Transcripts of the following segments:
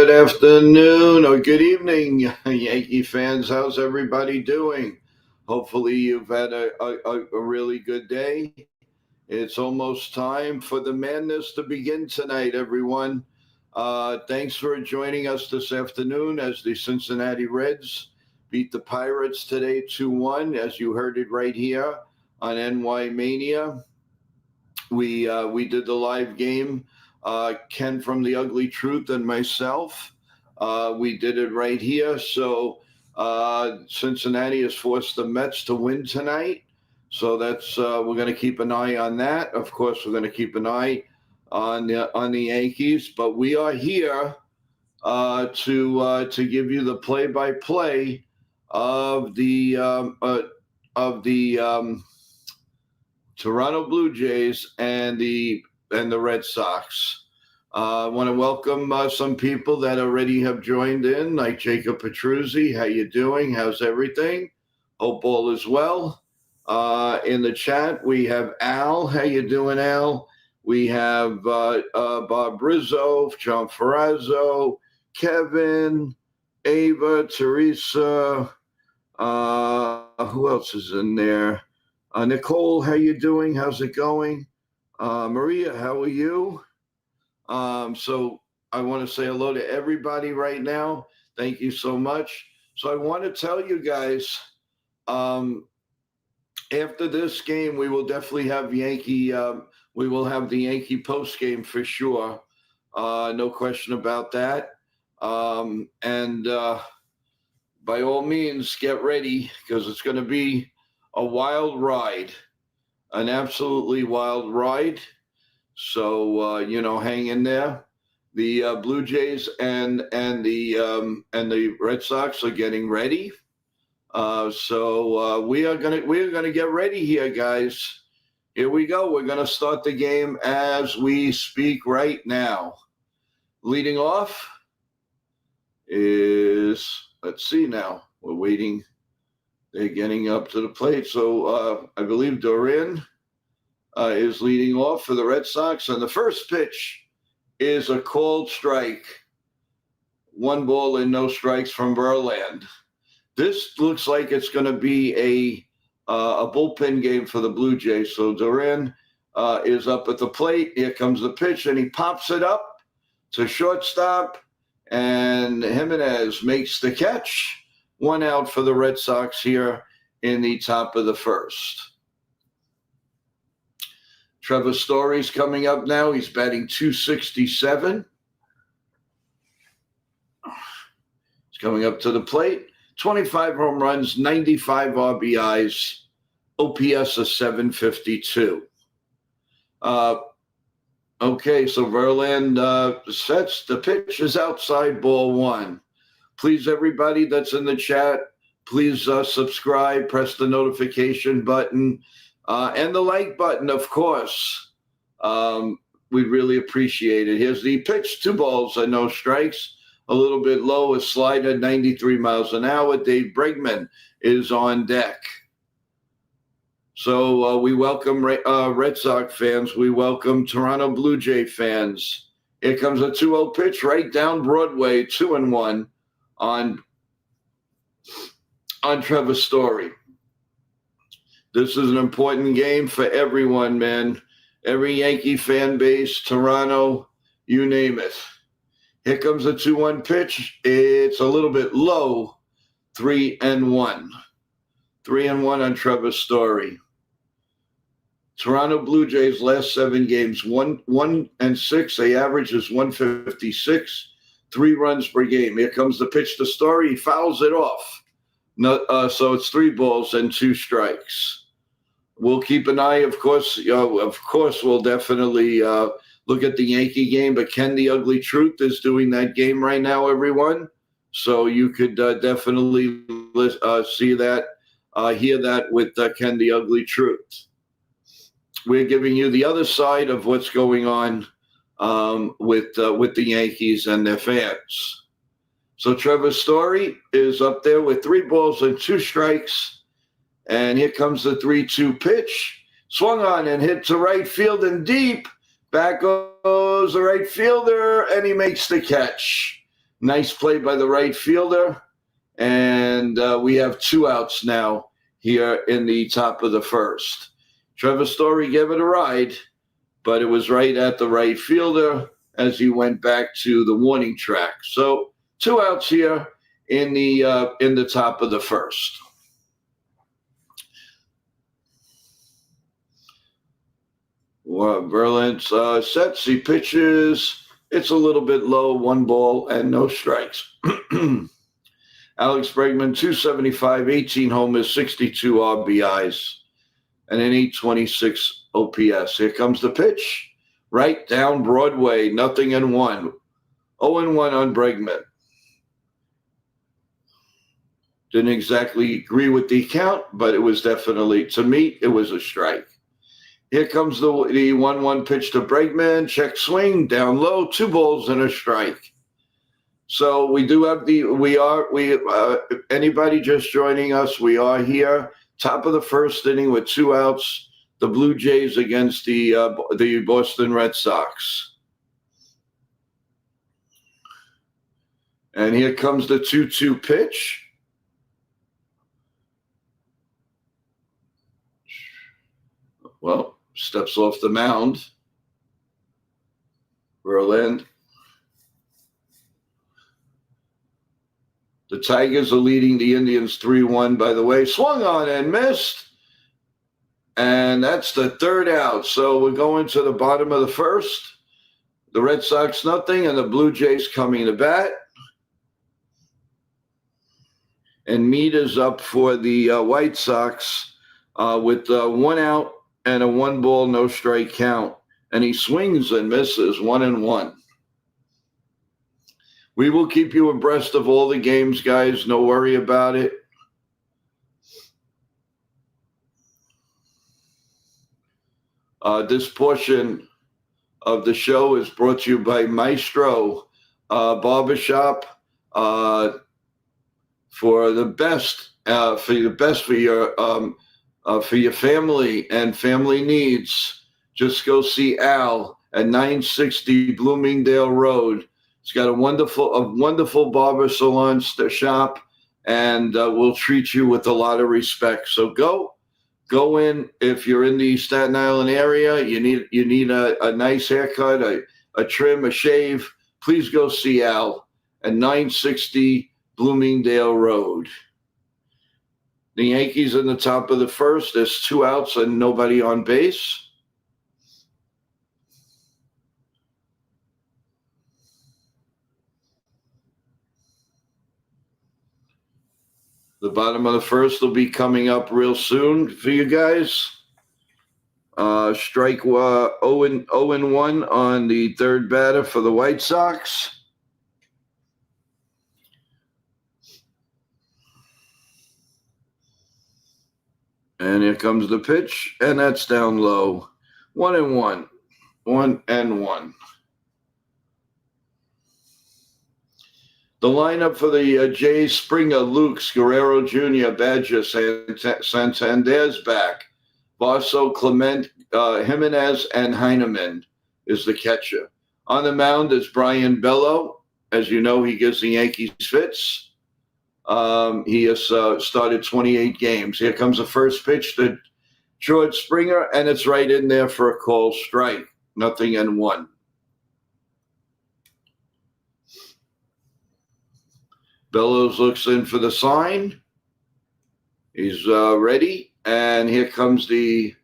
Good afternoon or good evening, Yankee fans. How's everybody doing? Hopefully, you've had a really good day. It's almost time for the madness to begin tonight, everyone. Thanks for joining us this afternoon as the Cincinnati Reds beat the Pirates today 2-1, as you heard it right here on NY Mania. We did the live game. Ken from The Ugly Truth and myself. We did it right here. So Cincinnati has forced the Mets to win tonight. So that's we're going to keep an eye on that. Of course, we're going to keep an eye on the Yankees. But we are here to give you the play-by-play of the Toronto Blue Jays and the Red Sox. I want to welcome some people that already have joined in, like Jacob Petruzzi. How you doing? How's everything? Hope all is well. In the chat, we have Al. How you doing, Al? We have Bob Rizzo, John Ferrazzo, Kevin, Ava, Teresa. Who else is in there? Nicole, how you doing? How's it going? Maria, how are you? So I want to say hello to everybody right now. Thank you so much. So I want to tell you guys, after this game, we will definitely have Yankee. We will have the Yankee post game for sure. No question about that. And by all means, get ready because it's going to be a wild ride, an absolutely wild ride. So hang in there. The Blue Jays and the Red Sox are getting ready. So we are gonna get ready here, guys. Here we go. We're gonna start the game as we speak right now. Leading off is, let's see now. We're waiting. They're getting up to the plate. So I believe Duran is leading off for the Red Sox. And the first pitch is a called strike. 1 ball and no strikes from Verlander. This looks like it's going to be a bullpen game for the Blue Jays. So Duran is up at the plate. Here comes the pitch, and he pops it up to shortstop. And Jimenez makes the catch. 1 out for the Red Sox here in the top of the first. Trevor Story's coming up now. He's batting .267. He's coming up to the plate. 25 home runs, 95 RBIs, OPS of 752. Okay, so Verlander sets. The pitch is outside, ball 1. Please, everybody that's in the chat, please subscribe, press the notification button, and the like button, of course. We'd really appreciate it. Here's the pitch, 2 balls and no strikes. A little bit low, a slider, 93 miles an hour. Dave Bregman is on deck. So we welcome Red Sox fans. We welcome Toronto Blue Jay fans. Here comes a 2-0 pitch right down Broadway, 2-1 on Trevor Story. This is an important game for everyone, man. Every Yankee fan base, Toronto, you name it. Here comes a 2-1 pitch. It's a little bit low, 3-1. 3-1 on Trevor Story. Toronto Blue Jays last 7 games, 1-6. They average is 156, 3 runs per game. Here comes the pitch to Story. He fouls it off. No, so it's 3 balls and 2 strikes. We'll keep an eye, of course. We'll definitely look at the Yankee game. But Ken the Ugly Truth is doing that game right now, everyone. So you could definitely see that, hear that with Ken the Ugly Truth. We're giving you the other side of what's going on with the Yankees and their fans. So Trevor Story is up there with 3 balls and 2 strikes. And here comes the 3-2 pitch. Swung on and hit to right field and deep. Back goes the right fielder, and he makes the catch. Nice play by the right fielder. And we have 2 outs now here in the top of the first. Trevor Story gave it a ride, but it was right at the right fielder as he went back to the warning track. So 2 outs here in the top of the first. Verlander sets, he pitches. It's a little bit low, 1 ball and no strikes. Alex Bregman, 275, 18 homers, 62 RBIs, and an 826 OPS. Here comes the pitch. Right down Broadway, 0-1. 0-1 on Bregman. Didn't exactly agree with the count, but it was definitely, to me, it was a strike. Here comes the 1-1 pitch to Bregman. Check swing, down low, 2 balls and a strike. So we do have anybody just joining us, we are here, top of the first inning with 2 outs, the Blue Jays against the Boston Red Sox. And here comes the 2-2 pitch. Well, steps off the mound. Verlander. The Tigers are leading the Indians 3-1, by the way. Swung on and missed. And that's the 3rd out. So we're going to the bottom of the first. The Red Sox nothing, and the Blue Jays coming to bat. And Mead is up for the White Sox with 1 out and a 1 ball, no strike count. And he swings and misses, 1-1. We will keep you abreast of all the games, guys. No worry about it. This portion of the show is brought to you by Maestro Barbershop for the best, for your family and family needs. Just go see Al at 960 Bloomingdale Road. He's got a wonderful barber salon shop, and we'll treat you with a lot of respect. So go in if you're in the Staten Island area. You need a nice haircut, a trim, a shave. Please go see Al at 960 Bloomingdale Road. The Yankees in the top of the first. There's 2 outs and nobody on base. The bottom of the first will be coming up real soon for you guys. Strike 0-1 on the 3rd batter for the White Sox. And here comes the pitch, and that's down low. 1-1. 1-1. The lineup for the Jays: Springer, Lukes, Guerrero Jr., Badger, Santander's back. Vaso, Clement, Jimenez, and Heineman is the catcher. On the mound is Brian Bello. As you know, he gives the Yankees fits. He has started 28 games. Here comes the first pitch to George Springer, and it's right in there for a call strike. 0-1. Bellows looks in for the sign. He's ready. And here comes the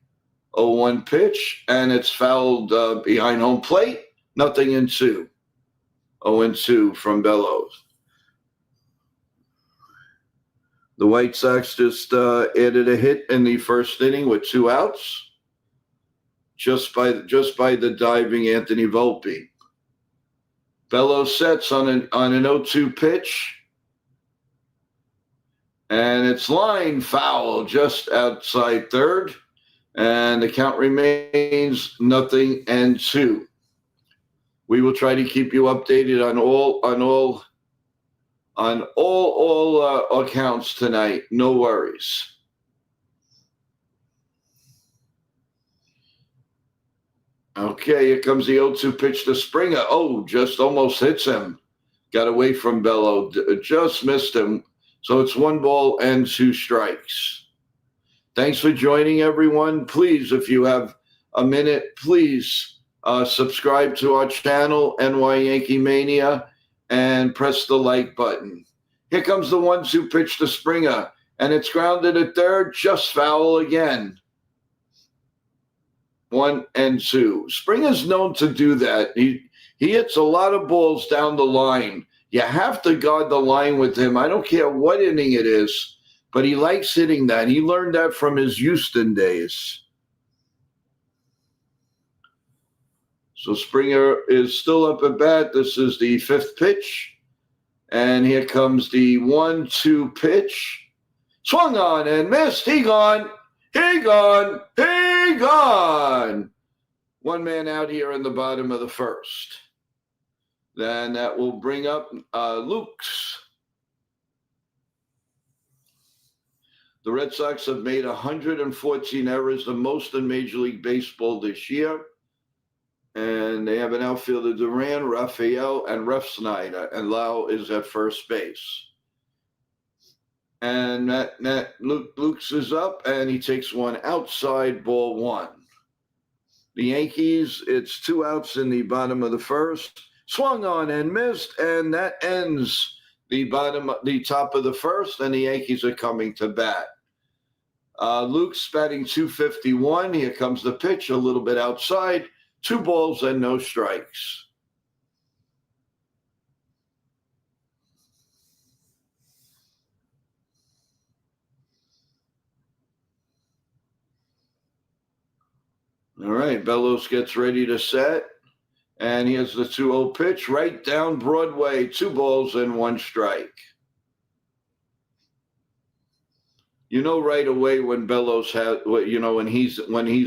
0-1 pitch. And it's fouled behind home plate. 0-2. 0-2 from Bellows. The White Sox just added a hit in the first inning with 2 outs. Just by the diving Anthony Volpe. Bellows sets on an 0-2 pitch. And it's line foul just outside third. And the count remains 0-2. We will try to keep you updated on all accounts tonight. No worries. Okay, here comes the 0-2 pitch to Springer. Oh, just almost hits him. got away from Bello, just missed him. So it's 1 ball and 2 strikes. Thanks for joining, everyone. Please, if you have a minute, please subscribe to our channel, NY Yankee Mania, and press the like button. Here comes the 1-2 pitch to Springer, and it's grounded at third, just foul again. 1 and 2. Springer's known to do that. He hits a lot of balls down the line. You have to guard the line with him. I don't care what inning it is, but he likes hitting that. He learned that from his Houston days. So Springer is still up at bat. This is the 5th pitch. And here comes the 1-2 pitch. Swung on and missed. He gone. He gone. He gone. 1 man out here in the bottom of the 1st. Then that will bring up Lukes. The Red Sox have made 114 errors, the most in Major League Baseball this year. And they have an outfielder, Duran, Raphael, and Refsnyder, and Lau is at first base. And Lukes is up, and he takes one outside, ball 1. The Yankees, it's 2 outs in the bottom of the 1st. Swung on and missed, and that ends the top of the 1st, and the Yankees are coming to bat. Luke's batting .251. Here comes the pitch, a little bit outside. 2 balls and no strikes. All right, Bellows gets ready to set. And here's the 2-0 pitch, right down Broadway, 2 balls and 1 strike. You know right away when Bellows has, you know, when he's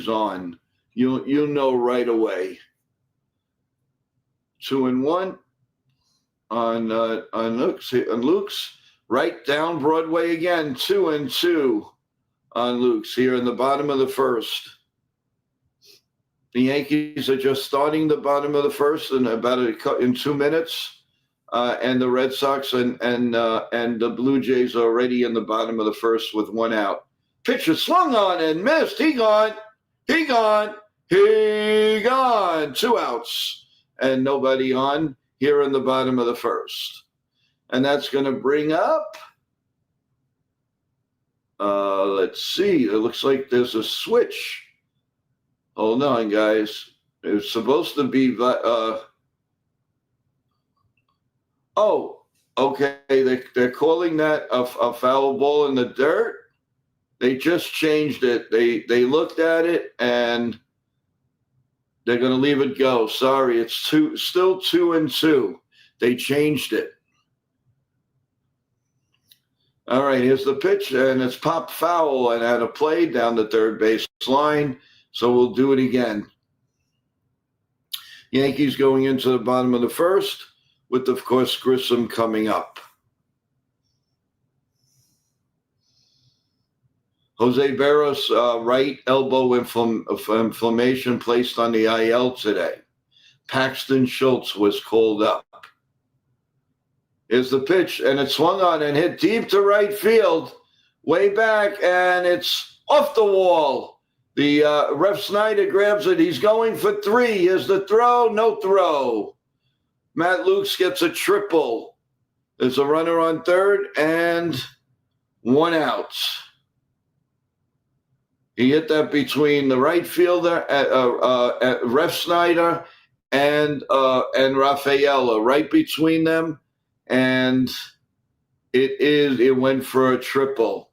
on, you know right away. 2-1 on Luke's, right down Broadway again, 2-2 on Luke's here in the bottom of the 1st. The Yankees are just starting the bottom of the 1st in 2 minutes, and the Red Sox and the Bluejays are already in the bottom of the 1st with 1 out. Pitcher swung on and missed. He gone. He gone. He gone. 2 outs and nobody on here in the bottom of the 1st, and that's going to bring up. Let's see. It looks like there's a switch. Hold on, guys. It's supposed to be okay. They're calling that a foul ball in the dirt. They just changed it. They looked at it and they're going to leave it go. Sorry, it's still 2-2. They changed it. All right, here's the pitch, and it's popped foul and had a play down the third base line. So we'll do it again. Yankees going into the bottom of the 1st with, of course, Grissom coming up. Jose Berrios, right elbow inflammation placed on the IL today. Paxton Schultz was called up. Here's the pitch, and it swung on and hit deep to right field, way back, and it's off the wall. The Refsnyder grabs it. He's going for 3. Here's the throw. No throw. Matt Lukes gets a triple. There's a runner on third and 1 out. He hit that between the right fielder, Refsnyder, and Rafaela, right between them, and it went for a triple.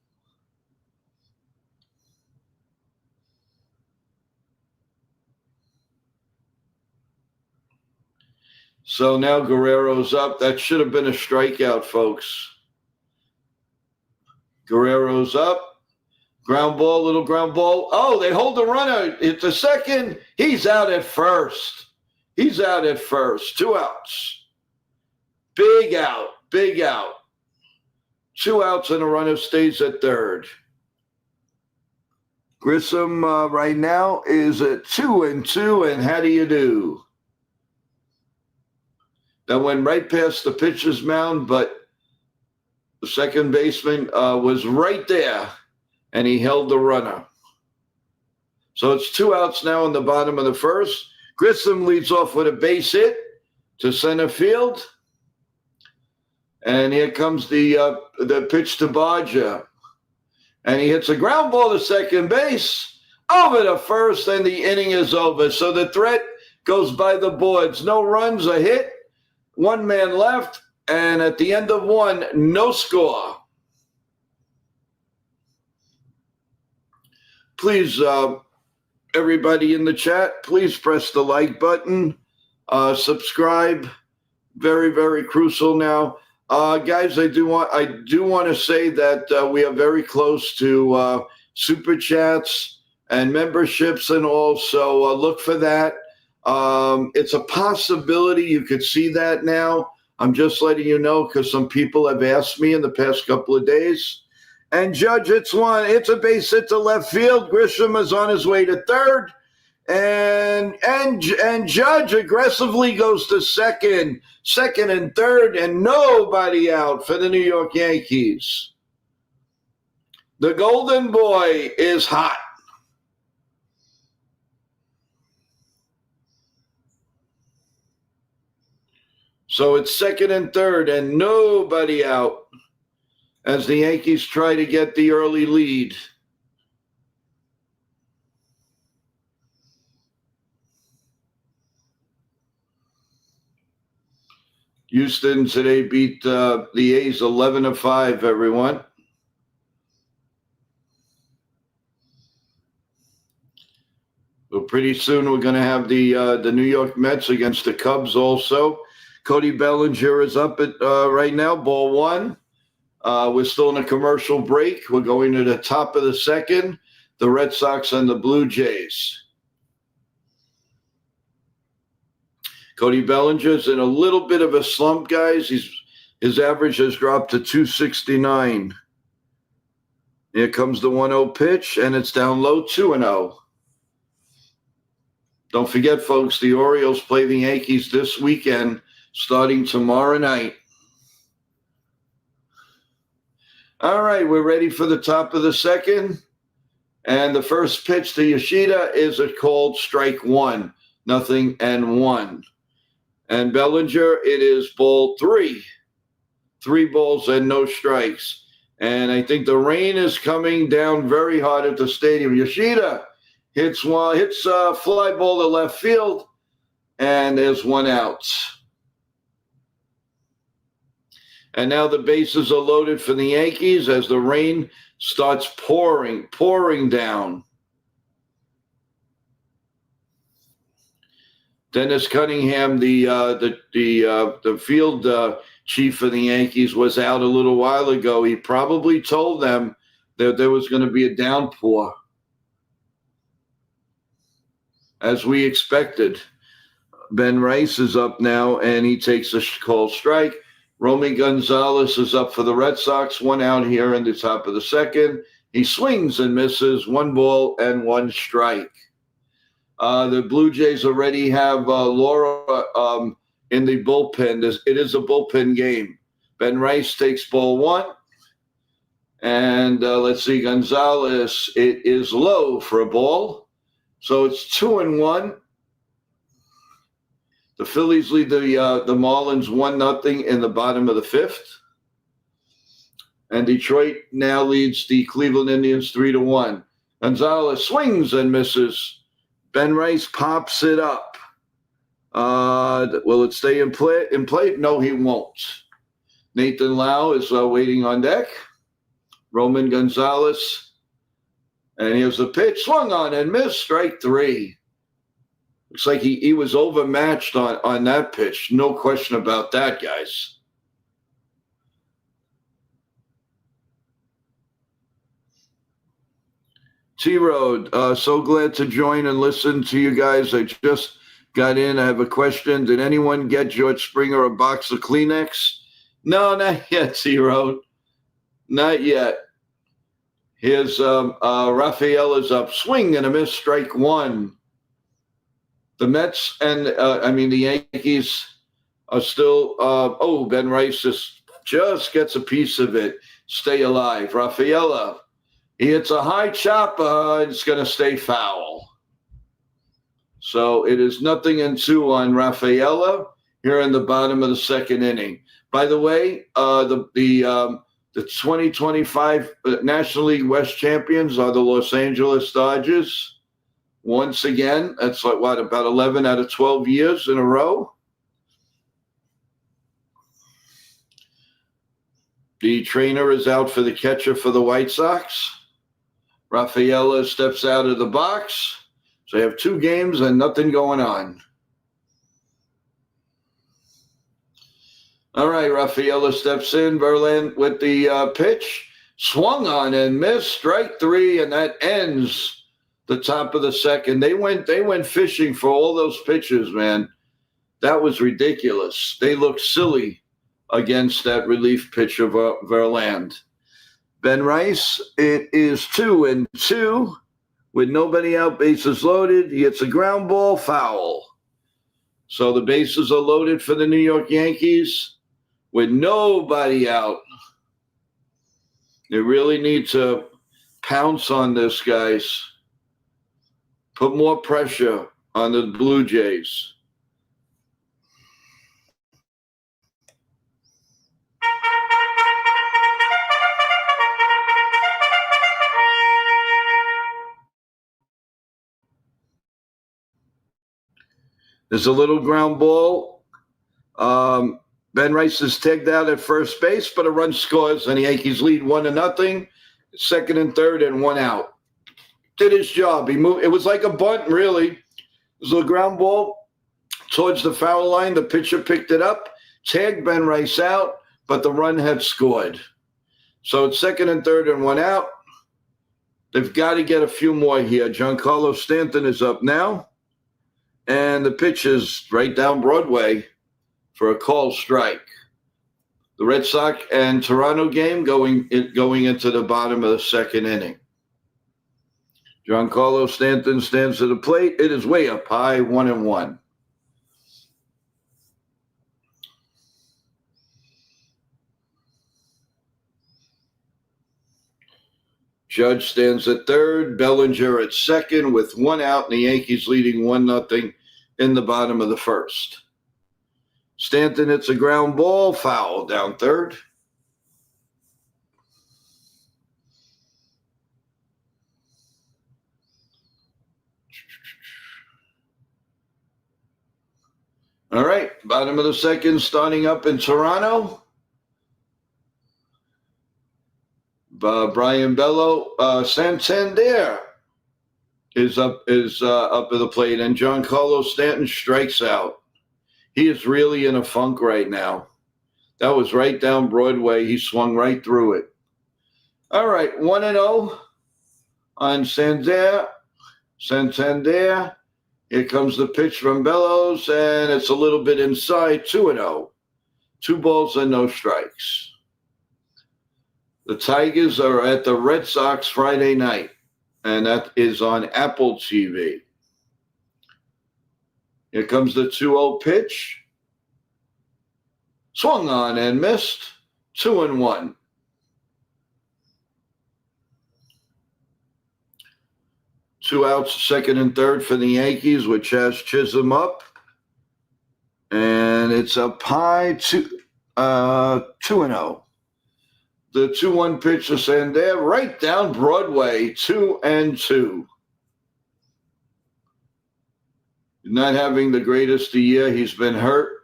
So now Guerrero's up. That should have been a strikeout, folks. Guerrero's up. Ground ball, little ground ball. Oh, they hold the runner. It's a second. He's out at first. 2 outs. Big out. 2 outs and a runner stays at third. Grissom right now is at 2-2, and how do you do? that went right past the pitcher's mound, but the second baseman was right there, and he held the runner. So it's 2 outs now in the bottom of the first. Grissom leads off with a base hit to center field. And here comes the pitch to Barger. And he hits a ground ball to second base, over to first, and the inning is over. So the threat goes by the boards. No runs, a hit, 1 man left, and at the end of 1, no score. Please, everybody in the chat, please press the like button, subscribe. Very, very crucial now. Guys, I do want to say that we are very close to super chats and memberships and all, so look for that. It's a possibility you could see that now. I'm just letting you know because some people have asked me in the past couple of days. And Judge, it's a base hit to left field. Grisham is on his way to third. And Judge aggressively goes to second and third, and nobody out for the New York Yankees. The Golden Boy is hot. So it's second and third, and nobody out as the Yankees try to get the early lead. Houston today beat the A's 11-5, everyone. Well, pretty soon we're going to have the New York Mets against the Cubs also. Cody Bellinger is up at right now, ball 1. We're still in a commercial break. We're going to the top of the second, the Red Sox and the Bluejays. Cody Bellinger's in a little bit of a slump, guys. His average has dropped to 269. Here comes the 1-0 pitch, and it's down low, 2-0. Don't forget, folks, the Orioles play the Yankees this weekend, starting tomorrow night. All right, we're ready for the top of the second. And the first pitch to Yoshida is a called strike 1, 0-1. And Bellinger, it is ball 3. 3 balls and no strikes. And I think the rain is coming down very hard at the stadium. Yoshida hits a fly ball to left field, and there's 1 out. And now the bases are loaded for the Yankees as the rain starts pouring down. Dennis Cunningham, the field chief for the Yankees, was out a little while ago. He probably told them that there was going to be a downpour, as we expected. Ben Rice is up now, and he takes a called strike. Romy Gonzalez is up for the Red Sox. 1 out here in the top of the second. He swings and misses. 1 ball and 1 strike. The Blue Jays already have Laura in the bullpen. It is a bullpen game. Ben Rice takes ball 1. And let's see, Gonzalez, it is low for a ball. So it's 2-1. The Phillies lead the Marlins 1-0 in the bottom of the 5th. And Detroit now leads the Cleveland Indians 3-1. Gonzalez swings and misses. Ben Rice pops it up. Will it stay in play? No, he won't. Nathan Lau is waiting on deck. Roman Gonzalez. And here's the pitch. Swung on and missed. Strike 3. Looks like he was overmatched on that pitch. No question about that, guys. T-Road, so glad to join and listen to you guys. I just got in. I have a question. Did anyone get George Springer a box of Kleenex? No, not yet, T-Road. Not yet. Here's Rafael is up. Swing and a miss, strike 1. The Mets and the Yankees still. Ben Rice just gets a piece of it. Stay alive. Rafaela, he hits a high chopper. It's going to stay foul. So it is 0-2 on Rafaela here in the bottom of the second inning. By the way, the 2025 National League West champions are the Los Angeles Dodgers. Once again, that's like about 11 out of 12 years in a row. The trainer is out for the catcher for the White Sox. Rafaela steps out of the box. So they have 2 games and nothing going on. All right, Rafaela steps in. Verlander with the pitch. Swung on and missed. Strike 3, and that ends the top of the second. They went fishing for all those pitches, man. That was ridiculous. They looked silly against that relief pitch of Verlander. Ben Rice, it is 2-2 with nobody out, bases loaded. He hits a ground ball, foul. So the bases are loaded for the New York Yankees with nobody out. They really need to pounce on this, guys. Put more pressure on the Blue Jays. There's a little ground ball. Ben Rice is tagged out at first base, but a run scores, and the Yankees lead 1-0. Second and third, and 1 out. Did his job. He moved. It was like a bunt, really. It was a ground ball towards the foul line. The pitcher picked it up, tagged Ben Rice out, but the run had scored. So it's second and third, and 1 out. They've got to get a few more here. Giancarlo Stanton is up now. And the pitch is right down Broadway for a called strike. The Red Sox and Toronto game going into the bottom of the second inning. Giancarlo Stanton stands at the plate. It is way up high, 1-1. Judge stands at third. Bellinger at second with 1 out, and the Yankees leading 1-0 in the bottom of the first. Stanton hits a ground ball, foul down third. All right, bottom of the second, starting up in Toronto. Brian Bello, Santander is up at the plate, and Giancarlo Stanton strikes out. He is really in a funk right now. That was right down Broadway. He swung right through it. All right, 1-0 on Santander. Here comes the pitch from Bellows, and it's a little bit inside, 2-0. 2 balls and no strikes. The Tigers are at the Red Sox Friday night, and that is on Apple TV. Here comes the 2-0 pitch. Swung on and missed. 2-1. Two outs, second and third for the Yankees with Chaz Chisholm up. And it's up high, 2-0. The 2-1 pitch to Santander right down Broadway, 2-2. Not having the greatest year. He's been hurt.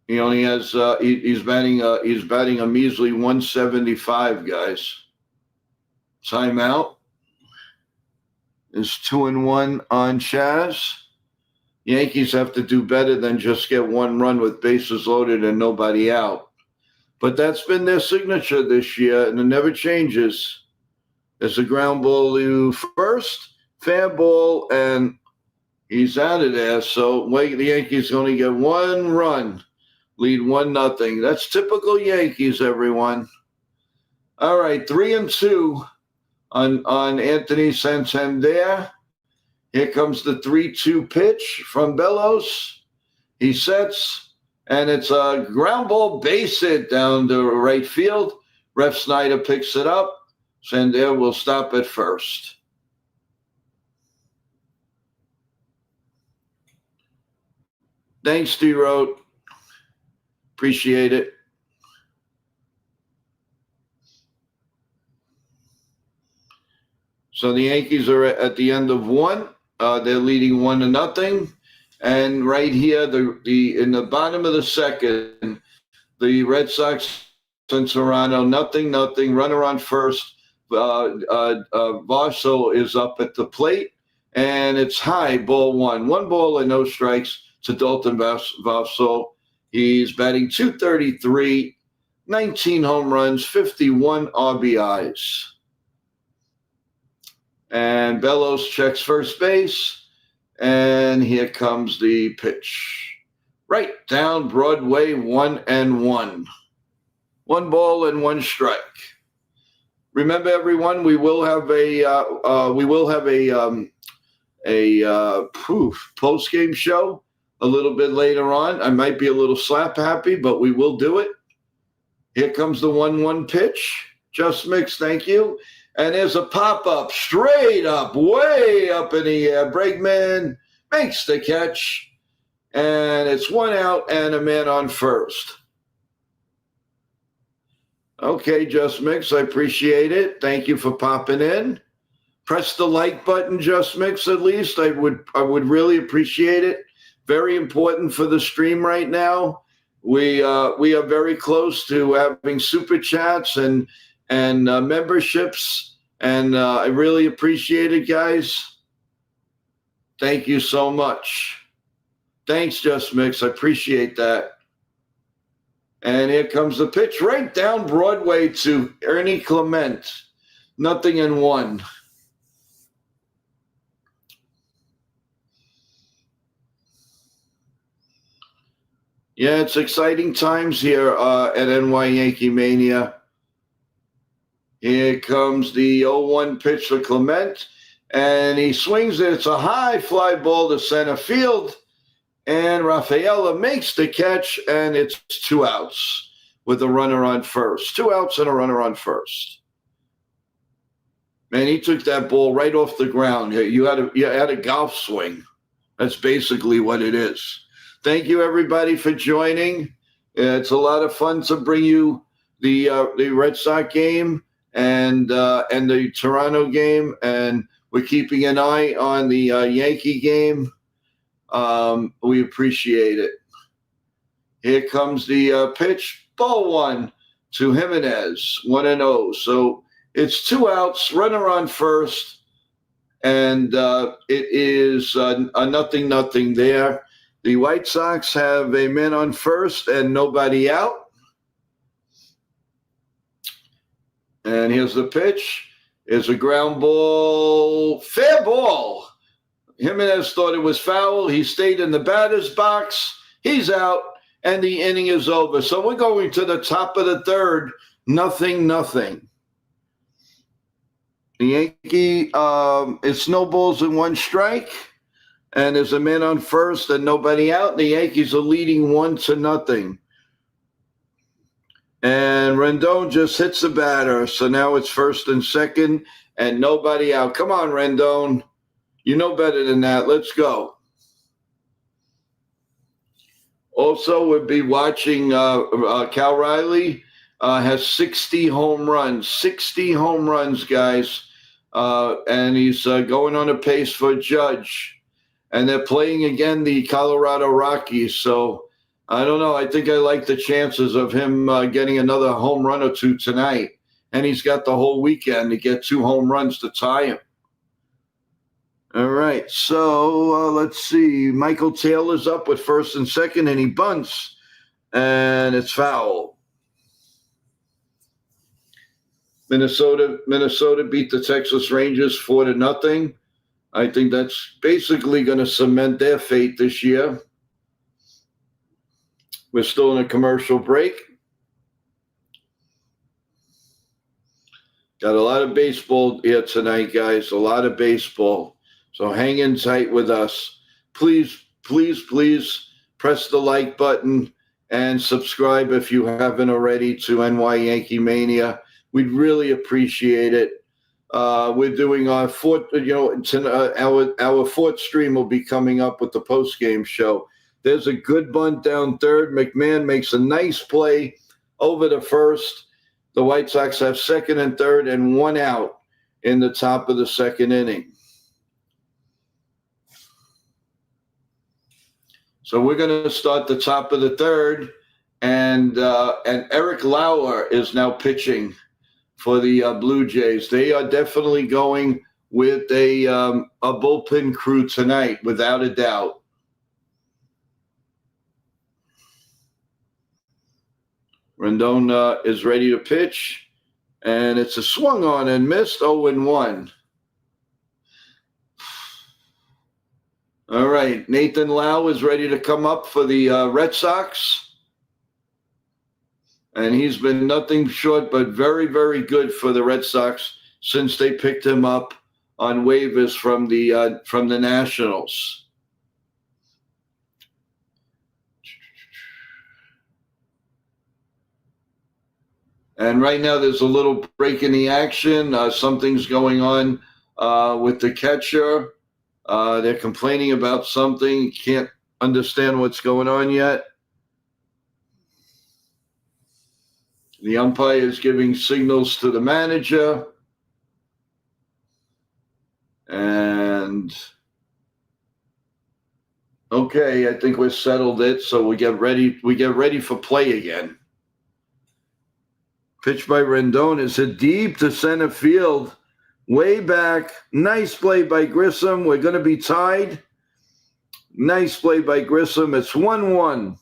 He only has he's batting a measly 175, guys. Timeout. Is 2-1 on Chaz. Yankees have to do better than just get 1 run with bases loaded and nobody out. But that's been their signature this year, and it never changes. It's a ground ball to first, fair ball, and he's out of there. So the Yankees only get 1 run, lead 1-0. That's typical Yankees, everyone. All right, 3-2 on Anthony Santander. Here comes the 3-2 pitch from Bellows. He sets, and it's a ground ball base hit down to right field. Ref Snyder picks it up. Sandair will stop at first. Thanks, D-Road. Appreciate it. So the Yankees are at the end of one. They're leading 1-0. And right here, in the bottom of the second, the Red Sox and Toronto, 0-0, runner on first. Varsho is up at the plate, and it's high, ball one. 1 ball and no strikes to Dalton Varsho. He's batting .233, 19 home runs, 51 RBIs. And Bellows checks first base, and here comes the pitch. Right down Broadway, 1-1. 1 ball and 1 strike. Remember, everyone, we will have a post-game show a little bit later on. I might be a little slap happy, but we will do it. Here comes the 1-1 pitch. Just mixed, thank you. And there's a pop-up straight up, way up in the air. Bregman makes the catch, and it's 1 out and a man on first. Okay, Just Mix, I appreciate it. Thank you for popping in. Press the like button, Just Mix, at least. I would really appreciate it. Very important for the stream right now. We are very close to having super chats and memberships, and I really appreciate it, guys. Thank you so much. Thanks, Just Mix. I appreciate that. And here comes the pitch right down Broadway to Ernie Clement. 0-1. Yeah, it's exciting times here at NY Yankee Mania. Here comes the 0-1 pitch for Clement, and he swings it. It's a high fly ball to center field, and Rafaela makes the catch, and it's 2 outs with a runner on first. 2 outs and a runner on first. Man, he took that ball right off the ground. You had a golf swing. That's basically what it is. Thank you, everybody, for joining. It's a lot of fun to bring you the Red Sox game and the Toronto game, and we're keeping an eye on the Yankee game. We appreciate it. Here comes the pitch, ball 1 to Jimenez, 1-0. So it's 2 outs, runner on first, and it is a 0-0 there. The White Sox have a man on first and nobody out. And here's the pitch. It's a ground ball, fair ball. Jimenez thought it was foul. He stayed in the batter's box. He's out, and the inning is over. So we're going to the top of the third, 0-0. The Yankee, it snowballs in 1 strike, and there's a man on first and nobody out. The Yankees are leading 1-0. And Rendon just hits the batter. So now it's first and second and nobody out. Come on, Rendon. You know better than that. Let's go. Also, we'll be watching Cal Riley has 60 home runs. 60 home runs, guys. And he's going on a pace for Judge. And they're playing again the Colorado Rockies. So I don't know. I think I like the chances of him getting another home run or 2 tonight. And he's got the whole weekend to get 2 home runs to tie him. All right. So let's see. Michael Taylor's up with first and second, and he bunts. And it's foul. Minnesota beat the Texas Rangers 4-0. I think that's basically going to cement their fate this year. We're still in a commercial break. Got a lot of baseball here tonight, guys. A lot of baseball. So hang in tight with us. Please, please, please press the like button, and subscribe if you haven't already to NY Yankee Mania. We'd really appreciate it. We're doing our fourth, our fourth stream will be coming up with the post-game show. There's a good bunt down third. McMahon makes a nice play over the first. The White Sox have second and third and one out in the top of the second inning. So we're going to start the top of the third, and Eric Lauer is now pitching for the Blue Jays. They are definitely going with a bullpen crew tonight, without a doubt. Rendon is ready to pitch, and it's a swung on and missed, 0-1. All right, Nathan Lau is ready to come up for the Red Sox, and he's been nothing short but very, very good for the Red Sox since they picked him up on waivers from the Nationals. And right now there's a little break in the action. Something's going on with the catcher. They're complaining about something. Can't understand what's going on yet. The umpire is giving signals to the manager. And okay, I think we've settled it. So we get ready for play again. Pitch by Rendon is hit deep to center field. Way back. Nice play by Grissom. We're going to be tied. Nice play by Grissom. It's 1-1.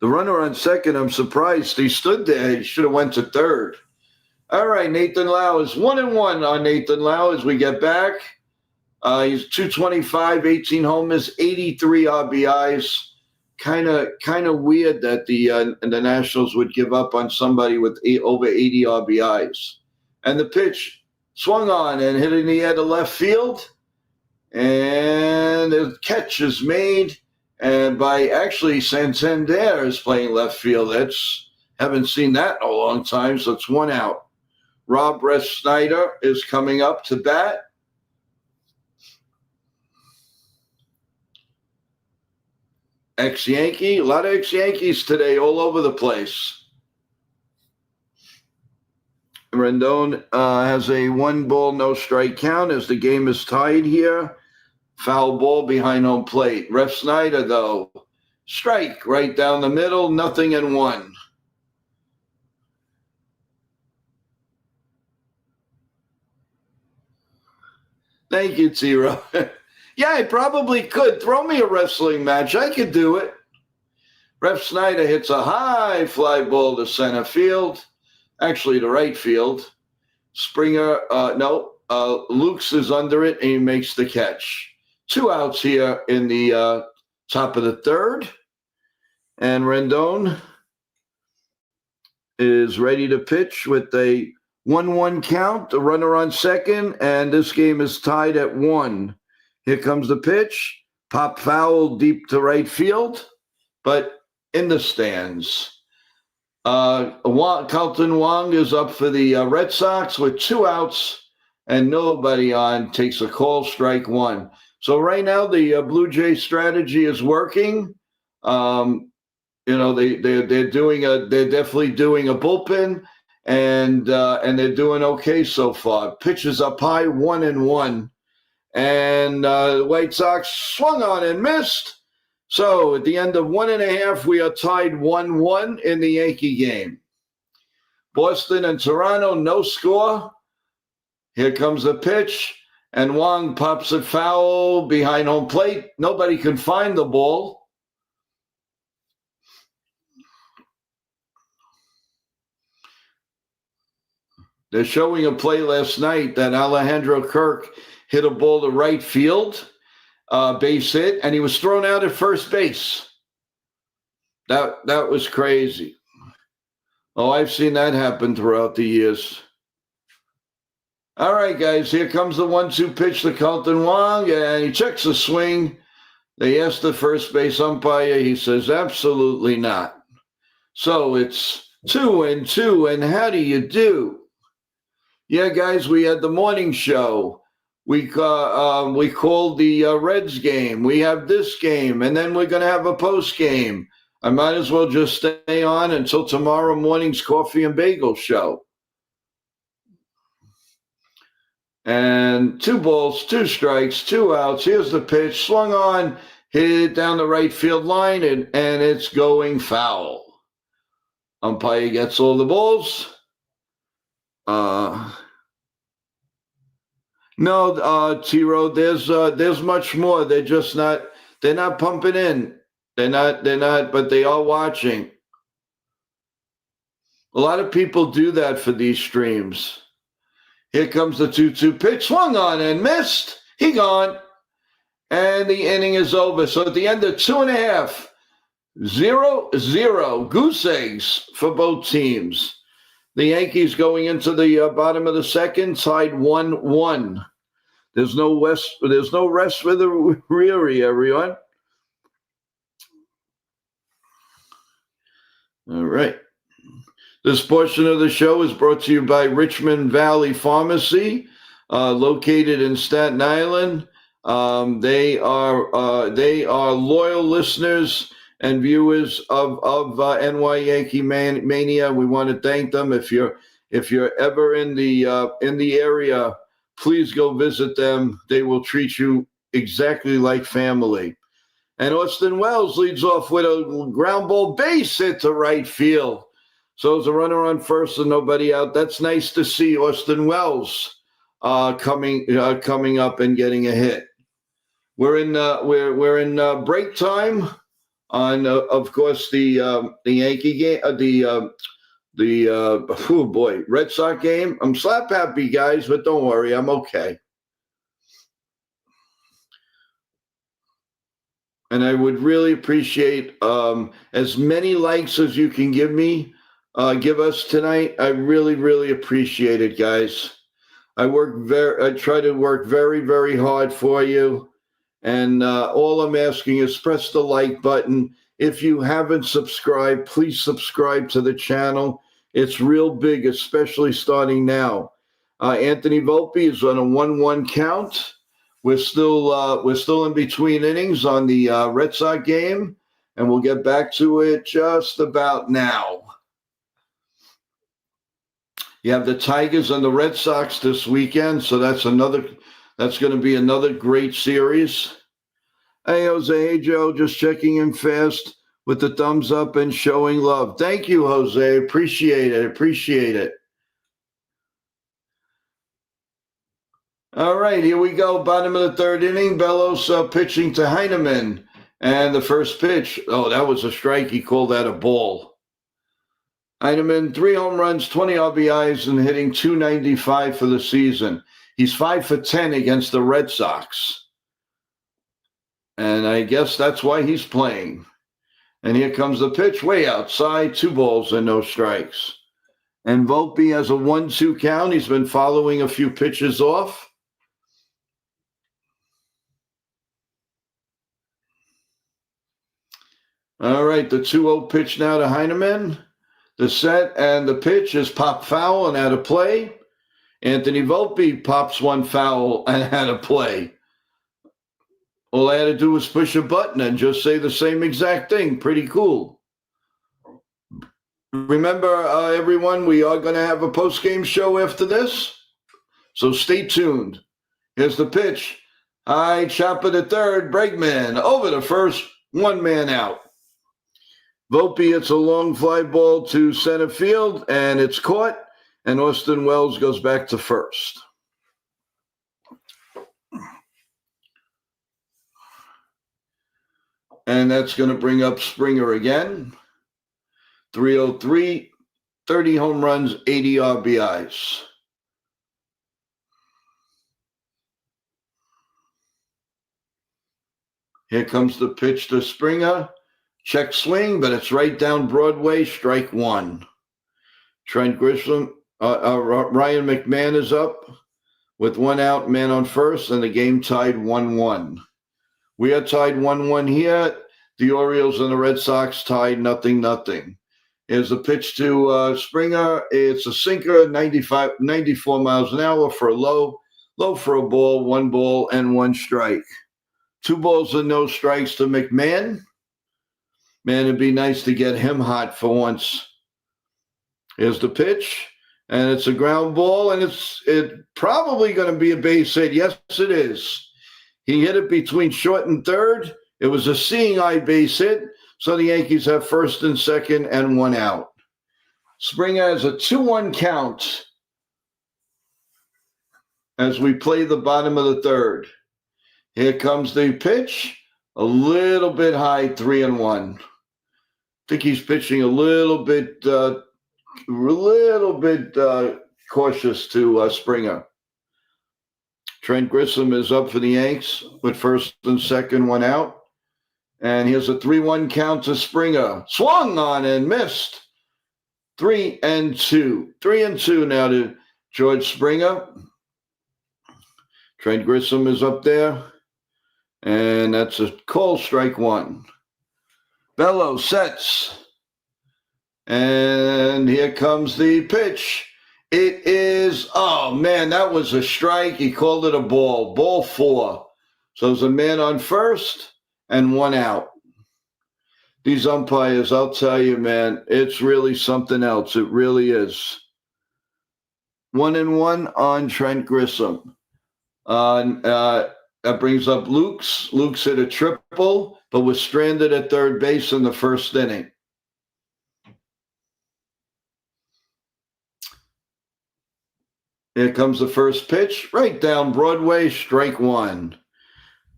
The runner on second, I'm surprised he stood there. He should have went to third. All right, Nathan Lau is 1-1 on Nathan Lau as we get back. He's 225, 18 homers, 83 RBIs. Kind of weird that the Nationals would give up on somebody with over 80 RBIs. And the pitch swung on and hit in the air to left field. And the catch is made. And by actually Santander is playing left field. Haven't seen that in a long time, so it's one out. Rob Snyder is coming up to bat. Ex-Yankee, a lot of ex-Yankees today all over the place. Rendon has a 1-ball, no strike count as the game is tied here. Foul ball behind home plate. Ref Snyder, though, strike right down the middle, 0-1. Thank you, Tiro. Yeah, I probably could. Throw me a wrestling match. I could do it. Ref Snyder hits a high fly ball to center field. Actually, to right field. Springer, Lukes is under it, and he makes the catch. 2 outs here in the top of the third. And Rendon is ready to pitch with a 1-1 count. The runner on second, and this game is tied at 1. Here comes the pitch. Pop foul deep to right field, but in the stands. Carlton Wong is up for the Red Sox with 2 outs and nobody on. Takes a call, strike 1. So right now the Blue Jays strategy is working. They're definitely doing a bullpen, and they're doing okay so far. Pitches up high, 1-1. And the White Sox swung on and missed. So at the end of 1.5, we are tied 1-1 in the Yankee game. Boston and Toronto, no score. Here comes the pitch, and Wong pops it foul behind home plate. Nobody can find the ball. They're showing a play last night that Alejandro Kirk hit a ball to right field, base hit, and he was thrown out at first base. That was crazy. Oh, I've seen that happen throughout the years. All right, guys, here comes the 1-2 pitch to Carlton Wong, and he checks the swing. They asked the first base umpire. He says, absolutely not. So it's 2-2, and how do you do? Yeah, guys, we had the morning show. We called the Reds game. We have this game, and then we're going to have a post game. I might as well just stay on until tomorrow morning's coffee and bagel show. And 2 balls, 2 strikes, 2 outs. Here's the pitch, swung on, hit down the right field line, and it's going foul. Umpire gets all the balls. No, T-Road, there's much more. They're not pumping in. They're not, but they are watching. A lot of people do that for these streams. Here comes the 2-2 pitch, swung on and missed. He gone. And the inning is over. So at the end of 2.5, 0-0, goose eggs for both teams. The Yankees going into the bottom of the second, tied 1-1. There's no rest for the weary, everyone. All right. This portion of the show is brought to you by Richmond Valley Pharmacy, located in Staten Island. They are loyal listeners and viewers of NY Yankee Mania. We want to thank them. If you're ever in the area, please go visit them. They will treat you exactly like family. And Austin Wells leads off with a ground ball base hit to right field. So it's a runner on first and nobody out. That's nice to see Austin Wells coming up and getting a hit. We're in break time on of course the Yankee game, Red Sox game. I'm slap happy, guys, but don't worry, I'm okay. And I would really appreciate as many likes as you can give us tonight. I really, really appreciate it, guys. I try to work very, very hard for you. And all I'm asking is press the like button. If you haven't subscribed, please subscribe to the channel. It's real big, especially starting now. Anthony Volpe is on a 1-1 count. We're still in between innings on the Red Sox game, and we'll get back to it just about now. You have the Tigers and the Red Sox this weekend, so that's going to be another great series. Hey, Jose. Hey, Joe. Just checking in fast with the thumbs up and showing love. Thank you, Jose. Appreciate it. All right, here we go. Bottom of the third inning. Bellows pitching to Heineman. And the first pitch, that was a strike. He called that a ball. Heineman, 3 home runs, 20 RBIs, and hitting .295 for the season. He's 5 for 10 against the Red Sox. And I guess that's why he's playing. And here comes the pitch, way outside, 2 balls and no strikes. And Volpe has a 1-2 count. He's been following a few pitches off. All right, the 2-0 pitch now to Heineman. The set and the pitch is pop foul and out of play. Anthony Volpe pops one foul and out of play. All I had to do was push a button and just say the same exact thing. Pretty cool. Remember, everyone, we are going to have a post-game show after this, so stay tuned. Here's the pitch. High chopper to third. Bregman over to first. 1 man out. Volpe hits a long fly ball to center field, and it's caught, and Austin Wells goes back to first. And that's going to bring up Springer again. 303, 30 home runs, 80 RBIs. Here comes the pitch to Springer. Check swing, but it's right down Broadway, strike 1. Trent Grisham, Ryan McMahon is up with 1 out, man on first, and the game tied 1-1. We are tied 1-1 here. The Orioles and the Red Sox tied 0-0. Here's a pitch to Springer. It's a sinker, 94 miles an hour for a low for a ball, 1 ball and 1 strike. 2 balls and no strikes to McMahon. Man, it'd be nice to get him hot for once. Here's the pitch, and it's a ground ball, and it's probably going to be a base hit. Yes, it is. He hit it between short and third. It was a seeing eye base hit, so the Yankees have first and second and 1 out. Springer has a 2-1 count as we play the bottom of the third. Here comes the pitch, a little bit high, 3-1. I think he's pitching a little bit cautious to Springer. Trent Grissom is up for the Yanks with first and second, 1 out. And here's a 3-1 count to Springer. Swung on and missed. 3-2. 3-2 now to George Springer. Trent Grissom is up there. And that's a call, strike 1. Bello sets. And here comes the pitch. It is, oh man, that was a strike. He called it a ball. Ball 4. So there's a man on first and 1 out. These umpires, I'll tell you, man, it's really something else. It really is. 1-1 on Trent Grissom. That brings up Lukes. Lukes hit a triple, but was stranded at third base in the first inning. Here comes the first pitch, right down Broadway, strike 1.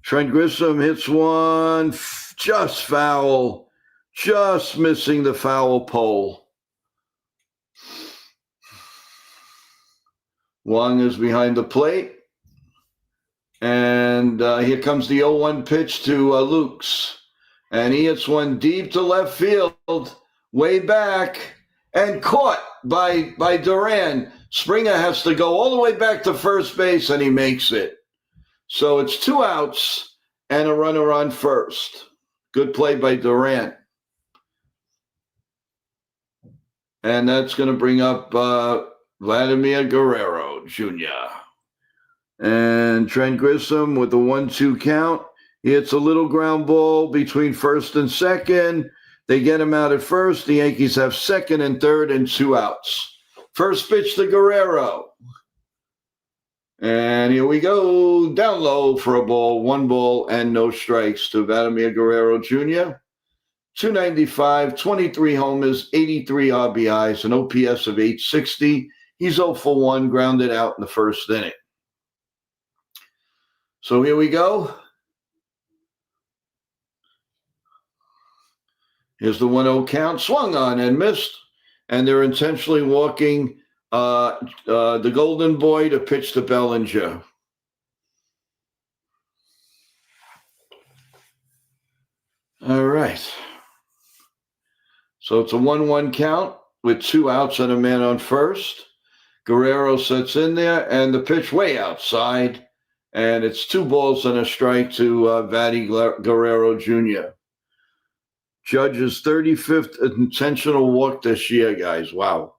Trent Grissom hits one, just foul, just missing the foul pole. Wong is behind the plate. And here comes the 0-1 pitch to Lukes. And he hits one deep to left field, way back, and caught by Duran. Springer has to go all the way back to first base, and he makes it. So it's 2 outs and a runner on first. Good play by Durant. And that's going to bring up Vladimir Guerrero Jr. And Trent Grissom with the 1-2 count. He hits a little ground ball between first and second. They get him out at first. The Yankees have second and third and 2 outs. First pitch to Guerrero. And here we go. Down low for a ball. 1 ball and no strikes to Vladimir Guerrero Jr. 295, 23 homers, 83 RBIs, an OPS of 860. He's 0 for 1, grounded out in the first inning. So here we go. Here's the 1-0 count. Swung on and missed. And they're intentionally walking the Golden Boy to pitch to Bellinger. All right. So it's a 1-1 count with 2 outs and a man on first. Guerrero sits in there, and the pitch way outside. And it's 2 balls and a strike to Vladdy Guerrero Jr. Judge's 35th intentional walk this year, guys. Wow.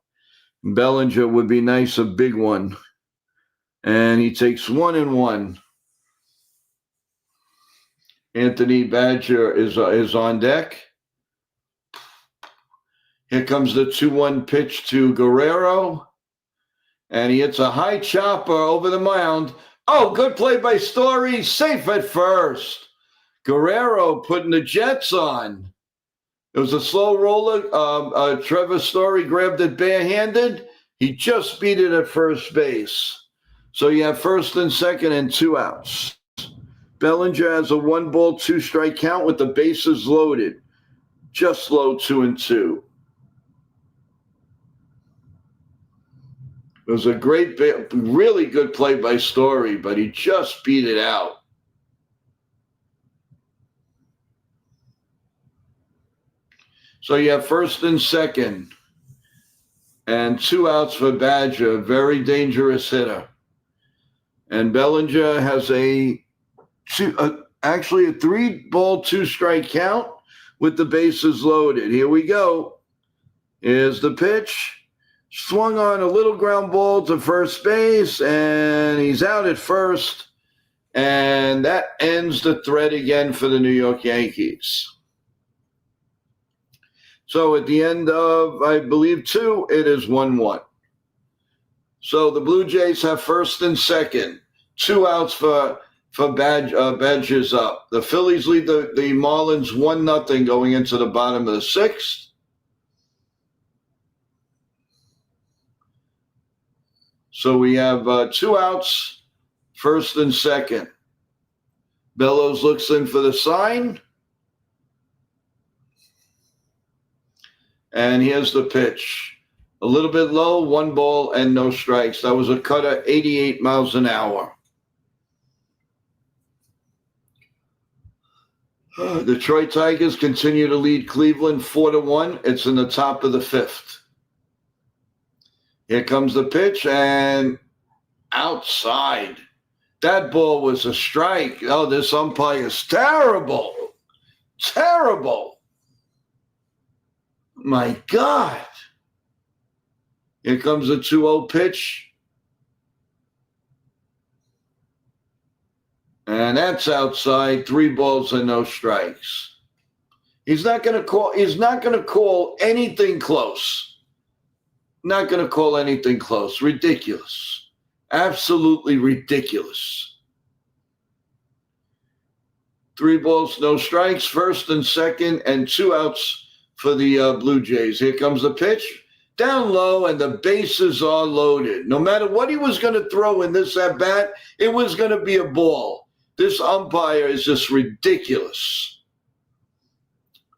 Bellinger would be nice, a big one. And he takes 1-1. Anthony Badger is on deck. Here comes the 2-1 pitch to Guerrero. And he hits a high chopper over the mound. Oh, good play by Story. Safe at first. Guerrero putting the Jets on. It was a slow roller. Trevor Story grabbed it barehanded. He just beat it at first base. So you have first and second and 2 outs. Bellinger has a 1 ball, 2 strike count with the bases loaded. Just low 2-2. It was a great, really good play by Story, but he just beat it out. So you have first and second and 2 outs for Badger, very dangerous hitter. And Bellinger has a Actually, a 3-ball, 2-strike count with the bases loaded. Here we go. Here's the pitch. Swung on a little ground ball to first base, and he's out at first. And that ends the threat again for the New York Yankees. So at the end of, I believe, 2, it is 1-1. So the Blue Jays have first and second. 2 outs for Badgers up. The Phillies lead the Marlins 1-0 going into the bottom of the 6th. So we have 2 outs, first and second. Bellows looks in for the sign. And here's the pitch. A little bit low, 1 ball and no strikes. That was a cutter, 88 miles an hour. Detroit Tigers continue to lead Cleveland 4-1. It's in the top of the 5th. Here comes the pitch, and outside. That ball was a strike. Oh, this umpire is terrible. Terrible. My God. Here comes a 2-0 pitch. And that's outside. 3 balls and no strikes. He's not going to call anything close. Not going to call anything close. Ridiculous. Absolutely ridiculous. 3 balls, no strikes, first and second, and 2 outs for the Blue Jays. Here comes the pitch. Down low, and the bases are loaded. No matter what he was going to throw in this at-bat, it was going to be a ball. This umpire is just ridiculous.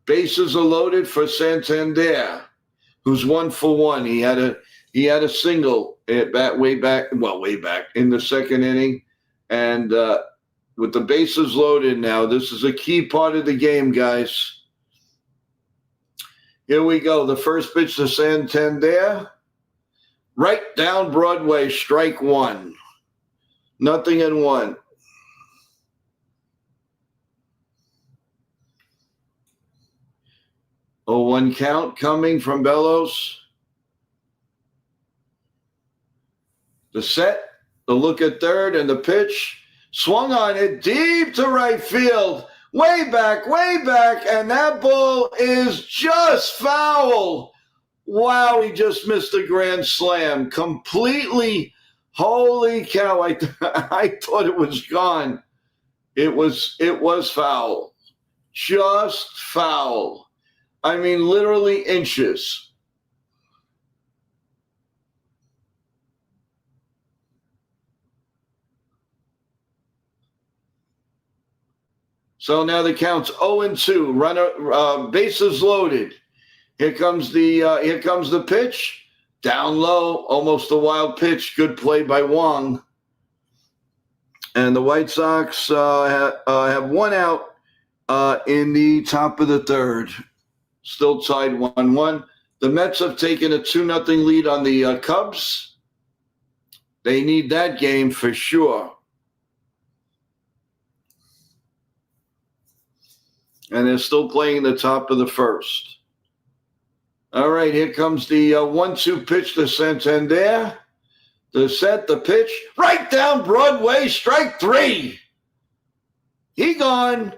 Bases are loaded for Santander, who's 1 for 1. He had a single at bat way back in the second inning, and with the bases loaded now, this is a key part of the game, guys. Here we go. The first pitch to Santander, right down Broadway, strike 1. 0-1. Oh, 1 count coming from Bellows. The set, the look at third, and the pitch. Swung on it deep to right field. Way back, and that ball is just foul. Wow, he just missed a grand slam. Completely, holy cow, I thought it was gone. It was foul. Just foul. I mean, literally inches. So now the count's 0-2. Runner, bases loaded. Here comes the pitch. Down low, almost a wild pitch. Good play by Wong. And the White Sox have 1 out in the top of the 3rd. Still tied 1-1. The Mets have taken a 2-0 lead on the Cubs. They need that game for sure. And they're still playing the top of the 1st. All right, here comes the 1-2 pitch to Santander. The set, the pitch, right down Broadway, strike 3. He gone.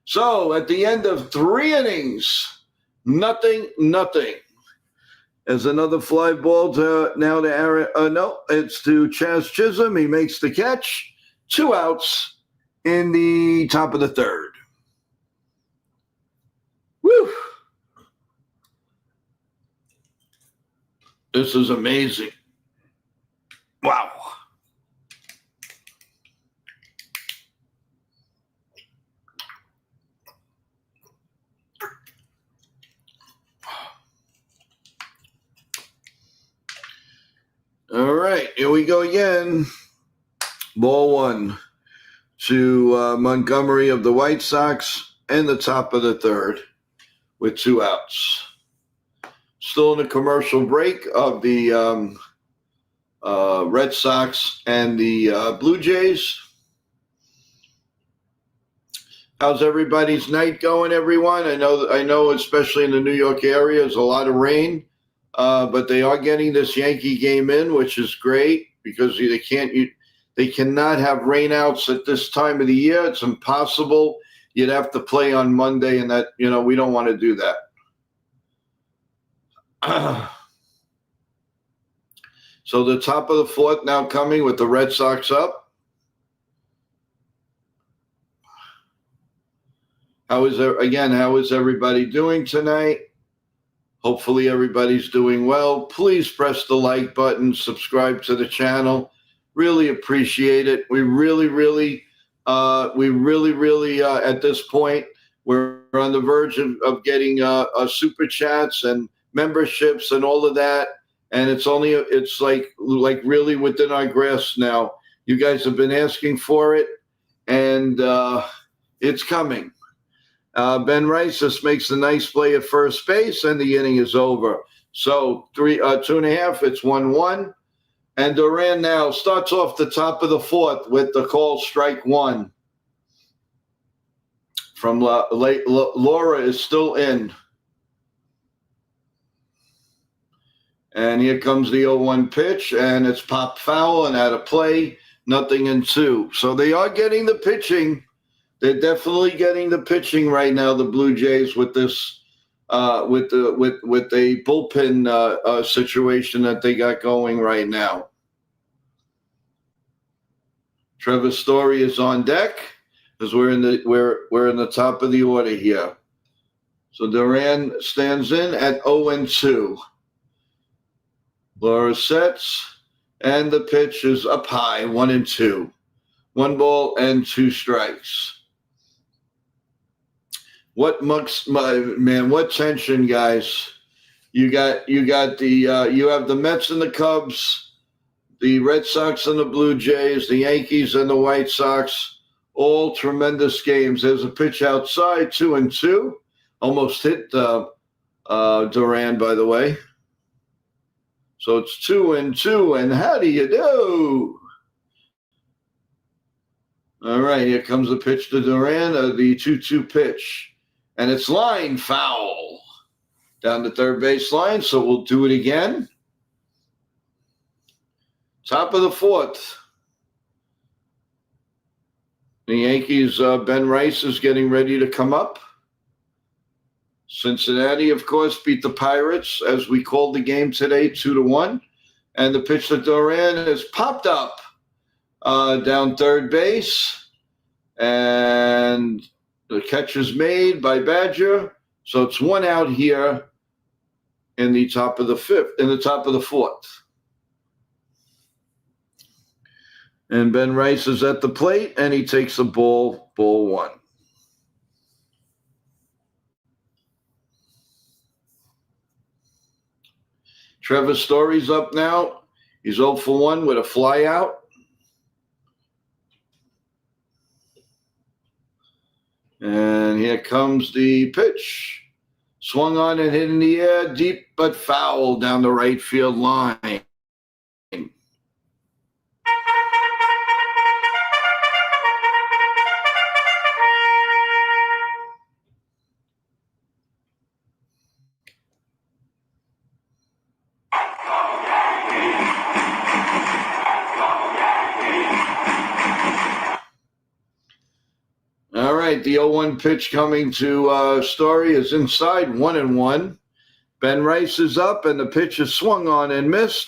So at the end of 3 innings, 0-0. As another fly ball to Aaron. It's to Chaz Chisholm. He makes the catch. 2 outs in the top of the 3rd. Woo! This is amazing. Wow. All right, here we go again. Ball 1 to Montgomery of the White Sox in the top of the 3rd with 2 outs. Still in a commercial break of the Red Sox and the Blue Jays. How's everybody's night going, everyone? I know, especially in the New York area, there's a lot of rain, but they are getting this Yankee game in, which is great because they cannot have rainouts at this time of the year. It's impossible. You'd have to play on Monday, and that we don't want to do that. So the top of the fourth now coming with the Red Sox up. How is everybody doing tonight? Hopefully everybody's doing well. Please press the like button, subscribe to the channel. Really appreciate it. We really, at this point, we're on the verge of getting super chats and memberships and all of that. And it's like really within our grasp now. You guys have been asking for it, and it's coming. Ben Rice just makes a nice play at first base, and the inning is over. So 2.5, it's 1-1. And Duran now starts off the top of the fourth with the call strike one. From Laura is still in. And here comes the 0-1 pitch, and it's popped foul and out of play, 0-2. So they are getting the pitching. They're definitely getting the pitching right now, the Blue Jays, with this with a bullpen situation that they got going right now. Trevor Story is on deck as we're in the top of the order here. So Duran stands in at 0-2. Laura sets, and the pitch is up high, 1-2. 1 ball and 2 strikes. What tension, guys. You have the Mets and the Cubs, the Red Sox and the Blue Jays, the Yankees and the White Sox, all tremendous games. There's a pitch outside, 2-2. Almost hit Duran, by the way. So it's 2-2, and how do you do? All right, here comes the pitch to Duran, the 2-2 pitch. And it's line foul down the third base line, so we'll do it again. Top of the fourth. The Yankees, Ben Rice is getting ready to come up. Cincinnati, of course, beat the Pirates, as we called the game today, 2-1. And the pitch to Duran is popped up down third base. And the catch is made by Badger. So it's 1 out here in the top of the fourth. And Ben Rice is at the plate, and he takes the ball 1. Trevor Story's up now. He's 0-1 with a fly out. And here comes the pitch. Swung on and hit in the air, deep but foul down the right field line. All right, the 0-1 pitch coming to Story is inside, 1-1. Ben Rice is up, and the pitch is swung on and missed,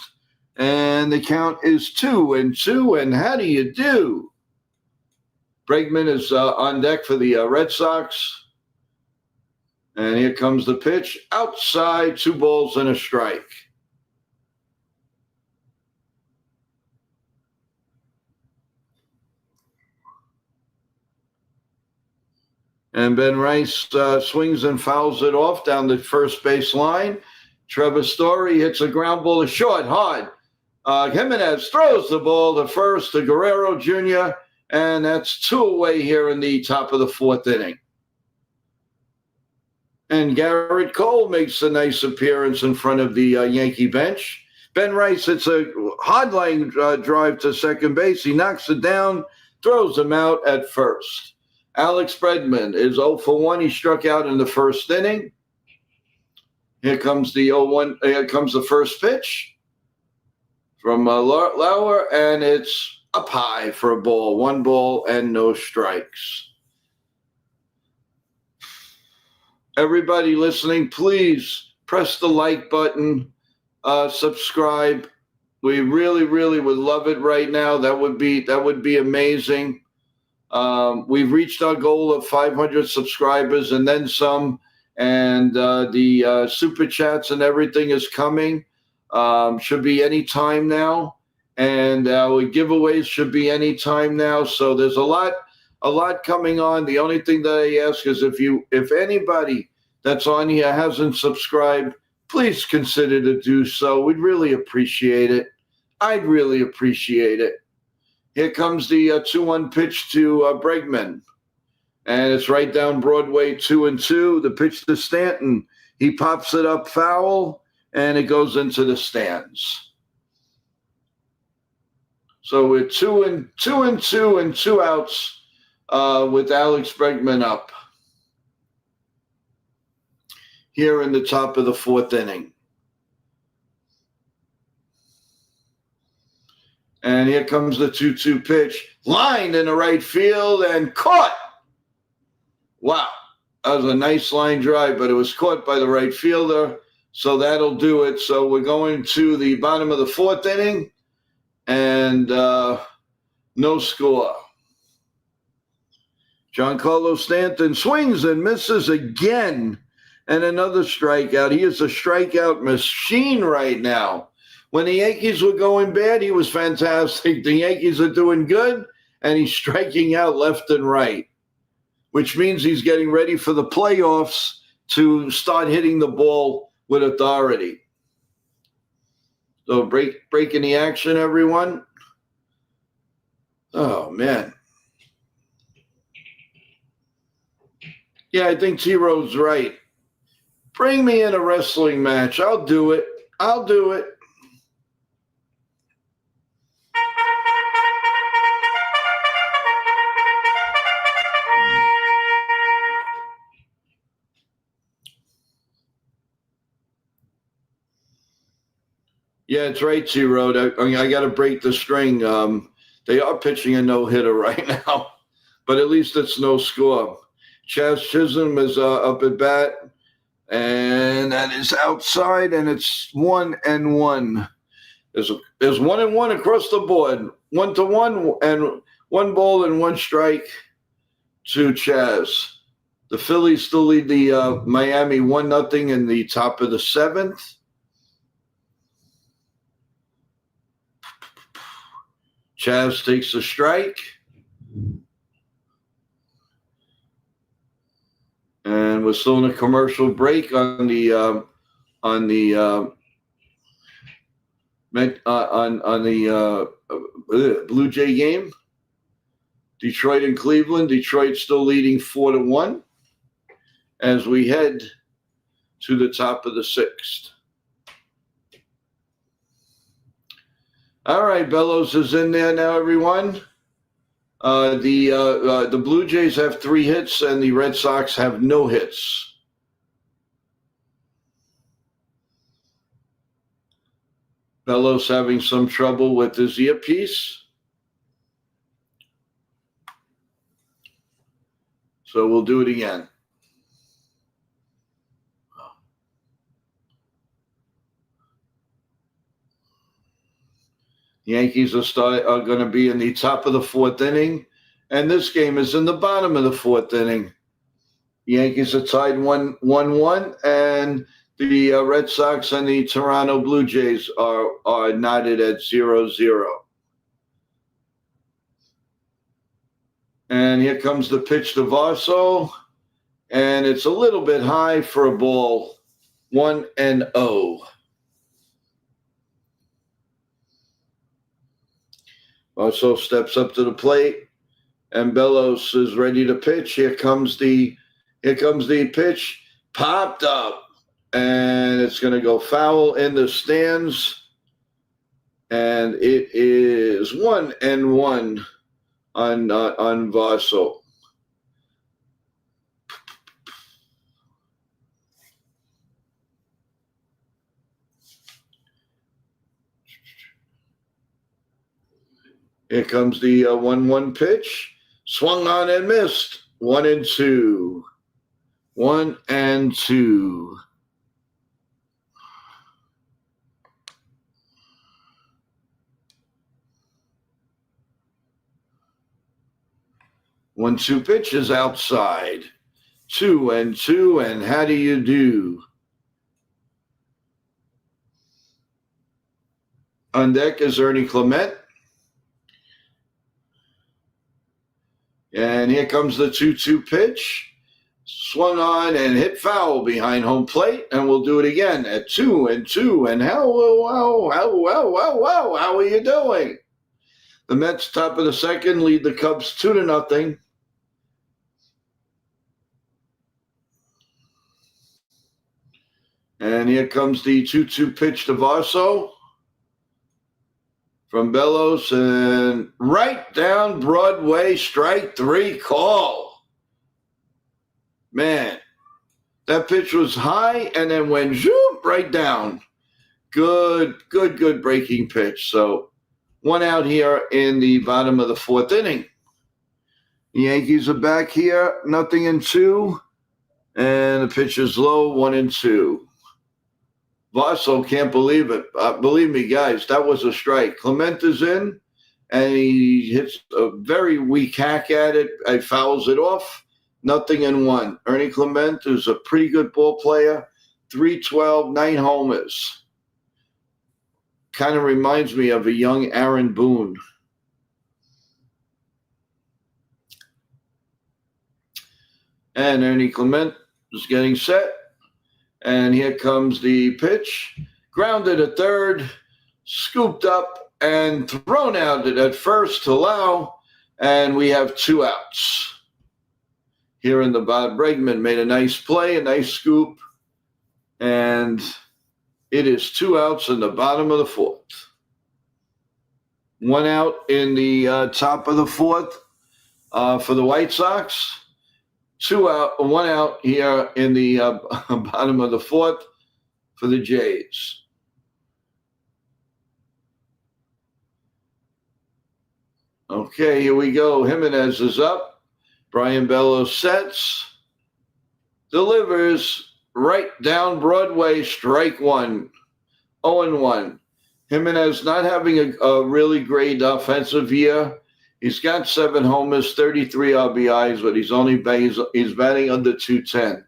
and the count is 2-2. And how do you do? Bregman is on deck for the Red Sox, and here comes the pitch outside, 2 balls and a strike. And Ben Rice swings and fouls it off down the first base line. Trevor Story hits a ground ball, short, hard. Jimenez throws the ball to first to Guerrero Jr., and that's 2 away here in the top of the fourth inning. And Garrett Cole makes a nice appearance in front of the Yankee bench. Ben Rice hits a hard line drive to second base. He knocks it down, throws him out at first. Alex Bregman is 0 for 1. He struck out in the first inning. Here comes the 0-1. Here comes the first pitch from Lauer, and it's up high for a ball. 1 ball and no strikes. Everybody listening, please press the like button, subscribe. We really, really would love it right now. That would be amazing. We've reached our goal of 500 subscribers and then some, and the super chats and everything is coming. Should be any time now, and our giveaways should be any time now. So there's a lot coming on. The only thing that I ask is if anybody that's on here hasn't subscribed, please consider to do so. We'd really appreciate it. I'd really appreciate it. Here comes the 2-1 pitch to Bregman. And it's right down Broadway, 2-2. The pitch to Stanton. He pops it up foul, and it goes into the stands. So we're 2-2 and 2 outs with Alex Bregman up here in the top of the 4th inning. And here comes the 2-2 pitch, lined in the right field and caught. Wow, that was a nice line drive, but it was caught by the right fielder, so that'll do it. So we're going to the bottom of the 4th inning, and no score. Giancarlo Stanton swings and misses again, and another strikeout. He is a strikeout machine right now. When the Yankees were going bad, he was fantastic. The Yankees are doing good, and he's striking out left and right, which means he's getting ready for the playoffs to start hitting the ball with authority. So breaking the action, everyone. Oh, man. Yeah, I think T-Rowe's right. Bring me in a wrestling match. I'll do it. Yeah, it's right, T-Rowe. I got to break the string. They are pitching a no-hitter right now, but at least it's no score. Chaz Chisholm is up at bat, and that is outside, and it's 1-1. There's 1-1 across the board. 1-1, and 1 ball and 1 strike to Chaz. The Phillies still lead the Miami 1-0 in the top of the 7th. Chaz takes a strike. And we're still in a commercial break on the Blue Jay game. Detroit and Cleveland. Detroit still leading 4-1 as we head to the top of the 6th. All right, Bellows is in there now, everyone. The Blue Jays have 3 hits, and the Red Sox have no hits. Bellows having some trouble with his earpiece. So we'll do it again. Yankees are going to be in the top of the 4th inning, and this game is in the bottom of the 4th inning. The Yankees are tied 1-1, and the Red Sox and the Toronto Blue Jays are knotted at 0-0. And here comes the pitch to Varsho, and it's a little bit high for a ball. 1-0. Varsho steps up to the plate, and Bellows is ready to pitch. Here comes the pitch, popped up, and it's going to go foul in the stands. And it is 1-1 on Vaso. Here comes the 1-1 pitch. Swung on and missed. 1-2. 1-2. One-two pitch is outside. 2-2, and how do you do? On deck is Ernie Clement. And here comes the 2-2 pitch. Swung on and hit foul behind home plate, and we'll do it again at 2-2. And how are you doing? The Mets, top of the second, lead the Cubs 2-0. And here comes the 2-2 pitch to Vaso from Bellows, and right down Broadway, strike three call. Man, that pitch was high and then went zoom right down. Good breaking pitch. So 1 out here in the bottom of the 4th inning. The Yankees are back here, 0-2, and the pitch is low, 1-2. Vaso can't believe it. Believe me, guys, that was a strike. Clement is in, and he hits a very weak hack at it. He fouls it off. 0-1. Ernie Clement is a pretty good ball player. 312, 9 homers. Kind of reminds me of a young Aaron Boone. And Ernie Clement is getting set. And here comes the pitch. Grounded at third, scooped up, and thrown out at first to Lau. And we have 2 outs. Here in the bottom, Bregman made a nice play, a nice scoop. And it is 2 outs in the bottom of the 4th. 1 out in the top of the 4th for the White Sox. 1 out here in the bottom of the 4th for the Jays. Okay, here we go. Jimenez is up. Brian Bellows sets. Delivers right down Broadway, strike 1. 0-1. Jimenez not having a really great offensive year. He's got 7 homers, 33 RBIs, but he's batting under 210.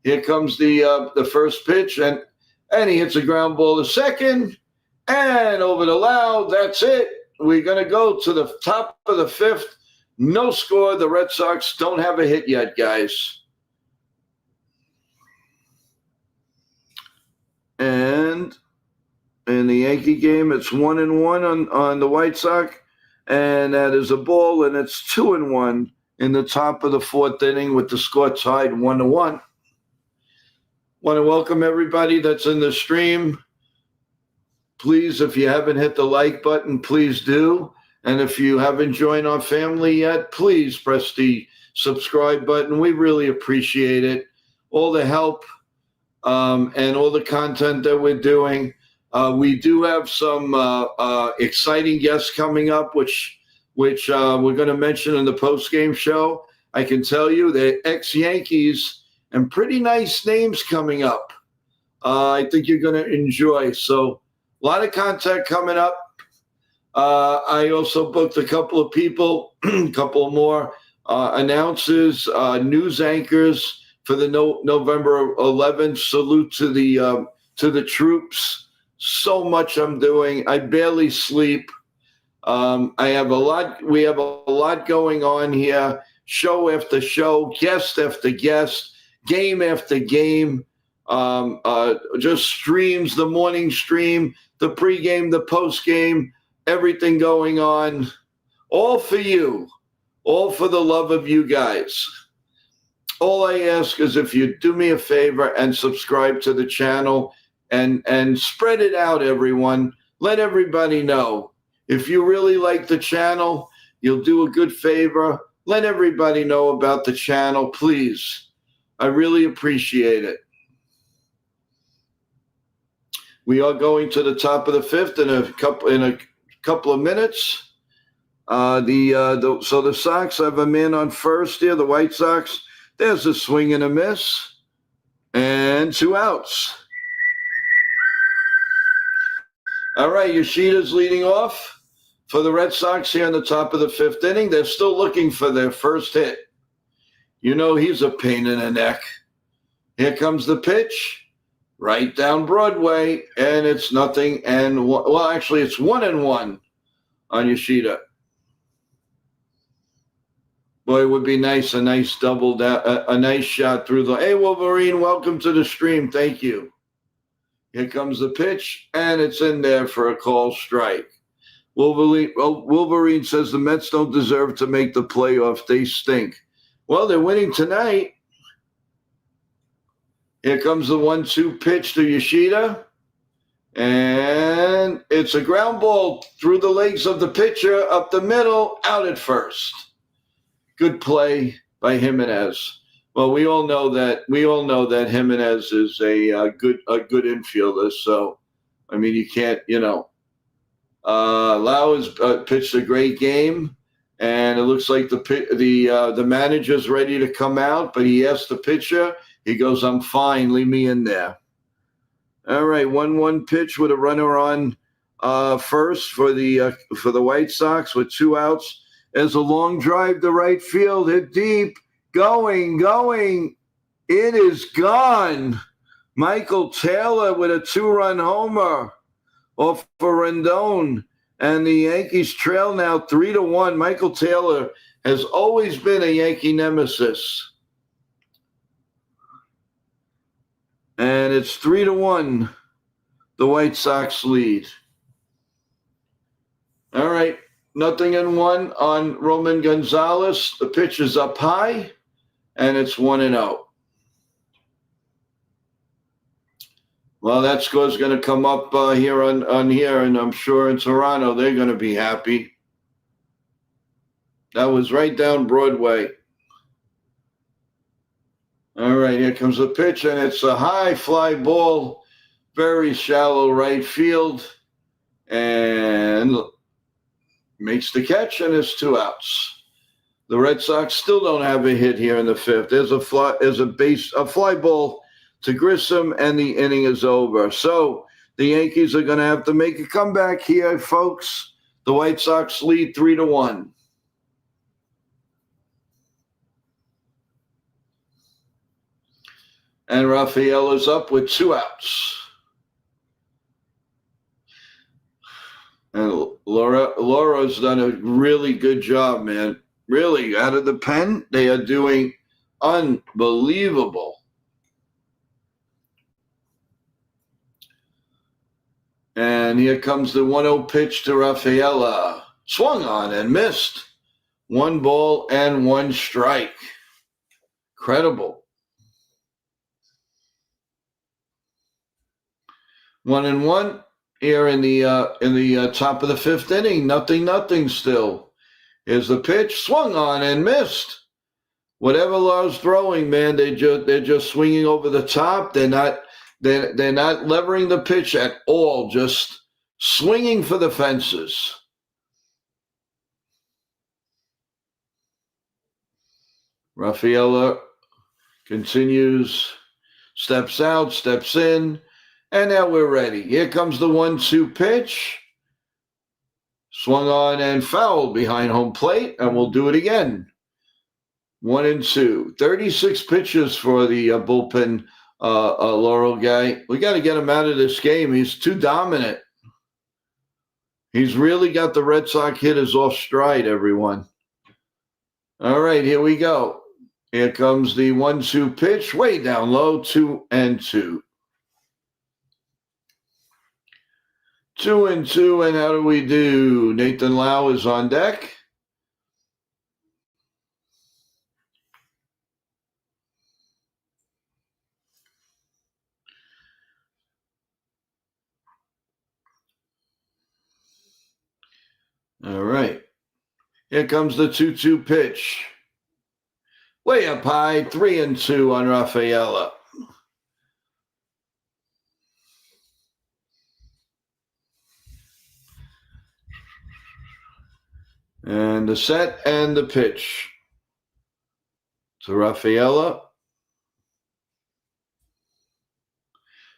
Here comes the first pitch, and he hits a ground ball to second, and over the Lau. That's it. We're going to go to the top of the 5th. No score. The Red Sox don't have a hit yet, guys. And in the Yankee game, it's 1-1 on the White Sox. And that is a ball, and it's 2-1 in the top of the 4th inning with the score tied 1-1. Want to welcome everybody that's in the stream. Please, if you haven't hit the like button, please do. And if you haven't joined our family yet, please press the subscribe button. We really appreciate it. All the help and all the content that we're doing. We do have some exciting guests coming up, which we're going to mention in the post-game show. I can tell you they're ex-Yankees and pretty nice names coming up. I think you're going to enjoy. So a lot of content coming up. I also booked a couple of people, a couple more announcers, news anchors for the November 11th. Salute to the troops. So much I'm doing. I barely sleep. We have a lot going on here. Show after show, guest after guest, game after game. Just streams, the morning stream, the pregame, the postgame, everything going on. All for you. All for the love of you guys. All I ask is if you do me a favor and subscribe to the channel and spread it out, everyone. let everybody know. If you really like the channel, you'll do a good favor. Let everybody know about the channel, please. I really appreciate it. We are going to the top of the fifth in a couple of minutes. So the Sox have a man on first here, the White Sox. There's a swing and a miss, and 2 outs. All right, Yoshida's leading off for the Red Sox here in the top of the fifth inning. They're still looking for their first hit. You know he's a pain in the neck. Here comes the pitch, right down Broadway, and it's nothing. And well, actually, it's 1-1 on Yoshida. Boy, it would be nice, a nice double down, a nice shot through the. Hey, Wolverine, welcome to the stream. Thank you. Here comes the pitch, and it's in there for a call strike. Wolverine says the Mets don't deserve to make the playoffs. They stink. Well, they're winning tonight. Here comes the 1-2 pitch to Yoshida. And it's a ground ball through the legs of the pitcher, up the middle, out at first. Good play by Jimenez. Well, we all know that Jimenez is a good infielder. So, I mean, you can't, Lau has pitched a great game, and it looks like the manager's ready to come out. But he asked the pitcher. He goes, "I'm fine. Leave me in there." All right, 1-1 pitch with a runner on first for the White Sox with 2 outs. There's a long drive to right field, hit deep, going. It is gone. Michael Taylor with a 2-run homer off for Rendon, and the Yankees trail now 3-1. Michael Taylor has always been a Yankee nemesis. And it's 3-1, the White Sox lead. All right, 0-1 on Roman Gonzalez. The pitch is up high, and it's 1-0. Well, that score's going to come up here on here, and I'm sure in Toronto they're going to be happy. That was right down Broadway. All right, here comes the pitch, and it's a high fly ball, very shallow right field, and makes the catch, and it's 2 outs. The Red Sox still don't have a hit here in the fifth. There's a fly ball to Grissom, and the inning is over. So the Yankees are going to have to make a comeback here, folks. The White Sox lead 3-1. And Rafael is up with 2 outs. And Laura's done a really good job, man. Really, out of the pen, they are doing unbelievable. And here comes the 1-0 pitch to Rafaela. Swung on and missed. 1 ball and 1 strike. Incredible. 1-1 here in the top of the fifth inning. 0-0 still. Here's the pitch. Swung on and missed. Whatever Lau's throwing, man, they're just swinging over the top. They're not levering the pitch at all. Just swinging for the fences. Rafaela continues, steps out, steps in, and now we're ready. Here comes the 1-2 pitch. Swung on and fouled behind home plate, and we'll do it again. 1-2. 36 pitches for the bullpen Laurel guy. We got to get him out of this game. He's too dominant. He's really got the Red Sox hitters off stride, everyone. All right, here we go. Here comes the 1-2 pitch, way down low, 2-2. 2-2, and how do we do? Nathan Lau is on deck. All right. Here comes the 2-2 pitch. Way up high, 3-2 on Rafaela. And the set and the pitch to Rafaela.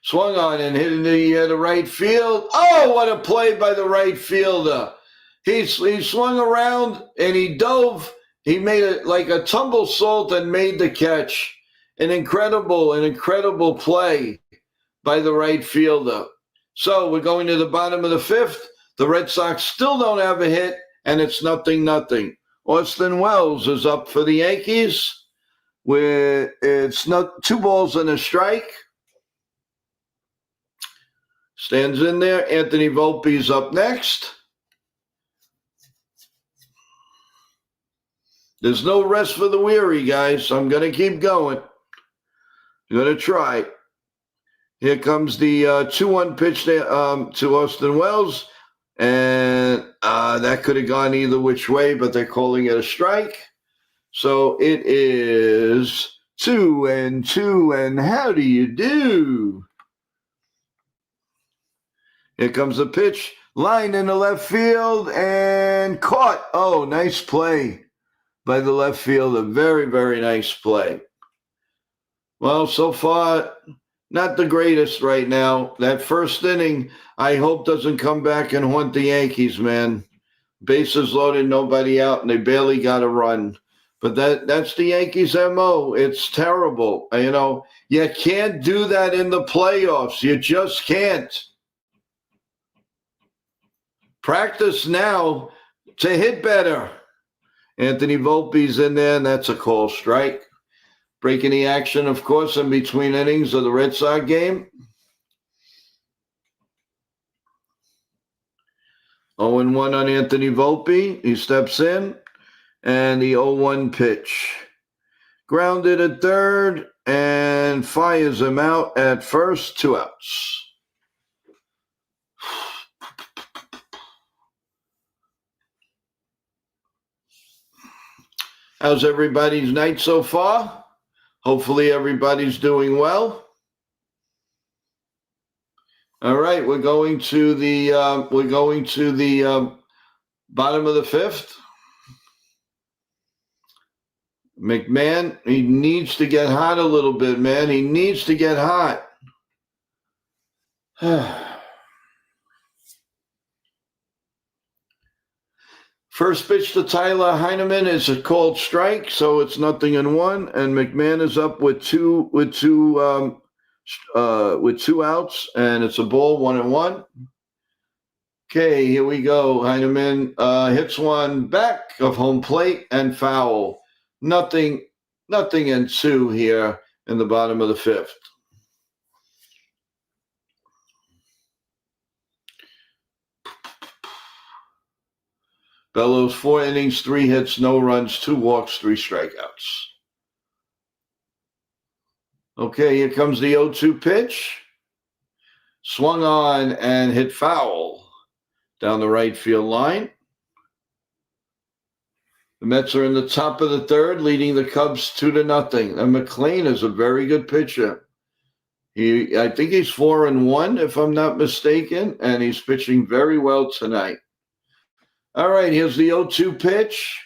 Swung on and hit in the right field. Oh, what a play by the right fielder. He swung around and he dove. He made it like a tumble salt and made the catch. An incredible play by the right fielder. So we're going to the bottom of the fifth. The Red Sox still don't have a hit, and it's 0-0. Austin Wells is up for the Yankees. Where it's not 2 balls and a strike. Stands in there. Anthony Volpe's up next. There's no rest for the weary, guys. I'm going to keep going. I'm going to try. Here comes the 2-1 pitch to Austin Wells. And that could have gone either which way, but they're calling it a strike. So it is 2-2, and how do you do? Here comes the pitch, line in the left field, and caught. Oh, nice play by the left fielder. Very, very nice play. Well, so far, not the greatest right now. That first inning, I hope doesn't come back and haunt the Yankees, man. Bases loaded, nobody out, and they barely got a run. But that's the Yankees' MO. It's terrible. You know, you can't do that in the playoffs. You just can't. Practice now to hit better. Anthony Volpe's in there, and that's a call strike. Breaking the action, of course, in between innings of the Red Sox game. 0-1 on Anthony Volpe. He steps in. And the 0-1 pitch. Grounded at third and fires him out at first. 2 outs. How's everybody's night so far? Hopefully everybody's doing well. All right, we're going to the bottom of the fifth. McMahon, he needs to get hot a little bit, man. He needs to get hot. First pitch to Tyler Heineman is a called strike, so it's 0-1, and McMahon is up with two outs, and it's a ball, 1-1. Okay, here we go. Heineman hits one back of home plate and foul. Nothing in 2 here in the bottom of the fifth. Bellows 4 innings, 3 hits, no runs, 2 walks, 3 strikeouts. Okay, here comes the 0-2 pitch. Swung on and hit foul down the right field line. The Mets are in the top of the third, leading the Cubs 2-0. And McLean is a very good pitcher. I think he's 4-1, if I'm not mistaken, and he's pitching very well tonight. All right, here's the 0-2 pitch.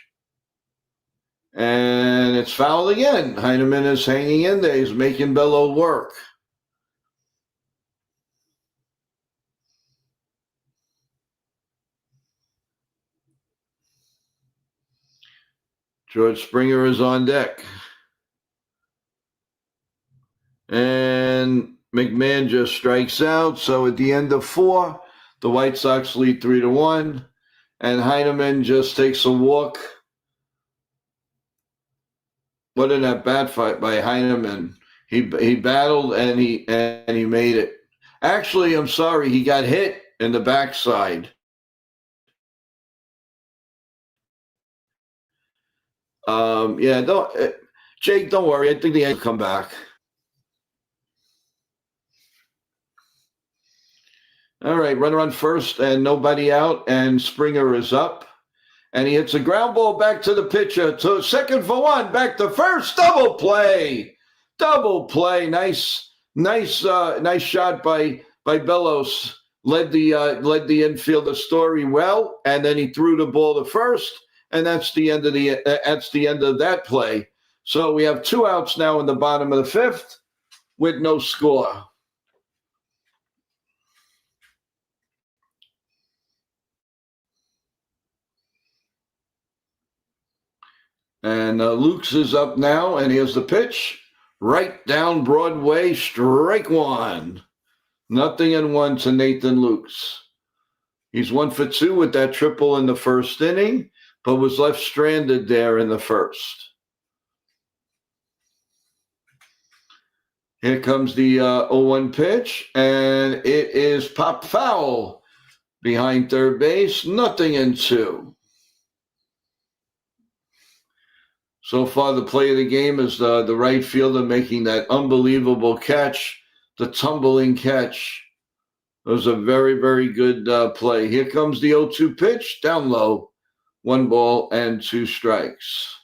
And it's foul again. Heineman is hanging in there. He's making Bello work. George Springer is on deck. And McMahon just strikes out. So at the end of 4, the White Sox lead 3-1. And Heineman just takes a walk. What an at-bat fight by Heineman. He battled and he made it. Actually, I'm sorry, he got hit in the backside. Jake, don't worry. I think the Yankees will come back. All right, runner on first and nobody out, and Springer is up. And he hits a ground ball back to the pitcher. To second for one, back to first. Double play. Double play. Nice shot by Bellows. Led the infielder Story well, and then he threw the ball to first, and that's the end of that play. So we have 2 outs now in the bottom of the 5th with no score. And Luke's is up now, and here's the pitch. Right down Broadway, strike one. 0-1 to Nathan Lukes. He's 1 for 2 with that triple in the first inning, but was left stranded there in the first. Here comes the 0-1 pitch, and it is pop foul behind third base. 0-2. So far, the play of the game is the right fielder making that unbelievable catch, the tumbling catch. It was a very, very good play. Here comes the 0-2 pitch, down low. 1 ball and 2 strikes.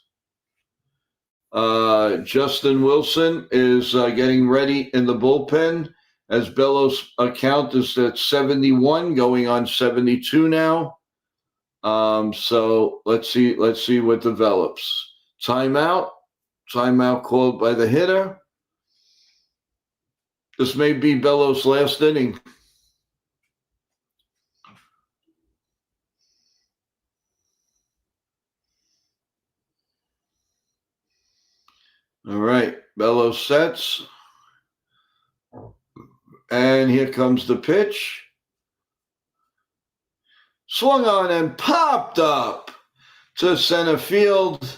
Justin Wilson is getting ready in the bullpen as Bellows' account is at 71, going on 72 now. So let's see what develops. Timeout called by the hitter. This may be Bellows' last inning. All right, Bellows sets. And here comes the pitch. Swung on and popped up to center field.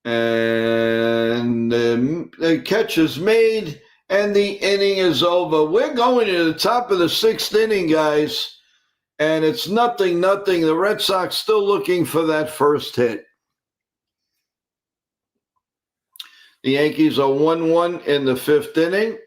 And the catch is made, and the inning is over. We're going to the top of the 6th inning, guys. And it's 0-0. The Red Sox still looking for that first hit. The Yankees are 1-1 in the 5th inning.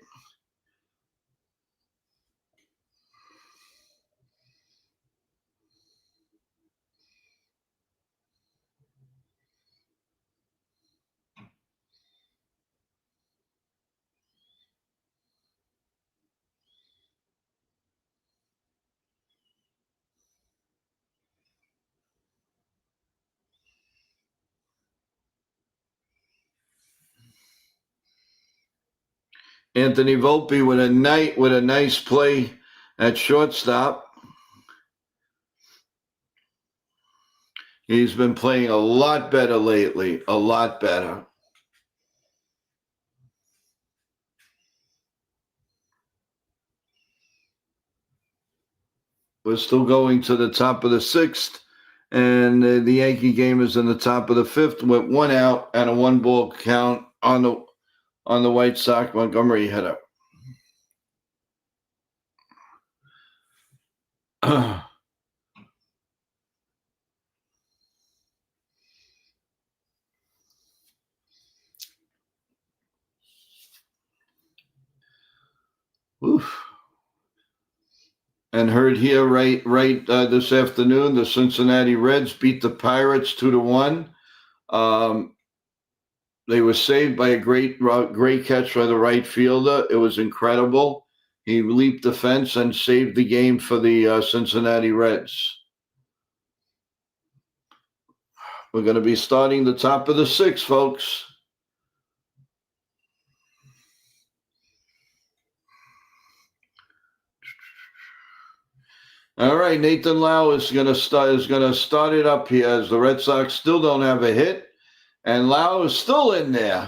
Anthony Volpe with a nice play at shortstop. He's been playing a lot better lately, a lot better. We're still going to the top of the 6th, and the Yankee game is in the top of the 5th with 1 out and a 1-ball count on the White Sox Montgomery hitter. Oof. And heard here right this afternoon, the Cincinnati Reds beat the Pirates 2-1. They were saved by a great catch by the right fielder. It was incredible. He leaped the fence and saved the game for the Cincinnati Reds. We're going to be starting the top of the 6th, folks. All right, Nathan Lau is going to start it up here as the Red Sox still don't have a hit, and Lau is still in there.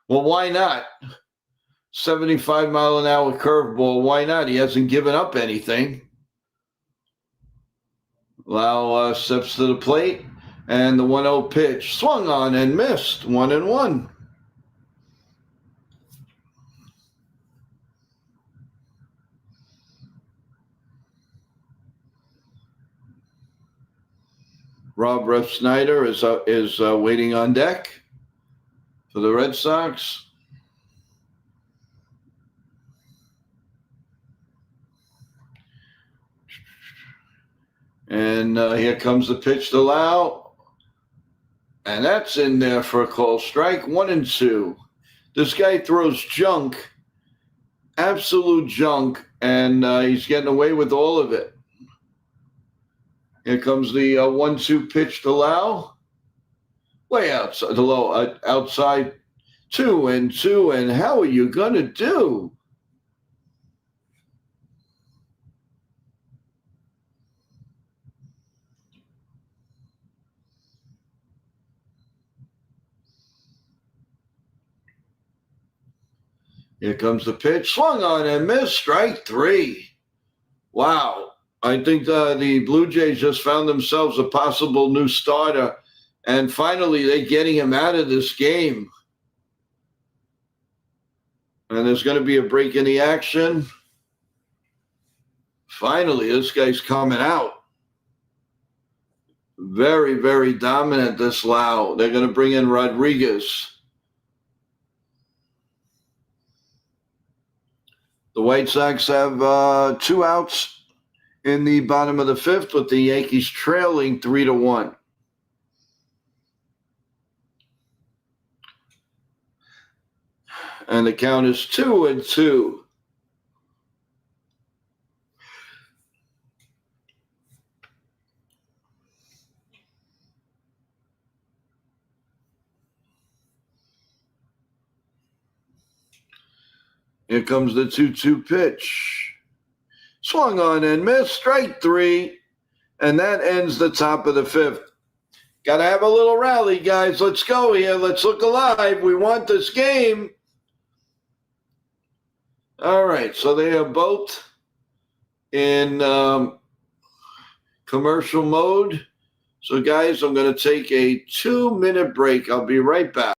Well, why not? 75-mile-an-hour curveball. Why not? He hasn't given up anything. Lau steps to the plate, and the 1-0 pitch swung on and missed. 1-1. Rob Refsnyder is waiting on deck for the Red Sox. And here comes the pitch to Lau. And that's in there for a call strike. 1-2. This guy throws junk, absolute junk, and he's getting away with all of it. Here comes the 1-2 pitch to Lau. Way outside, the low, outside 2-2. And how are you going to do? Here comes the pitch. Swung on and missed. Strike 3. Wow. I think the Blue Jays just found themselves a possible new starter. And finally, they're getting him out of this game. And there's going to be a break in the action. Finally, this guy's coming out. Very, very dominant, this Lau. They're going to bring in Rodriguez. The White Sox have 2 outs in the bottom of the 5th, with the Yankees trailing 3-1. And the count is 2-2. Here comes the 2-2 pitch. Swung on and missed. Strike 3. And that ends the top of the 5th. Got to have a little rally, guys. Let's go here. Let's look alive. We want this game. All right. So they are both in commercial mode. So, guys, I'm going to take a 2-minute break. I'll be right back.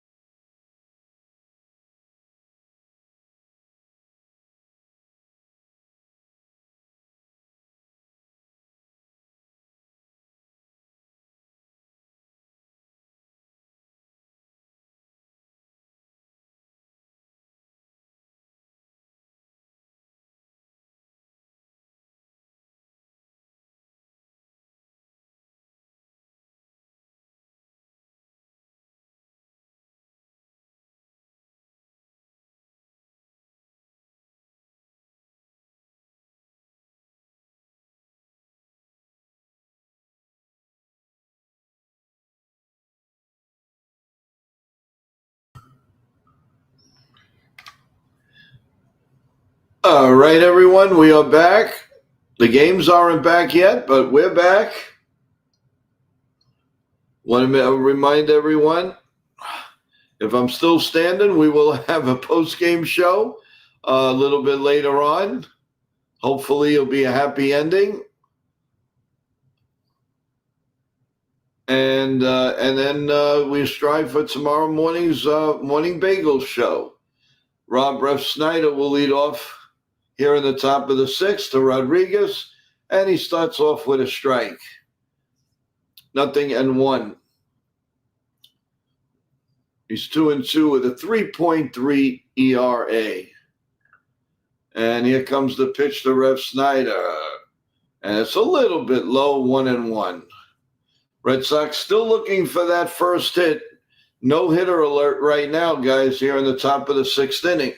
All right, everyone, we are back. The games aren't back yet, but we're back. Want to remind everyone, if I'm still standing, we will have a post-game show a little bit later on. Hopefully, it'll be a happy ending. And then we strive for tomorrow morning's morning bagel show. Rob Ref Snyder will lead off here in the top of the 6th to Rodriguez, and he starts off with a strike. 0-1. He's 2-2 with a 3.3 ERA. And here comes the pitch to Ref Snyder. And it's a little bit low, 1-1. Red Sox still looking for that first hit. No hitter alert right now, guys, here in the top of the 6th inning.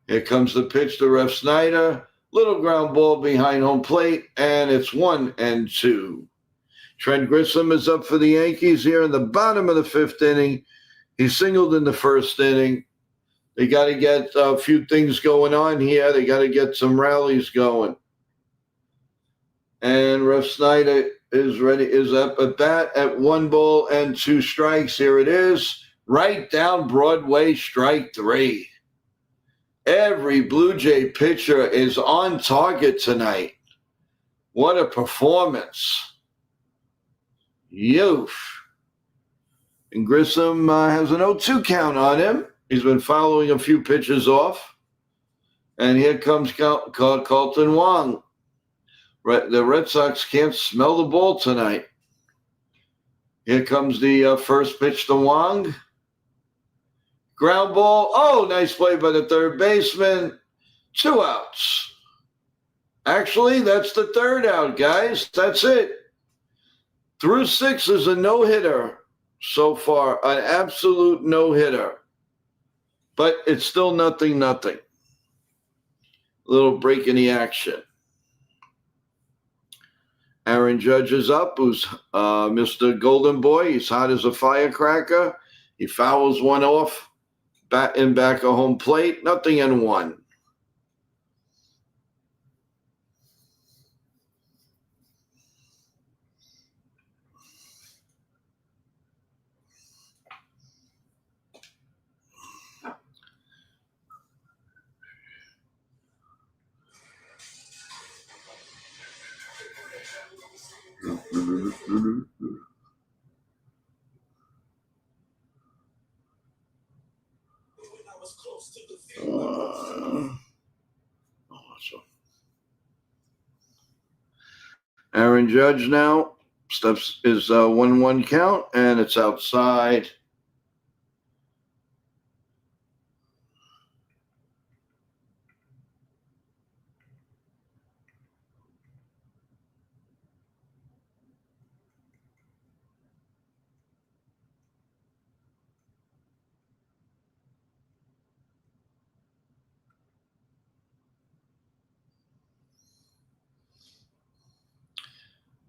Here comes the pitch to Ref Snyder. Little ground ball behind home plate, and it's 1-2. Trent Grissom is up for the Yankees here in the bottom of the 5th inning. He singled in the 1st inning. They got to get a few things going on here. They got to get some rallies going. And Ref Snyder is up at bat at 1-2 strikes. Here it is. Right down Broadway, strike 3. Every Blue Jay pitcher is on target tonight. What a performance. Yoof. And Grissom has an 0-2 count on him. He's been following a few pitches off. And here comes Colton Wong. The Red Sox can't smell the ball tonight. Here comes the first pitch to Wong. Ground ball. Oh, nice play by the third baseman. 2 outs. Actually, that's the 3rd out, guys. That's it. Through 6 is a no-hitter so far, an absolute no-hitter. But it's still 0-0. A little break in the action. Aaron Judge is up, who's Mr. Golden Boy. He's hot as a firecracker. He fouls one off, back of home plate, 0-1. Aaron Judge now steps is 1-1 count, and it's outside.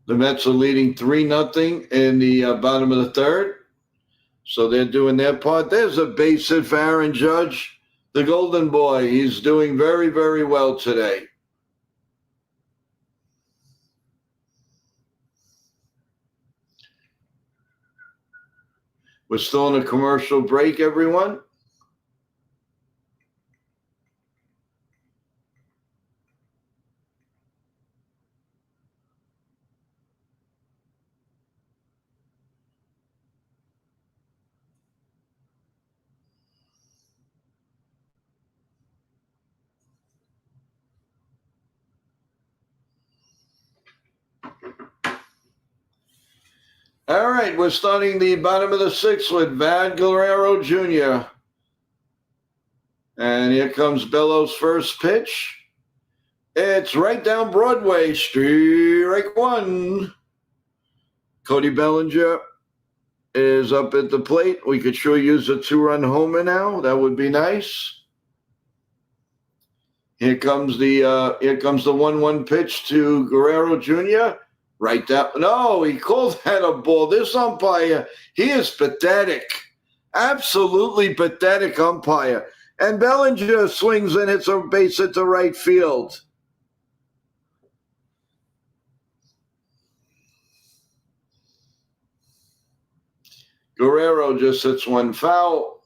The Mets are leading 3-0 in the bottom of the 3rd. So they're doing their part. There's a base hit for Aaron Judge, the Golden Boy. He's doing very, very well today. We're still in a commercial break, everyone. All right, we're starting the bottom of the 6th with Vad Guerrero Jr. And here comes Bellows' first pitch. It's right down Broadway, strike 1. Cody Bellinger is up at the plate. We could sure use a 2-run homer now. That would be nice. Here comes the 1-1 pitch to Guerrero Jr. Right down. No, he called that a ball. This umpire, he is pathetic. Absolutely pathetic umpire. And Bellinger swings and hits a base hit to right field. Guerrero just hits one foul.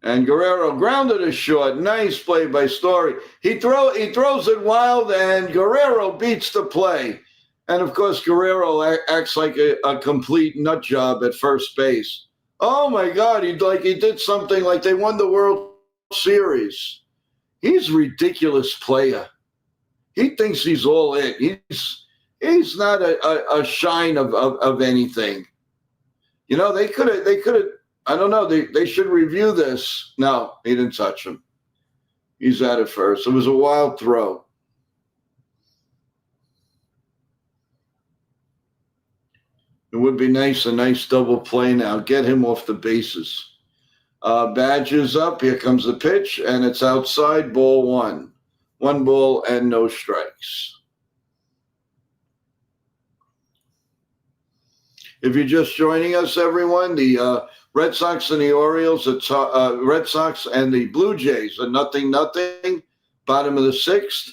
And Guerrero grounded a short. Nice play by Story. He throws it wild, and Guerrero beats the play. And, of course, Guerrero acts like a complete nut job at first base. Oh, my God, he did something like they won the World Series. He's a ridiculous player. He thinks he's all in. He's not a shine of anything. You know, they could have. I don't know. They should review this. No, he didn't touch him. He's at it first. It was a wild throw. It would be nice, a nice double play now. Get him off the bases. Badge is up. Here comes the pitch, and it's outside, ball 1. 1 ball and no strikes. If you're just joining us, everyone, the Red Sox and the Orioles, Red Sox and the Bluejays are 0-0, bottom of the 6th.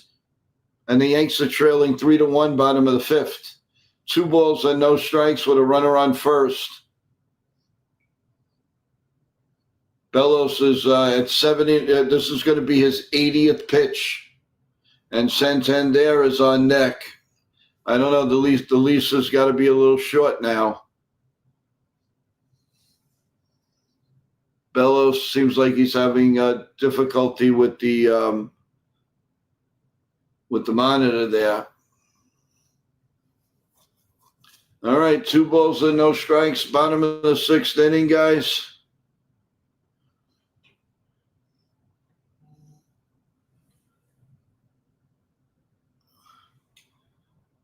And the Yanks are trailing 3-1, bottom of the 5th. 2 balls and no strikes with a runner on first. Bellows is at 70. This is going to be his 80th pitch. And Santander is on deck. I don't know, the lease has got to be a little short now. Bellows seems like he's having difficulty with the monitor there. All right, 2 balls and no strikes. Bottom of the 6th inning, guys.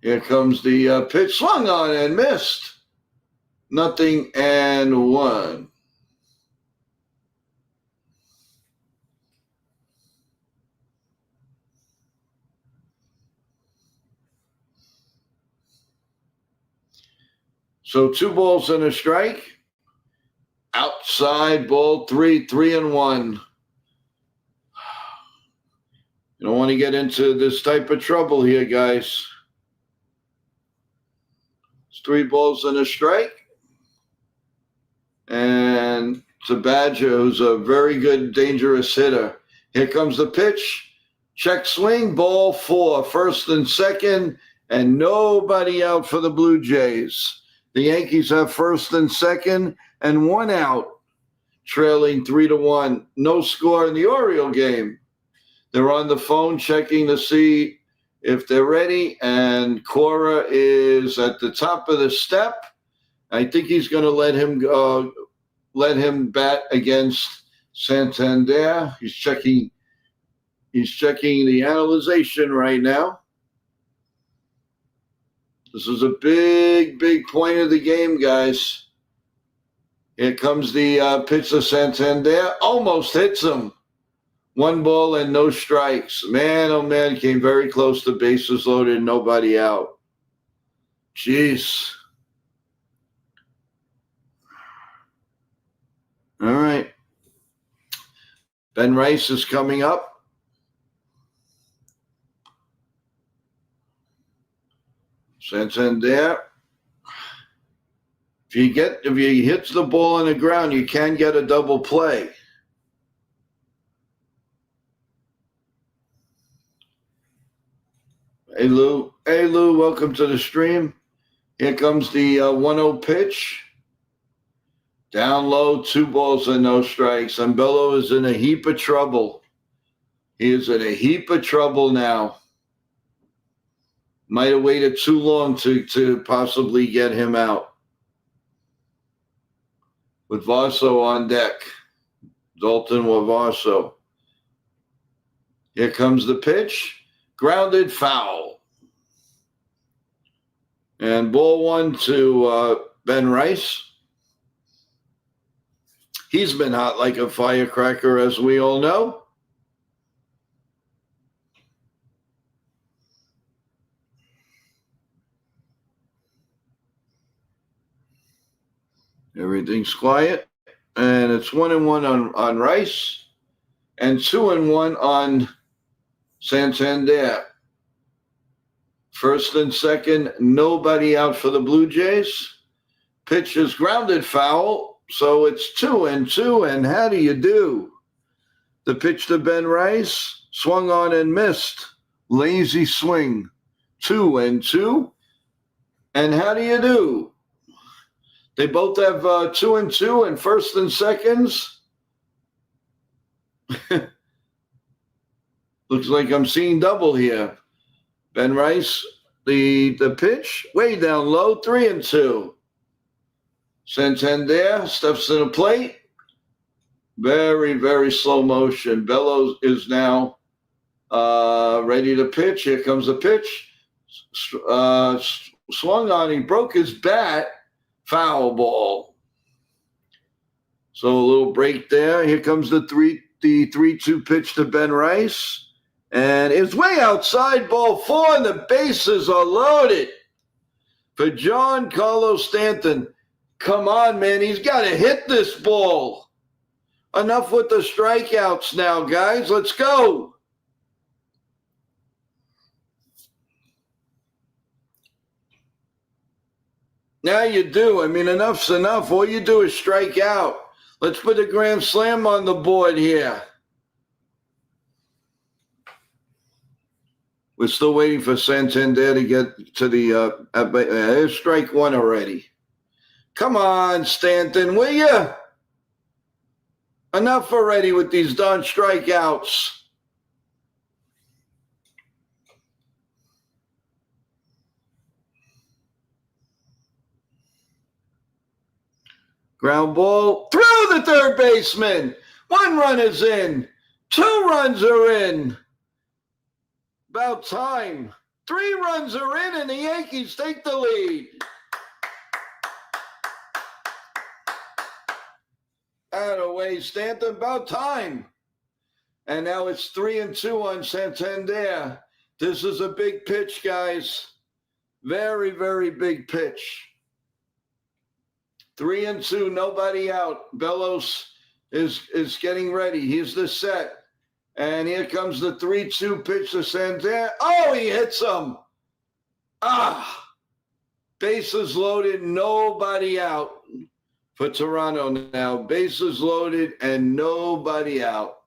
Here comes the pitch, swung on and missed. 0-1. So 2 balls and a strike. Outside ball 3, 3-1. You don't want to get into this type of trouble here, guys. It's 3 balls and a strike. And it's a Badger who's a very good, dangerous hitter. Here comes the pitch. Check swing, ball 4, 1st and 2nd, and nobody out for the Blue Jays. The Yankees have 1st and 2nd and 1 out, trailing 3-1. No score in the Oriole game. They're on the phone checking to see if they're ready, and Cora is at the top of the step. I think he's going to let him bat against Santander. He's checking the analyzation right now. This is a big, big point of the game, guys. Here comes the pitch to Santander. Almost hits him. 1 ball and no strikes. Man, oh man, came very close to bases loaded, nobody out. Jeez. All right. Ben Rice is coming up. Santander. If he hits the ball on the ground, you can get a double play. Hey Lou, welcome to the stream. Here comes the 1-0 pitch. Down low, 2 balls and no strikes. And Bello is in a heap of trouble. He is in a heap of trouble now. Might have waited too long to possibly get him out. With Vaso on deck. Dalton Wavaso. Here comes the pitch. Grounded foul. And ball 1 to Ben Rice. He's been hot like a firecracker, as we all know. Everything's quiet. And it's 1-1 on Rice and 2-1 on Santander. 1st and 2nd, nobody out for the Blue Jays. Pitch is grounded foul, so it's 2-2. And how do you do? The pitch to Ben Rice, swung on and missed. Lazy swing. 2-2. And how do you do? They both have 2-2 and 1st and 2nds. Looks like I'm seeing double here. Ben Rice, the pitch, way down low, 3-2. Santander steps to the plate. Very, very slow motion. Bellows is now ready to pitch. Here comes the pitch. Swung on, he broke his bat. Foul ball. So a little break there. Here comes the 3-2 pitch to Ben Rice. And it's way outside, ball 4, and the bases are loaded for John Carlos Stanton. Come on, man. He's got to hit this ball. Enough with the strikeouts now, guys. Let's go. Now you do. I mean, enough's enough. All you do is strike out. Let's put a grand slam on the board here. We're still waiting for Santander to get to the there's strike 1 already. Come on, Stanton, will you? Enough already with these darn strikeouts. Ground ball through the third baseman. 1 run is in. 2 runs are in. About time. 3 runs are in, and the Yankees take the lead. Out of the way, Stanton. About time. And now it's 3-2 on Santander. This is a big pitch, guys. Very, very big pitch. 3-2, nobody out. Bellows is getting ready. He's the set. And here comes the 3-2 pitch to Santander. Oh, he hits him. Bases loaded, nobody out for Toronto now. Bases loaded and nobody out.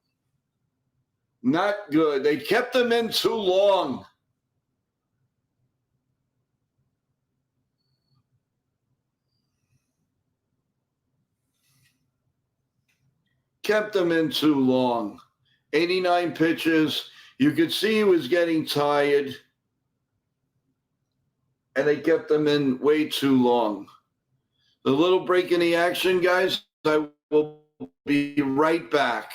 Not good. They kept him in too long. Kept him in too long. 89 pitches. You could see he was getting tired. And they kept him in way too long. The little break in the action, guys. I will be right back.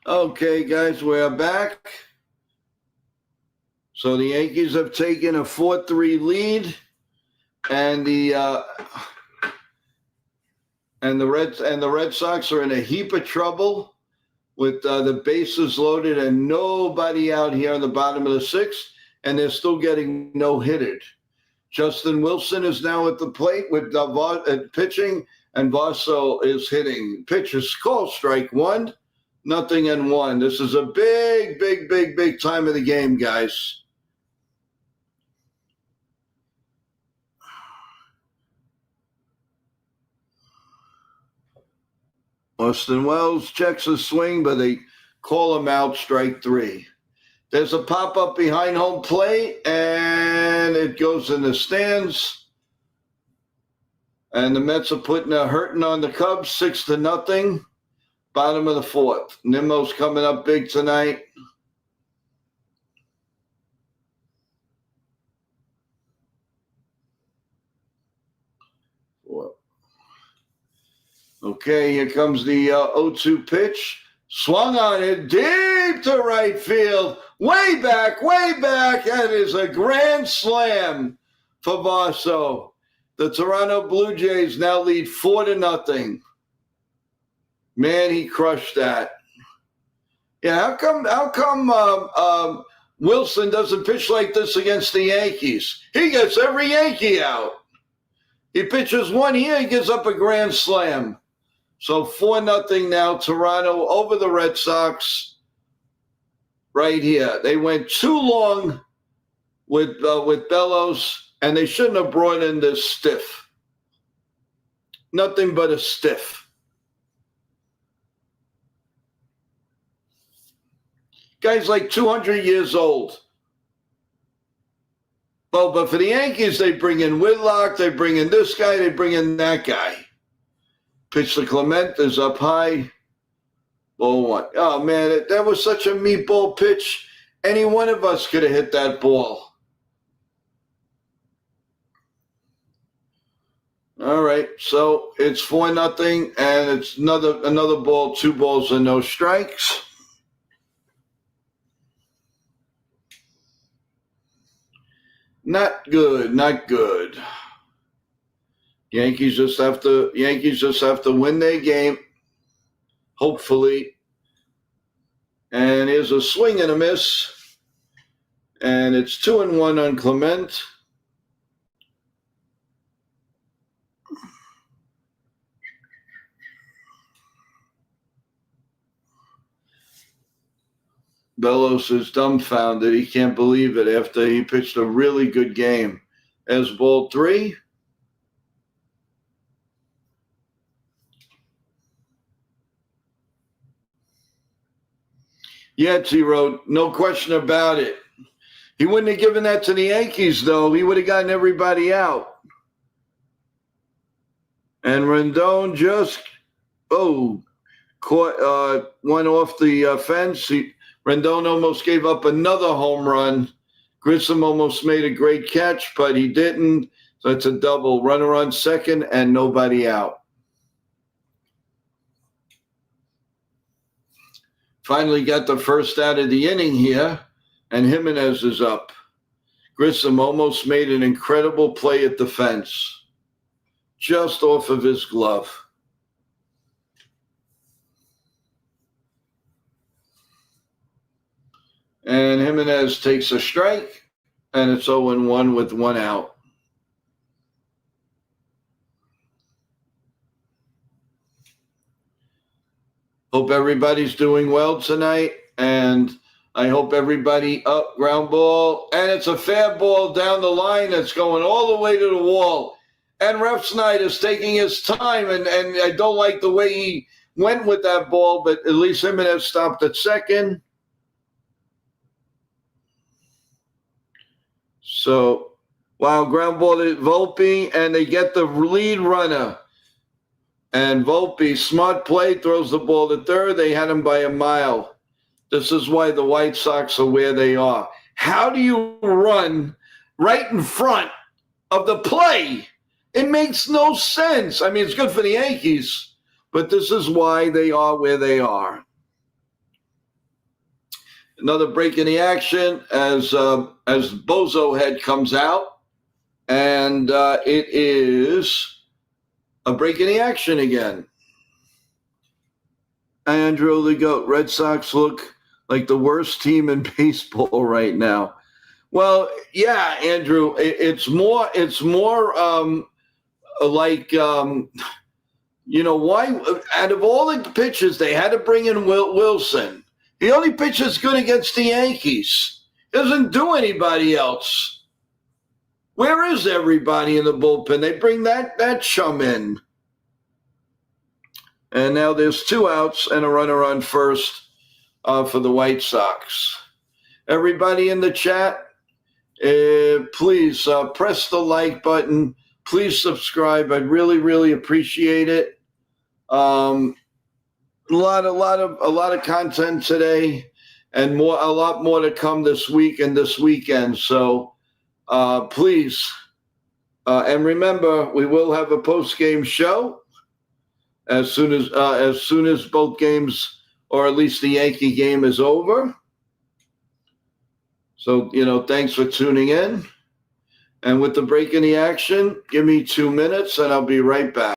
Okay, guys, we're back. So the Yankees have taken a 4-3 lead, and the Red Sox are in a heap of trouble with the bases loaded and nobody out here on the bottom of the 6th, and they're still getting no-hitted. Justin Wilson is now at the plate with pitching, and Vaso is hitting. Pitch is called strike 1, 0-1. This is a big, big, big, big time of the game, guys. Austin Wells checks his swing, but they call him out, strike 3. There's a pop-up behind home plate, and it goes in the stands. And the Mets are putting a hurting on the Cubs, 6-0. Bottom of the 4th. Nimmo's coming up big tonight. Okay, here comes the 0-2 pitch. Swung on it deep to right field. Way back. That is a grand slam for Vaso. The Toronto Bluejays now lead 4-0. Man, he crushed that. Yeah, how come Wilson doesn't pitch like this against the Yankees. He gets every Yankee out. He pitches one here, he gives up a grand slam. So 4-0 now, Toronto over the Red Sox right here. They went too long with Bellows, and they shouldn't have brought in this stiff. Nothing but a stiff. Guy's like 200 years old. Well, but for the Yankees, they bring in Whitlock, they bring in this guy, they bring in that guy. Pitch to Clement is up high. Ball one. Oh, man, that was such a meatball pitch. Any one of us could have hit that ball. All right, so it's 4-0, and it's another ball, 2 balls and no strikes. Not good, not good. Yankees just have to win their game, hopefully. And here's a swing and a miss. And it's 2-1 on Clement. Bellows is dumbfounded. He can't believe it after he pitched a really good game. As ball 3. Yeah, T-Road, no question about it. He wouldn't have given that to the Yankees, though. He would have gotten everybody out. And Rendon just, caught one off the fence. Rendon almost gave up another home run. Grissom almost made a great catch, but he didn't. So it's a double. Runner on second and nobody out. Finally got the first out of the inning here, and Jimenez is up. Grissom almost made an incredible play at the fence, just off of his glove. And Jimenez takes a strike, and it's 0-1 with 1 out. Hope everybody's doing well tonight, and I hope everybody up ground ball, and it's a fair ball down the line that's going all the way to the wall. And Refsnyder is taking his time, and I don't like the way he went with that ball, but at least Jimenez stopped at second. So, wow, ground ball to Volpe, and they get the lead runner. And Volpe, smart play, throws the ball to third. They had him by a mile. This is why the White Sox are where they are. How do you run right in front of the play? It makes no sense. I mean, it's good for the Yankees, but this is why they are where they are. Another break in the action as Bozo head comes out, and it is a break in the action again. Andrew the GOAT, Red Sox look like the worst team in baseball right now. Well, yeah, Andrew, it's more like, why out of all the pitchers, they had to bring in Wilson. He only pitches good against the Yankees. Doesn't do anybody else. Where is everybody in the bullpen? They bring that chum in. And now there's 2 outs and a runner on first for the White Sox. Everybody in the chat, please press the like button. Please subscribe. I'd really, really appreciate it. A lot of content today, and a lot more to come this week and this weekend. So please, and remember, we will have a post-game show as soon as both games, or at least the Yankee game, is over. So, thanks for tuning in. And with the break in the action, give me 2 minutes and I'll be right back.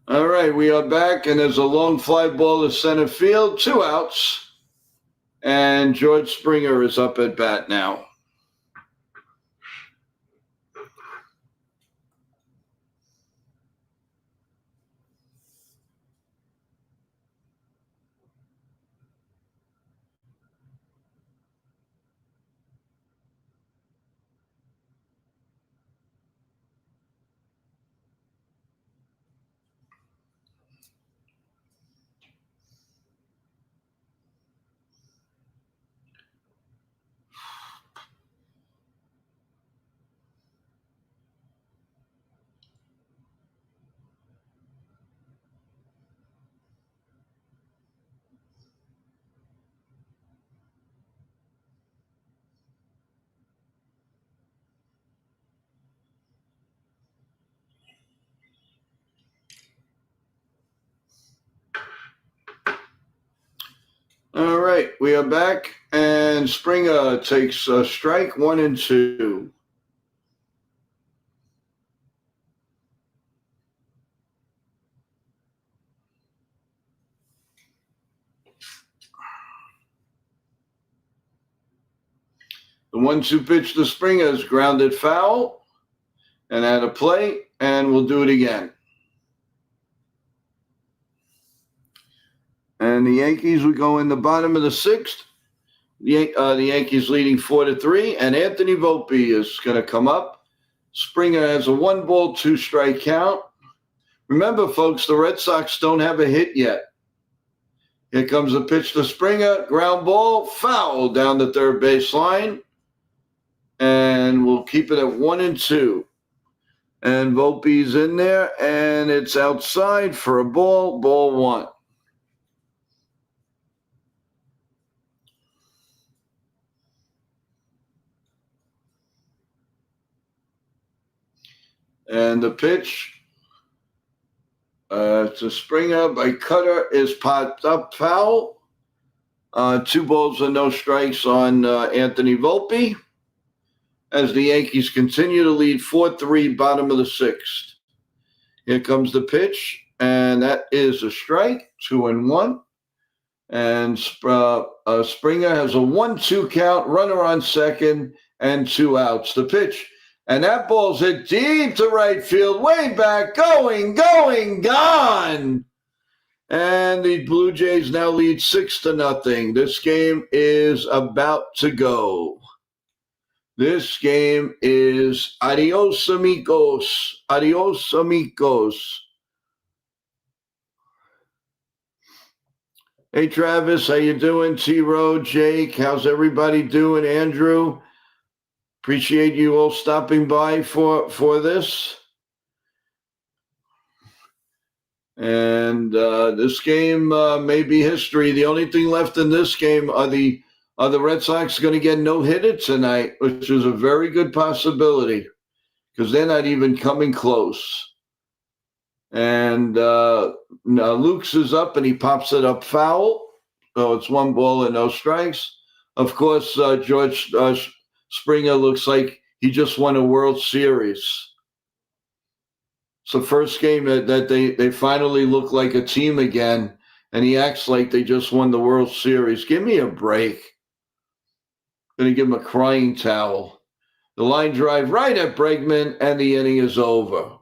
All right, we are back, and there's a long fly ball to center field, 2 outs, and George Springer is up at bat now. All right, we are back, and Springer takes a strike 1 and 2. The 1-2 pitch to Springer is grounded foul and out of play, and we'll do it again. And the Yankees will go in the bottom of the 6th. The Yankees leading 4-3, and Anthony Volpe is going to come up. Springer has a 1-ball, 2-strike count. Remember, folks, the Red Sox don't have a hit yet. Here comes the pitch to Springer, ground ball, foul down the third base line, and we'll keep it at 1 and 2. And Volpe's in there, and it's outside for a ball 1. And the pitch to Springer by Cutter is popped up foul. 2 balls and no strikes on Anthony Volpe as the Yankees continue to lead 4-3, bottom of the 6th. Here comes the pitch, and that is a strike, 2-1. And Springer has a 1-2 count, runner on second, and 2 outs. The pitch, and that ball's hit deep to right field, way back, going, gone. And the Blue Jays now lead 6-0. This game is about to go. This game is adios, amigos. Adios, amigos. Hey, Travis, how you doing? T-Row, Jake, how's everybody doing? Andrew, appreciate you all stopping by for this. And this game may be history. The only thing left in this game are the Red Sox going to get no-hitter tonight, which is a very good possibility because they're not even coming close. And Luke's is up, and he pops it up foul. So it's 1 ball and no strikes. Of course, George Springer looks like he just won a World Series. It's the first game that they finally look like a team again, and he acts like they just won the World Series. Give me a break. Going to give him a crying towel. The line drive right at Bregman, and the inning is over.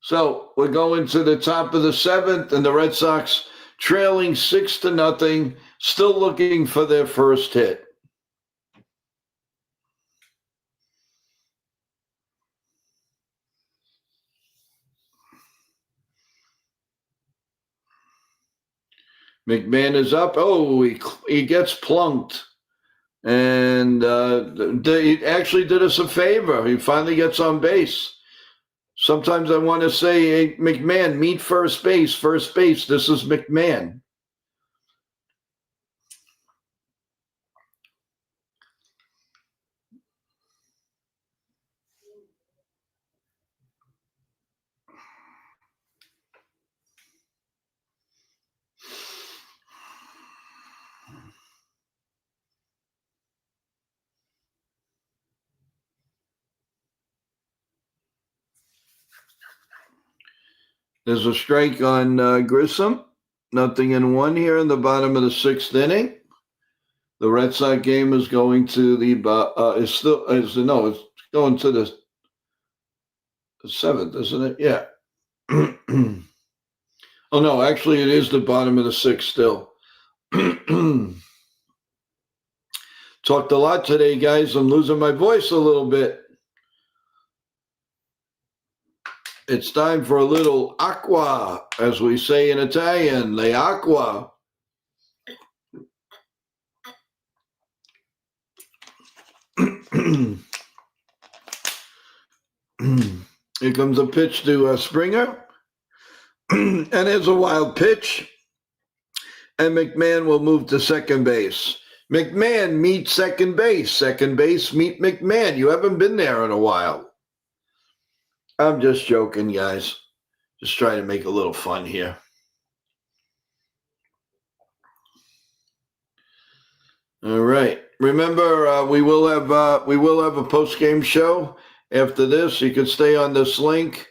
So we're going to the top of the 7th, and the Red Sox trailing 6-0, still looking for their first hit. McMahon is up. Oh, he gets plunked. And he actually did us a favor. He finally gets on base. Sometimes I want to say, hey, McMahon, meet first base. First base, this is McMahon. There's a strike on Grissom. Nothing in one here in the bottom of the sixth inning. The Red Sox game is going to the it's going to the seventh, isn't it? Yeah. Oh no, actually, it is the bottom of the sixth still. Talked a lot today, guys. I'm losing my voice a little bit. It's time for a little acqua, as we say in Italian, le acqua. Here comes a pitch to Springer. And there's a wild pitch. And McMahon will move to second base. McMahon meet second base. Second base meet McMahon. You haven't been there in a while. I'm just joking, guys. Just trying to make a little fun here. All right. Remember, we will have a post-game show after this. You can stay on this link.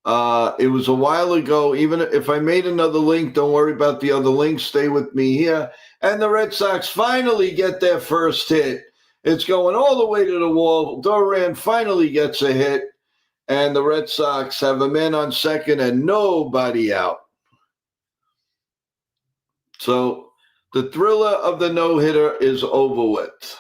It was a while ago. Even if I made another link, don't worry about the other links. Stay with me here. And the Red Sox finally get their first hit. It's going all the way to the wall. Duran finally gets a hit. And the Red Sox have a man on second and nobody out. So the thriller of the no-hitter is over with.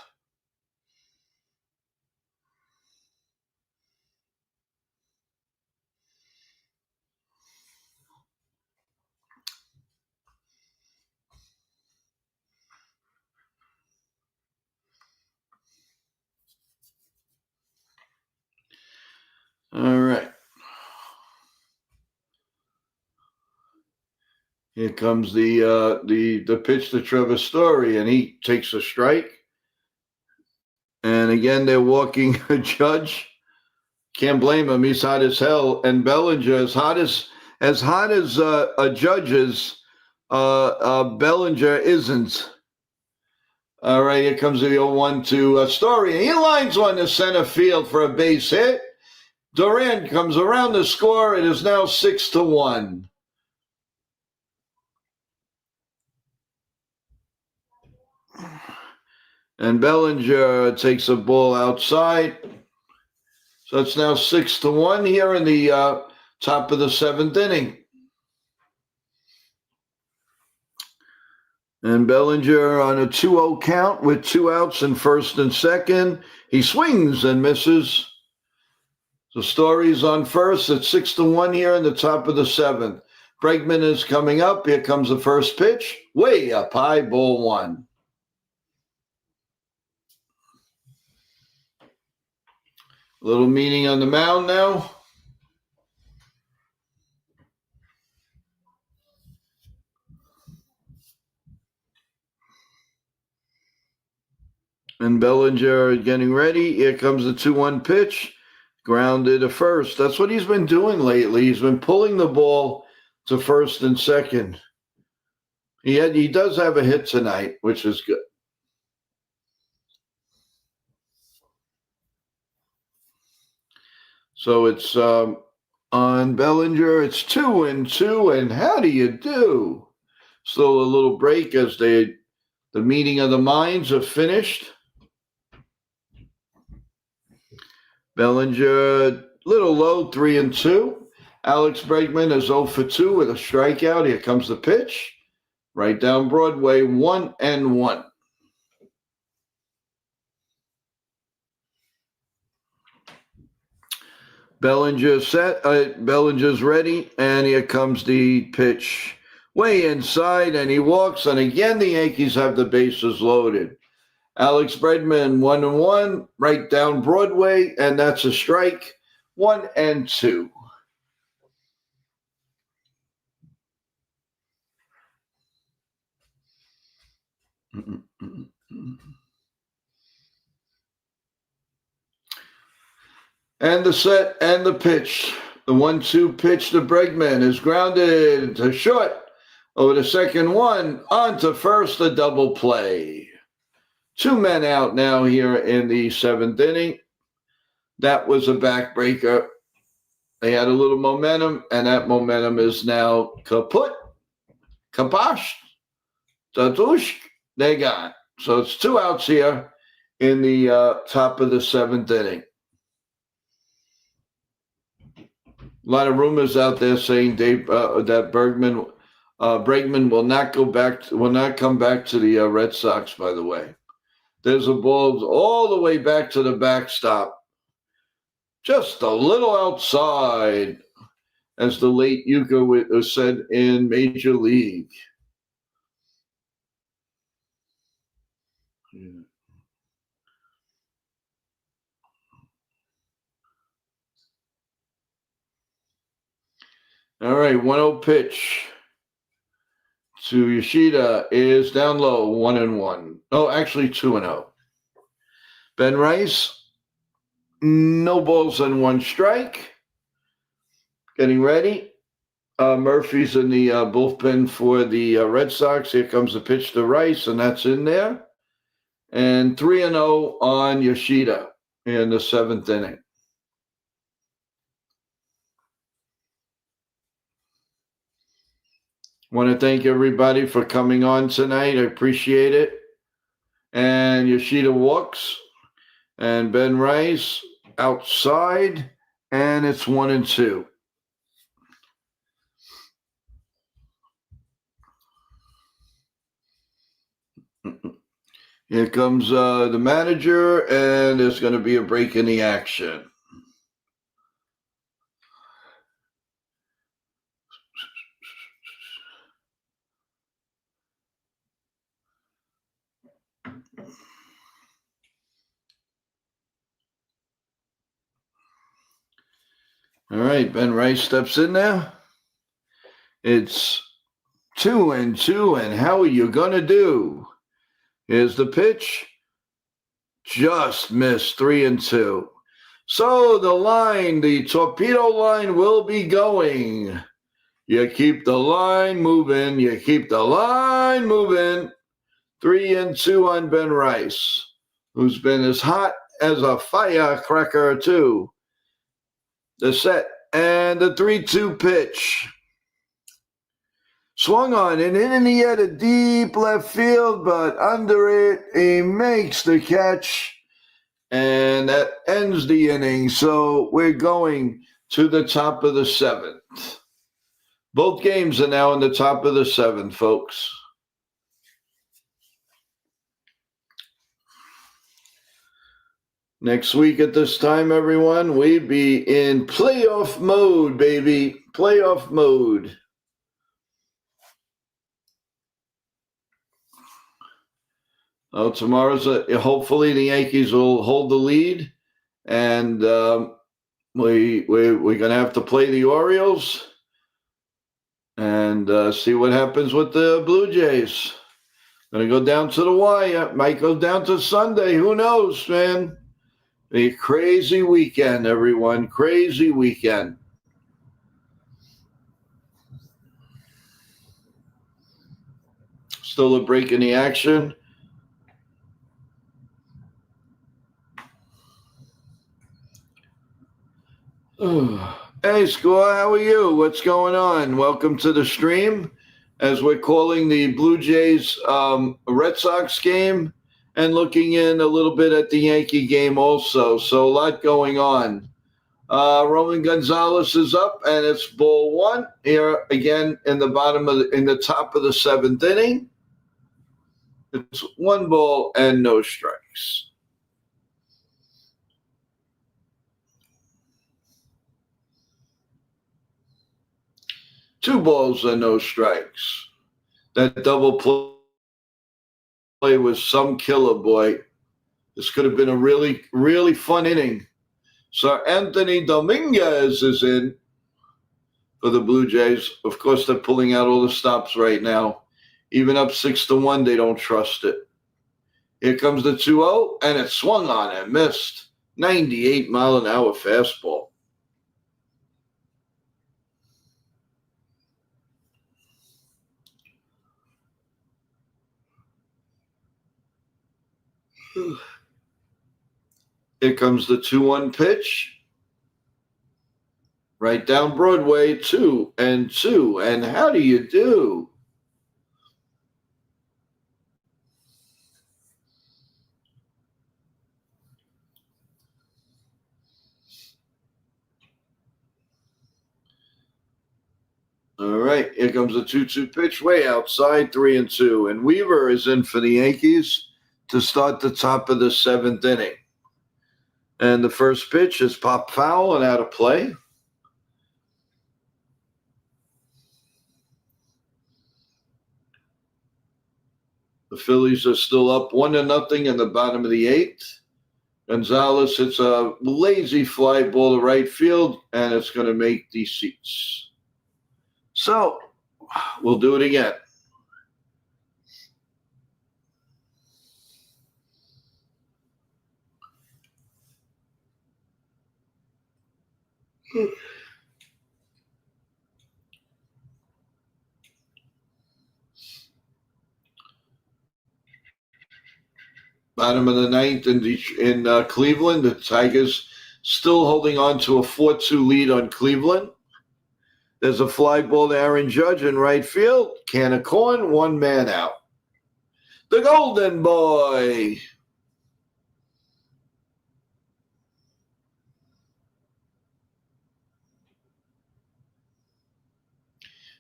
All right. Here comes the pitch to Trevor Story, and he takes a strike. And again, they're walking a Judge. Can't blame him. He's hot as hell. And Bellinger, as hot as a Judge is, Bellinger isn't. All right, here comes the 0-1 to Story. He lines one to center field for a base hit. Duran comes around the score. It is now 6-1. And Bellinger takes a ball outside. So it's now 6-1 here in the top of the seventh inning. And Bellinger on a 2-0 count with 2 outs in first and second. He swings and misses. The Story's on first. It's 6-1 here in the top of the seventh. Bregman is coming up. Here comes the first pitch. Way up high, ball one. A little meeting on the mound now. And Bellinger getting ready. Here comes the 2-1 pitch. Grounded to first. That's what he's been doing lately. He's been pulling the ball to first and second. He does have a hit tonight, which is good. So it's on Bellinger. It's 2-2, and how do you do? Still a little break as the meeting of the minds are finished. Bellinger, little low, 3-2. Alex Bregman is 0 for 2 with a strikeout. Here comes the pitch. Right down Broadway, 1-1. Bellinger's set. Bellinger's ready, and here comes the pitch. Way inside, and he walks, and again the Yankees have the bases loaded. Alex Bregman, 1-1, right down Broadway, and that's a strike, 1-2. And the set and the pitch. The 1-2 pitch to Bregman is grounded to short. Over the second one, on to first, a double play. 2 men out now here in the seventh inning. That was a backbreaker. They had a little momentum, and that momentum is now kaput, kaposh, tatush, they got. So it's 2 outs here in the top of the 7th inning. A lot of rumors out there saying that Bregman will not come back to the Red Sox. By the way, there's a ball all the way back to the backstop, just a little outside, as the late Yuka said in Major League. Yeah. All right, 1-0 pitch to Yoshida is down low, 1-1. Oh, actually 2-0. Ben Rice, no balls and 1 strike. Getting ready. Murphy's in the bullpen for the Red Sox. Here comes the pitch to Rice, and that's in there. And 3-0 on Yoshida in the 7th inning. Want to thank everybody for coming on tonight. I appreciate it. And Yoshida walks, and Ben Rice outside, and it's 1-2. Here comes the manager, and there's going to be a break in the action. All right, Ben Rice steps in there. It's 2-2, and how are you going to do? Here's the pitch. Just missed, 3-2. So the torpedo line will be going. You keep the line moving. 3-2 on Ben Rice, who's been as hot as a firecracker, too. The set and the 3-2 pitch. Swung on and in the air to deep left field, but under it, he makes the catch, and that ends the inning. So we're going to the top of the 7th. Both games are now in the top of the 7th, folks. Next week at this time, everyone, we'd be in playoff mode, baby. Playoff mode. Tomorrow's hopefully the Yankees will hold the lead, and we're going to have to play the Orioles and see what happens with the Bluejays. Going to go down to the wire. Might go down to Sunday. Who knows, man? A crazy weekend, everyone. Crazy weekend. Still a break in the action. Hey, Score, how are you? What's going on? Welcome to the stream as we're calling the Bluejays Red Sox game and looking in a little bit at the Yankee game also. So a lot going on. Roman Gonzalez is up, and it's ball 1 here again in the top of the 7th inning. It's 1 ball and no strikes. Two balls and no strikes. That double play was some killer, boy. This could have been a really, really fun inning. So Anthony Dominguez is in for the Blue Jays. Of course, they're pulling out all the stops right now. Even up 6-1, they don't trust it. Here comes the 2-0, and it swung on and missed. 98-mile-an-hour fastball. Here comes the 2-1 pitch. Right down Broadway, 2-2. And how do you do? All right, here comes the 2-2 pitch, way outside, 3-2. And Weaver is in for the Yankees to start the top of the 7th inning. And the first pitch is popped foul and out of play. The Phillies are still up 1-0 in the bottom of the 8th. Gonzalez hits a lazy fly ball to right field, and it's going to make the seats. So we'll do it again. Bottom of the 9th in Cleveland. The Tigers still holding on to a 4-2 lead on Cleveland. There's a fly ball to Aaron Judge in right field. Can of corn, 1 man out. The Golden Boy.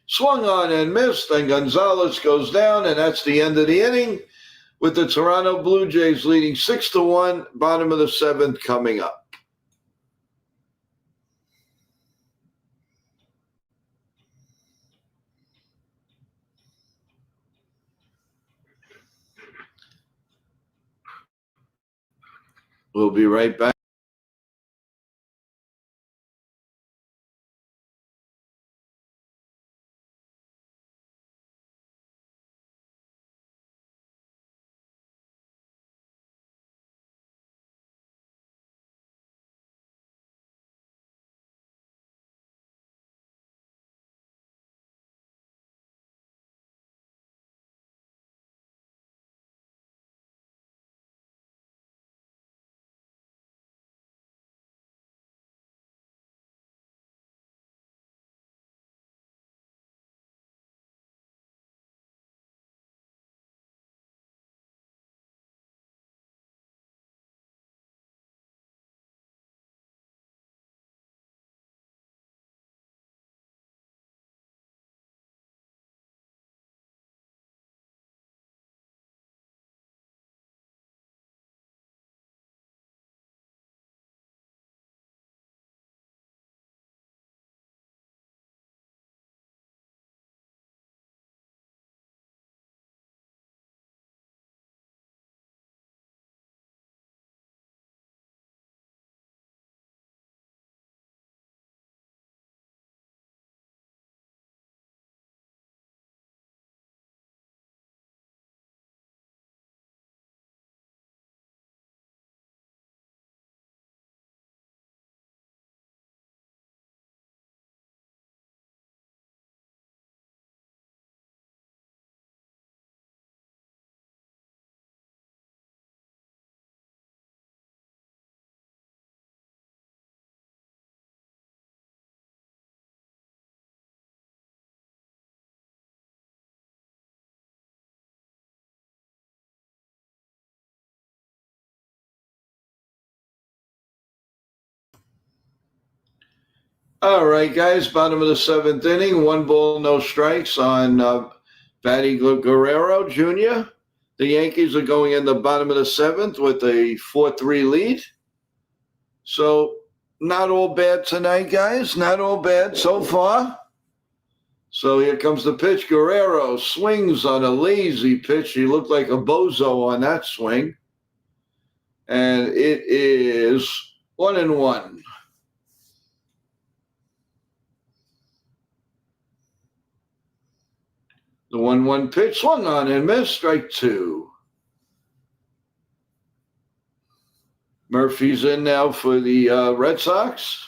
Swung on and missed, and Gonzalez goes down, and that's the end of the inning, with the Toronto Blue Jays leading 6-1, bottom of the 7th coming up. We'll be right back. All right, guys, bottom of the 7th inning, 1 ball, no strikes on Vladdy Guerrero Jr. The Yankees are going in the bottom of the 7th with a 4-3 lead. So not all bad tonight, guys. Not all bad so far. So here comes the pitch. Guerrero swings on a lazy pitch. He looked like a bozo on that swing. And it is 1-1. The 1-1 pitch swung on and missed, strike 2. Murphy's in now for the Red Sox.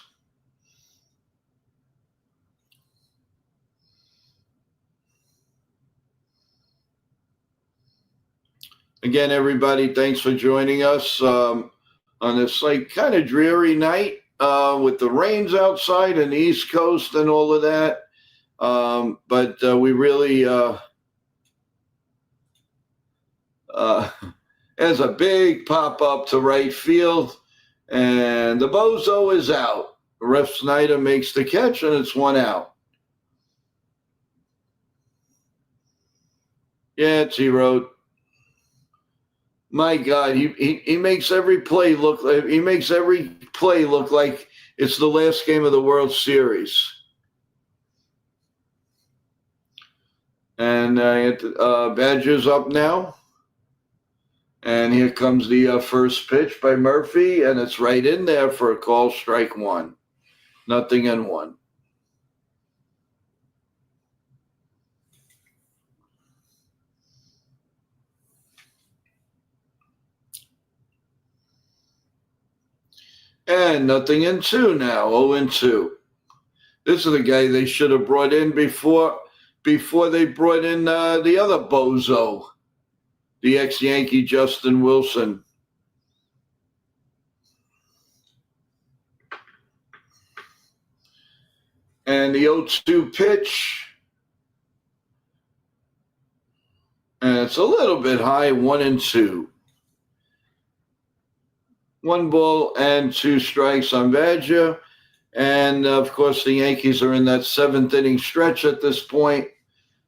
Again, everybody, thanks for joining us on this kind of dreary night. with the rains outside and the East Coast and all of that. But we really has a big pop up to right field, and the bozo is out. Ref Snyder makes the catch, and it's 1 out. Yeah, T-Road. My God, he makes every play look like it's the last game of the World Series. And Badgers up now. And here comes the first pitch by Murphy, and it's right in there for a call, strike 1. 0-1. And 0-2 now, 0-2. This is the guy they should have brought in before they brought in the other bozo, the ex-Yankee Justin Wilson. And the 0-2 pitch. And it's a little bit high, 1-2. 1 ball and 2 strikes on Badger. And, of course, the Yankees are in that 7th inning stretch at this point.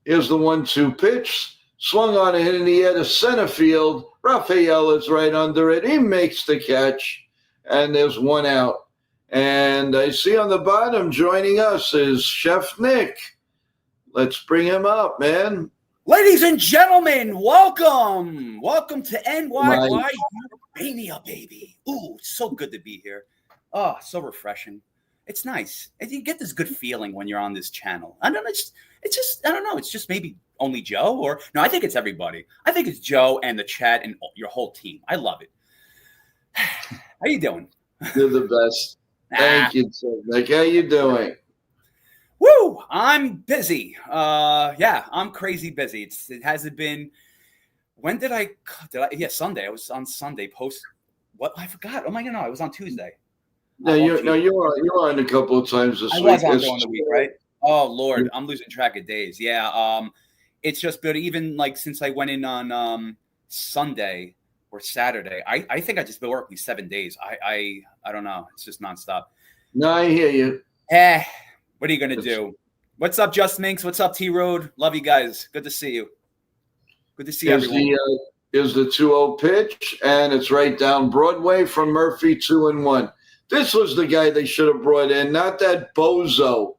Here's the 1-2 pitch. Swung on a hit in the air to center field. Rafael is right under it. He makes the catch. And there's 1 out. And I see on the bottom joining us is Chef Nick. Let's bring him up, man. Ladies and gentlemen, welcome. Welcome to NYY Mania, baby. Ooh, so good to be here. Oh, so refreshing. It's nice. And you get this good feeling when you're on this channel. I don't know. I don't know. It's just maybe only Joe or no, I think it's everybody. I think it's Joe and the chat and your whole team. I love it. How you doing? You're the best. Thank you, Nick. How you doing? Woo! I'm busy. Yeah, I'm crazy busy. It hasn't been. When did I? Yeah, Sunday. I was on Sunday. What? I forgot. Oh my God! No, I was on Tuesday. No, you were on a couple of times this week. I was on during the week, right? Oh Lord, I'm losing track of days. Yeah. It's just been even like since I went in on Sunday or Saturday. I think I just been working 7 days. I don't know. It's just nonstop. No, I hear you. What are you gonna do? What's up, Just Minx? What's up, T Road? Love you guys. Good to see you. Good to see everyone. Is the 2-0 pitch, and it's right down Broadway from Murphy, 2-1. This was the guy they should have brought in, not that bozo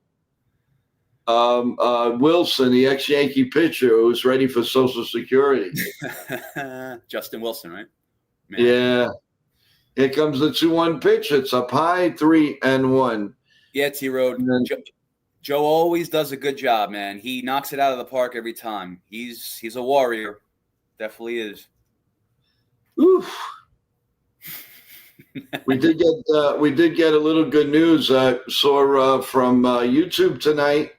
Wilson, the ex-Yankee pitcher who was ready for Social Security. Justin Wilson, right? Man. Yeah. Here comes the 2-1 pitch. It's up high, 3-1. Yeah, T-Road. Joe always does a good job, man. He knocks it out of the park every time. He's a warrior. Definitely is. Oof. We did get a little good news. I saw from YouTube tonight.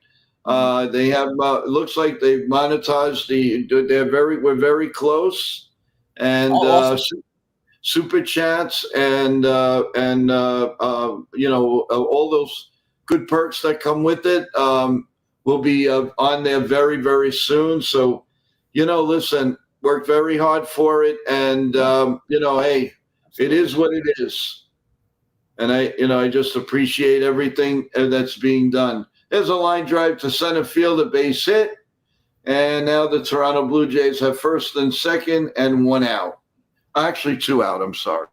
They have looks like they've monetized we're very close, and awesome. Super chats and all those good perks that come with it will be on there very, very soon. So, listen, work very hard for it, and hey, it is what it is. And I just appreciate everything that's being done. There's a line drive to center field, a base hit, and now the Toronto Blue Jays have first and second and 1 out. Actually, 2 out. I'm sorry.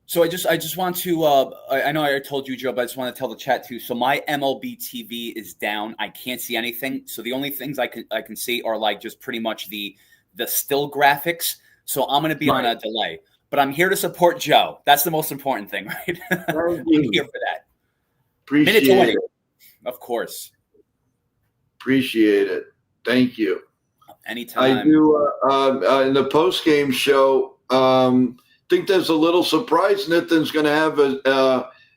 So I just want to. I know I told you, Joe, but I just want to tell the chat too. So my MLB TV is down. I can't see anything. So the only things I can see are like just pretty much the still graphics. So I'm going to be on a delay. But I'm here to support Joe. That's the most important thing, right? I'm here for that. Appreciate it. Of course. Appreciate it. Thank you. Anytime. I do in the post-game show. Think there's a little surprise. Nathan's going to have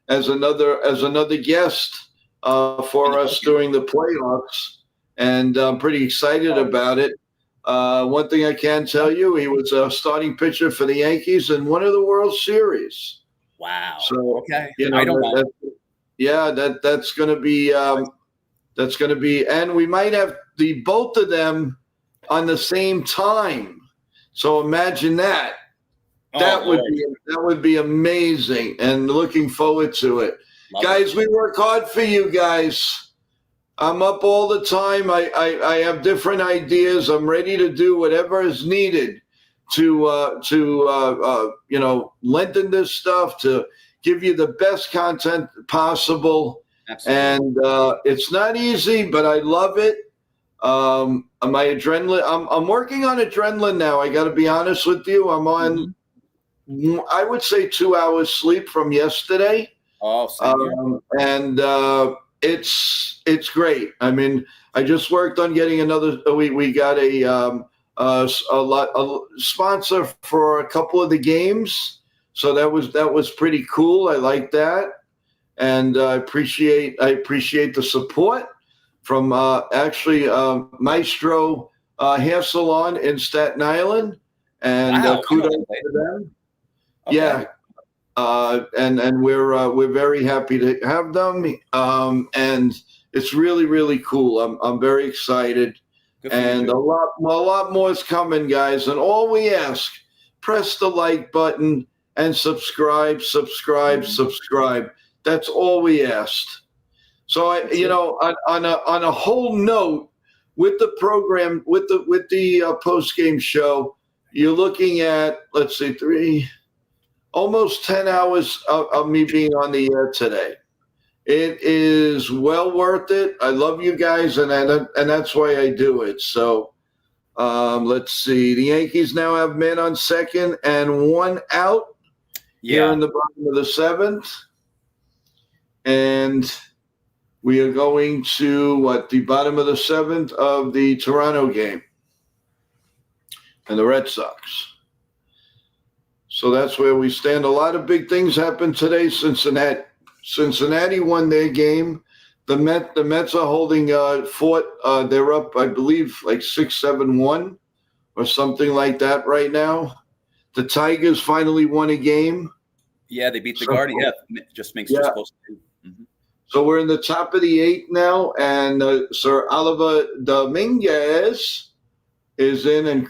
as another guest for us during the playoffs, and I'm pretty excited about it. One thing I can tell you, he was a starting pitcher for the Yankees and won of the World Series. Wow. So okay, I don't know. Yeah, that's going to be and we might have the both of them on the same time. So imagine that. That would be amazing, and looking forward to it. Love Guys, it. we work hard for you guys. I'm up all the time. I have different ideas. I'm ready to do whatever is needed to lengthen this stuff, to give you the best content possible. Absolutely. And it's not easy, but I love it. My adrenaline. I'm working on adrenaline now. I got to be honest with you. I'm on. I would say 2 hours sleep from yesterday. Oh, and it's great. I mean, I just worked on getting another. We got a sponsor for a couple of the games, so that was pretty cool. I like that, and I appreciate the support from Maestro Hair Salon in Staten Island, and kudos to them. Okay. Yeah, and we're very happy to have them, and it's really, really cool. I'm very excited, and a lot more is coming, guys. And all we ask, press the like button and subscribe. That's all we asked. So on a whole note, with the program, with the post game show, you're looking at, let's see, almost 10 hours of me being on the air today. It is well worth it. I love you guys, and that's why I do it. So let's see. The Yankees now have men on second and one out here in the bottom of the seventh. And we are going to the bottom of the seventh of the Toronto game and the Red Sox. So that's where we stand. A lot of big things happened today. Cincinnati won their game. The Mets are holding fort. They're up, I believe, like 6-7-1 or something like that right now. The Tigers finally won a game. Yeah, they beat the Guardians. Yeah, just makes you supposed to do. Mm-hmm. So we're in the top of the eighth now, and Sir Oliver Dominguez is in, and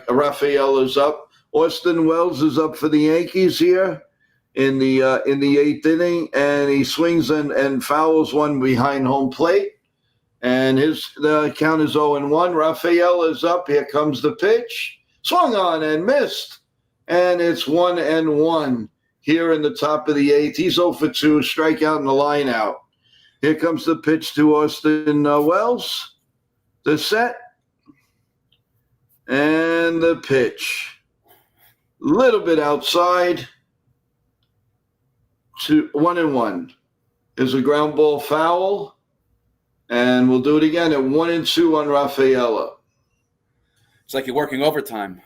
Rafael is up. Austin Wells is up for the Yankees here in the eighth inning, and he swings and fouls one behind home plate, and the count is 0-1. Rafael is up. Here comes the pitch. Swung on and missed, and it's 1-1 here in the top of the eighth. He's 0 for 2, strikeout and the line out. Here comes the pitch to Austin Wells. The set and the pitch. Little bit outside. 1-1 is a ground ball foul, and we'll do it again at 1-2 on Rafaela. It's like you're working overtime.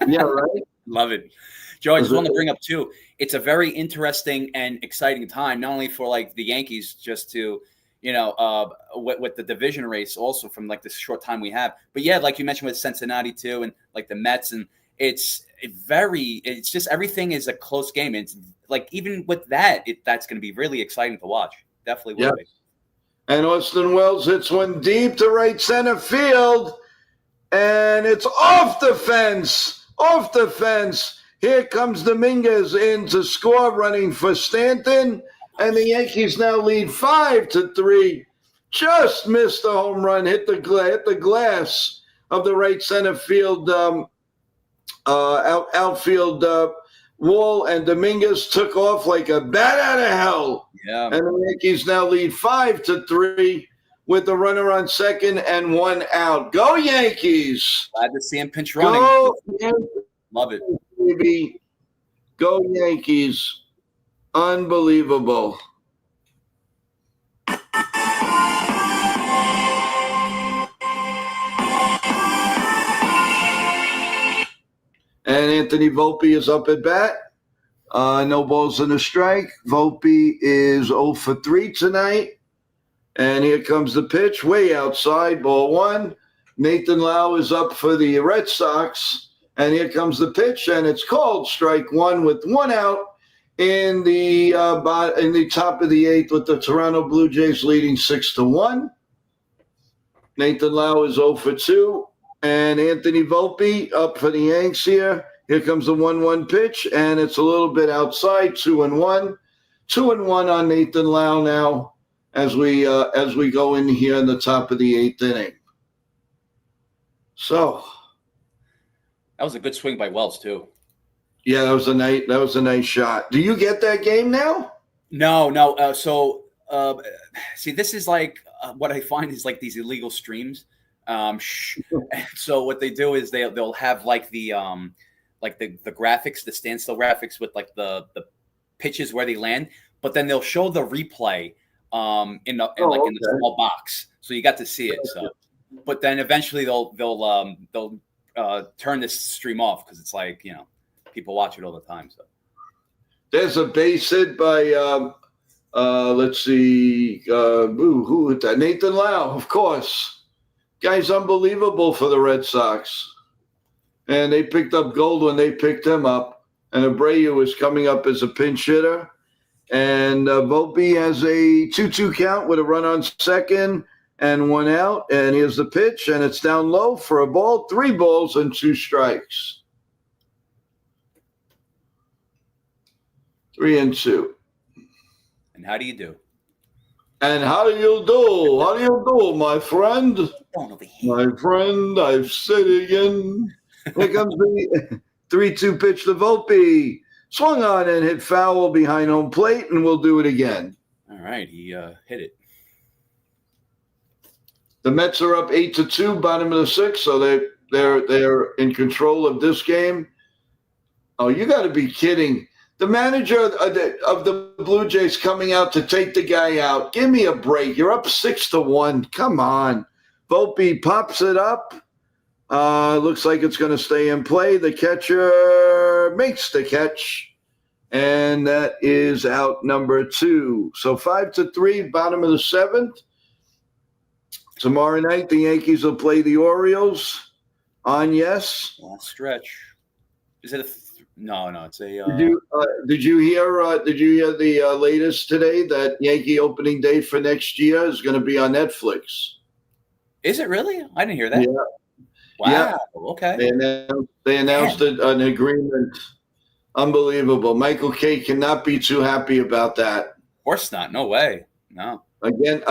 Yeah, right. Love it, Joe. I just want to bring up too. It's a very interesting and exciting time, not only for like the Yankees, just to with the division race, also from like this short time we have. But yeah, like you mentioned with Cincinnati too, and like the Mets, and it's just everything is a close game. It's like even with that, that's going to be really exciting to watch. Definitely will be. And Austin Wells hits one deep to right center field, and it's off the fence. Off the fence. Here comes Dominguez in to score, running for Stanton, and the Yankees now lead 5-3. Just missed the home run, hit the glass of the right center field outfield wall, and Dominguez took off like a bat out of hell. Yeah. And the Yankees now lead 5-3 with the runner on second and one out. Go Yankees! Glad to see him pinch running. Go Love it, baby. Go Yankees! Unbelievable. And Anthony Volpe is up at bat. No balls and a strike. Volpe is 0 for 3 tonight. And here comes the pitch, way outside, ball one. Nathan Lau is up for the Red Sox. And here comes the pitch, and it's called strike one with one out. in the top of the eighth with the Toronto Blue Jays leading 6-1. Nathan Lau is 0 for 2. And Anthony Volpe up for the Yanks here. Here comes the 1-1 pitch, and it's a little bit outside, 2-1. 2-1 on Nathan Lau now as we go in here in the top of the eighth inning. So that was a good swing by Wells too. Yeah, that was a nice shot. Do you get that game now? No. See, this is like what I find is like these illegal streams. So what they do is they'll have like the graphics, the standstill graphics with like the pitches where they land, but then they'll show the replay in the small box, so you got to see it. So, but then eventually they'll turn this stream off because it's like, you know, people watch it all the time. So there's a base hit by let's see, who hit that? Nathan Lau, of course. Guy's unbelievable for the Red Sox. And they picked up gold when they picked him up. And Abreu is coming up as a pinch hitter. And Volpe has a 2-2 count with a run on second and 1 out. And here's the pitch, and it's down low for a ball. 3 balls and 2 strikes. 3-2. And how do you do? And how do you do? How do you do, my friend? My friend, I've said it again. Here comes the 3-2 pitch to Volpe. Swung on and hit foul behind home plate, and we'll do it again. All right, he hit it. The Mets are up 8-2, bottom of the 6th, so they're in control of this game. Oh, you got to be kidding. The manager of the Blue Jays coming out to take the guy out. Give me a break. You're up 6-1. Come on. Volpe pops it up. Looks like it's going to stay in play. The catcher makes the catch. And that is out number 2. So 5-3, bottom of the 7th. Tomorrow night, the Yankees will play the Orioles on Yes. Last stretch. Is it a... No, it's a. Did you hear the latest today that Yankee opening day for next year is going to be on Netflix? Is it really? I didn't hear that. Yeah. Wow. Yeah. Okay. They announced an agreement. Unbelievable. Michael Kay cannot be too happy about that. Of course not. No way. No. Again.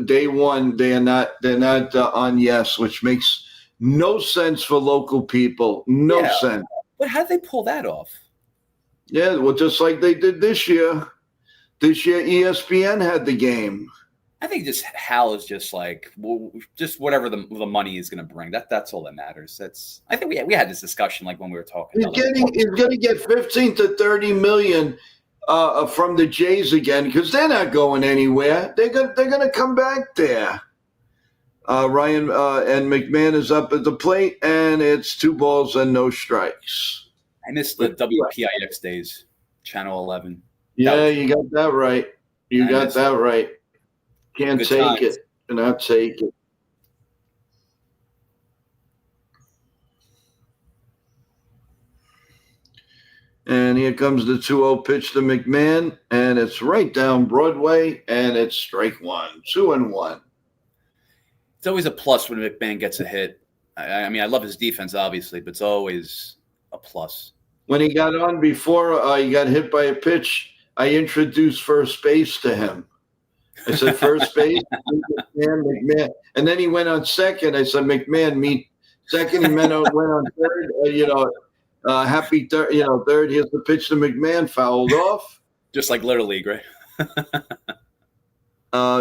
Day one they're not on Yes, which makes no sense for local people. No sense. But how did they pull that off? Yeah, well, just like they did this year. This year, ESPN had the game. I think just Hal is just like, just whatever the money is going to bring. That's all that matters. I think we had this discussion like when we were talking. He's going to get 15 to 30 million from the Jays again because they're not going anywhere. They're going to come back there. Ryan and McMahon is up at the plate, and it's 2 balls and no strikes. I missed the WPIX days, Channel 11. Yeah, you got that right. You got that right. Can't take it. Cannot take it. And here comes the 2-0 pitch to McMahon, and it's right down Broadway, and it's strike 1, 2-1. It's always a plus when McMahon gets a hit. I mean, I love his defense, obviously, but it's always a plus. When he got on before he got hit by a pitch, I introduced first base to him. I said, first base, McMahon. And then he went on second. I said, McMahon, meet second. He went on third, happy third, third. Here's the pitch to McMahon, fouled off. Just like Little League, right?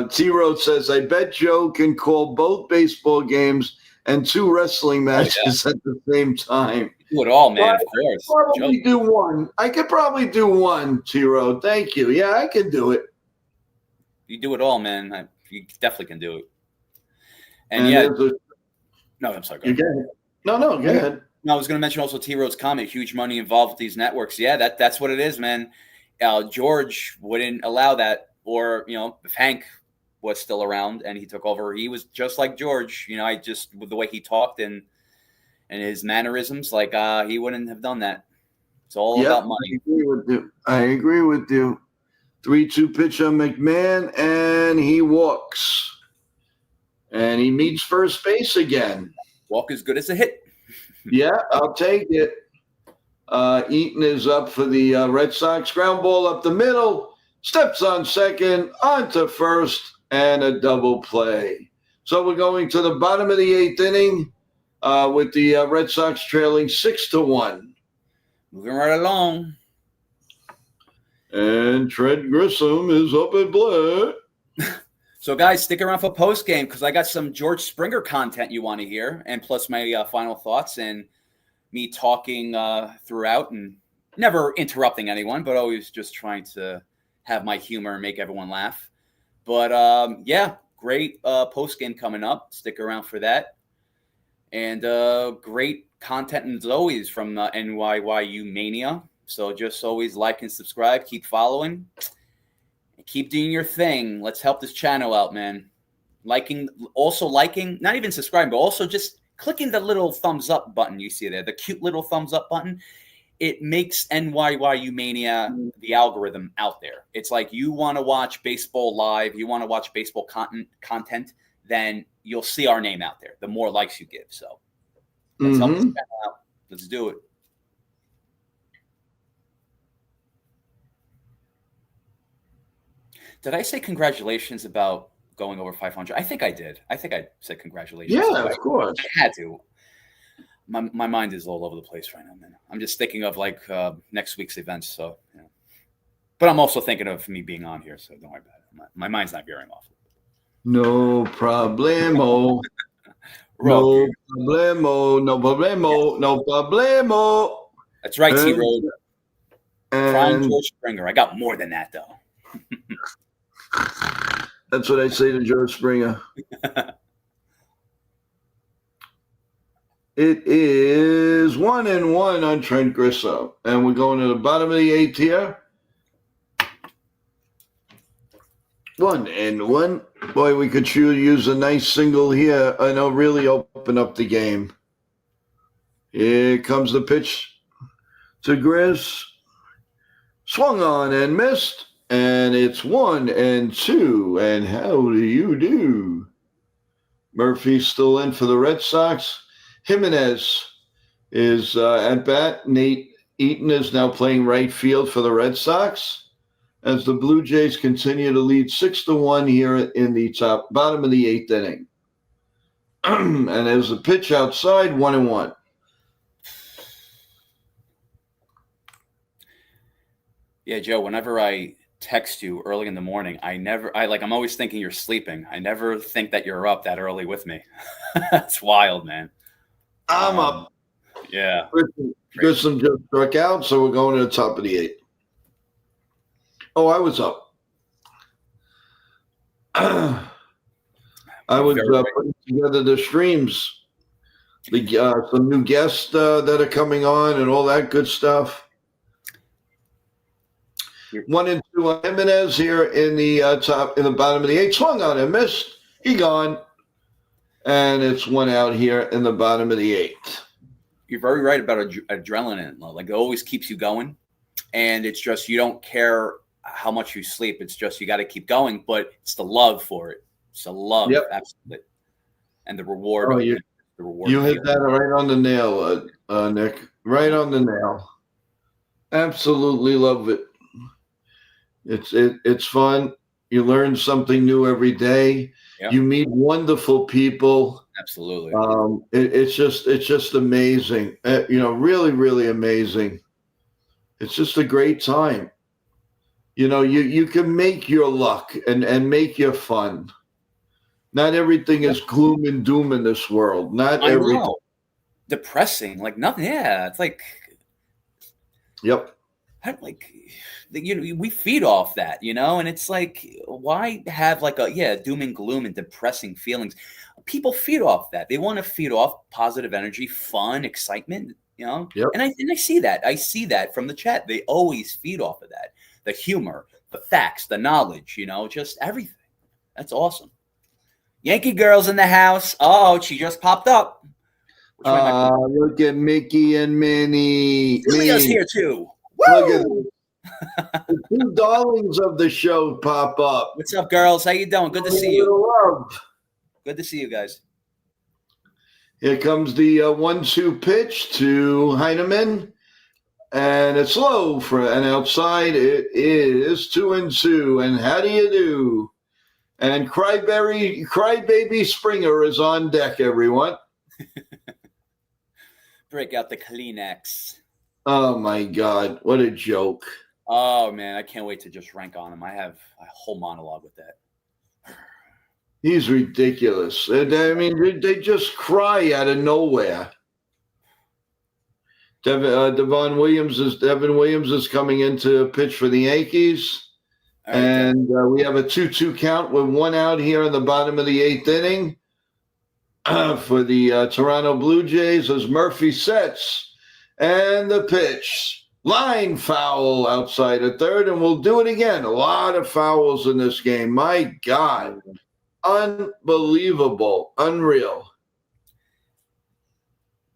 T-Road says, I bet Joe can call both baseball games and 2 wrestling matches at the same time. Do it all, man, of course. I could probably do one, T-Road. Thank you. Yeah, I can do it. You do it all, man. You definitely can do it. No, I'm sorry. Go ahead. No, go ahead. No, I was going to mention also T-Road's comment, huge money involved with these networks. Yeah, that's what it is, man. George wouldn't allow that. Or, if Hank was still around and he took over, he was just like George. With the way he talked and his mannerisms, like he wouldn't have done that. It's all about money. I agree with you. 3-2 pitch on McMahon, and he walks. And he meets first base again. Walk as good as a hit. Yeah, I'll take it. Eaton is up for the Red Sox. Ground ball up the middle. Steps on second, onto first, and a double play. So we're going to the bottom of the 8th inning with the Red Sox trailing 6-1. Moving right along. And Trent Grissom is up at play. So, guys, stick around for post game because I got some George Springer content you want to hear, and plus my final thoughts and me talking throughout and never interrupting anyone, but always just trying to have my humor and make everyone laugh. But yeah, great post game coming up. Stick around for that, and great content as always from NYYU Mania. So just always like and subscribe, keep following, and keep doing your thing. Let's help this channel out, man. Liking, not even subscribing, but also just clicking the little thumbs up button you see there, the cute little thumbs up button. It makes NYYU Mania the algorithm out there. It's like you want to watch baseball live, you want to watch baseball content, then you'll see our name out there. The more likes you give. So let's help this channel out. Let's do it. Did I say congratulations about going over 500? I think I did. I think I said congratulations. Yeah, of course. I had to. My mind is all over the place right now, man. I'm just thinking of like next week's events. So, yeah. But I'm also thinking of me being on here. So don't worry about it. My mind's not veering off. No problemo. No problemo. No problemo. No problemo. That's right, T-Road. Prime George Springer. I got more than that, though. That's what I say to George Springer. It is 1-1 on Trent Grissom. And we're going to the bottom of the 8th here. 1-1. Boy, we could use a nice single here. I know, really open up the game. Here comes the pitch to Grizz. Swung on and missed. And it's 1-2. And how do you do? Murphy's still in for the Red Sox. Jimenez is at bat. Nate Eaton is now playing right field for the Red Sox as the Bluejays continue to lead 6-1 here in the bottom of the 8th inning. And there's a pitch outside, 1-1. Yeah, Joe, whenever I text you early in the morning, I'm always thinking you're sleeping. I never think that you're up that early with me. That's wild, man. I'm up. Yeah. Grissom just struck out, so we're going to the top of the 8th. Oh, I was up. I was putting together the streams, some new guests that are coming on and all that good stuff. 1-2 on Jimenez here in the bottom of the 8th. Swung on and missed. He gone. And it's 1 out here in the bottom of the 8th. You're very right about adrenaline. Like, it always keeps you going. And it's just, you don't care how much you sleep. It's just, you got to keep going. But it's the love for it. It's the love. Yep. Absolutely. And the reward. Oh, you hit that right on the nail, Nick. Right on the nail. Absolutely love it. It's fun. You learn something new every day. Yep. You meet wonderful people. Absolutely. It's just amazing. Really, really amazing. It's just a great time. You can make your luck and make your fun. Not everything is gloom and doom in this world. Not everything. Depressing. Like nothing. Yeah. It's like. Yep. We feed off that, and it's like, why have doom and gloom and depressing feelings? People feed off that. They want to feed off positive energy, fun, excitement, Yep. And I see that. I see that from the chat. They always feed off of that. The humor, the facts, the knowledge, just everything. That's awesome. Yankee girl's in the house. Oh, she just popped up. Which way might be? Look at Mickey and Minnie. Celia's here too. Look at Woo! the two darlings of the show pop up. What's up, girls? How you doing? Good to see you. Love. Good to see you guys. Here comes the 1-2 pitch to Heineman. And it's low and outside it is 2-2. And how do you do? And Crybaby Springer is on deck, everyone. Break out the Kleenex. Oh my God, what a joke. Oh man, I can't wait to just rank on him. I have a whole monologue with that. He's ridiculous. I mean, they just cry out of nowhere. Devin Williams is coming into pitch for the Yankees. Right, and we have a 2-2 count with one out here in the bottom of the 8th inning for the Toronto Blue Jays as Murphy sets. And the pitch. Line foul outside at third, and we'll do it again. A lot of fouls in this game. My God. Unbelievable. Unreal.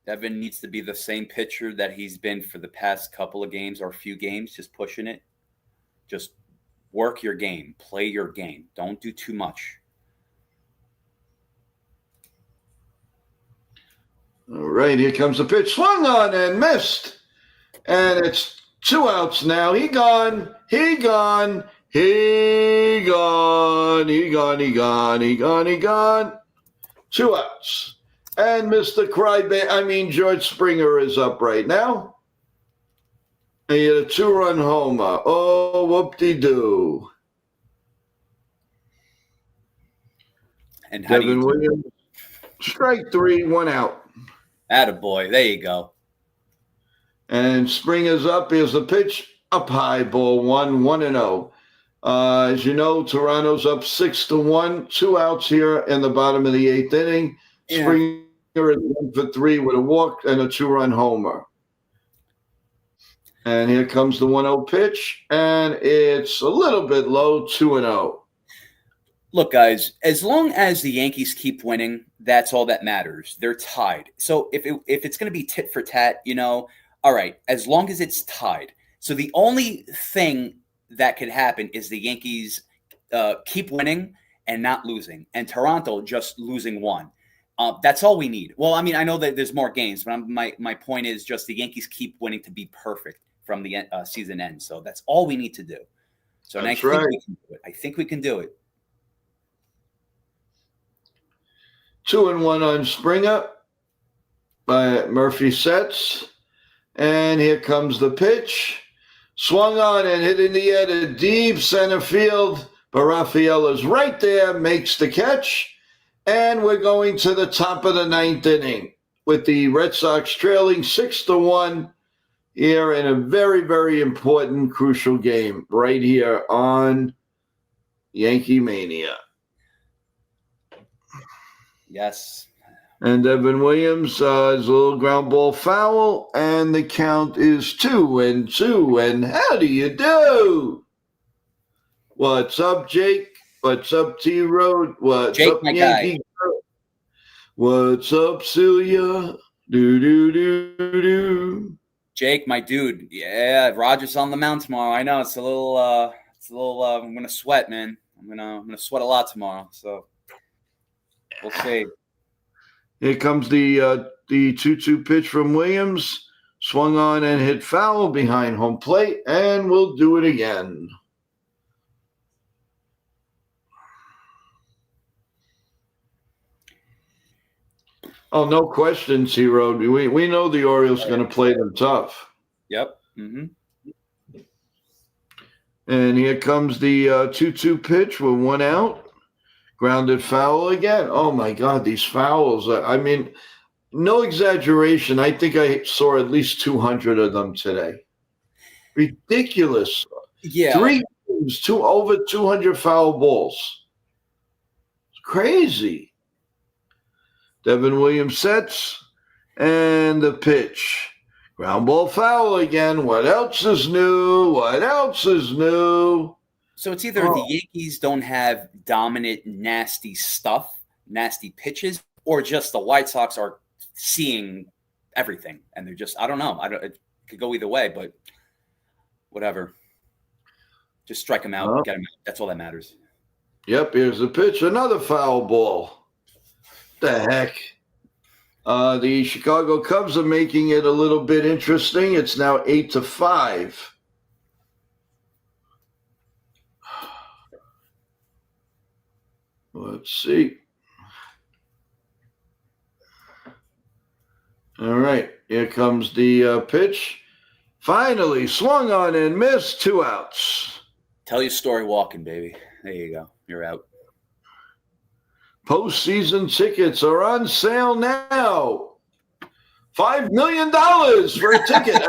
Devin needs to be the same pitcher that he's been for the past couple of games or a few games, just pushing it. Just work your game. Play your game. Don't do too much. All right, here comes the pitch. Swung on and missed. And it's 2 outs now. He gone. 2 outs. And Mr. George Springer is up right now. And he had a 2-run homer. Oh, whoop-de-doo. And Devin Williams, strike 3, 1 out. Attaboy. There you go. And Springer's up. Here's the pitch. Up high, ball 1-0. As you know, Toronto's up 6-1. 2 outs here in the bottom of the 8th inning. Yeah. Springer is 1 for 3 with a walk and a 2-run homer. And here comes the 1-0 pitch, and it's a little bit low, 2-0. Look, guys, as long as the Yankees keep winning, that's all that matters. They're tied. So if it's going to be tit for tat, all right, as long as it's tied. So the only thing that could happen is the Yankees keep winning and not losing, and Toronto just losing 1. That's all we need. Well, I mean, I know that there's more games, but my point is just the Yankees keep winning to be perfect from the season end. So that's all we need to do. So I think we can do it. I think we can do it. 2-1 on Springer. Murphy sets. And here comes the pitch. Swung on and hit in the air to deep center field. But Raphael is right there, makes the catch. And we're going to the top of the 9th inning with the Red Sox trailing 6-1 here in a very, very important, crucial game right here on Yankee Mania. Yes. And Devin Williams is a little ground ball foul, and the count is 2-2. And how do you do? What's up, Jake? What's up, T-Road? What's Jake, up, my Yankee? guy. What's up, Celia? Do. Jake, my dude. Yeah, Rogers on the mound tomorrow. I know it's a little. I'm gonna sweat, man. I'm gonna sweat a lot tomorrow. So we'll see. Here comes the 2-2 pitch from Williams. Swung on and hit foul behind home plate, and we'll do it again. Oh, no question, C-Road. We know the Orioles going to play them tough. Yep. Mm-hmm. And here comes the 2-2 pitch with 1 out. Grounded foul again. Oh, my God, these fouls. I mean, no exaggeration. I think I saw at least 200 of them today. Ridiculous. Yeah. 3 games, over 200 foul balls. It's crazy. Devin Williams sets, and the pitch. Ground ball foul again. What else is new? So it's either the Yankees don't have dominant, nasty stuff, nasty pitches, or just the White Sox are seeing everything, and they're just, I don't know. It could go either way, but whatever. Just strike him out, get him out. That's all that matters. Yep, here's the pitch. Another foul ball. The heck? The Chicago Cubs are making it a little bit interesting. It's now 8-5. Let's see. All right, here comes the pitch. Finally, swung on and missed. 2 outs. Tell your story walking, baby. There you go. You're out. Postseason tickets are on sale now. $5 million for a ticket.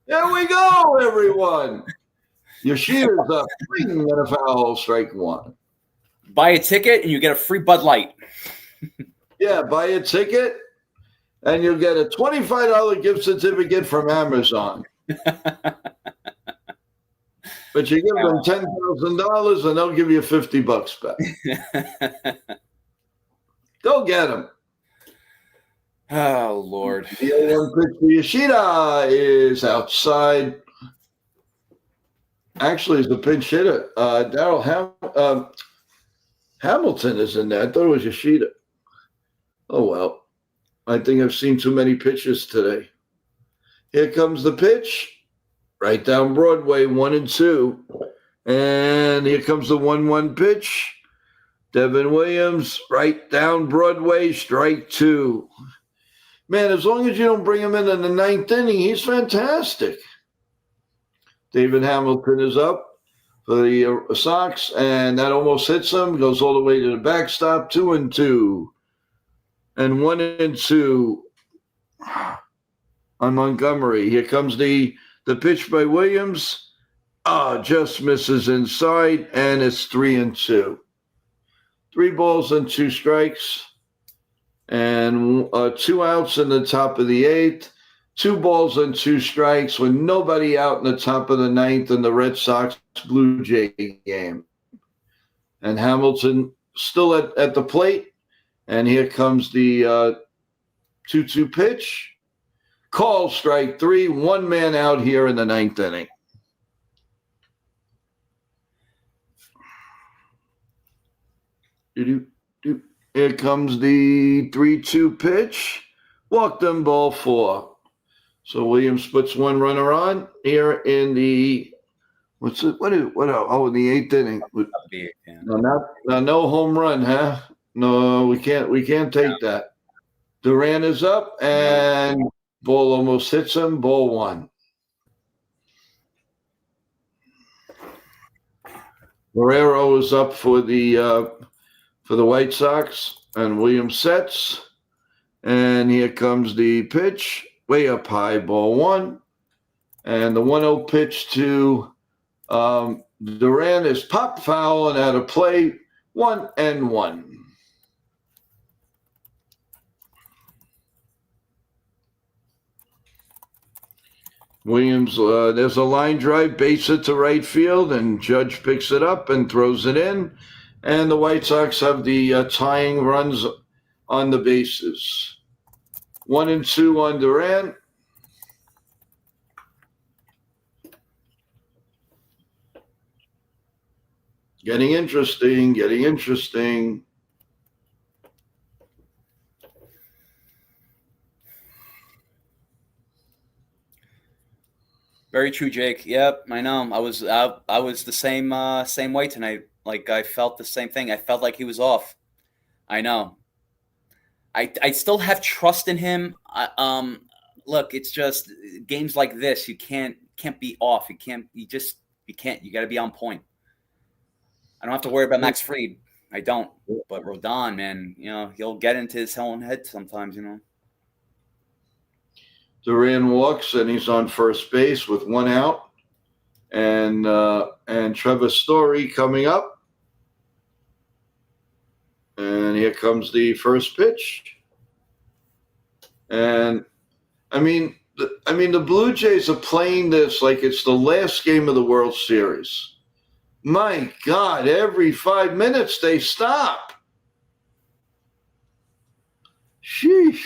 There we go, everyone. Yoshida's up. And a foul, strike 1. Buy a ticket and you get a free Bud Light. Yeah, buy a ticket and you'll get a $25 gift certificate from Amazon. But you give them $10,000 and they'll give you $50 back. Go get them. Oh, Lord. The 0-1 pitch to Yoshida is outside. Actually, it's the pinch hitter. Daryl Hamilton is in there. I thought it was Yoshida. Oh, well. I think I've seen too many pitches today. Here comes the pitch. Right down Broadway, 1-2. And here comes the 1-1 pitch. Devin Williams, right down Broadway, strike 2. Man, as long as you don't bring him in the 9th inning, he's fantastic. David Hamilton is up for the Sox, and that almost hits him. Goes all the way to the backstop, 2-2. And 1-2 on Montgomery. Here comes the pitch by Williams. Just misses inside, and it's 3-2. 3 balls and 2 strikes. And 2 outs in the top of the 8th. 2 balls and 2 strikes with nobody out in the top of the 9th in the Red Sox Bluejays game. And Hamilton still at the plate. And here comes the 2-2 pitch. Call strike 3. 1 man out here in the 9th inning. Here comes the 3-2 pitch. Walked them, ball 4. So Williams puts 1 runner on here in the in the 8th inning. No home run, huh? No, we can't take that. Duran is up and ball almost hits him. Ball 1. Guerrero is up for the White Sox, and Williams sets. And here comes the pitch, way up high, ball 1. And the 1-0 pitch to Duran is pop foul and out of play, 1-1. Williams, there's a line drive, base it to right field, and Judge picks it up and throws it in. And the White Sox have the tying runs on the bases. 1-2 on Duran. Getting interesting. Very true, Jake. Yep, I know. I was the same way tonight. Like, I felt the same thing. I felt like he was off. I know. I still have trust in him. Look, it's just games like this. You can't be off. You can't. You got to be on point. I don't have to worry about Max Fried. I don't. But Rodon, man, he'll get into his own head sometimes. Duran walks and he's on first base with 1 out, and Trevor Story coming up. And here comes the first pitch. And I mean the Blue Jays are playing this like it's the last game of the World Series. My God, every 5 minutes they stop. Sheesh.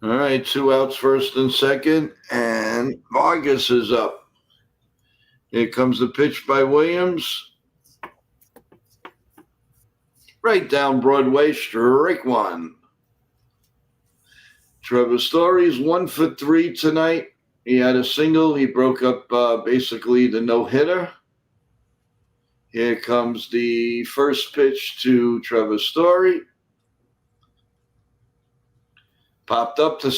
All right, 2 outs, first and second, and Vargas is up. Here comes the pitch by Williams. Right down Broadway, strike one. Trevor Story's 1 for 3 tonight. He had a single. He broke up basically the no-hitter. Here comes the first pitch to Trevor Story. Popped up to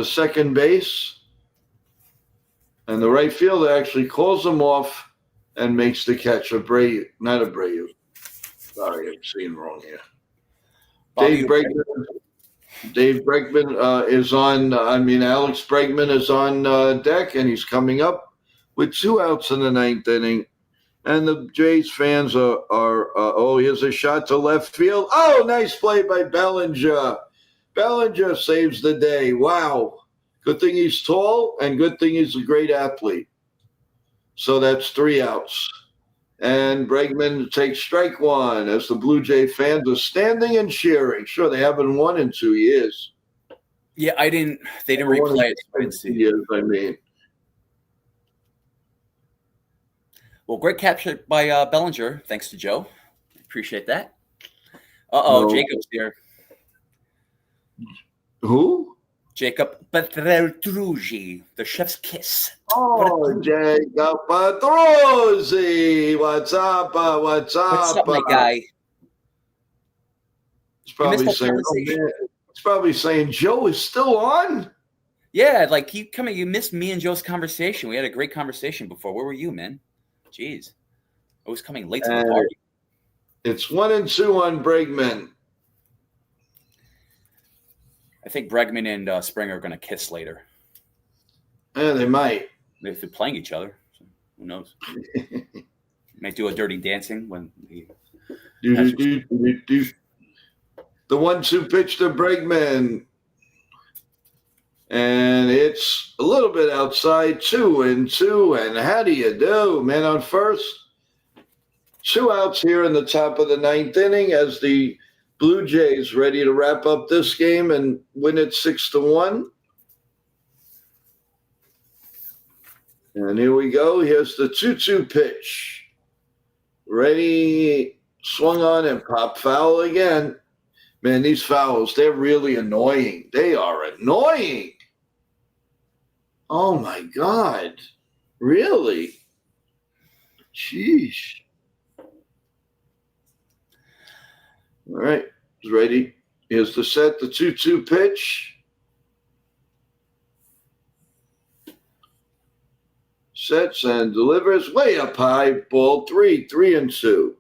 second base. And the right fielder actually calls him off and makes the catch. Not Abreu. Sorry, I'm seeing wrong here. Dave Bregman is on. Alex Bregman is on deck, and he's coming up with 2 outs in the 9th inning. And the Jays fans are here's a shot to left field. Oh, nice play by Bellinger. Bellinger saves the day. Wow. Good thing he's tall, and good thing he's a great athlete. So that's 3 outs. And Bregman takes strike one as the Blue Jay fans are standing and cheering. Sure, they haven't won in 2 years. Yeah, they didn't replay it. I didn't see years. Well, great capture by Bellinger. Thanks to Joe. Appreciate that. No. Jacob's here. Who? Jacob Petreltruzzi, the chef's kiss. Oh, Jacob Petruzzi. What's up? What's up, my guy? It's probably saying Joe is still on. Yeah, like you missed me and Joe's conversation. We had a great conversation before. Where were you, man? Jeez. I was coming late to the party. It's 1-2 on Bregman. I think Bregman and Springer are going to kiss later. Yeah, they might. If they're playing each other, so who knows? Might do a dirty dancing when he. The 1-2 pitch to Bregman. And it's a little bit outside, 2-2. And how do you do? Man on first. 2 outs here in the top of the 9th inning as the Blue Jays ready to wrap up this game and win it 6-1. And here we go. Here's the 2-2 pitch. Ready, swung on and pop foul again. Man, these fouls, they're really annoying. They are annoying. Oh, my God. Really? Jeez. All right, he's ready. Here's the set, the 2-2 pitch. Sets and delivers way up high. Ball 3-2.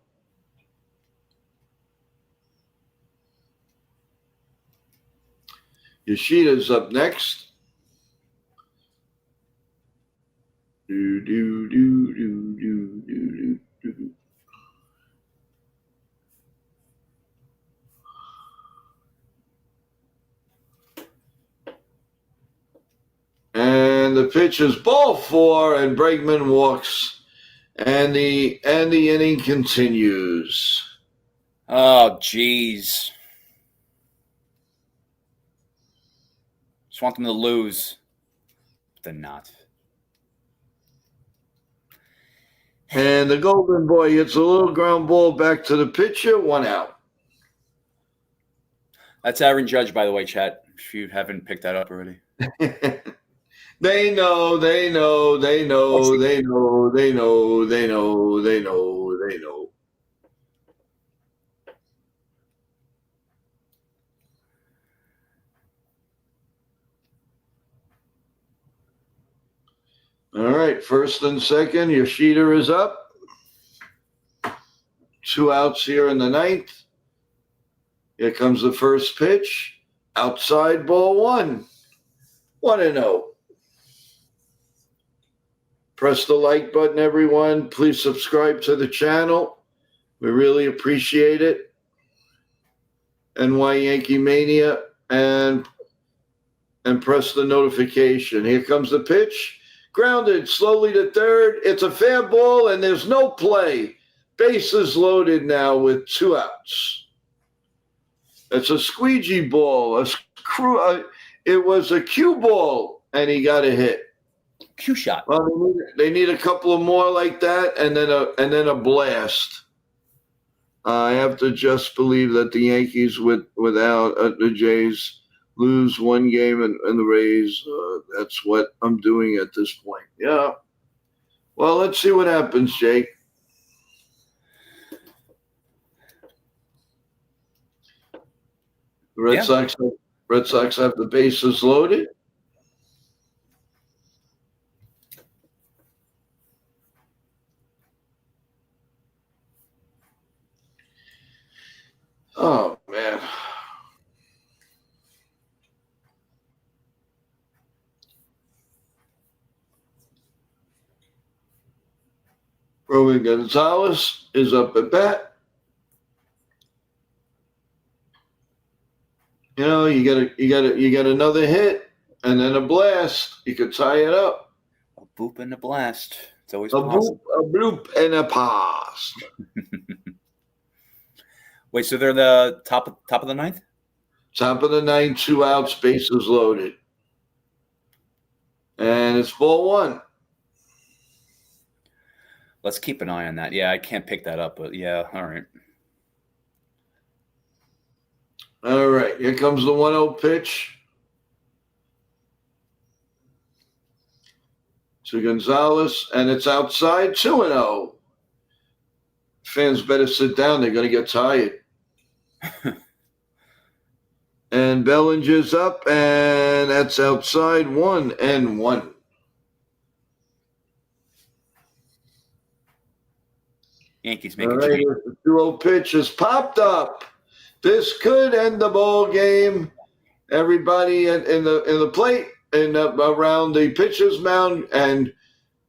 Yoshida's up next. And the pitch is ball 4, and Bregman walks, and the inning continues. Oh, jeez. Just want them to lose, but they're not. And the Golden Boy hits a little ground ball back to the pitcher, 1 out. That's Aaron Judge, by the way, chat, if you haven't picked that up already. They know. All right, first and second, Yoshida is up. 2 outs here in the 9th. Here comes the first pitch. Outside ball 1. 1-0. Press the like button, everyone. Please subscribe to the channel. We really appreciate it. NY Yankee Mania, and press the notification. Here comes the pitch. grounded slowly to third. It's a fair ball, and there's no play. Bases loaded now with 2 outs. It's a squeegee ball. It was a cue ball, and he got a hit. Cue shot. Well, they need a couple of more like that, and then a blast. I have to just believe that the Yankees, without the Jays, lose 1 game, and the Rays. That's what I'm doing at this point. Yeah. Well, let's see what happens, Jake. The Red Sox have the bases loaded. Oh, man. Roman Gonzalez is up at bat. You know, you get another hit and then a blast. You could tie it up. A boop and a blast. It's always possible. A bloop and a pass. Wait, so they're the top of the ninth? Top of the ninth, 2 outs, bases loaded. And it's ball 1. Let's keep an eye on that. Yeah, I can't pick that up, but yeah, all right. All right, here comes the 1-0 pitch to Gonzalez, and it's outside, 2-0. Fans better sit down. They're going to get tired. And Bellinger's up, and that's outside, 1-1. Yankees making all right, the 2-0 pitch is popped up. This could end the ball game. Everybody in the plate and around the pitcher's mound, and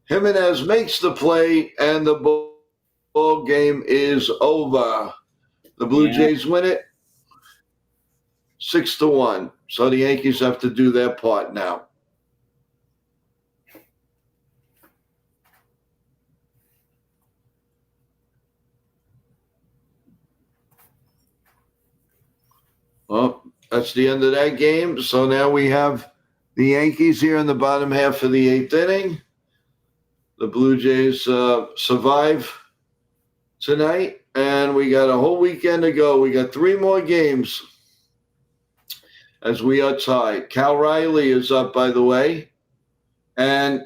Jimenez makes the play, and the ball game is over. The Blue Jays win it 6-1. So the Yankees have to do their part now. Well, that's the end of that game. So now we have the Yankees here in the bottom half of the 8th inning. The Blue Jays survive tonight, and we got a whole weekend to go. We got 3 more games as we are tied. Cal Riley is up, by the way, and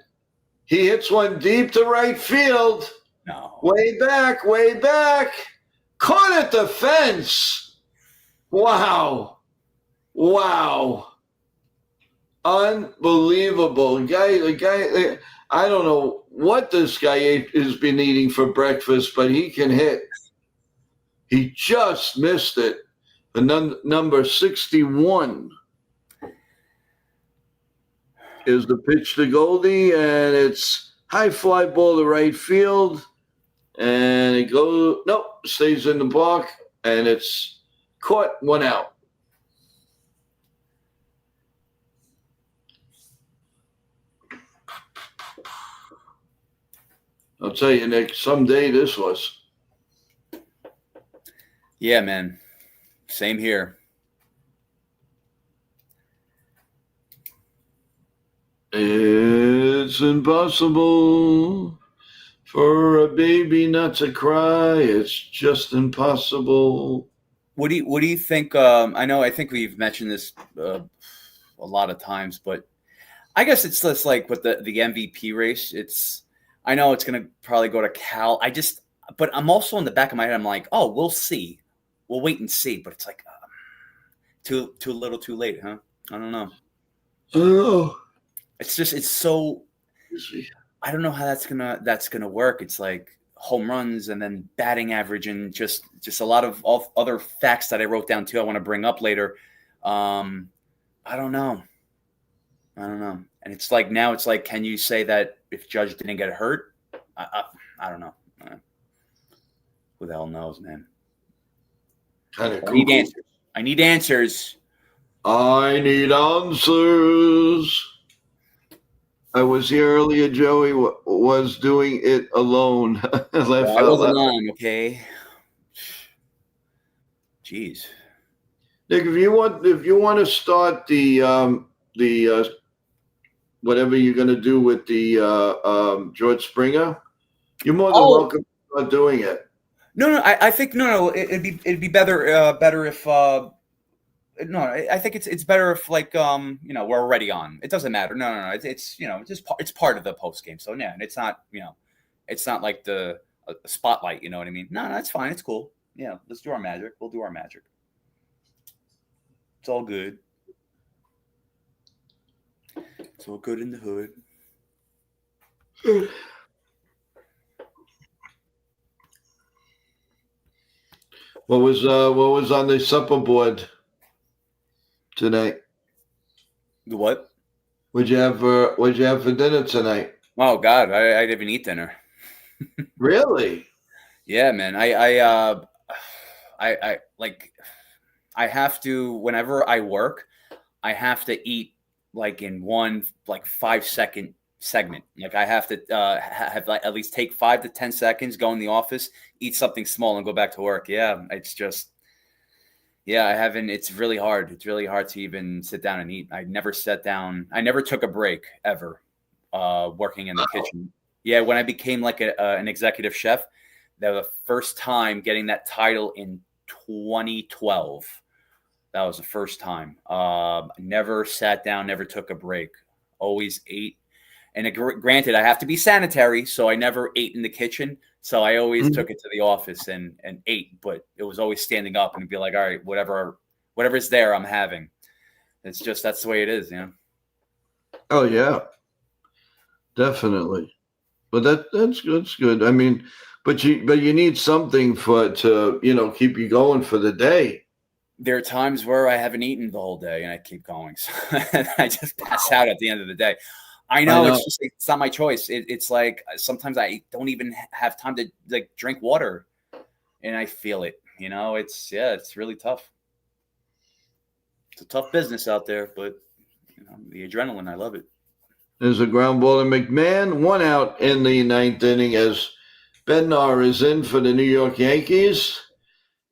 he hits one deep to right field. No. Way back. Caught at the fence. Wow. Unbelievable. The guy, I don't know what this guy has been eating for breakfast, but he can hit. He just missed it. The number 61 is the pitch to Goldie, and it's high fly ball to right field. And it goes, nope, stays in the park, and it's caught, 1 out. I'll tell you, Nick, someday this was. Yeah, man. Same here. It's impossible for a baby not to cry. It's just impossible. What do you think? I think we've mentioned this a lot of times, but I guess it's just like with the MVP race. I know it's going to probably go to Cal. But I'm also in the back of my head. I'm like, oh, we'll see. We'll wait and see. But it's like too little, too late, huh? I don't know. Oh, It's so. I don't know how that's gonna work. It's like home runs and then batting average and just a lot of other facts that I wrote down too. I want to bring up later. I don't know. And it's like now it's like, can you say that if Judge didn't get hurt? I don't know. Who the hell knows, man? Kind of I need answers. I need answers. I was here earlier. Joey was doing it alone. Laugh I out wasn't loud. on, okay? Jeez. Nick, if you want to start the whatever you're going to do with the George Springer, you're more than Oh welcome to start doing it. no, I think no. It'd be better if no. I think it's better if like we're already on. It doesn't matter. No. It's it's part of the post game. So yeah, and it's not it's not like the a spotlight. You know what I mean? No, it's fine. It's cool. Yeah, let's do our magic. We'll do our magic. It's all good. It's all good in the hood. What was on the supper board tonight? The what? What'd you have for dinner tonight? Oh God, I didn't even eat dinner. Really? Yeah, man. I like I have to whenever I work, I have to eat like in one like 5 second segment. Like I have to have like at least take 5 to 10 seconds, go in the office, eat something small, and go back to work. Yeah, it's just I haven't. It's really hard. It's really hard to even sit down and eat. I never sat down. I never took a break ever. Working in the kitchen. Yeah, when I became like an executive chef, that was the first time getting that title in 2012. That was the first time. Never sat down, never took a break. Always ate. And granted, I have to be sanitary, so I never ate in the kitchen. So I always Mhm. took it to the office and ate, but it was always standing up and be like, all right, whatever's there, I'm having. It's just that's the way it is, Oh yeah, definitely. But that's good. That's good. I mean, but you need something to keep you going for the day. There are times where I haven't eaten the whole day and I keep going. So I just pass out at the end of the day. I I know know. it's not my choice. It's like sometimes I don't even have time to like drink water and I feel it. It's really tough. It's a tough business out there, but the adrenaline, I love it. There's a ground ball to McMahon. One out in the ninth inning as Bednar is in for the New York Yankees.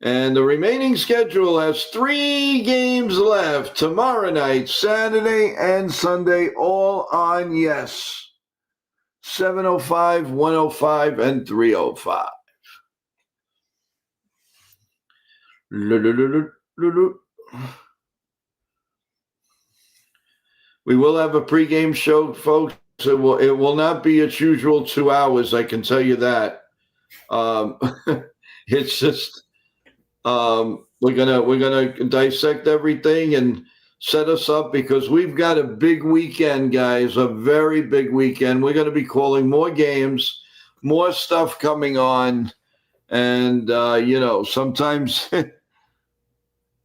And the remaining schedule has 3 games left tomorrow night, Saturday and Sunday, all on yes. 7:05, 1:05, and 3:05. We will have a pregame show, folks. It will not be its usual 2 hours. I can tell you that. Um, it's just we're gonna dissect everything and set us up because we've got a big weekend, guys. A very big weekend. We're gonna be calling more games, more stuff coming on, and sometimes.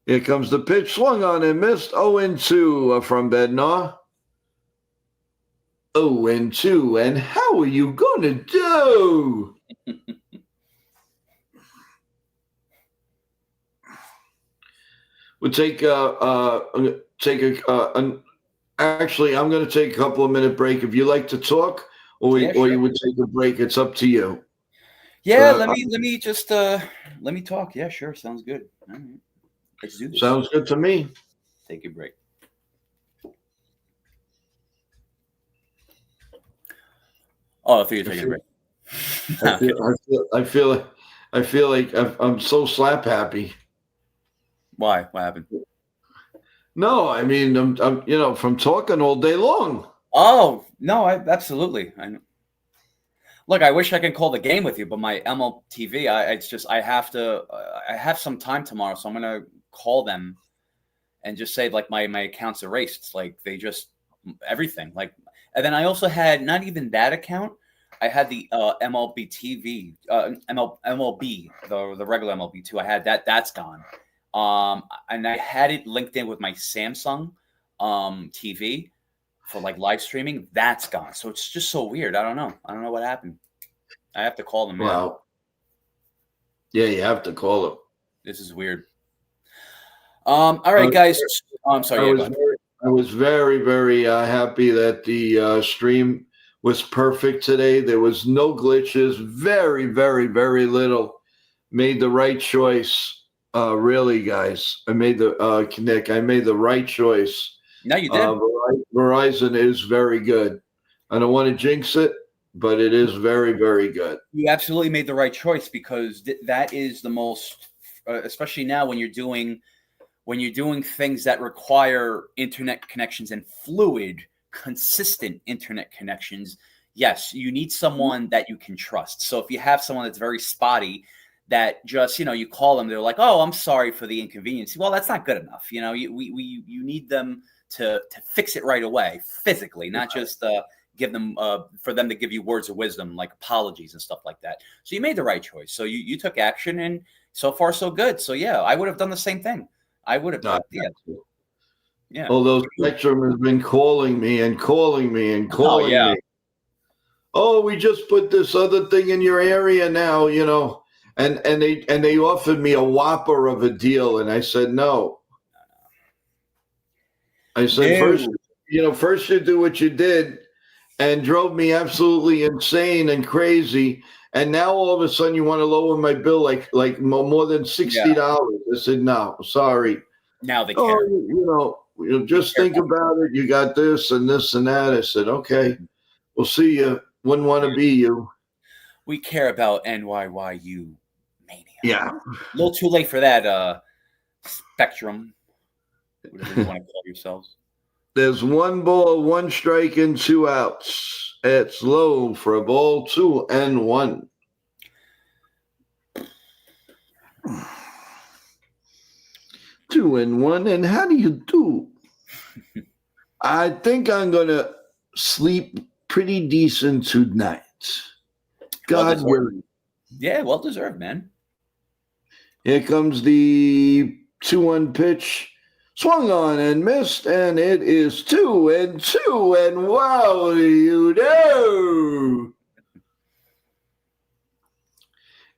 Here comes the pitch, swung on and missed. 0-2 from Bednar. 0-2, and how are you gonna do? We'll actually, I'm going to take a couple of minute break. If you like to talk, or Yeah, or sure. you would take a break, it's up to you. Yeah, Uh, let me just let me talk. Yeah, sure. Sounds good. All right. Let's do this. Sounds good to me. Take a break. Oh, I thought you were taking a break. I Okay. feel, I feel, I feel, I feel like I'm so slap happy. Why? What happened? No, I mean, I'm from talking all day long. Oh no, I absolutely. Look, I wish I could call the game with you, but my MLTV, it's just I have to. I have some time tomorrow, so I'm gonna call them and just say like my account's erased. Like they just everything. Like, and then I also had not even that account. I had the MLB TV, MLB, the regular MLB too. I had that. That's gone. And I had it linked in with my Samsung TV for like live streaming. That's gone. So it's just so weird. I don't know. I don't know what happened. I have to call them. Yeah, Wow. Yeah, you have to call this is weird. All right, it. guys. I'm I sorry. Yeah, go was ahead. I was very, very happy that the stream was perfect today. There was no glitches. Very, very, very little. Made the right choice. Really, guys. I made the Nick. I made the right choice. No, you did. Verizon is very good. I don't want to jinx it, but it is very, very good. You absolutely made the right choice because that is the most, especially now when you're doing things that require internet connections and fluid, consistent internet connections. Yes, you need someone that you can trust. So if you have someone that's very spotty, that just you call them, they're like, "Oh, I'm sorry for the inconvenience." Well, that's not good enough. You need them to fix it right away, physically, not just give them for them to give you words of wisdom like apologies and stuff like that. So you made the right choice. So you took action, and so far so good. So yeah, I would have done the same thing. I would have. Yeah. Although Spectrum has been calling me and calling me and calling me. Oh, we just put this other thing in your area now, and they offered me a whopper of a deal, and I said no. I said first you do what you did, and drove me absolutely insane and crazy, and now all of a sudden you want to lower my bill like more than $60. I said no, sorry. Now they care. Just think about it. You got this and this and that. I said okay, we'll see you. Wouldn't want to be you. We care about NYYU mania. Yeah. A little too late for that, Spectrum. Whatever you want to call yourselves. There's 1 ball, 1 strike, and 2 outs. It's low for a ball, 2-1. Two and one, and how do you do? I think I'm gonna sleep pretty decent tonight. God willing. Yeah, well deserved, man. Here comes the 2-1 pitch. Swung on and missed, and it is 2-2, and wow, you know.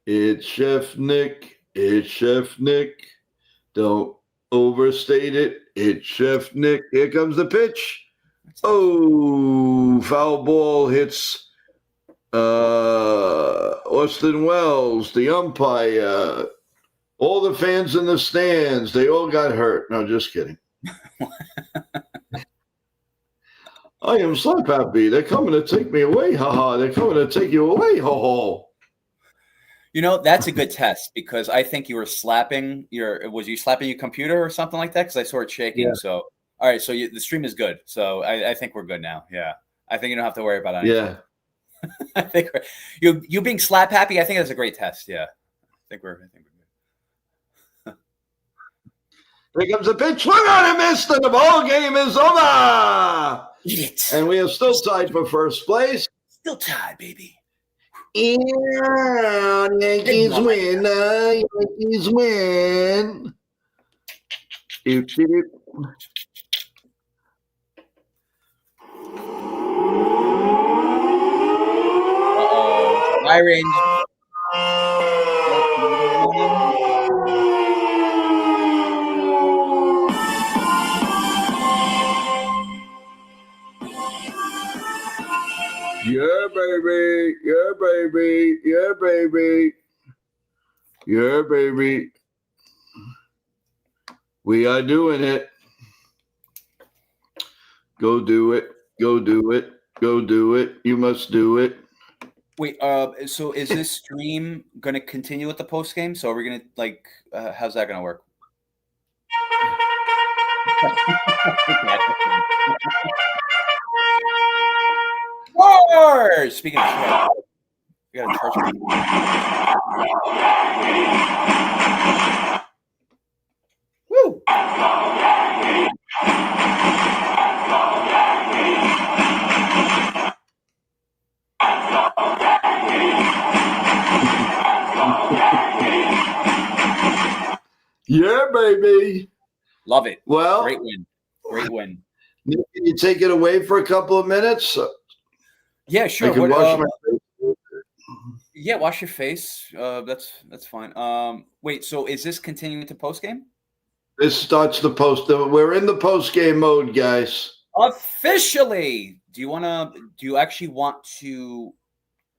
It's Chef Nick. It's Chef Nick. Don't overstate it. It's Chef Nick. Here comes the pitch. Oh, foul ball hits Austin Wells, the umpire. All the fans in the stands, they all got hurt. No, just kidding. I am slap happy. They're coming to take me away. Ha. They're coming to take you away. Ho. That's a good test because I think you were slapping was you slapping your computer or something like that? Because I saw it shaking. Yeah. So, all right. So the stream is good. So I think we're good now. Yeah. I think you don't have to worry about anything. Yeah. I think you being slap happy. I think that's a great test. Yeah. I think we're good. Here comes the pitch. Swung on and missed, and the ball game is over. And we are still tied for first place. Still tied, baby. Yeah, Yankees win. Yankees win. Uh-oh. High range. Yeah, baby. Yeah, baby. Yeah, baby. Yeah, baby. We are doing it. Go do it. Go do it. Go do it. You must do it. Wait, so is this stream going to continue with the post game? So are we going to how's that going to work? Speaking of charge, we got a charge. Woo! Yeah, baby. Love it. Well, great win. Great win. Can you take it away for a couple of minutes? Yeah, sure. I can wash my face. Yeah, wash your face. That's fine. Wait, so is this continuing to post game? This starts the post. We're in the post game mode, guys. Officially. Do you actually want to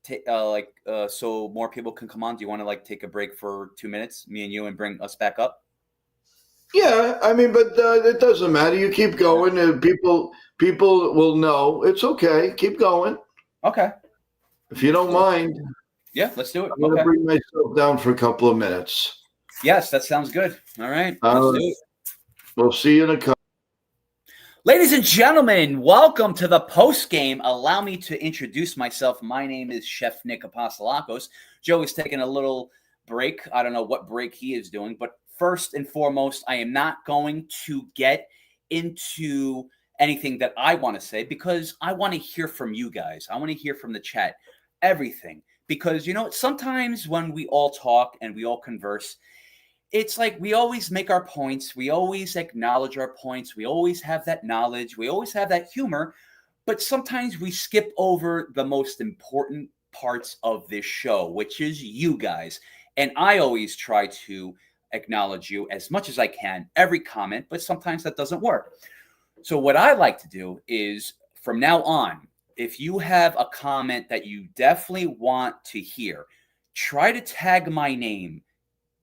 take so more people can come on? Do you want to like take a break for 2 minutes, me and you, and bring us back up? Yeah, I mean, but it doesn't matter. You keep going, and people will know. It's okay. Keep going. Okay. If you don't mind. Yeah, let's do it. I'm going to bring myself down for a couple of minutes. Yes, that sounds good. All right. Let's do it. We'll see you in a couple. Ladies and gentlemen, welcome to the post game. Allow me to introduce myself. My name is Chef Nick Apostolakos. Joe is taking a little break. I don't know what break he is doing, but first and foremost, I am not going to get into anything that I want to say because I want to hear from you guys. I want to hear from the chat, everything. Because, sometimes when we all talk and we all converse, it's like we always make our points. We always acknowledge our points. We always have that knowledge. We always have that humor. But sometimes we skip over the most important parts of this show, which is you guys. And I always try to acknowledge you as much as I can, every comment, but sometimes that doesn't work. So what I like to do is from now on, if you have a comment that you definitely want to hear, try to tag my name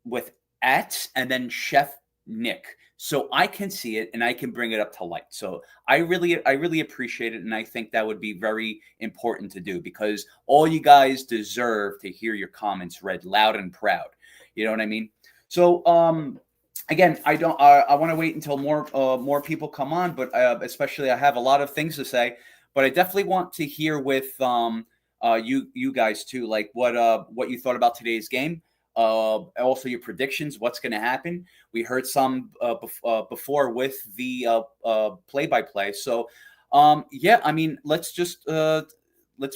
with @ and then Chef Nick so I can see it and I can bring it up to light. So I really appreciate it, and I think that would be very important to do because all you guys deserve to hear your comments read loud and proud. You know what I mean? So again, I want to wait until more people come on, but especially I have a lot of things to say. But I definitely want to hear with you guys too, like what you thought about today's game. Also, your predictions, what's going to happen. We heard some before with the play-by-play. So, yeah, I mean, let's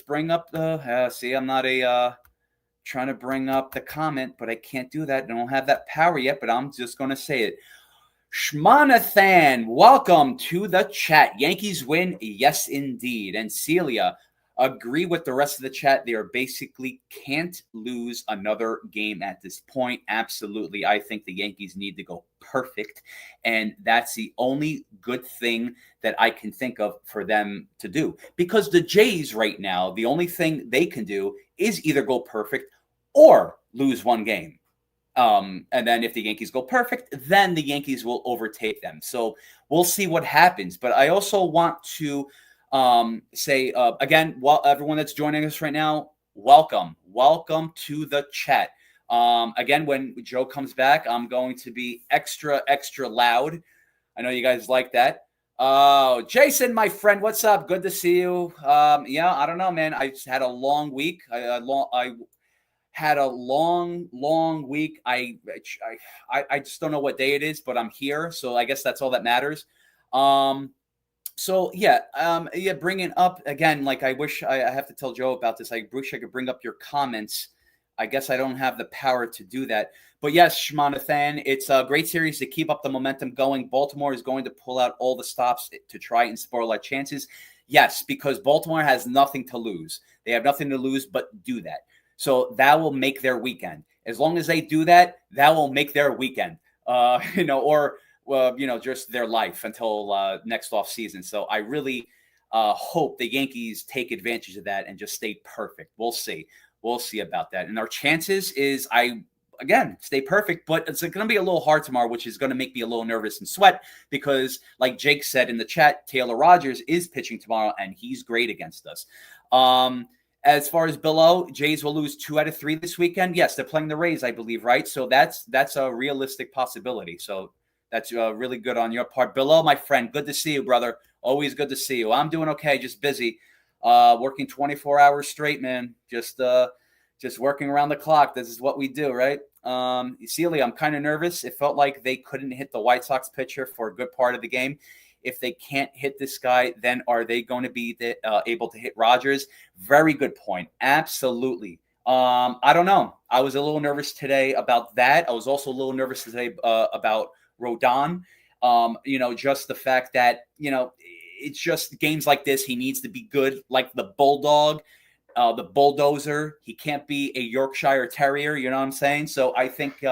bring up the. See, I'm not trying to bring up the comment, but I can't do that. I don't have that power yet. But I'm just going to say it. Shmanathan, welcome to the chat. Yankees win, yes, indeed. And Celia, agree with the rest of the chat. They are basically can't lose another game at this point. Absolutely. I think the Yankees need to go perfect. And that's the only good thing that I can think of for them to do. Because the Jays right now, the only thing they can do is either go perfect or lose one game. And then if the Yankees go perfect, then the Yankees will overtake them. So we'll see what happens. But I also want to say again, while everyone that's joining us right now, welcome to the chat. Again, when Joe comes back, I'm going to be extra loud. I know you guys like that. Oh, Jason, my friend, what's up? Good to see you. Yeah, I don't know, man. I just had a long week. I had a long week. I just don't know what day it is, but I'm here, so I guess that's all that matters. So yeah, bringing up again, like I wish I have to tell Joe about this. I wish I could bring up your comments. I guess I don't have the power to do that. But yes, Shmanathan, it's a great series to keep up the momentum going. Baltimore is going to pull out all the stops to try and spoil our chances. Yes, because Baltimore has nothing to lose. They have nothing to lose but do that. So that will make their weekend. As long as they do that, that will make their weekend. Or just their life until next off season. So I really hope the Yankees take advantage of that and just stay perfect. We'll see. We'll see about that. And our chances is stay perfect, but it's going to be a little hard tomorrow, which is going to make me a little nervous and sweat because, like Jake said in the chat, Taylor Rogers is pitching tomorrow, and he's great against us. As far as below, Jays will lose 2 out of 3 this weekend. Yes, they're playing the Rays, I believe, right? So that's a realistic possibility. So that's really good on your part. Below, my friend, good to see you, brother. Always good to see you. I'm doing okay, just busy. Working 24 hours straight, man. Just working around the clock. This is what we do, right? Celia, I'm kind of nervous. It felt like they couldn't hit the White Sox pitcher for a good part of the game. If they can't hit this guy, then are they going to be able to hit Rogers? Very good point. Absolutely. I don't know. I was a little nervous today about that. I was also a little nervous today about Rodon. Just the fact that, it's just games like this. He needs to be good, like the Bulldog, the bulldozer. He can't be a Yorkshire Terrier. You know what I'm saying? So I think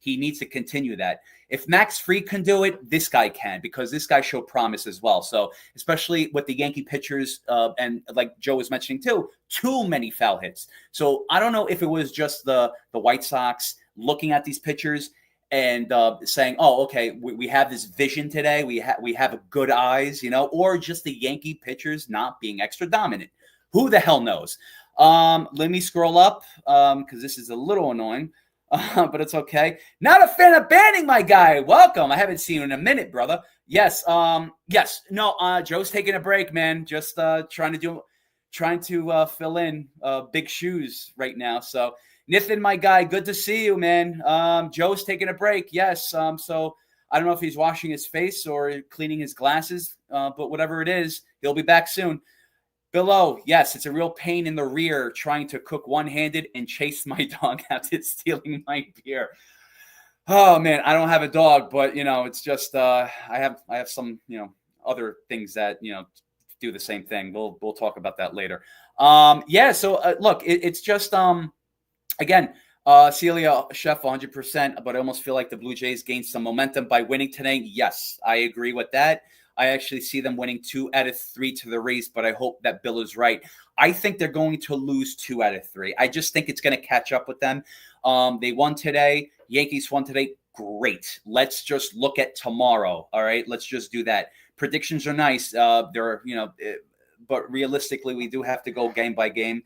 he needs to continue that. If Max Fried can do it, this guy can, because this guy showed promise as well. So especially with the Yankee pitchers, and like Joe was mentioning too many foul hits. So I don't know if it was just the White Sox looking at these pitchers and saying, "Oh, okay, we have this vision today. We have good eyes," or just the Yankee pitchers not being extra dominant. Who the hell knows? Let me scroll up because this is a little annoying. But it's okay. Not a fan of banning, my guy. Welcome. I haven't seen you in a minute, brother. Yes. Yes. No. Joe's taking a break, man. Just trying to fill in big shoes right now. So, Nathan, my guy, good to see you, man. Joe's taking a break. Yes. So I don't know if he's washing his face or cleaning his glasses, but whatever it is, he'll be back soon. Below, yes, it's a real pain in the rear trying to cook one-handed and chase my dog after stealing my beer. Oh man, I don't have a dog, but it's just I have some other things that do the same thing. We'll talk about that later. Yeah. So look, it's just again, Celia Chef 100%, but I almost feel like the Blue Jays gained some momentum by winning today. Yes, I agree with that. I actually see them winning 2 out of 3 to the Rays, but I hope that Bill is right. I think they're going to lose 2 out of 3. I just think it's going to catch up with them. They won today. Yankees won today. Great. Let's just look at tomorrow. All right. Let's just do that. Predictions are nice. But realistically, we do have to go game by game.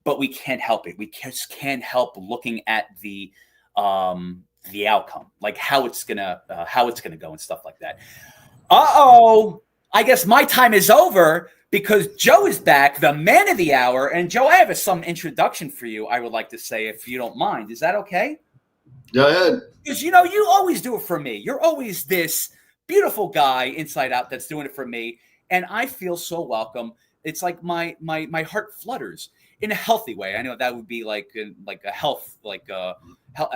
But we can't help it. We just can't help looking at the outcome, like how it's gonna go and stuff like that. I guess my time is over because Joe is back, the man of the hour. And Joe, I have some introduction for you, I would like to say, if you don't mind. Is that okay? Go ahead. Because, you always do it for me. You're always this beautiful guy inside out that's doing it for me. And I feel so welcome. It's like my heart flutters in a healthy way. I know that would be like a health, a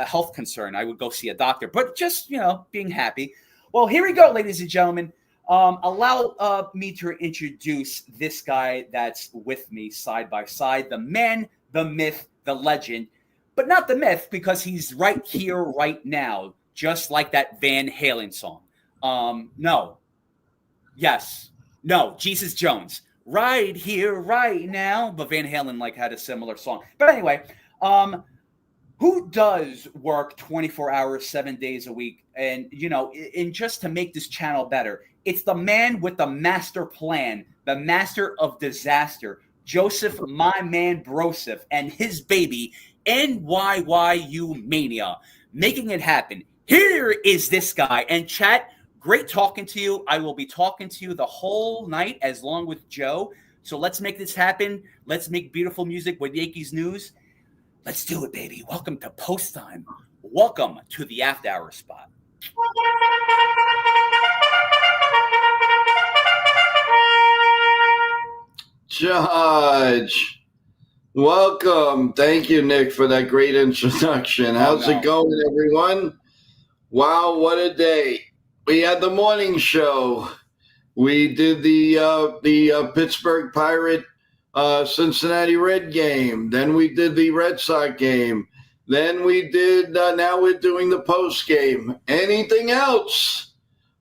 health concern. I would go see a doctor, but just, being happy. Well, here we go, ladies and gentlemen. Allow me to introduce this guy that's with me side by side, the man, the myth, the legend, but not the myth because he's right here, right now, just like that Van Halen song. Jesus Jones, right here, right now. But Van Halen had a similar song. But anyway, who does work 24 hours, 7 days a week? And, and just to make this channel better, it's the man with the master plan, the master of disaster, Joseph, my man, Broseph, and his baby, NYYU Mania, making it happen. Here is this guy. And chat, great talking to you. I will be talking to you the whole night as long with Joe. So let's make this happen. Let's make beautiful music with Yankees news. Let's do it, baby. Welcome to Post Time. Welcome to the After Hour spot. Judge, welcome. Thank you, Nick, for that great introduction. How's it going, everyone? Wow, what a day. We had the morning show. We did the Pittsburgh Pirate Cincinnati Red game. Then we did the Red Sox game. Then we did, now we're doing the post game. Anything else?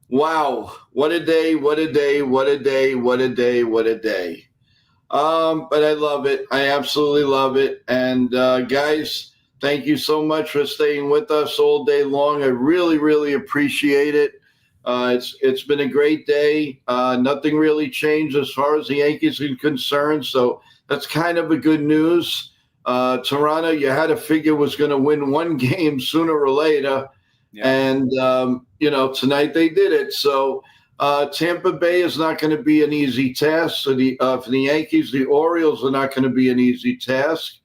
Wow. What a day, what a day, what a day, what a day, what a day. But I love it. I absolutely love it. And guys, thank you so much for staying with us all day long. I really, really appreciate it. It's been a great day. Nothing really changed as far as the Yankees are concerned. So that's kind of a good news. Toronto, you had to figure was going to win one game sooner or later. Yeah. And, tonight they did it. So Tampa Bay is not going to be an easy task. So for the Yankees, the Orioles are not going to be an easy task.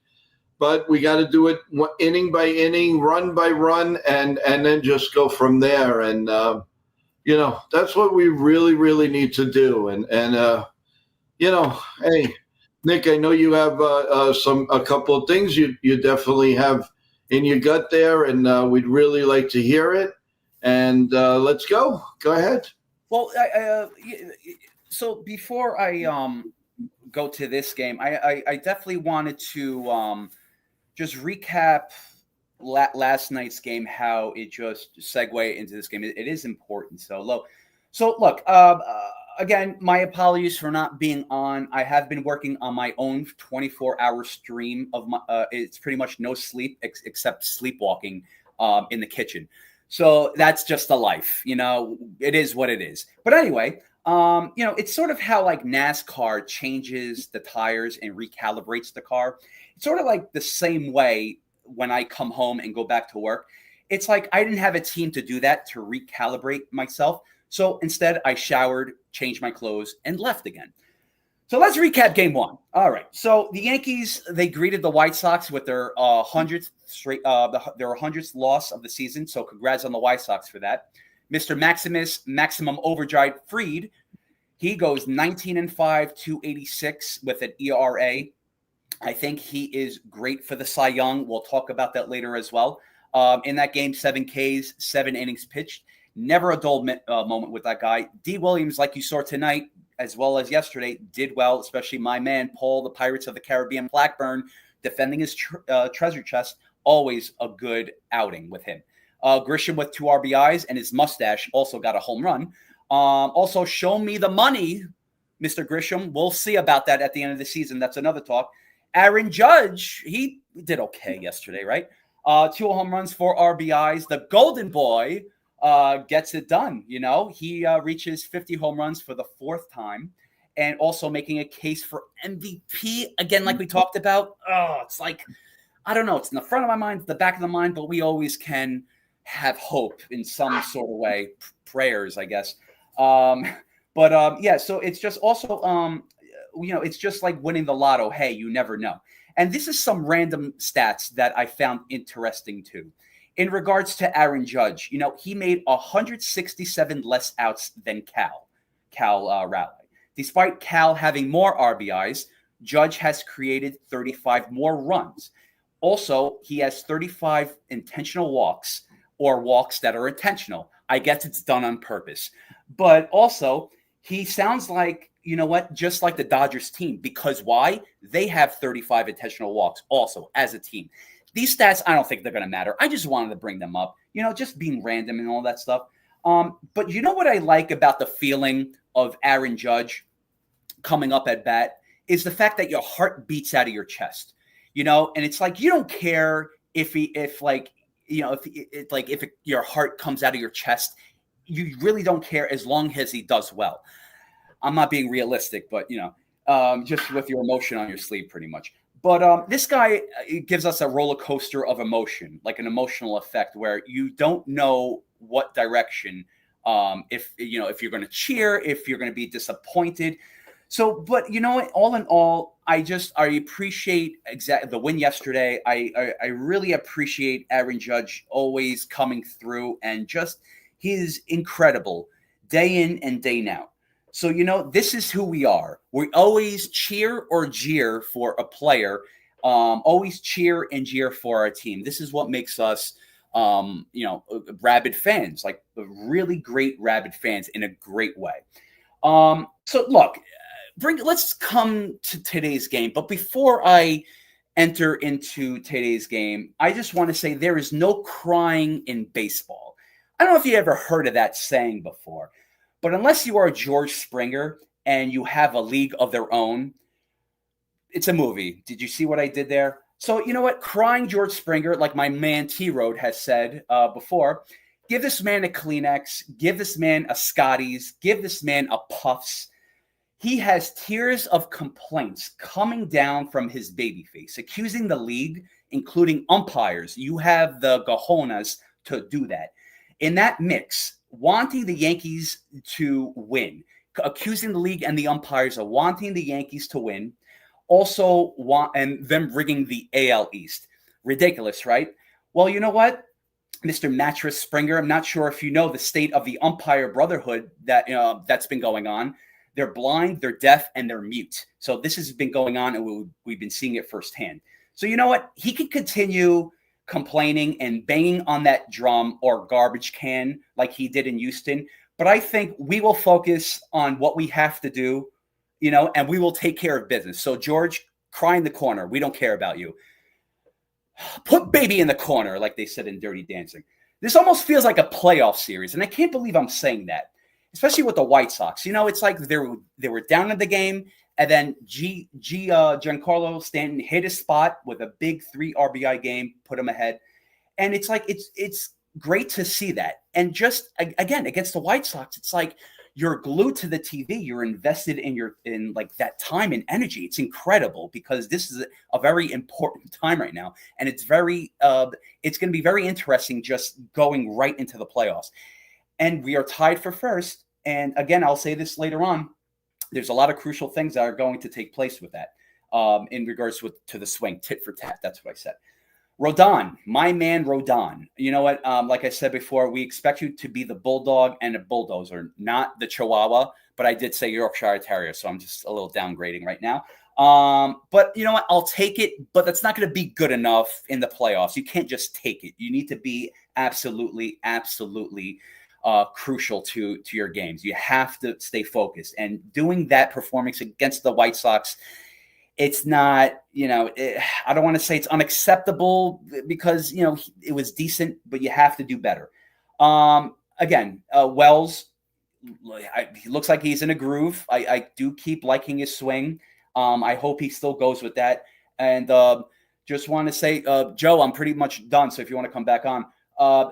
But we got to do it inning by inning, run by run, and then just go from there. And, that's what we really, really need to do. And hey, Nick, I know you have a couple of things you definitely have in your gut there, and we'd really like to hear it. And let's go. Go ahead. Well, so before I go to this game, I definitely wanted to just recap last night's game, how it just segued into this game. It is important. So look, again, my apologies for not being on. I have been working on my own 24-hour stream of my. It's pretty much no sleep except sleepwalking in the kitchen. So that's just the life, it is what it is. But anyway, it's sort of how like NASCAR changes the tires and recalibrates the car. It's sort of like the same way when I come home and go back to work. It's like I didn't have a team to do that, to recalibrate myself. So instead I showered, changed my clothes, and left again. So let's recap game one. All right. So the Yankees, they greeted the White Sox with their 100th straight, their 100th loss of the season. So congrats on the White Sox for that. Mr. Maximum Overdrive Fried, he goes 19-5, 286 with an ERA. I think he is great for the Cy Young. We'll talk about that later as well. In that game, 7 Ks, 7 innings pitched. Never a dull moment with that guy. D. Williams, like you saw tonight, as well as yesterday, did well, especially my man, Paul, the Pirates of the Caribbean Blackburn, defending his treasure chest. Always a good outing with him. Grisham with 2 RBIs, and his mustache also got a home run. Also, show me the money, Mr. Grisham. We'll see about that at the end of the season. That's another talk. Aaron Judge, he did okay yesterday, right? 2 home runs, 4 RBIs. The Golden Boy gets it done. He reaches 50 home runs for the 4th time, and also making a case for MVP again, like we talked about. Oh, it's like, I don't know. It's in the front of my mind, the back of the mind, but we always can have hope in some sort of way, prayers, I guess. Yeah. So it's just also, it's just like winning the lotto. Hey, you never know. And this is some random stats that I found interesting too. In regards to Aaron Judge, he made 167 less outs than Cal Raleigh. Despite Cal having more RBIs, Judge has created 35 more runs. Also, he has 35 intentional walks, or walks that are intentional. I guess it's done on purpose. But also, he sounds like, just like the Dodgers team. Because why? They have 35 intentional walks also as a team. These stats, I don't think they're going to matter. I just wanted to bring them up, just being random and all that stuff. But you know what I like about the feeling of Aaron Judge coming up at bat is the fact that your heart beats out of your chest, and it's like you don't care if your heart comes out of your chest. You really don't care as long as he does well. I'm not being realistic, but, just with your emotion on your sleeve pretty much. But this guy gives us a roller coaster of emotion, like an emotional effect where you don't know what direction, if you're going to cheer, if you're going to be disappointed. So, but what? All in all, I appreciate the win yesterday. I really appreciate Aaron Judge always coming through, and just he's incredible day in and day out. So, this is who we are. We always cheer or jeer for a player, always cheer and jeer for our team. This is what makes us, rabid fans, like really great rabid fans in a great way. So look, let's come to today's game. But before I enter into today's game, I just want to say there is no crying in baseball. I don't know if you ever heard of that saying before. But unless you are George Springer and you have a league of their own, it's a movie. Did you see what I did there? So you know what? Crying George Springer, like my man T-Road has said before, give this man a Kleenex, give this man a Scotties, give this man a Puffs. He has tears of complaints coming down from his baby face, accusing the league, including umpires. You have the cojones to do that. In that mix, wanting the Yankees to win, accusing the league and the umpires of wanting the Yankees to win, also and them rigging the AL East. Ridiculous, right? Well, you know what, Mr. Mattress Springer, I'm not sure if you know the state of the umpire brotherhood that's been going on. They're blind, they're deaf, and they're mute. So this has been going on, and we've been seeing it firsthand. So you know what? He can continue complaining and banging on that drum or garbage can like he did in Houston. But I think we will focus on what we have to do, and we will take care of business. So George, cry in the corner. We don't care about you. put baby in the corner, like they said in Dirty Dancing. This almost feels like a playoff series, and I can't believe I'm saying that, especially with the White Sox. It's like they were down in the game, and then Giancarlo Stanton hit his spot with a big 3 RBI game, put him ahead, and it's like it's great to see that. And just again against the White Sox, it's like you're glued to the TV. You're invested in like that time and energy. It's incredible because this is a very important time right now, and it's going to be very interesting just going right into the playoffs. And we are tied for first. And again, I'll say this later on. There's a lot of crucial things that are going to take place with that in regards to the swing, tit for tat. That's what I said. Rodon, my man Rodon. You know what? Like I said before, we expect you to be the bulldog and a bulldozer, not the Chihuahua. But I did say Yorkshire Terrier, so I'm just a little downgrading right now. But you know what? I'll take it, but that's not going to be good enough in the playoffs. You can't just take it. You need to be absolutely crucial to your games. You have to stay focused. And doing that performance against the White Sox, it's not, I don't want to say it's unacceptable because, it was decent, but you have to do better. Again, Wells, he looks like he's in a groove. I do keep liking his swing. I hope he still goes with that. And just want to say, Joe, I'm pretty much done. So if you want to come back on.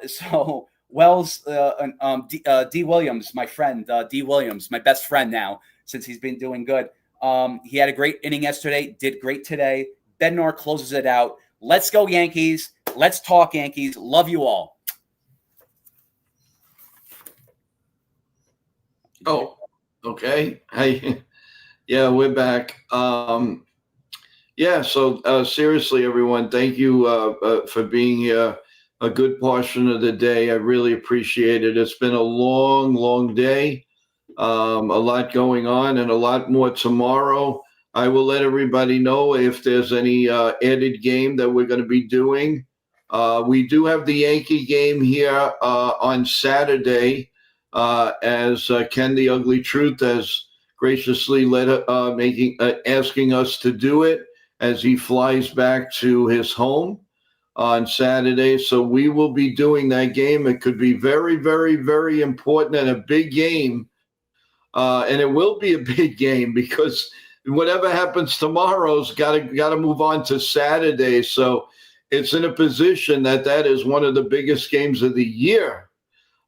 So Wells, D. Williams, my friend, D. Williams, my best friend now, since he's been doing good. He had a great inning yesterday, did great today. Bednar closes it out. Let's go Yankees. Let's talk Yankees. Love you all. Oh, okay. Hey, yeah, we're back. So seriously, everyone, thank you for being here a good portion of the day. I really appreciate it. It's been a long, long day. A lot going on and a lot more tomorrow. I will let everybody know if there's any added game that we're going to be doing. We do have the Yankee game here on Saturday, as Ken the Ugly Truth has graciously asking us to do it as he flies back to his home on Saturday. So we will be doing that game. It could be very, very, very important and a big game. And it will be a big game because whatever happens tomorrow's got to move on to Saturday. So it's in a position that is one of the biggest games of the year.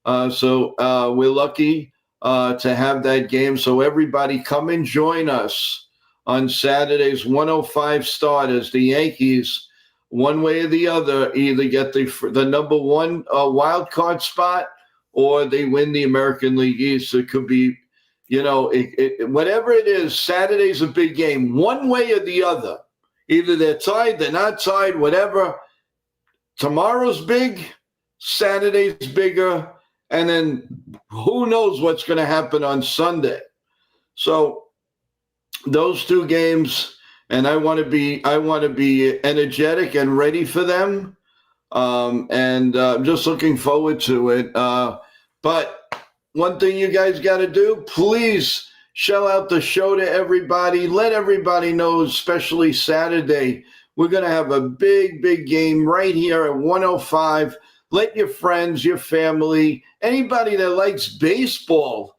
So we're lucky to have that game. So everybody come and join us on Saturday's 105 start as the Yankees, one way or the other, either get the number one wild card spot or they win the American League East. It could be, whatever it is, Saturday's a big game, one way or the other. Either they're tied, they're not tied, whatever. Tomorrow's big, Saturday's bigger, and then who knows what's going to happen on Sunday. So those two games, and I want to be energetic and ready for them. And I'm just looking forward to it. But one thing you guys got to do, please shell out the show to everybody. Let everybody know, especially Saturday, we're going to have a big, big game right here at 105. Let your friends, your family, anybody that likes baseball,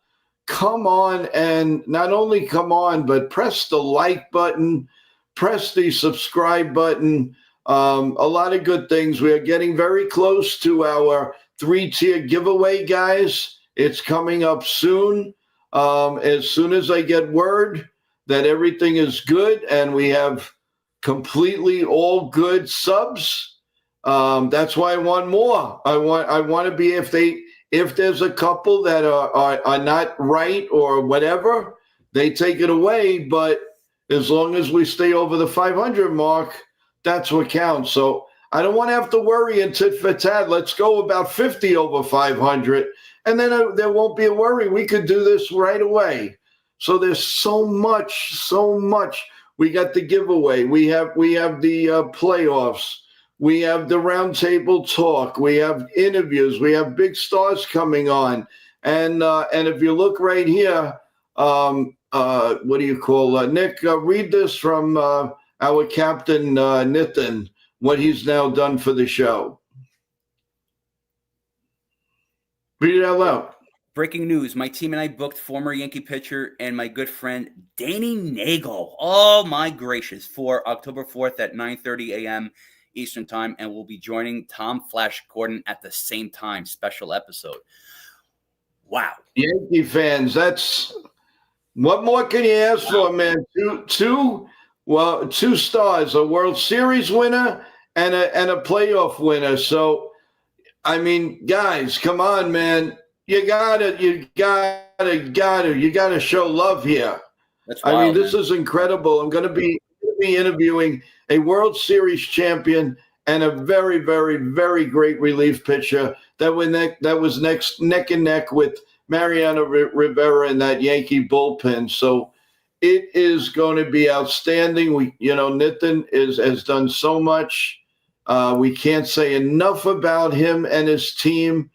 come on, and not only come on, but press the like button, press the subscribe button. A lot of good things. We are getting very close to our 3-tier giveaway, guys. It's coming up soon. As soon as I get word that everything is good and we have completely all good subs, that's why I want more. I want to be, if there's a couple that are not right or whatever, they take it away. But as long as we stay over the 500 mark, that's what counts. So I don't want to have to worry and tit for tat. Let's go about 50 over 500. And then there won't be a worry. We could do this right away. So there's so much. We got the giveaway. We have the playoffs. We have the roundtable talk. We have interviews. We have big stars coming on. And if you look right here, what do you call Nick? Read this from our captain Nitin. what he's now done for the show. Read it out loud. Breaking news. My team and I booked former Yankee pitcher and my good friend Danny Nagel. Oh, my gracious. For October 4th at 9:30 a.m. Eastern Time. And we'll be joining Tom Flash Gordon at the same time. Special episode. Wow. Yankee fans, that's what more can you ask for, man? Two stars, a World Series winner and a playoff winner. So, I mean, guys, come on, man. You gotta show love here. That's wild, I mean, this is incredible. I'm gonna be interviewing a World Series champion and a very, very, very great relief pitcher that was neck and neck with Mariano Rivera in that Yankee bullpen. So it is going to be outstanding. Nitin has done so much. We can't say enough about him and his team.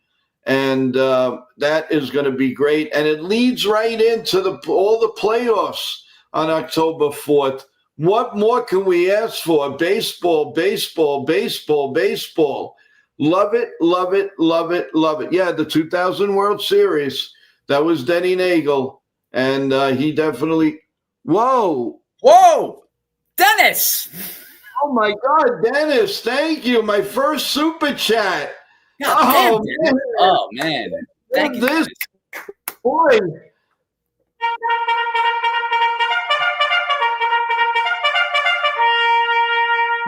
And that is going to be great. And it leads right into all the playoffs on October 4th. What more can we ask for? Baseball, baseball, baseball, baseball. Love it, love it, love it, love it. Yeah, the 2000 World Series, that was Denny Nagel. And he definitely – whoa. Dennis. Oh, my God, Dennis, thank you. My first super chat. God, man. Oh, man. Thank you, this. Boy.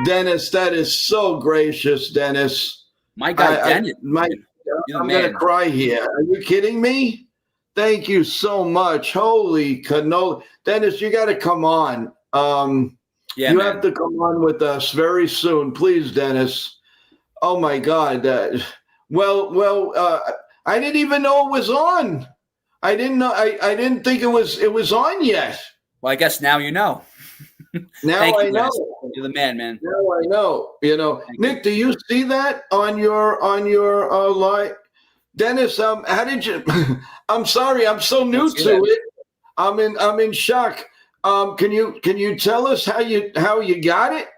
Dennis, that is so gracious, Dennis. My guy, Dennis. I'm going to cry here. Are you kidding me? Thank you so much. Holy canola. Dennis, you got to come on. You have to come on with us very soon. Please, Dennis. Oh, my God. I didn't even know it was on. I didn't know. I didn't think it was on yet. Well, I guess now you know. Now I know. You're the man. Now I know. Nick, do you see that on your line? Dennis, how did you? I'm sorry, I'm so new to it. I'm in shock. Can you tell us how you got it?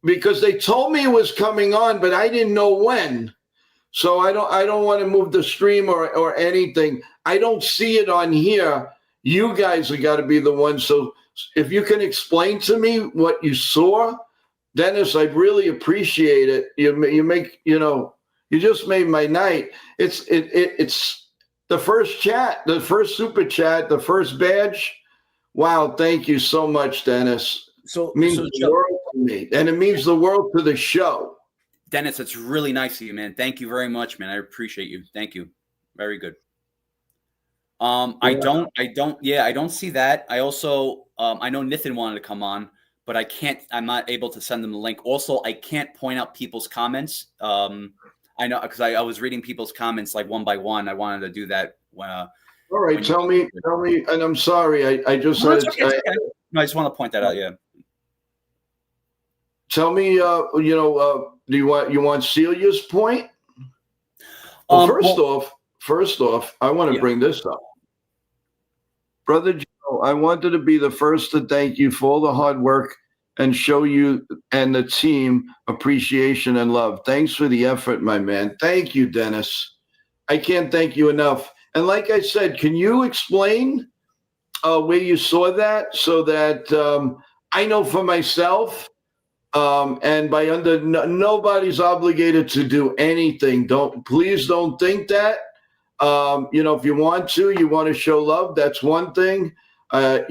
Because they told me it was coming on, but I didn't know when. So I don't want to move the stream or anything. I don't see it on here. You guys have got to be the ones. So if you can explain to me what you saw, Dennis, I'd really appreciate it. You just made my night. It's the first chat, the first super chat, the first badge. Wow, thank you so much, Dennis. It means the world to me, and it means the world to the show. Dennis, it's really nice of you, man. Thank you very much, man. I appreciate you. Thank you. Very good. I don't see that. I also, I know Nathan wanted to come on, but I'm not able to send them the link. Also, I can't point out people's comments. I know because I was reading people's comments like one by one. I wanted to do that. All right. Tell me. And I'm sorry. I just I just want to point that out. Yeah. Tell me, do you want Celia's point? Well, first off, I want to bring this up. Brother Joe, I wanted to be the first to thank you for all the hard work and show you and the team appreciation and love. Thanks for the effort, my man. Thank you, Dennis. I can't thank you enough. And like I said, can you explain where you saw that so that I know for myself? And nobody's obligated to do anything. Please don't think that. If you want to show love, that's one thing. I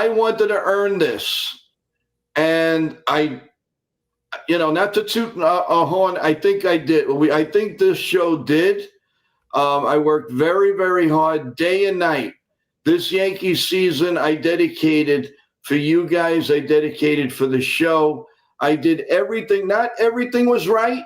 wanted to earn this, and not to toot a horn. I think I did. I think this show did. I worked very, very hard, day and night. This Yankee season, I dedicated for you guys. I dedicated for the show. I did everything. Not everything was right,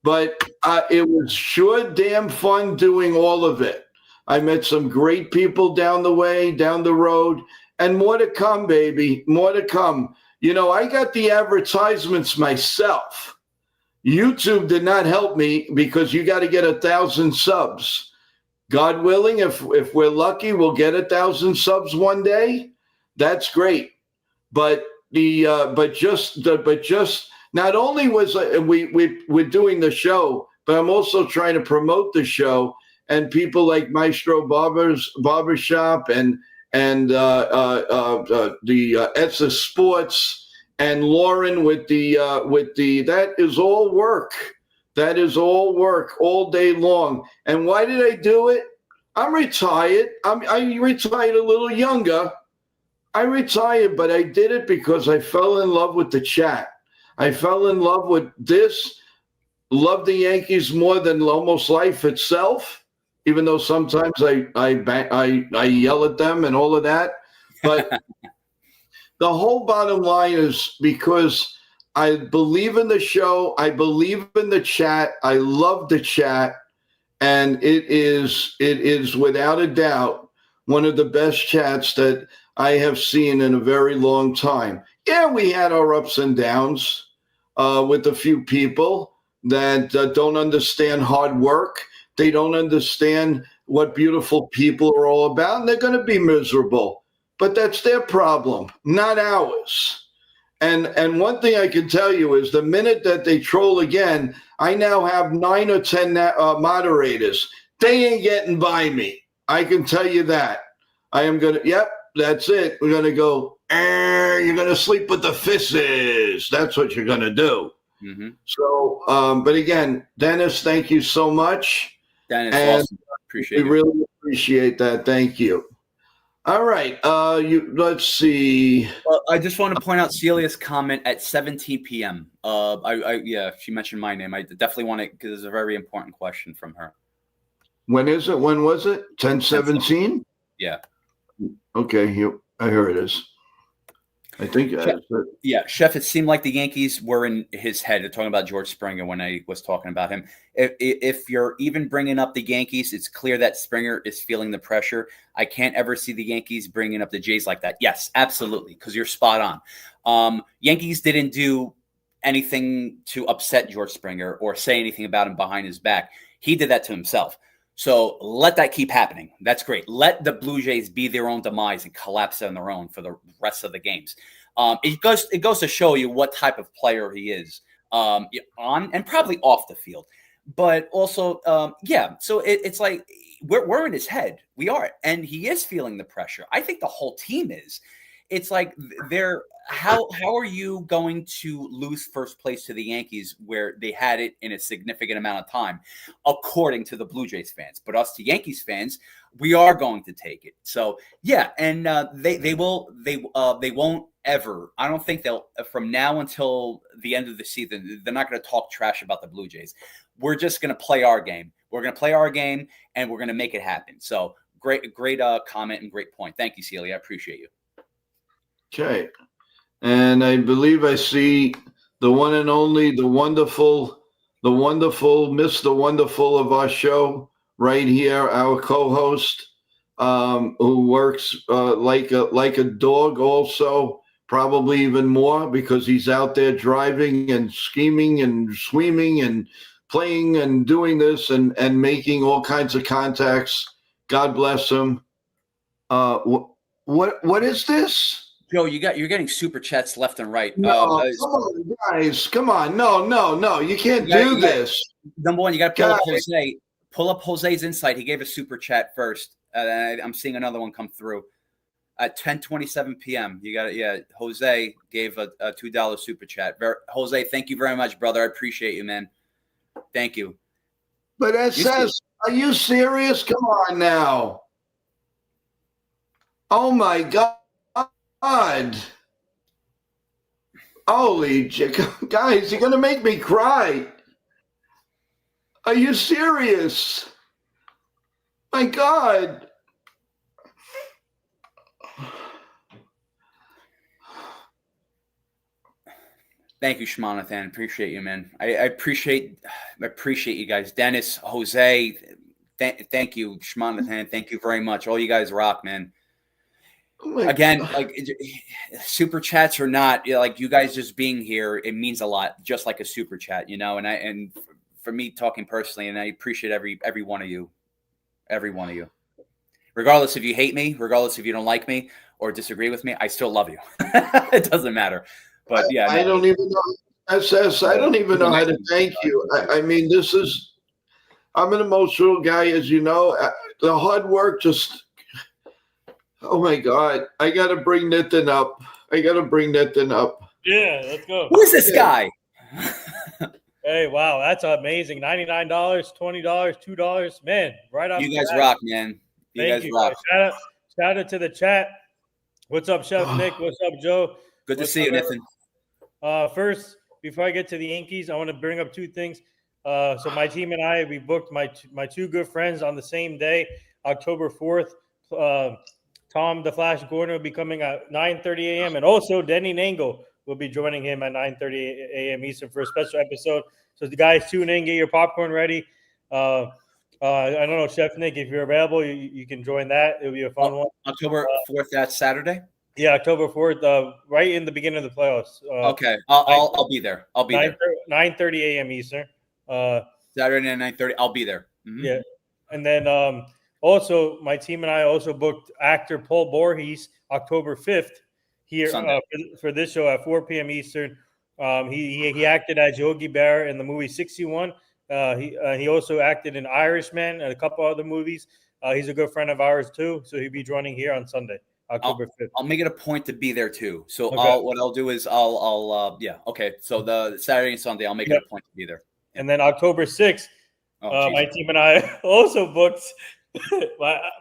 but it was sure damn fun doing all of it. I met some great people down the road, and more to come, baby. More to come. I got the advertisements myself. YouTube did not help me because you got to get 1,000 subs. God willing, if we're lucky, we'll get 1,000 subs one day. That's great. But not only was we're doing the show, but I'm also trying to promote the show, and people like Maestro Barbershop and the Etsa Sports and Lauren with the that is all work. That is all work all day long. And why did I do it? I'm retired. I retired a little younger. I retired, but I did it because I fell in love with the chat. I fell in love with this, love the Yankees more than almost life itself, even though sometimes I yell at them and all of that. But the whole bottom line is because I believe in the show. I believe in the chat. I love the chat. And it is without a doubt one of the best chats that I have seen in a very long time. Yeah, we had our ups and downs with a few people that don't understand hard work. They don't understand what beautiful people are all about, and they're going to be miserable. But that's their problem, not ours. And one thing I can tell you is the minute that they troll again, I now have 9 or 10 moderators. They ain't getting by me. I can tell you that. I am going to, yep, that's it. We're going to go, you're going to sleep with the fishes. That's what you're going to do. Mm-hmm. So, but again, Dennis, thank you so much. Dennis, awesome. Appreciate it. We really appreciate that. Thank you. All right. Let's see. Well, I just want to point out Celia's comment at 17 p.m. Yeah, she mentioned my name. I definitely want to, because it's a very important question from her. When is it? When was it? 10:17? Yeah. Okay. Here it is. I think. Yeah, Chef, it seemed like the Yankees were in his head talking about George Springer when I was talking about him. If you're even bringing up the Yankees, it's clear that Springer is feeling the pressure. I can't ever see the Yankees bringing up the Jays like that. Yes, absolutely, because you're spot on. Yankees didn't do anything to upset George Springer or say anything about him behind his back. He did that to himself. So let that keep happening. That's great. Let the Bluejays be their own demise and collapse on their own for the rest of the games. It goes to show you what type of player he is on and probably off the field. But also, yeah, so it's like we're in his head. We are. And he is feeling the pressure. I think the whole team is. It's like how are you going to lose first place to the Yankees where they had it in a significant amount of time, according to the Blue Jays fans? But us, the Yankees fans, we are going to take it. So yeah, and they won't ever. I don't think they'll from now until the end of the season. They're not going to talk trash about the Blue Jays. We're just going to play our game. We're going to play our game, and we're going to make it happen. So great comment and great point. Thank you, Celia. I appreciate you. Okay. And I believe I see the one and only, the wonderful Mr. Wonderful of our show right here, our co-host, who works like a dog also, probably even more because he's out there driving and scheming and screaming and playing and doing this and making all kinds of contacts. God bless him. What is this? Joe, you're getting super chats left and right. No, come on, guys. Come on. No. You can't do this. Number one, you got to pull up Jose. Pull up Jose's insight. He gave a super chat first. I'm seeing another one come through at 10:27 p.m. You got it. Yeah, Jose gave a $2 super chat. Jose, thank you very much, brother. I appreciate you, man. Thank you. But it says, are you serious? Come on now. Oh my God. Holy guys, you're gonna make me cry. Are you serious? My God. Thank you, Shmonathan. Appreciate you, man. I appreciate you guys. Dennis, Jose, thank you, Shmonathan. Thank you very much. All you guys rock, man. Again, like super chats or not, like you guys just being here, it means a lot, just like a super chat, and for me talking personally, and I appreciate every one of you, regardless if you hate me, regardless if you don't like me, or disagree with me, I still love you. It doesn't matter. But yeah, I don't even know. SS, I don't even know how to thank you. I mean, I'm an emotional guy, as you know. The hard work just, oh my God. I got to bring Nitin up. Yeah, let's go. Who is this guy? Hey, wow, that's amazing. $99, $20, $2. Man, right off. You guys rock, man. Thank you. Rock. Shout out to the chat. What's up, Chef Nick? What's up, Joe? Good to see you, Nathan. First, before I get to the Yankees, I want to bring up two things. So my team and I, we booked my two good friends on the same day, October 4th. Tom the Flash Gordon will be coming at 9:30 a.m. and also Denny Nangle will be joining him at 9:30 a.m. Eastern for a special episode. So the guys tune in, get your popcorn ready. I don't know, Chef Nick, if you're available, you can join that. It'll be a fun one. October 4th, that's Saturday? Yeah, October 4th, right in the beginning of the playoffs. Okay, I'll be there. 9:30 a.m. Eastern. Saturday at 9:30. I'll be there. Mm-hmm. Yeah, and then also my team and I also booked actor Paul Voorhees October 5th here for this show at 4 p.m. Eastern. He acted as Yogi Berra in the movie 61. He also acted in Irishman and a couple other movies. He's a good friend of ours too, so he'll be joining here on Sunday, October 5th. I'll make it a point to be there too. So okay. What I'll do is okay. So the Saturday and Sunday, I'll make it a point to be there. And then October 6th, my team and I also booked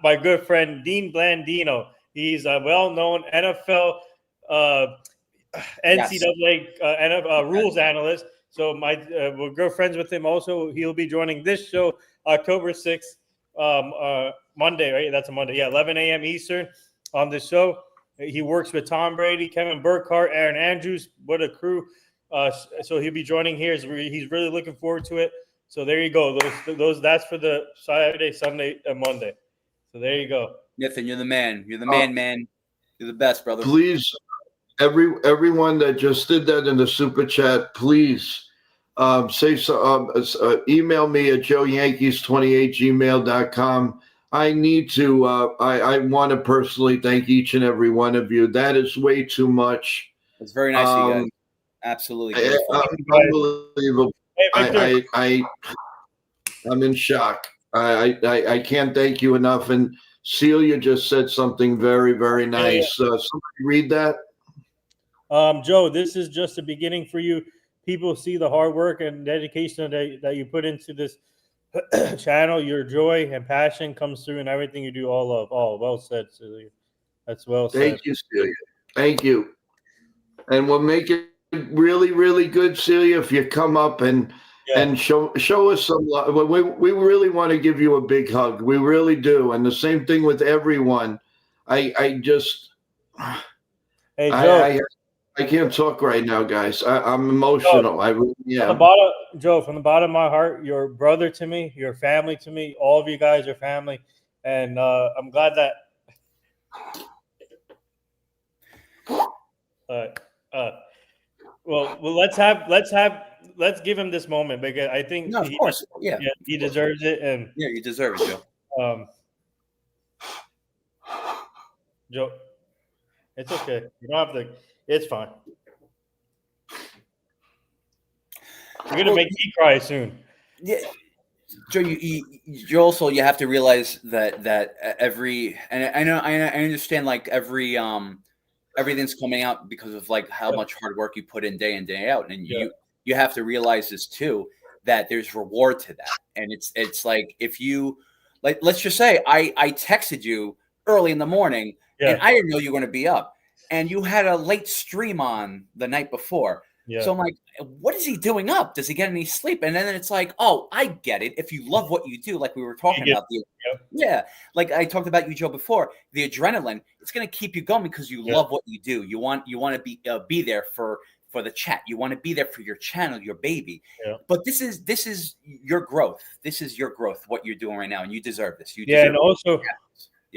my good friend Dean Blandino. He's a well-known NFL, NCAA rules analyst. So we're good friends with him. Also, he'll be joining this show October 6th, Monday. Right? That's a Monday. Yeah, 11 a.m. Eastern on the show. He works with Tom Brady, Kevin Burkhardt, Aaron Andrews. What a crew! So he'll be joining here. He's really looking forward to it. So there you go. Those that's for the Saturday, Sunday, and Monday. So there you go. Nathan, you're the man. You're the man. You're the best, brother. Please, everyone that just did that in the super chat, please say so. Email me at joeyankees28gmail.com. I need to. I want to personally thank each and every one of you. That is way too much. It's very nice of you guys. Absolutely. Unbelievable. I'm in shock. I can't thank you enough. And Celia just said something very, very nice. Somebody read that. Joe, this is just the beginning for you. People see the hard work and dedication that you put into this channel. Your joy and passion comes through in everything you do. All love. Oh, well said, Celia. That's well said. Thank you, Celia. Thank you. And we'll make it really, really good, Celia, if you come up and show us some love. We really want to give you a big hug. We really do. And the same thing with everyone. I just hey, Joe. I can't talk right now, guys. I'm emotional. I really am. Joe, from the bottom of my heart, you're a brother to me. You're family to me. All of you guys are family. And I'm glad that well, let's give him this moment because I think of course, he deserves it, and you deserve it, Joe. Joe, it's okay. You don't have to. It's fine. You're gonna make me cry soon. Yeah, Joe. You also have to realize that every and I understand like every everything's coming out because of like how much hard work you put in day out, and you have to realize this too, that there's reward to that. And it's like, if you like, let's just say I texted you early in the morning and I didn't know you were going to be up, and you had a late stream on the night before. So I'm like, what is he doing up? Does he get any sleep? And then it's like, oh, I get it. If you love what you do, like we were talking about, like I talked about you, Joe, before, the adrenaline, it's going to keep you going because you love what you do. You want to be there for the chat. You want to be there for your channel, your baby. But this is your growth. This is your growth, what you're doing right now, and you deserve this. You deserve and also,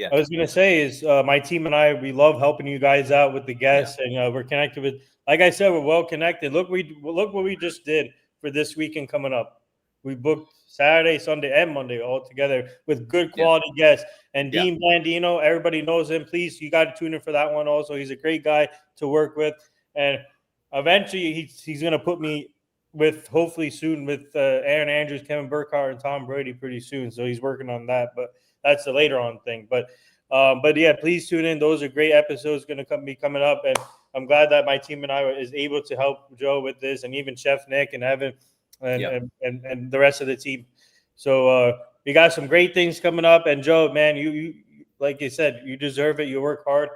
I was going to say is my team and I, we love helping you guys out with the guests, and we're connected with. Like I said, we're well connected. Look what we just did for this weekend coming up. we booked Saturday, Sunday, and Monday all together with good quality guests. And Dean Blandino, everybody knows him. Please, you got to tune in for that one also. He's a great guy to work with. And eventually he's going to put me with, hopefully soon, with Aaron Andrews, Kevin Burkhardt, and Tom Brady pretty soon. So he's working on that, but that's a later on thing. But yeah, please tune in. Those are great episodes going to be coming up. And I'm glad that my team and I is able to help Joe with this, and even Chef Nick and Evan and the rest of the team. So we got some great things coming up. And Joe, man, you like you said, you deserve it. You work hard.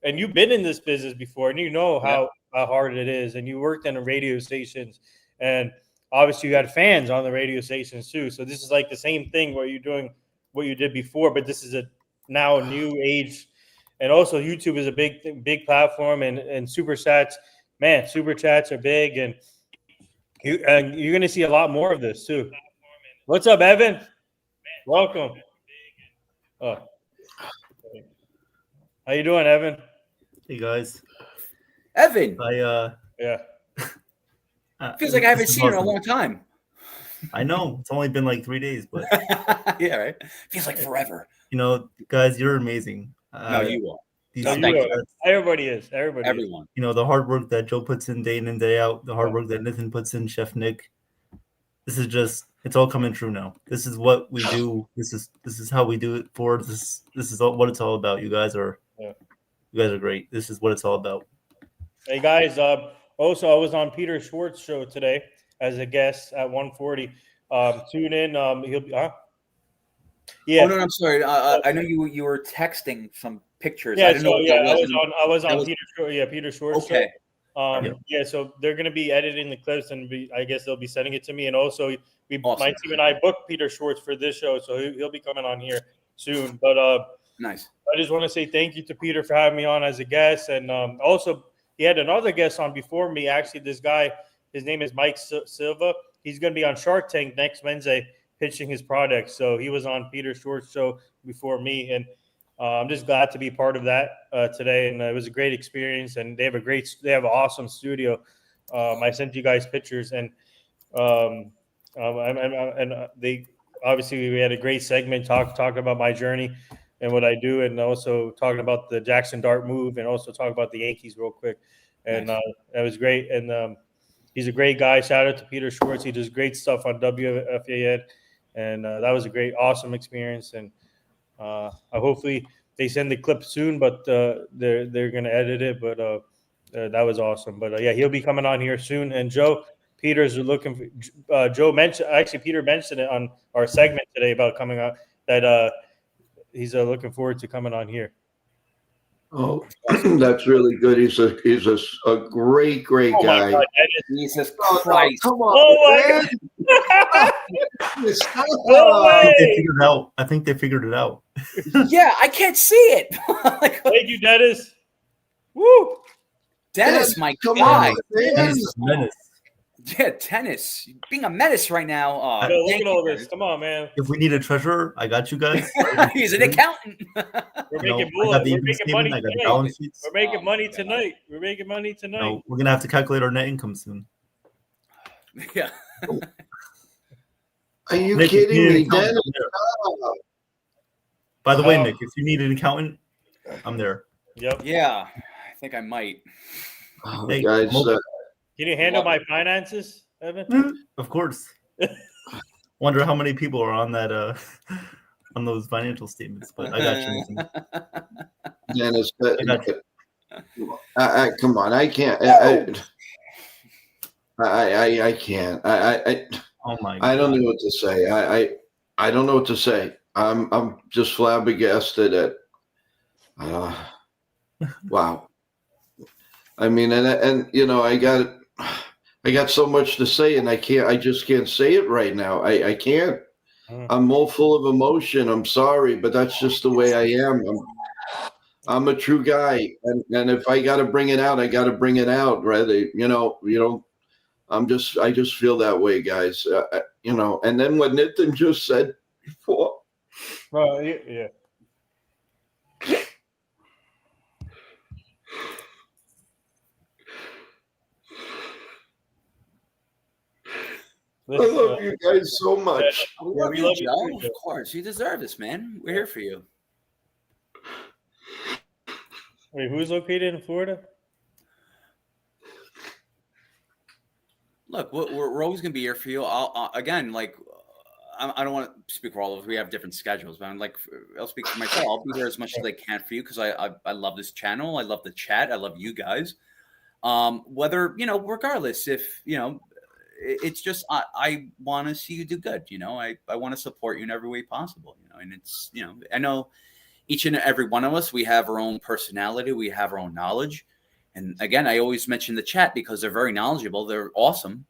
And you've been in this business before, and you know how hard it is. And you worked in the radio stations. And obviously you had fans on the radio stations too. So this is like the same thing where you're doing what you did before, but this is now a new age. And also YouTube is a big platform, and super chats, man, super chats are big, and you're going to see a lot more of this too. What's up, Evan? Welcome. Oh. How you doing, Evan? Hey guys. Evan. Feels like I haven't seen you in a long time. I know. It's only been like 3 days, but yeah, right. Feels like forever. You know, guys, you're amazing. No, you are. Everybody is. Everyone. You know, the hard work that Joe puts in day in and day out, the hard work that Nathan puts in, Chef Nick. This is just, it's all coming true now. This is what we do. This is how we do it for. This is what it's all about. You guys are great. This is what it's all about. Hey guys, also I was on Peter Schwartz's show today as a guest at 1:40. Tune in. He'll be Yeah. Oh no, I'm sorry. I know you were texting some pictures. Yeah, I didn't know I was on Peter Schwartz. Okay. Show. So they're going to be editing the clips, and I guess they'll be sending it to me. And also, awesome. My team and I booked Peter Schwartz for this show, so he'll be coming on here soon. But nice. I just want to say thank you to Peter for having me on as a guest, and also he had another guest on before me. Actually, this guy, his name is Mike Silva. He's going to be on Shark Tank next Wednesday pitching his product. So he was on Peter Schwartz's show before me, and I'm just glad to be part of that today. And it was a great experience, and they have an awesome studio. I sent you guys pictures, and they obviously we had a great segment talking about my journey and what I do, and also talking about the Jackson Dart move, and also talk about the Yankees real quick. And that was great. And he's a great guy. Shout out to Peter Schwartz. He does great stuff on WFAN. And that was a awesome experience. And hopefully they send the clip soon, but they're going to edit it. But that was awesome. But yeah, he'll be coming on here soon. And Peter's looking for Joe mentioned, actually Peter mentioned it on our segment today about coming out, that he's looking forward to coming on here. Oh, that's really good. He's a great guy. My God, Jesus Christ! Come on! Oh my God! I think they figured it out. Yeah, I can't see it. Thank you, Dennis. Woo! Dennis, my guy. Dennis is a menace. Yeah, tennis. Being a menace right now. Look at all this. Come on, man. If we need a treasurer, I got you guys. He's an accountant. We're making money tonight. We're making money tonight. No, we're gonna have to calculate our net income soon. Yeah. Are you kidding me, Dennis? By the way, Nick, if you need an accountant, I'm there. Yep. Yeah, I think I might. Hey, guys. Can you handle my finances, Evan? Of course. Wonder how many people are on that on those financial statements, but I got you, Nathan. Dennis, I got you. Come on, I can't. I can't. Oh my God. I don't know what to say. I don't know what to say. I'm just flabbergasted at. Wow. I mean, and you know, I got so much to say, and I just can't say it right now. I can't. I'm all full of emotion. I'm sorry, but that's just the way I am. I'm a true guy, and if I got to bring it out, I got to bring it out. Rather, I just feel that way, guys. And then what Nathan just said before. Well, yeah. I love you guys so much. We Yeah, love we you, love you Joe. too, Joe. Of course, you deserve this, man. We're here for you. Wait, who's located in Florida? Look, we're always going to be here for you. Again, like, I don't want to speak for all of us. We have different schedules, but I'll speak for myself. I'll be here as much as I can for you because I love this channel. I love the chat. I love you guys. Whether, regardless, if, it's just, I want to see you do good. I want to support you in every way possible, and it's, I know each and every one of us, we have our own personality. We have our own knowledge. And again, I always mention the chat because they're very knowledgeable. They're awesome.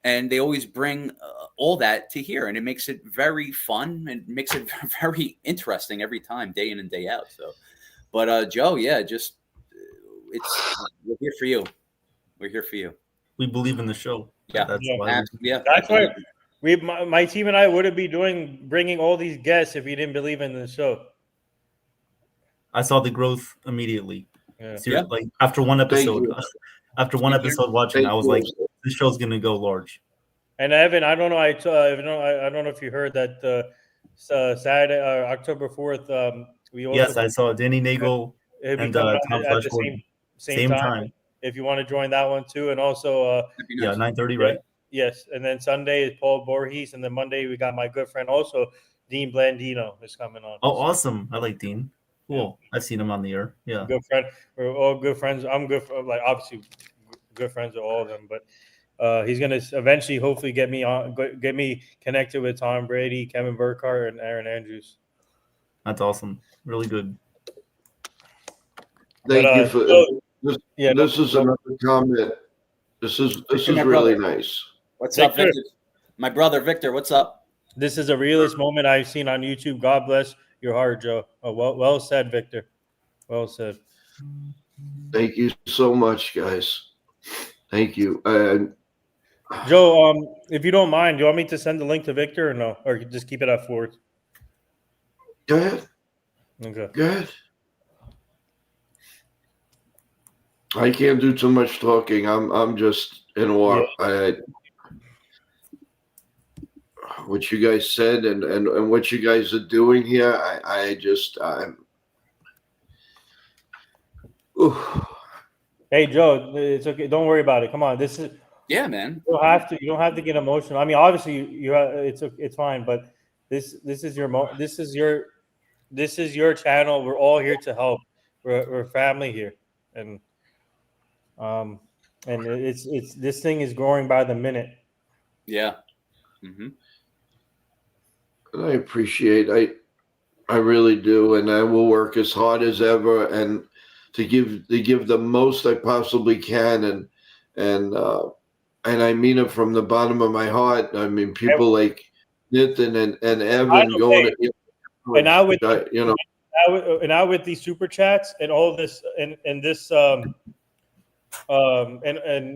And they always bring all that to here. And it makes it very fun and makes it very interesting every time, day in and day out. So, but Joe, yeah, just we're here for you. We're here for you. We believe in the show. Yeah. That's Yeah. why. That's why my team and I wouldn't be bringing all these guests if we didn't believe in the show. I saw the growth immediately. Yeah. Seriously, like after one episode, you. watching, I was like, you. this show's gonna go large. And Evan, I don't know. I don't know if you heard that Saturday, October 4th. We also Yes, I saw Danny Nagel it'll be and coming Tom on at Flash the Gordon. same time. If you want to join that one too, and also Yeah, 9:30, right? yes, and then Sunday is Paul Voorhees, and then Monday we got my good friend also Dean Blandino is coming on. Oh, awesome! I like Dean. Cool. I've seen him on the air. Yeah. Good friend. We're all good friends. I'm good. Obviously, good friends with all of them. But he's gonna eventually, hopefully, get me connected with Tom Brady, Kevin Burkhardt, and Aaron Andrews. That's awesome. Really good. Thank you for this. Yeah, This is another comment. This is really nice. What's Victor. up, Victor? My brother, Victor, what's up? This is the realest moment I've seen on YouTube. God bless your heart, Joe. Oh, well said, Victor. Well said. Thank you so much, guys. Thank you. Joe, if you don't mind, do you want me to send the link to Victor or no? Or just keep it at Ford? Go ahead. Okay. Go ahead. I can't do too much talking. I'm just in awe. Yeah. What you guys said and what you guys are doing here, Hey, Joe, it's okay. Don't worry about it. Come on, this is. Yeah, man. You don't have to get emotional. I mean, obviously, it's fine, but this is your channel. We're all here to help. We're family here, and it's this thing is growing by the minute. Yeah. Mm-hmm. I appreciate. I really do, and I will work as hard as ever and to give the most I possibly can, and I mean it from the bottom of my heart. I mean, people like Nathan and Evan going to, and now with now with these super chats and all this and this and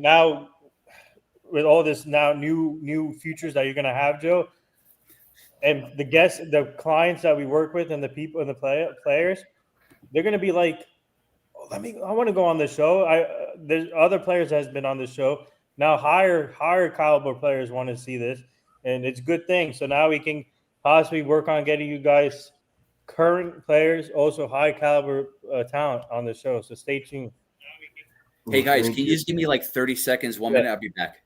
now with all this now new features that you're gonna have, Joe, and the guests, the clients that we work with, and the people and the players, they're gonna be like, I want to go on this show. There's other players that has been on this show. Now higher caliber players want to see this, and it's a good thing. So now we can possibly work on getting you guys current players, also high caliber talent on the show. So stay tuned. Hey guys, can you just give me like 30 seconds, 1 minute? I'll be back.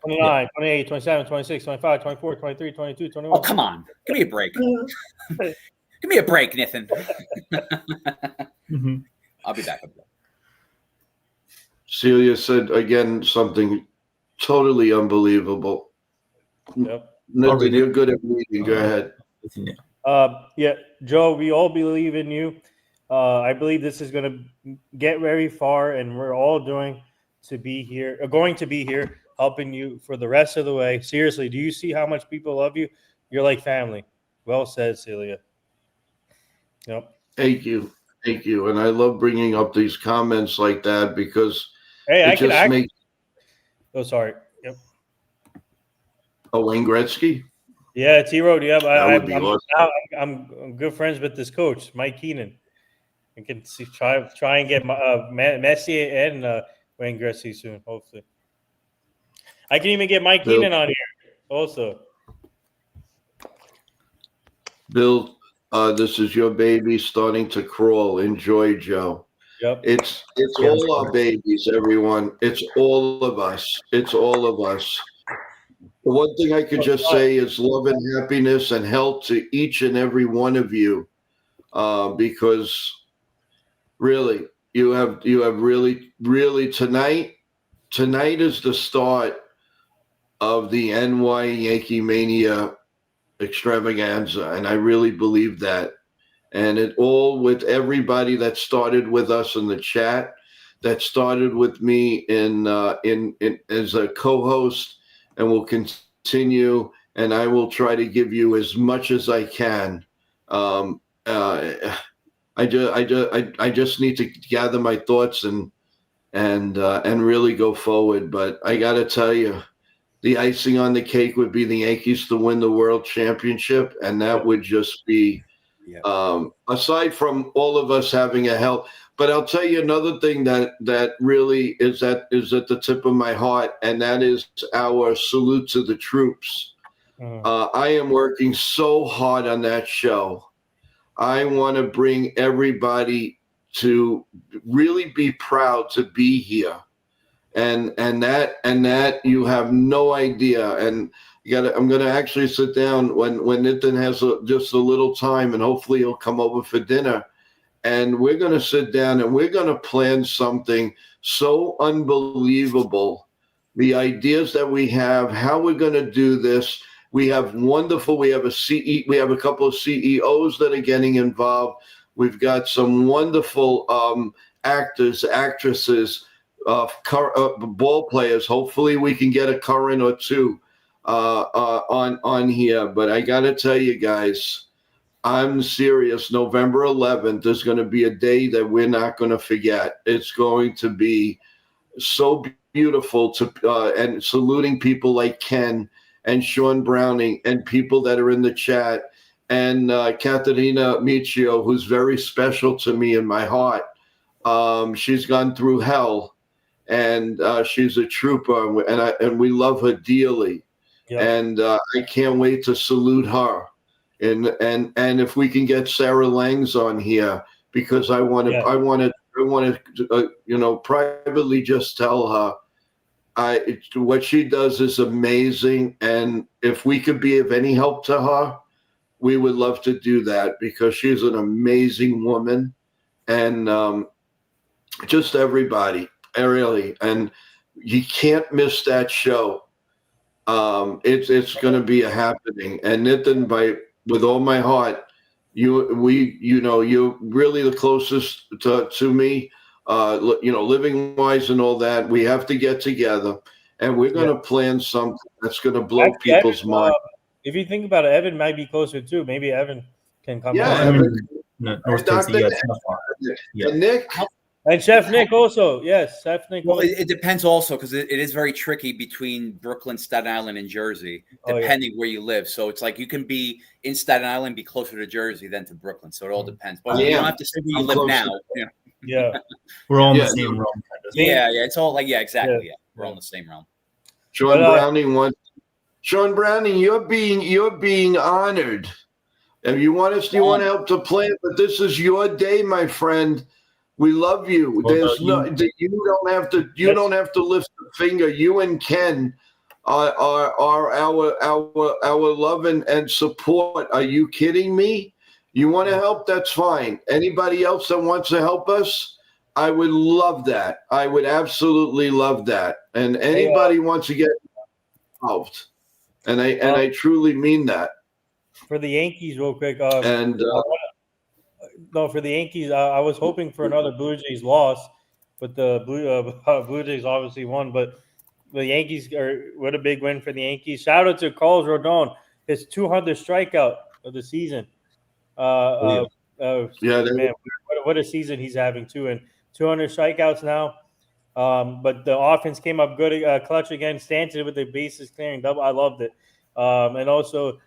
29, 28, 27, 26, 25, 24, 23, 22, 21. Oh, come on. Give me a break. Give me a break, Nathan. Mm-hmm. I'll be back. Celia said again something totally unbelievable. Yep. Nathan, you're good at reading. Go ahead. Yeah, Joe, we all believe in you. I believe this is going to get very far, and we're all going to be here helping you for the rest of the way. Seriously, do you see how much people love you? You're like family. Well said, Celia. Yep. Thank you. And I love bringing up these comments like that because makes. Oh, sorry. Yep. Oh, Wayne Gretzky? Yeah, T-Road. Yeah, I'm good friends with this coach, Mike Keenan. I can try and get Messier and Wayne Gretzky soon, hopefully. I can even get Mike Keenan on here. Also. Bill, this is your baby starting to crawl. Enjoy, Joe. Yep. It's all our babies, everyone. It's all of us. It's all of us. The one thing I could just say is love and happiness and health to each and every one of you, because really, you have really tonight. Tonight is the start of the NY Yankee Mania extravaganza, and I really believe that. And it all with everybody that started with us in the chat, that started with me in as a co-host, and will continue. And I will try to give you as much as I can. I just need to gather my thoughts and really go forward. But I got to tell you, the icing on the cake would be the Yankees to win the World Championship, and that would just be, aside from all of us having a health. But I'll tell you another thing that really is at the tip of my heart, and that is our salute to the troops. I am working so hard on that show. I want to bring everybody to really be proud to be here. And that you have no idea. And I'm going to actually sit down when Nitin has just a little time, and hopefully he'll come over for dinner. And we're going to sit down and we're going to plan something so unbelievable. The ideas that we have, how we're going to do this. We have we have a couple of CEOs that are getting involved. We've got some wonderful actors, actresses, ball players. Hopefully we can get a current or two on here. But I got to tell you guys, I'm serious. November 11th is going to be a day that we're not going to forget. It's going to be so beautiful and saluting people like Ken and Sean Browning and people that are in the chat, and Katerina Michio, who's very special to me in my heart. She's gone through hell, and she's a trooper, and we love her dearly. Yep. And I can't wait to salute her. And if we can get Sarah Langs on here, because I want to privately just tell her what she does is amazing, and if we could be of any help to her, we would love to do that, because she's an amazing woman, and just everybody, really, and you can't miss that show. It's going to be a happening, and Nitin, with all my heart, you're really the closest to me. Living wise and all that. We have to get together, and we're going to plan something that's going to blow people's minds. If you think about it, Evan might be closer too. Maybe Evan can come. Yeah, Evan. North Tennessee, and Nick. And Chef Nick also. Yes, Chef Nick. Well, it depends also, because it is very tricky between Brooklyn, Staten Island, and Jersey, depending where you live. So it's like you can be in Staten Island, be closer to Jersey than to Brooklyn. So it all depends. But you don't have to say where you live now. Yeah, we're all in the same realm. Kind of. Yeah, it's all like exactly. Yeah, we're all in the same realm. Sean Browning, you're being honored, and you want to help to plan, but this is your day, my friend. We love you. Well, you don't have to lift a finger. You and Ken are our love and support. Are you kidding me? You want to help? That's fine. Anybody else that wants to help us, I would love that. I would absolutely love that. And anybody wants to get involved, and I truly mean that. For the Yankees, real quick. For the Yankees, I was hoping for another Blue Jays loss, but the Blue Jays obviously won. But the Yankees what a big win for the Yankees. Shout out to Carlos Rodon, his 200th strikeout of the season. Man, what a season he's having too, and 200 strikeouts now. But the offense came up good, clutch again. Stanton with the bases clearing double. I loved it. And also,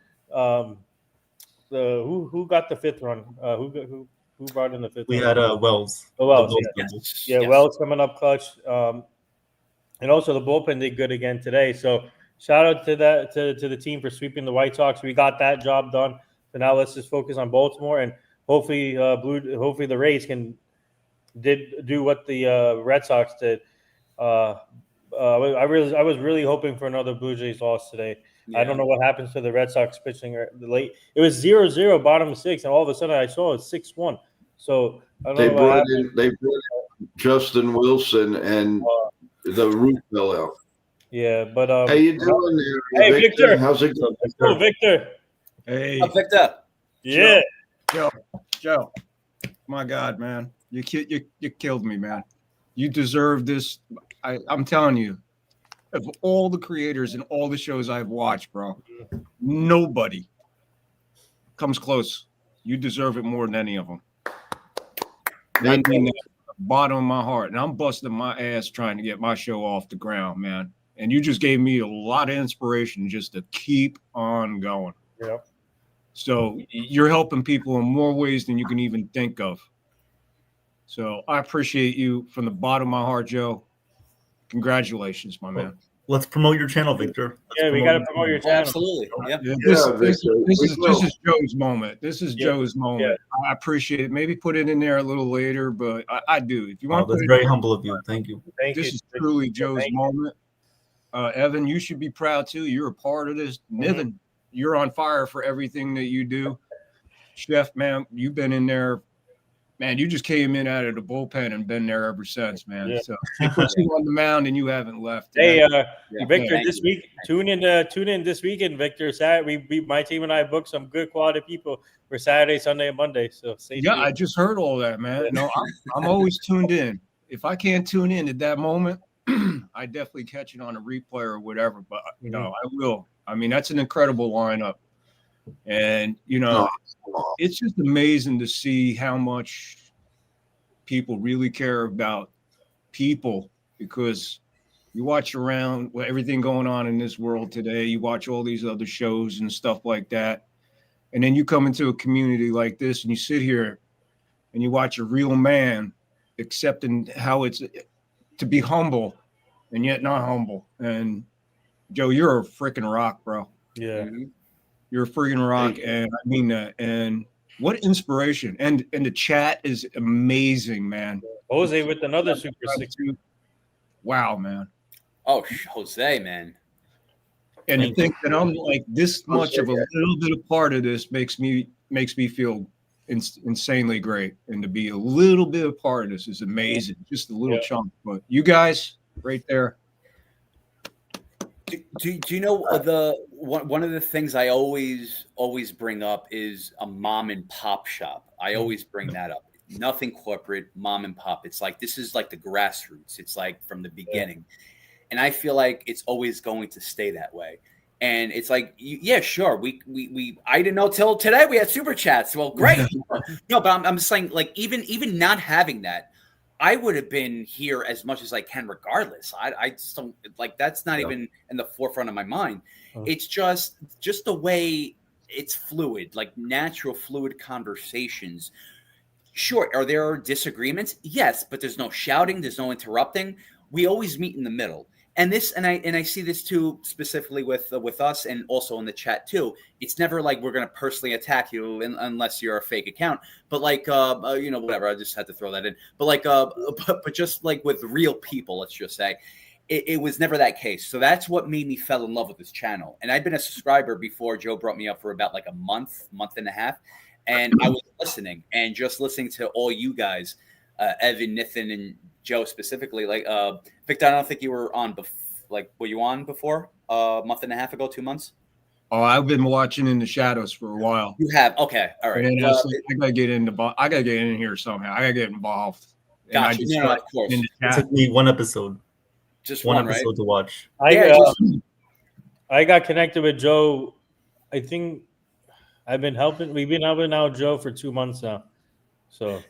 who got the fifth run? Who brought in the fifth? We run? had Wells. Wells, yes. Wells coming up clutch. And also the bullpen did good again today. So shout out to the team for sweeping the White Sox. We got that job done. So now let's just focus on Baltimore, and hopefully hopefully the Rays did do what the Red Sox did. I was really hoping for another Blue Jays loss today. Yeah. I don't know what happens to the Red Sox pitching late. It was 0-0 bottom of 6, and all of a sudden I saw it 6-1. So I don't know what happened. They brought in Justin Wilson and the roof fell out. Yeah, but how you doing there, hey, Victor? How's it going? Oh, Victor. Hey, Victor. Yeah. Joe. My God, man, you killed me, man. You deserve this. I'm telling you, of all the creators and all the shows I've watched, bro, nobody comes close. You deserve it more than any of them. I mean that from the bottom of my heart, and I'm busting my ass trying to get my show off the ground, man. And you just gave me a lot of inspiration just to keep on going. Yeah. So you're helping people in more ways than you can even think of. So I appreciate you from the bottom of my heart, Joe. Congratulations, my man. Let's promote your channel, Victor. We got to promote your channel. Absolutely. Yep. This is Joe's moment. This is Joe's moment. Yeah. I appreciate it. Maybe put it in there a little later, but I do. If you want, that's very humble of you. Thank you. This is truly Joe's moment. Evan, you should be proud too. You're a part of this. Niven, you're on fire for everything that you do. Chef, man, you've been in there. Man, you just came in out of the bullpen and been there ever since, man. Yeah. So they put you on the mound and you haven't left. Hey, Victor, Thank this you. week, tune in this weekend, Victor. Saturday, my team and I booked some good quality people for Saturday, Sunday, and Monday. So stay tuned. I just heard all that, man. No, I'm always tuned in. If I can't tune in at that moment, I definitely catch it on a replay or whatever. But I will. I mean, that's an incredible lineup, and it's just amazing to see how much people really care about people, because you watch around everything going on in this world today. You watch all these other shows and stuff like that, and then you come into a community like this and you sit here and you watch a real man accepting how it's to be humble and yet not humble. And Joe, you're a freaking rock, bro. Yeah. You're a freaking rock, and I mean that. And what inspiration! And the chat is amazing, man. Jose with another Super 6. Wow, man. Oh, Jose, man. And to think that I'm like this much of a little bit of part of this makes me feel insanely great. And to be a little bit of part of this is amazing. Just a little chunk. But you guys, right there. Do you know one of the things I always bring up is a mom and pop shop. I always bring that up. Nothing corporate, mom and pop. It's like this is like the grassroots. It's like from the beginning, and I feel like it's always going to stay that way. And it's like, sure, we I didn't know till today we had super chats. Well, great. No, but I'm saying like even not having that, I would have been here as much as I can regardless. I just don't like that's not even in the forefront of my mind. It's just the way it's fluid, like natural fluid conversations. Sure, are there disagreements? Yes, but there's no shouting, there's no interrupting. We always meet in the middle. And I see this too specifically with us and also in the chat too. It's never like we're going to personally attack you unless you're a fake account. But like whatever. I just had to throw that in. But like but just like with real people, let's just say, it was never that case. So that's what made me fell in love with this channel. And I've been a subscriber before Joe brought me up for about like a month and a half, and I was listening and just listening to all you guys, Evan, Nathan, and Joe specifically. Like Victor, I don't think you were on were you on before a month and a half ago, 2 months? Oh, I've been watching in the shadows for a while. You have? Okay, all right. And I gotta get in here somehow. I gotta get involved. Gotcha. No, of course. It took me one episode. Just one right? episode to watch. I got connected with Joe. I think we've been helping out Joe for 2 months now. So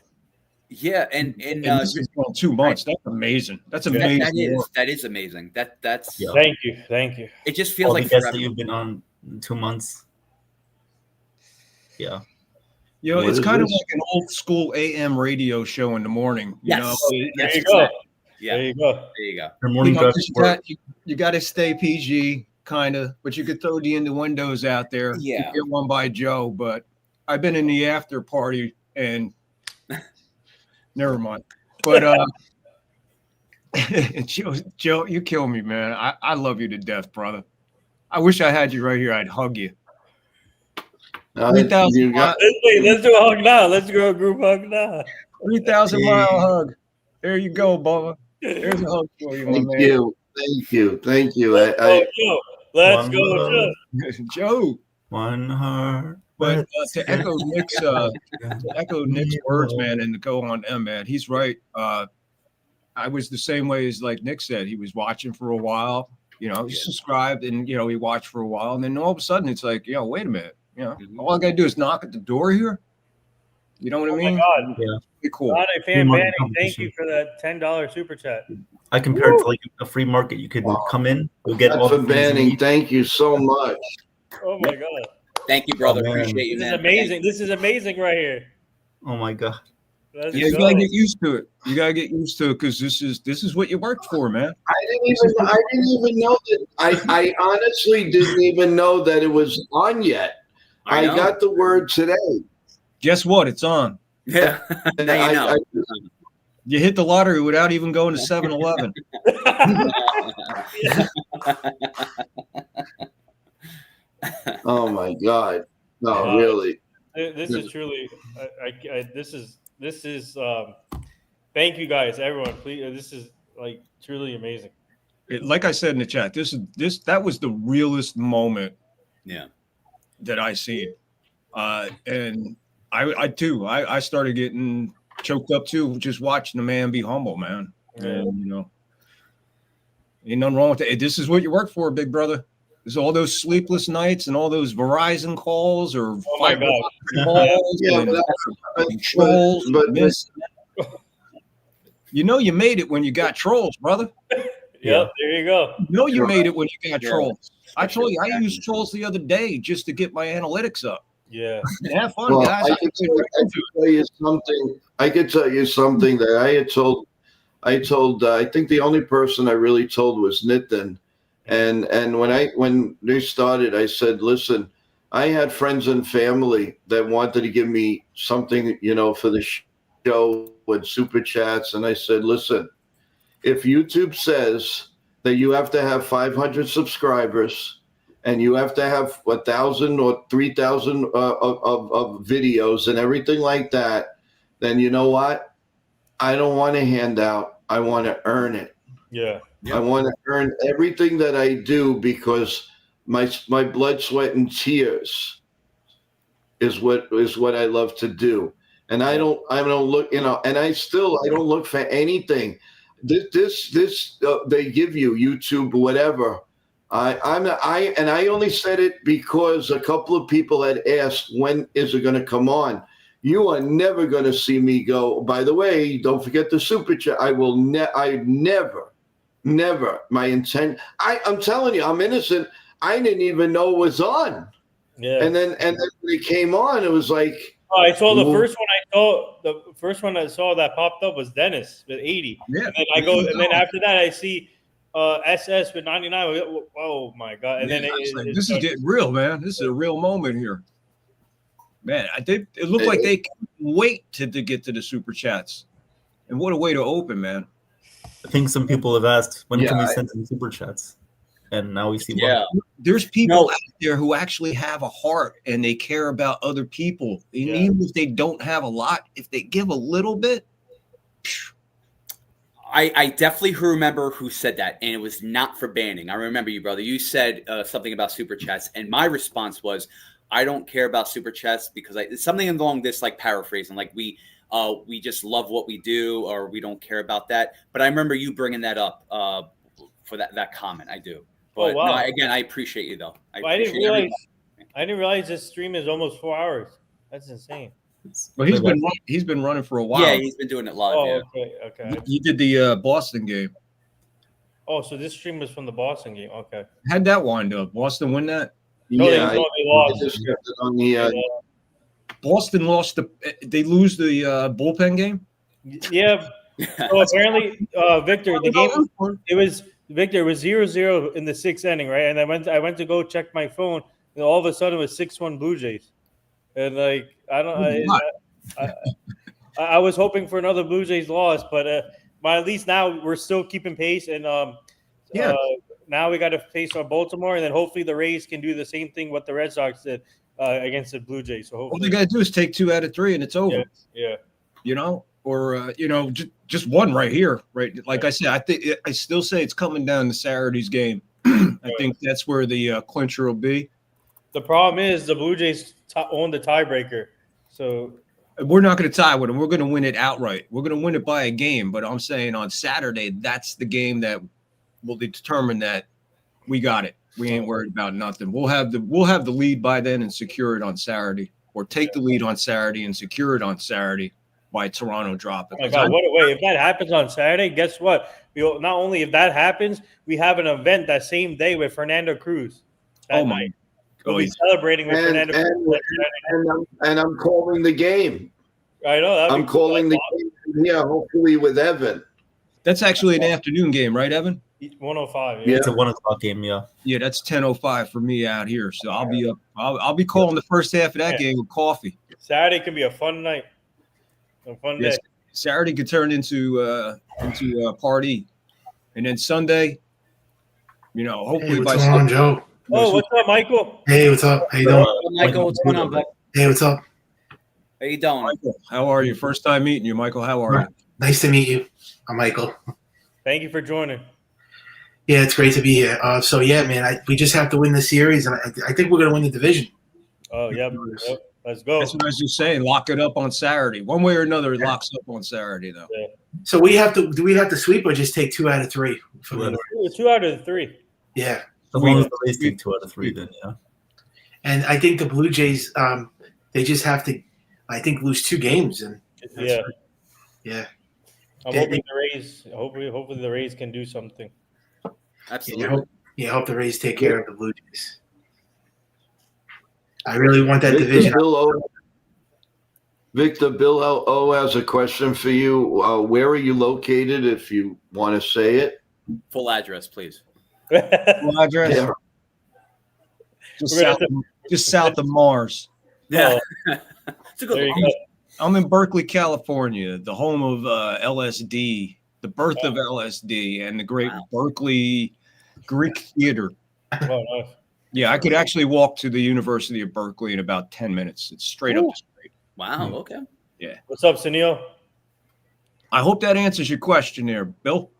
yeah, and this is 2 months. That's amazing. That's amazing. That is amazing. That's Thank you. It just feels all like the guests that you've been on 2 months. Yeah. It's kind of like an old school AM radio show in the morning. Yes. There you go. Yeah. There you go. There you go. Your morning you got to stay PG. kind of, but you could throw the innuendos out there. Yeah. You get one by Joe, but I've been in the after party and never mind. But Joe, you kill me, man. I love you to death, brother. I wish I had you right here. I'd hug you. 3,000 you got Let's do a hug now. Let's go a group hug now. 3,000-mile hug. There you go, Bubba. There's a hug for you, my thank man. you. Let's go, Joe. Joe. One heart. But to echo Nick's words, man, and to go on them, man, he's right. I was the same way as like Nick said. He was watching for a while, he subscribed and he watched for a while, and then all of a sudden it's like, wait a minute, all I gotta do is knock at the door here. You know what I mean? My God. Yeah. Pretty cool. Not a fan Banning, thank you for that $10 super chat. I compared to like a free market. You could come in, you'll get all for the things you Banning. need. Thank you so much. Oh my God. Thank you, brother. Oh, man. Appreciate you, This is man. amazing. This is amazing right here. Oh my God. Let's Yeah, you go. gotta get used to it. You gotta get used to it because this is what you worked for, man. I didn't even know that. I honestly didn't even know that it was on yet. I know. got the word today. Guess what? It's on. Yeah. Now you know. You hit the lottery without even going to 7-Eleven. Oh my God! No, Wow. really. This is truly. This is. Thank you guys, everyone. Please, this is like truly amazing. Like I said in the chat, that was the realest moment. Yeah. That I seen, and I too. I started getting choked up too, just watching the man be humble, man. Yeah. And ain't nothing wrong with that. This is what you work for, big brother. There's all those sleepless nights and all those Verizon calls or Oh my God. calls Yeah, and trolls. but- You made it when you got trolls, brother. Yep, there you go. You made it when you got Yeah. trolls. I told you, I used trolls the other day just to get my analytics up. Yeah. Have fun, Well, guys. I could tell you something. I could tell you something that I had told. I think the only person I really told was Nitin. And when they started, I said, listen, I had friends and family that wanted to give me something, for the show with super chats. And I said, listen, if YouTube says that you have to have 500 subscribers and you have to have 1,000 or 3,000 of videos and everything like that, then you know what? I don't want a handout. I want to earn it. Yeah. I want to earn everything that I do because my blood, sweat, and tears is what I love to do. And I don't look, and I don't look for anything. This they give you YouTube, whatever. I only said it because a couple of people had asked, when is it going to come on? You are never going to see me go, by the way, don't forget the super chat. I never. My intent. I'm telling you, I'm innocent. I didn't even know it was on. Yeah. And then when it came on, it was like. Oh, I saw the Whoa. first one. The first one I saw that popped up was Dennis with 80. Yeah. And then and then after that I see SS with 99. Oh my God! And then This is getting real, man. This is a real moment here, man. It looked like they couldn't wait to get to the super chats, and what a way to open, man. I think some people have asked, when can we Yeah, send some super chats? And now we see Yeah. one. There's people out there who actually have a heart and they care about other people. And even if they don't have a lot, if they give a little bit. I definitely remember who said that, and it was not for banning. I remember you, brother. You said something about super chats, and my response was, I don't care about super chats because it's something along this, like paraphrasing, like we just love what we do, or we don't care about that. But I remember you bringing that up for that comment. I do. But wow. no, again, I appreciate you though. I didn't realize this stream is almost 4 hours. That's insane. Well, he's been running for a while. Yeah, he's been doing it live. Oh, Yeah. okay. He did the Boston game. Oh, so this stream was from the Boston game. Okay. How'd that wind up? Boston win that? No, Yeah, they I lost. just kept it on the. Boston lost they lose the bullpen game? Yeah. So apparently, Victor, the game Victor, it was 0-0 in the 6th inning, right? And I went to go check my phone, and all of a sudden it was 6-1 Blue Jays. And like I was hoping for another Blue Jays loss, but at least now we're still keeping pace, and now we got to face our Baltimore, and then hopefully the Rays can do the same thing what the Red Sox did against the Blue Jays. So hopefully, all they got to do is take 2 out of 3, and it's over. Yeah. You know, or just one right here, right? Like I said, I still say it's coming down to Saturday's game. I think that's where the clincher will be. The problem is the Blue Jays own the tiebreaker, so we're not going to tie with them. We're going to win it outright. We're going to win it by a game. But I'm saying on Saturday, that's the game that will determine that we got it. We ain't worried about nothing. We'll have the lead by then and secure it on Saturday, or take the lead on Saturday and secure it on Saturday by Toronto dropping. Oh my God, what a way. If that happens on Saturday, guess what? Not only if that happens, we have an event that same day with Fernando Cruz. That night. We'll be celebrating with Fernando Cruz. And I'm calling the game. I know. I'm calling the game here, hopefully with Evan. That's actually an afternoon game, right, Evan? 1:05. Yeah, it's a 1:00 game. Yeah. Yeah, that's 10:05 for me out here. So I'll be up. I'll be calling the first half of that game with coffee. Saturday can be a fun night. A fun day. Saturday could turn into a party, and then Sunday, hopefully what's by going on, Joe? Oh, what's up, Michael? Hey, what's up? How you doing? Michael, what's going on, bud? Hey, what's up? How you doing? Michael, how are you? First time meeting you, Michael. How are you? Nice to meet you. I'm Michael. Thank you for joining. Yeah, it's great to be here. So yeah, man, we just have to win the series, and I think we're gonna win the division. Oh, yep. Let's go. That's what I was just saying. Lock it up on Saturday. One way or another, it locks up on Saturday, though. Yeah. So do we have to sweep or just take 2 out of 3? For the 2 out of 3. Yeah. As long as the Rays take 2 out of 3, then yeah. And I think the Blue Jays, they just have to, I think, lose 2 games, and Yeah. Yeah. I'm hoping the Rays. Hopefully the Rays can do something. Absolutely. I hope the Rays take care of the Blue Jays. I really want that division. Victor, Bill O has a question for you. Where are you located, if you want to say it? Full address, please. Full address? Yeah. Just south of Mars. Yeah. It's a good one. I'm in Berkeley, California, the home of LSD, the birth of LSD, and the great Berkeley Greek theater. Oh, nice. Yeah, I could actually walk to the University of Berkeley in about 10 minutes. It's straight up the street. Wow. Okay. Yeah. What's up, Sunil? I hope that answers your question there, Bill.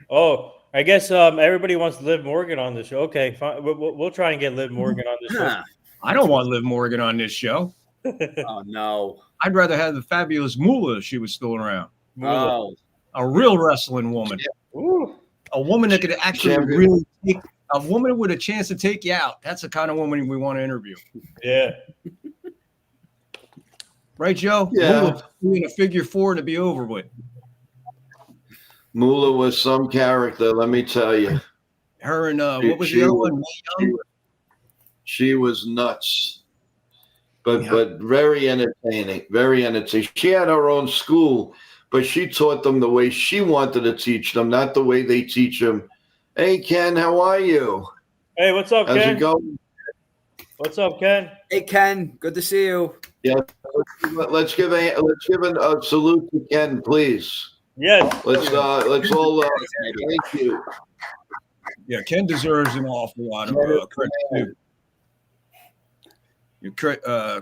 Oh, I guess everybody wants Liv Morgan on the show. Okay, fine. We'll try and get Liv Morgan on the show. I don't want Liv Morgan on this show. Oh, no. I'd rather have the fabulous Moolah if she was still around. Oh. A real wrestling woman. Ooh. A woman that could actually really take a woman with a chance to take you out. That's the kind of woman we want to interview. Yeah. Right, Joe? Yeah. Moolah in a figure 4 to be over with. Moolah was some character, let me tell you. Her and what was the other one? She was nuts, but very entertaining. Very entertaining. She had her own school, but she taught them the way she wanted to teach them, not the way they teach them. Hey, Ken, how are you? Hey, what's up, How's Ken? it going? What's up, Ken? Hey, Ken. Good to see you. Yeah, let's give a salute to Ken, please. Yes. Let's all thank you. Yeah, Ken deserves an awful lot of credit too.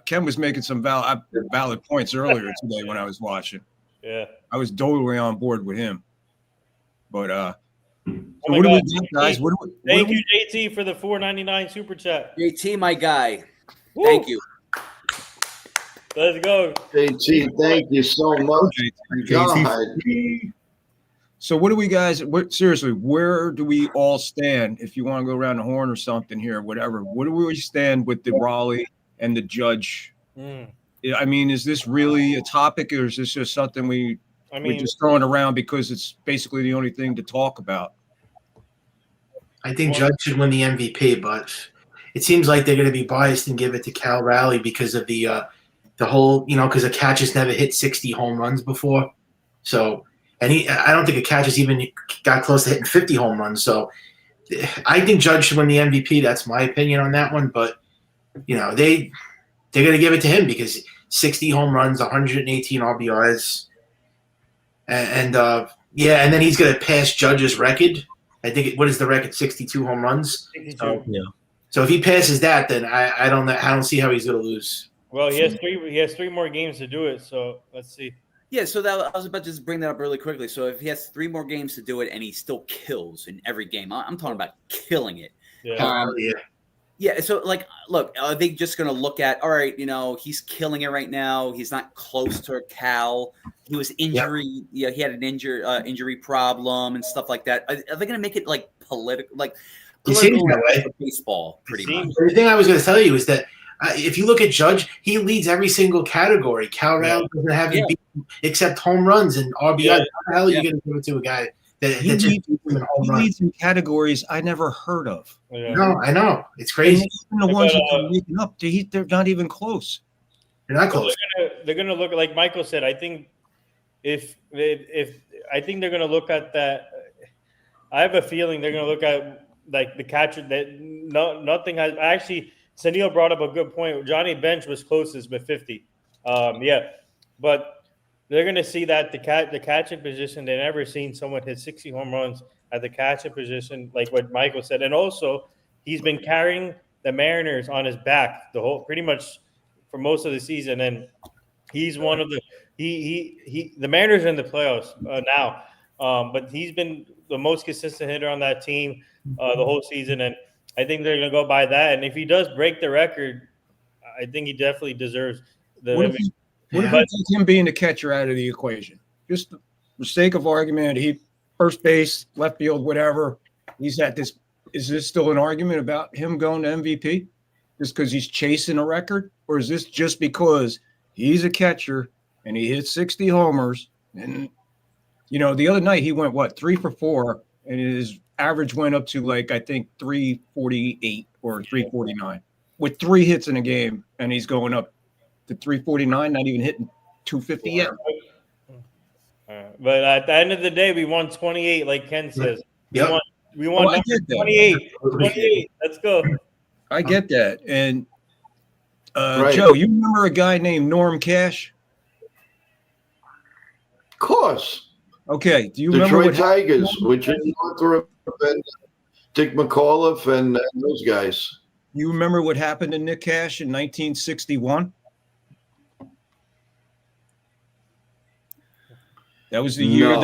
Ken was making some valid points earlier today when I was watching. Yeah. I was totally on board with him. But Oh what my do we God. do, guys? Thank you, JT, for the $4.99 super chat. JT, my guy. Woo. Thank you. Let's go. JT, thank you so much. God. So what do we guys seriously, where do we all stand if you want to go around the horn or something here, whatever? Where do we stand with the Raleigh and the judge? I mean, is this really a topic, or is this just something we're just throwing around because it's basically the only thing to talk about? I think Judge should win the MVP, but it seems like they're going to be biased and give it to Cal Raleigh because of the whole, because a catcher's never hit 60 home runs before. So and I don't think a catch has even got close to hitting 50 home runs. So I think Judge should win the MVP. That's my opinion on that one. But they're going to give it to him because 60 home runs, 118 RBIs, and then he's going to pass Judge's record. I think what is the record? 62 home runs. 62. So if he passes that, then I don't see how he's going to lose. Well, he has three more games to do it. So let's see. Yeah, so I was about to just bring that up really quickly. So if he has 3 more games to do it and he still kills in every game, I'm talking about killing it. Yeah. Yeah, so look, are they just going to look at, all right, he's killing it right now. He's not close to Cal. He was injury. Yeah, he had an injury problem and stuff like that. Are they going to make it political, It seems that way. Baseball, pretty much. The thing I was going to tell you is that if you look at Judge, he leads every single category. Cal Raleigh doesn't have him beat except home runs and RBI. Yeah. How the hell are you going to give it to a guy that He just beats him in home He runs? leads in categories I never heard of. Yeah. No, I know. It's And crazy. even the ones that are making up, they're not even close. They're not close. They're gonna look like Michael said. I think if I think they're gonna look at that. I have a feeling they're gonna look at the catcher that nothing has actually. Sunil brought up a good point. Johnny Bench was closest with 50. But they're gonna see that the catching position. They've never seen someone hit 60 home runs at the catching position, like what Michael said, and also he's been carrying the Mariners on his back pretty much for most of the season, and he's one of the the Mariners are in the playoffs now, but he's been the most consistent hitter on that team the whole season, and I think they're going to go by that. And if he does break the record, I think he definitely deserves the. What if you take him being the catcher out of the equation? Just for the sake of argument, he first base, left field, whatever. He's at this. Is this still an argument about him going to MVP? Just because he's chasing a record? Or is this just because he's a catcher and he hit 60 homers? And, the other night he went, 3 for 4, and his average went up to I think 348 or 349 with 3 hits in a game, and he's going up to 349, not even hitting 250 yet. But at the end of the day, we won 28, like Ken says. Yep. We won number 28. 28. Let's go. I get that. And Right. Joe, you remember a guy named Norm Cash? Of course. Okay. Do you remember Detroit what Tigers, which is Northrop and Dick McAuliffe and those guys. You remember what happened to Nick Cash in 1961? That was the year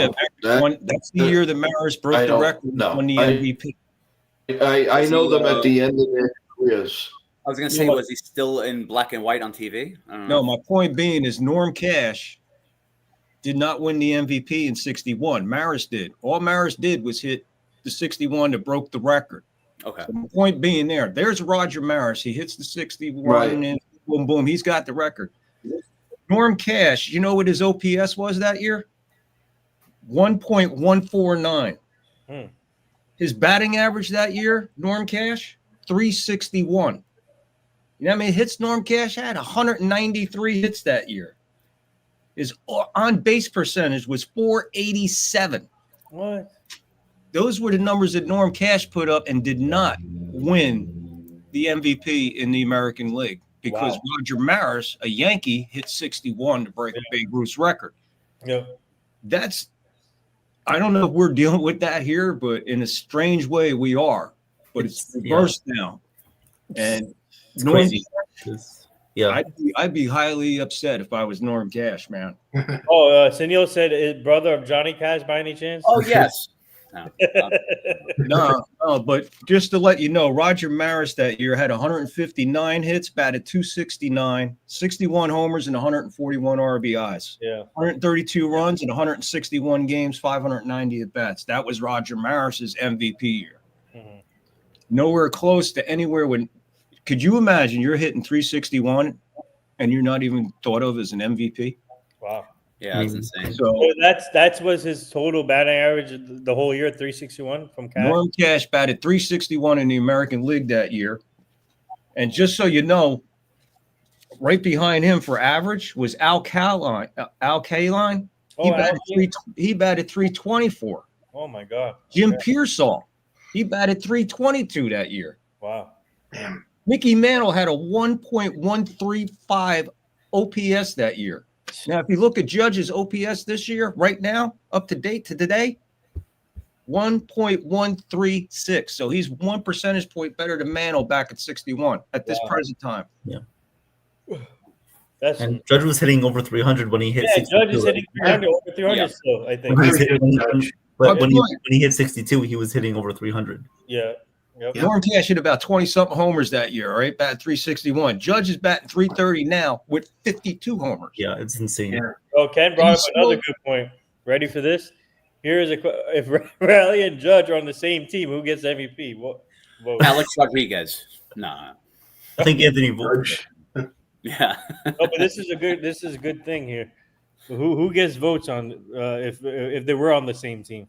that's the year the Mariners broke the record won the MVP. I know them at the end of their careers. I was going to say, was he still in black and white on TV? I don't know. No, my point being is Norm Cash did not win the MVP in 61. Maris did. All Maris did was hit the 61 that broke the record. Okay. So my point being there's Roger Maris. He hits the 61 and boom, boom, he's got the record. Norm Cash, you know what his OPS was that year? 1.149. His batting average that year, Norm Cash, 361. You know how many hits Norm Cash had? 193 hits that year. His on-base percentage was 487. What? Those were the numbers that Norm Cash put up and did not win the MVP in the American League because Roger Maris, a Yankee, hit 61 to break Babe Ruth's record. Yeah. I don't know if we're dealing with that here, but in a strange way we are. But it's reversed now. And It's crazy. Yeah. I'd be highly upset if I was Norm Cash, man. Sunil said his brother of Johnny Cash by any chance? Oh, yes. No, but just to let you know, Roger Maris that year had 159 hits, batted 269, 61 homers, and 141 RBIs. Yeah. 132 runs in 161 games, 590 at bats. That was Roger Maris's MVP year. Mm-hmm. Nowhere close to anywhere when. Could you imagine you're hitting 361 and you're not even thought of as an MVP? Wow. Yeah, that's insane. So that's was his total batting average the whole year, 361 from Cash. Norm Cash batted 361 in the American League that year. And just so you know, right behind him for average was Al Kaline. Oh, He batted 324. oh my God. Jim Okay. Pearsall, he batted 322 that year. Wow. Damn. Mickey Mantle had a 1.135 OPS that year. Now, if you look at Judge's OPS this year, right now, up to date to today, 1.136. So he's 1 percentage point better than Mantle back at 61 at this present time. That's And Judge was hitting over 300 when he hit. yeah. 62. Judge is hitting 300 over 300 Yeah. still. I think. When he was hitting, but when Right. he hit 62, he was hitting over 300. Yeah. Yep. Yeah. Norm Cash hit about 20-something homers that year, right? Batting 361. Judge is batting 330 now with 52 homers. Yeah, it's insane. Yeah. Oh, Ken brought up He's another still- good point. Ready for this? Here is if Raleigh and Judge are on the same team, who gets MVP? What? Alex Rodriguez. Nah. I think Anthony voted. Judge. Yeah. Oh, but this is a good thing here. Who gets votes on if they were on the same team?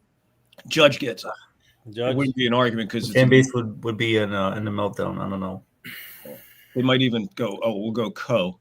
Judge gets it. Judge. Wouldn't be an argument because Fan base would be in the meltdown. I don't know. they might even go, oh, we'll go co,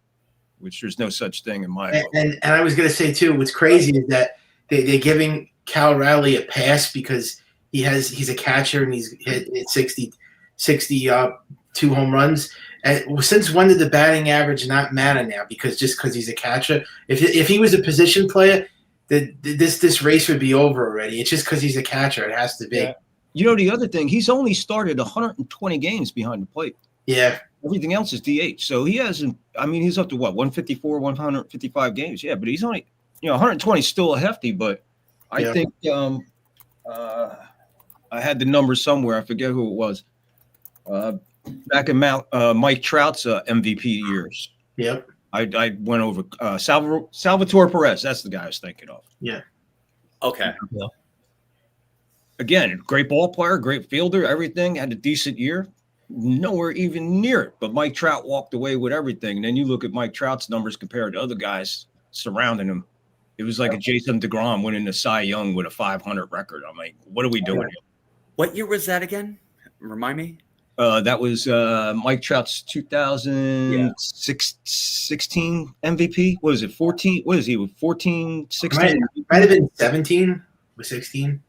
which there's no such thing in my book. And I was going to say too, what's crazy is that they're giving Cal Raleigh a pass because he's a catcher and he's hit 62 home runs. And since when did the batting average not matter now? Because he's a catcher. If he was a position player, this race would be over already. It's just because he's a catcher. It has to be. Yeah. You know, the other thing, he's only started 120 games behind the plate. Yeah. Everything else is DH. So he hasn't, I mean, he's up to what, 154, 155 games. Yeah, but he's only, 120 is still a hefty, but I think I had the number somewhere. I forget who it was. Back in Mike Trout's MVP years. Yep. I went over Salvatore Perez. That's the guy I was thinking of. Yeah. Okay. Yeah. Again, great ball player, great fielder, everything. Had a decent year. Nowhere even near it. But Mike Trout walked away with everything. And then you look at Mike Trout's numbers compared to other guys surrounding him. It was like a Jason DeGrom winning the Cy Young with a 500 record. I'm like, what are we doing here? What year was that again? Remind me. That was Mike Trout's 2016 MVP. What is it? 14? What is he? 14, 16? Might have been 17 or 16.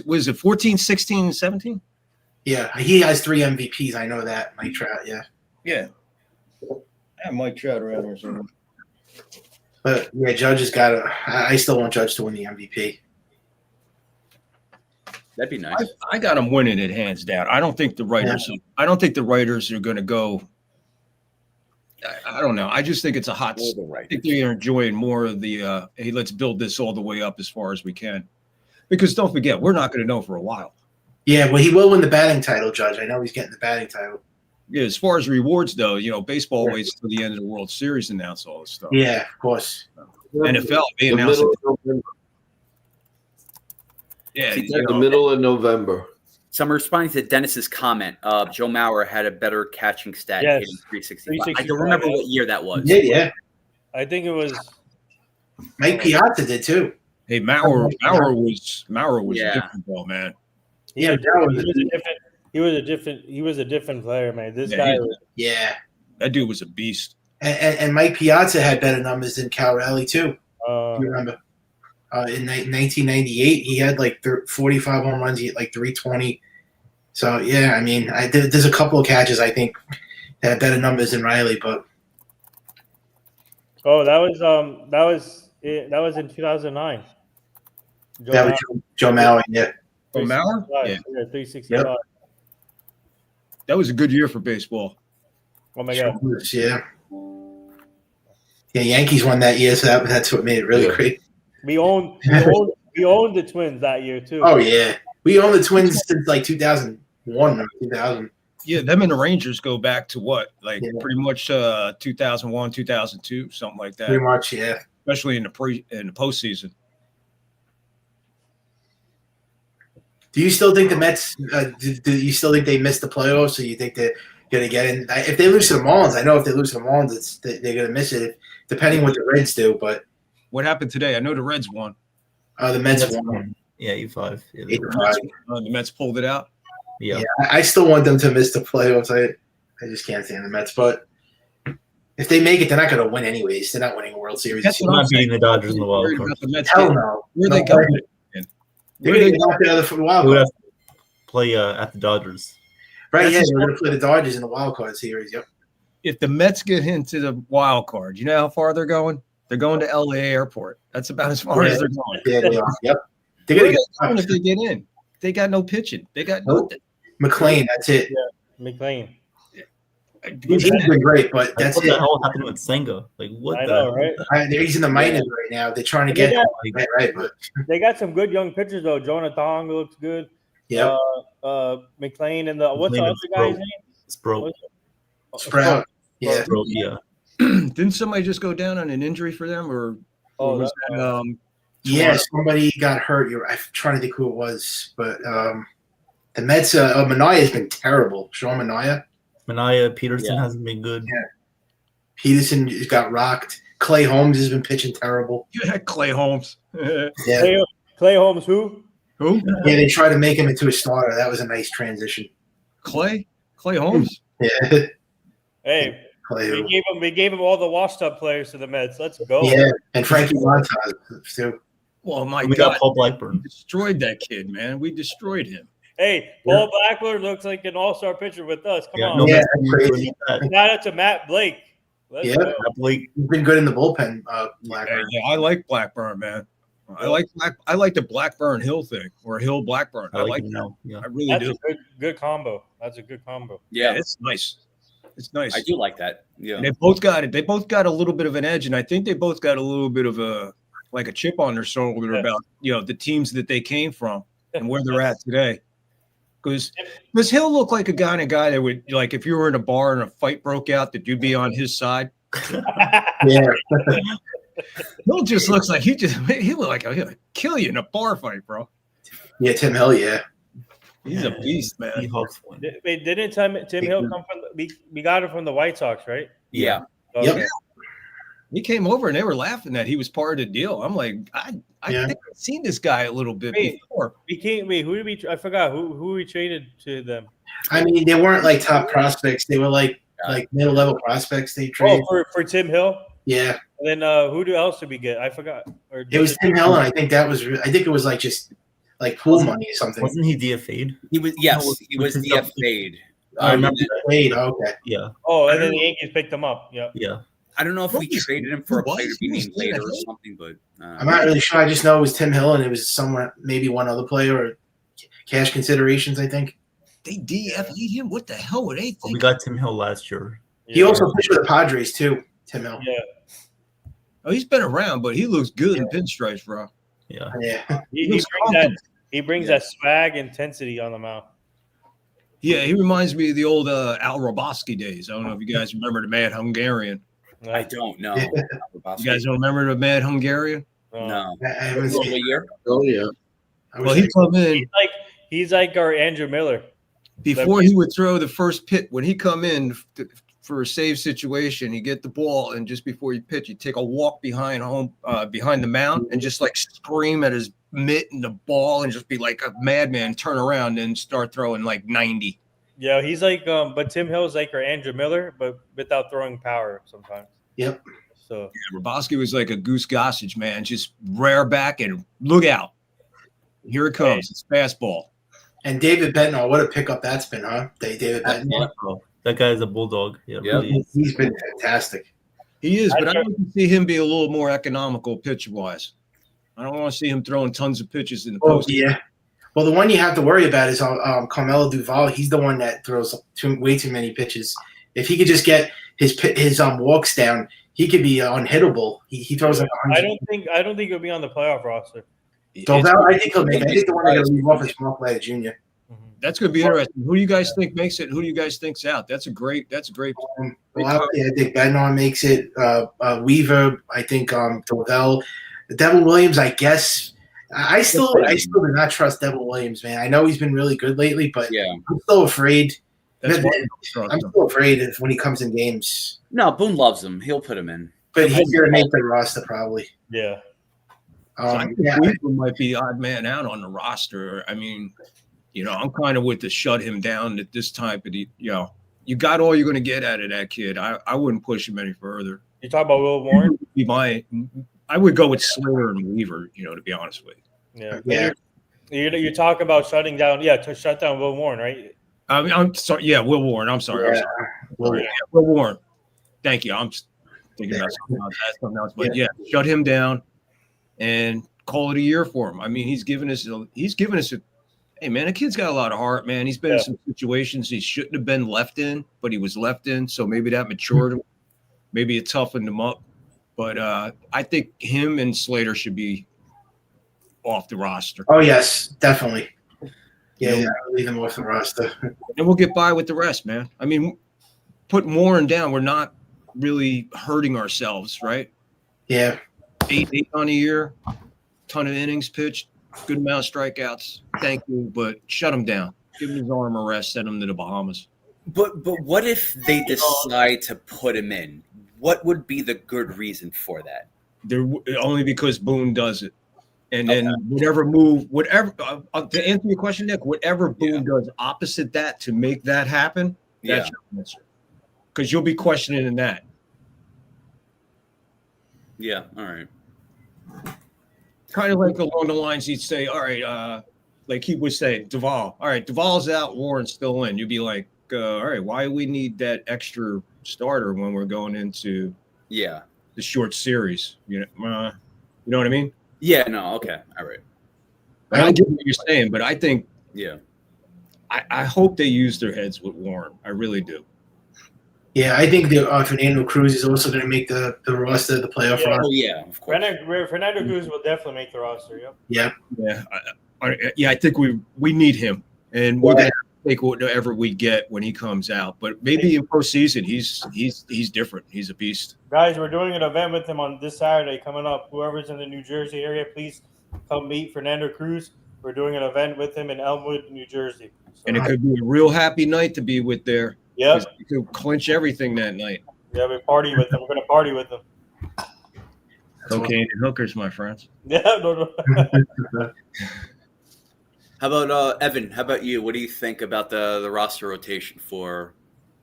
Was it 14, 16, and 17? Yeah, he has 3 MVPs. I know that, Mike Trout. Yeah. Yeah. I have Mike Trout around here somewhere. But yeah, Judge has got to. I still want Judge to win the MVP. That'd be nice. I got him winning it hands down. I don't think the writers. Yeah. I don't think the writers are going to go. I don't know. I just think it's a hot. All the I right. think they're enjoying more of the. Hey, let's build this all the way up as far as we can, because don't forget, we're not going to know for a while. Yeah, well, he will win the batting title, Judge. I know he's getting the batting title. Yeah, as far as rewards though, baseball Yeah. waits till the end of the World Series to announce all this stuff. Yeah, of course. NFL they The announced middle it. of November. Yeah, The middle of November. So I'm responding to Dennis's comment. Joe Mauer had a better catching stat, Yes. hitting 365. I 365, don't remember yeah. what year that was. Yeah. I think it was. Mike Piazza did too. Hey, Maurer was Yeah. a different ball, man. Yeah, He was a different player, man. This Yeah, guy he- was. Yeah. That dude was a beast. And Mike Piazza had better numbers than Cal Raleigh too. Uh, You remember? In 1998, he had like 45 home runs. He had like 320. So yeah, I mean, there's a couple of catches I think that had better numbers than Riley, but that was in 2009. that was Joe Mauer. Yeah, Oh, Maurer? Yeah, 365. Yep. that was a good year for baseball. Oh my god. Yeah. Yeah, Yankees won that year, so that's what made it really Yeah. great. We owned the Twins that year too. Oh yeah, we own the Twins since like 2001 or 2000. Yeah, them and the Rangers go back to what, like Yeah. pretty much 2001, 2002, something like that. Pretty much, yeah. Especially in the postseason. Do you still think the Mets? Do you still think they missed the playoffs? Or you think they're going to get in? If they lose to the Marlins, I know if they lose to the Marlins, they're going to miss it, depending what the Reds do. But What happened today? I know the Reds won. the Mets won. Yeah, 8-5. Yeah, 8-5. The Mets pulled it out. yeah. Yeah, I still want them to miss the playoffs. I just can't stand the Mets, but If they make it, they're not going to win anyways. They're not winning a World Series. That's this what year. I'm not beating the Dodgers in the wild Worried card. about the Mets Hell getting- no. Where No they way. going? They're going to get knocked out for the wild They would card. have to play at the Dodgers. Right, That's yeah, just- they're going to play the Dodgers in the wild card series. Yep. If the Mets get into the wild card, you know how far they're going? They're going to LA Airport. That's about as far Yeah. as they're going. Yeah, they are. Yep. They're Where going are to they going get if they get in? They got no pitching. They got Nope. nothing. McLean. That's it. McLean. He's been great, but that's what it. the hell happened with Senga? Like what I the know, right? He's in the minors right now. They're trying to They get got- right, but They got some good young pitchers though. Jonah Thong looks good. yeah, McLean and the what's the McLean other is guy's broke. name? It's broke. What's- Sprout. Yeah, Broke, yeah. Didn't somebody just go down on an injury for them, or Oh, was that- that, yeah. Somebody got hurt. I'm trying to think who it was, but the Mets. Manaea has been terrible. Sean Manaea. Manaea Peterson Yeah. hasn't been good. Yeah. Peterson just got rocked. Clay Holmes has been pitching terrible. you had Clay Holmes? Yeah, Clay Holmes, who? Who? yeah. They tried to make him into a starter. That was a nice transition. Clay Holmes. Yeah, Hey, Clay. we gave him all the washed up players to the Mets. Let's go. Yeah, and Frankie Montas too. Well, my We God, got Paul we Blackburn. destroyed that kid, man. We destroyed him. Hey, Paul Blackburn looks like an all-star pitcher with us. Come on. No Yeah, Mets that's can crazy. beat that. Shout out to Matt Blake. Let's Yeah. go. Matt Blake. He's been good in the bullpen. Yeah, Blackburn. I like Blackburn, man. I like the Blackburn Hill thing, or Hill Blackburn. I like him now. Yeah. I really That's do. a good combo. That's a good combo. Yeah, It's nice. It's nice. I do like that. Yeah. And they both got it. They both got a little bit of an edge, and I think they both got a little bit of a chip on their shoulder Yeah. about the teams that they came from and where they're at today. Because Hill looked like a kind of guy that would, like, if you were in a bar and a fight broke out, that you'd be on his side. Yeah, Hill just looks like he look like he'll kill you in a bar fight, bro. yeah. Tim Hill. Yeah, He's a beast, man. Seahawks win. Wait, didn't Tim Hill come from? We got him from the White Sox, right? Yeah. Okay. He came over and they were laughing that he was part of the deal. I'm like, I Yeah. think I've seen this guy a little bit Wait. before. Who did we? I forgot who we traded to them. I mean they weren't like top prospects. They were like middle level prospects. They traded. Oh, for Tim Hill. Yeah, And then who else did we get? I forgot. Or it was Tim Hill, and I think that was. I think it was like just like pool money or something. Wasn't he DFA'd? He was he was DFA'd. I remember. Wait, okay. Yeah. Oh, and then the Yankees picked him up. Yeah. Yeah. I don't know if we What was- traded him for a who player was- to be who was named later or DFA'd? something, but I'm not really sure. I just know it was Tim Hill, and it was somewhere maybe one other player or cash considerations. I think They DFA'd him. What the hell were they We thinking? got Tim Hill last year. he also pitched for the Padres too. Tim Hill. Yeah. Oh, he's been around, but he looks good in pinstripes, bro. Yeah. Yeah, He looks brings that. confident. He brings that swag intensity on the mound. Yeah, he reminds me of the old Al Roboski days. I don't know if you guys remember the Mad Hungarian. I don't know. You guys don't remember the Mad Hungarian? No. I haven't What seen- year? Oh yeah. I was Well, he like, come in He's like our Andrew Miller. before he would throw the first pitch. When he come in for a save situation, he get the ball, and just before he pitch, he take a walk behind the mound, and just like scream at his mitt and the ball, and just be like a madman, turn around and start throwing like 90. Yeah, he's like, but Tim Hill's like our Andrew Miller, but without throwing power sometimes. Yep. So Roboski was like a Goose Gossage, man. Just rear back and look out. Here it comes. It's fastball. and David Bednar, what a pickup that's been, huh? David Bednar. Oh, that guy's a bulldog. Yeah. Yeah. Really. He's been fantastic. He is, but I I'd like to see him be a little more economical pitch-wise. I don't want to see him throwing tons of pitches in the Oh post. yeah. Well, the one you have to worry about is Carmelo Duval. He's the one that throws way too many pitches. If he could just get his walks down, he could be unhittable. He throws like 100. I don't think he'll be on the playoff roster. Duval, I think he'll make it. I think the one they're going to leave off is Mark Leiter Jr. That's going to be interesting. Who do you guys think makes it? Who do you guys think's out? That's a great. Well, I think Bednar makes it. Weaver, I think Duval. Devin Williams, I guess. I still do not trust Devin Williams, man. I know he's been really good lately, but Yeah. I'm still afraid. That's why I'm still afraid when he comes in games. No, Boone loves him. He'll put him in. But he's going to make the roster probably. Yeah. I think Yeah, Weaver might be odd man out on the roster. I mean, I'm kind of with the shut him down at this time. But you you got all you're going to get out of that kid. I wouldn't push him any further. You talk about Will Warren? I would go with Slater and Weaver, to be honest with you. Yeah. You talk about shutting down, to shut down Will Warren, right? I'm sorry. Yeah, Will Warren. I'm sorry. Yeah. Will Warren. Thank you. I'm just thinking about something else. But yeah, shut him down and call it a year for him. I mean, he's given us hey man, the kid's got a lot of heart, man. He's been in some situations he shouldn't have been left in, but he was left in. So maybe that matured him. Maybe it toughened him up. But I think him and Slater should be off the roster. Oh yes, definitely. Yeah, leave them off the roster. And we'll get by with the rest, man. I mean, put Warren down. We're not really hurting ourselves, right? Yeah. 8 on a year, ton of innings pitched, good amount of strikeouts. Thank you, but shut him down. Give him his arm a rest. Send him to the Bahamas. But what if they decide to put him in? What would be the good reason for that? Only because Boone does it. And then whatever to answer your question, Nick, whatever Boone does opposite that to make that happen, that's your answer. Because you'll be questioning in that. Yeah, all right. Kind of like along the lines he'd say, all right, like he would say, Duvall, all right, Duvall's out, Warren's still in. You'd be like, all right, why do we need that extra starter when we're going into the short series? You know what I mean? Yeah, no, okay, all right. I get what you're saying, but I think I hope they use their heads with Warren. I really do. Yeah, I think that Fernando Cruz is also going to make the roster, the playoff roster. Oh, yeah, of course. Fernando Cruz will definitely make the roster, Yeah. I think we need him, and we're going to take whatever we get when he comes out. But maybe in postseason, he's different. He's a beast. Guys, we're doing an event with him on this Saturday coming up. Whoever's in the New Jersey area, please come meet Fernando Cruz. We're doing an event with him in Elmwood, New Jersey. So, and it could be a real happy night to be with there. Yeah, you could clinch everything that night. Yeah, we party with them. We're going to party with them. Cocaine and hookers, my friends. Yeah, no. How about Evan? How about you? What do you think about the roster rotation for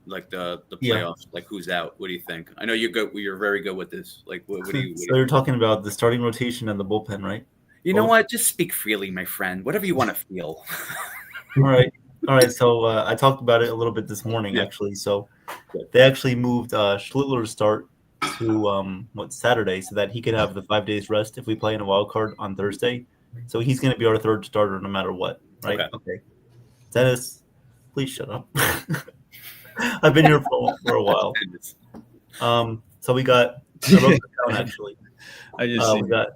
like the playoffs? Like who's out? What do you think? I know you're good. You're very good with this. Like what do you? So you're talking about the starting rotation and the bullpen, right? You know what? Just speak freely, my friend. Whatever you want to feel. All right. So I talked about it a little bit this morning, actually. So they actually moved Schlittler's start to Saturday, so that he could have the 5 days rest if we play in a wild card on Thursday. So he's going to be our third starter no matter what, right? Okay. Dennis, please shut up. I've been here for a while. So we got I wrote it down, actually. We got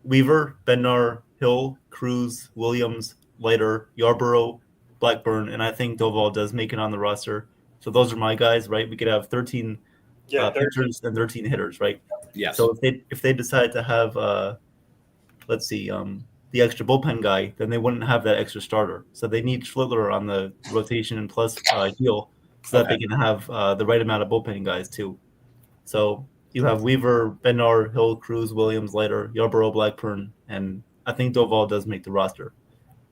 Weaver, Bednar, Hill, Cruz, Williams, Leiter, Yarborough, Blackburn, and I think Duvall does make it on the roster. So those are my guys, right? We could have 13 pitchers and 13 hitters, right? Yes. So if they decide to have the extra bullpen guy, then they wouldn't have that extra starter. So they need Schlittler on the rotation and plus Heel, so that they can have the right amount of bullpen guys too. So you have Weaver, Bednar, Hill, Cruz, Williams, Leiter, Yarborough, Blackburn, and I think Duvall does make the roster.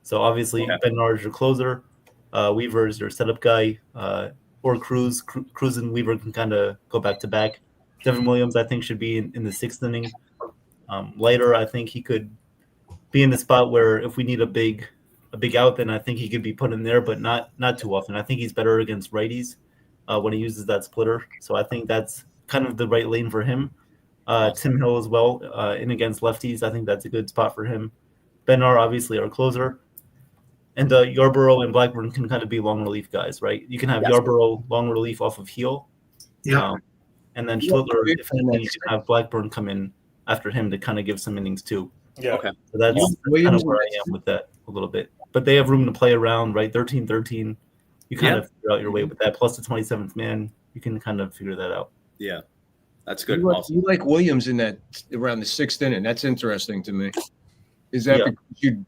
So obviously Bednar is your closer, Weaver is your setup guy, or Cruz. Cruz and Weaver can kind of go back to back. Devin Williams, I think, should be in the sixth inning. Leiter, I think he could be in the spot where if we need a big out, then I think he could be put in there, but not too often. I think he's better against righties when he uses that splitter. So I think that's kind of the right lane for him. Tim Hill as well, in against lefties. I think that's a good spot for him. Bednar, obviously, our closer. And Yarborough and Blackburn can kind of be long relief guys, right? You can have Yarborough long relief off of Heel. Yeah. And then Schlittler, if anything, you can have Blackburn come in after him to kind of give some innings too. Yeah. Okay. So that's kind of where I am with that a little bit. But they have room to play around, right? 13-13. You kind of figure out your way with that. Plus the 27th man, you can kind of figure that out. Yeah. That's good. You like Williams in that around the sixth inning. That's interesting to me. Is that because you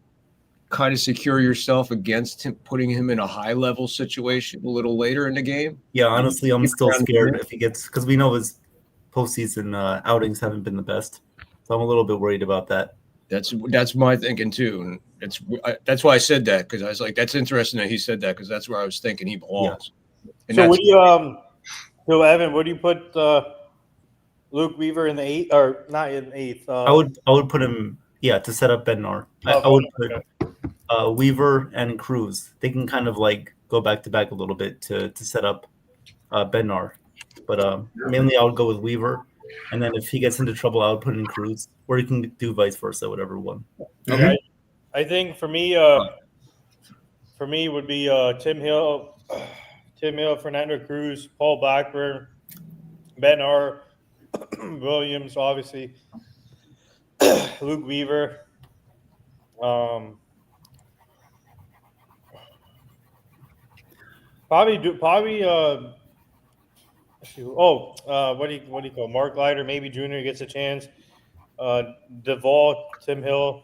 kind of secure yourself against him, putting him in a high-level situation a little later in the game? Yeah, honestly, I'm still scared if he gets – because we know his postseason outings haven't been the best. So I'm a little bit worried about that. That's my thinking too, and that's why I said that, because I was like, that's interesting that he said that, because that's where I was thinking he belongs. And So that's what do you so Evan, what do you put Luke Weaver in the 8th or not in 8th? I would put him to set up Bednar. I would put Weaver and Cruz. They can kind of like go back to back a little bit to set up Bednar. But mainly I would go with Weaver, and then if he gets into trouble, I would put in Cruz, or you can do vice versa, whatever one. Mhm. I think for me would be Tim Hill, Fernando Cruz, Paul Blackburn, Ben R, Williams, obviously, Luke Weaver. What do you call Mark Leiter? Maybe Junior gets a chance. Duvall, Tim Hill.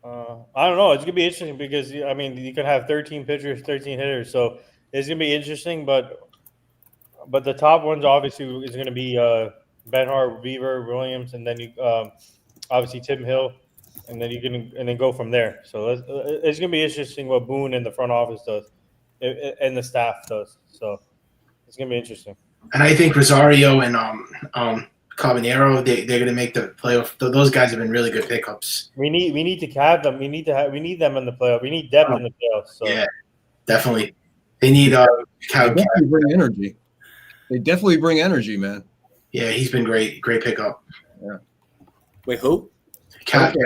I don't know. It's gonna be interesting because I mean you can have 13 pitchers, 13 hitters, so it's gonna be interesting. But the top ones obviously is gonna be Benhart, Weaver, Williams, and then you obviously Tim Hill, and then then go from there. So it's gonna be interesting what Boone and the front office does, and the staff does. So it's gonna be interesting. And I think Rosario and Carbonero, they're going to make the playoff. Those guys have been really good pickups. We need to have them. We need them in the playoff. We need depth in the playoffs. So. Yeah, definitely. They need they definitely bring energy. They definitely bring energy, man. Yeah, he's been great. Great pickup. Yeah. Wait, who? Cabby.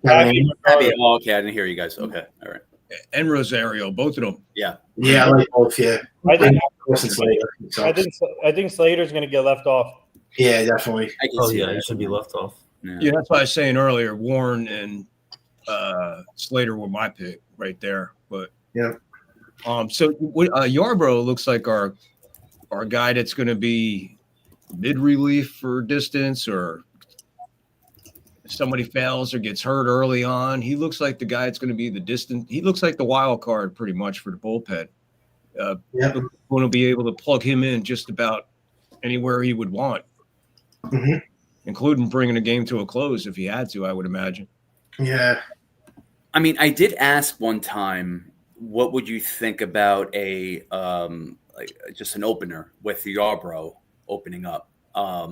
Abby. Oh, okay, I didn't hear you guys. Okay, all right. And Rosario, both of them. Yeah, I like both. Yeah, I think Slater's going to get left off. Yeah, definitely. He should be left off. Yeah, that's what I was saying earlier. Warren and Slater were my pick right there. But yeah. So Yarbrough looks like our guy that's going to be mid relief for distance, or if somebody fails or gets hurt early on. He looks like the guy that's going to be the distant. He looks like the wild card pretty much for the bullpen. Going to be able to plug him in just about anywhere he would want. Mm-hmm. Including bringing a game to a close if he had to, I would imagine. Yeah. I mean, I did ask one time, what would you think about just an opener with Yarbrough opening up? I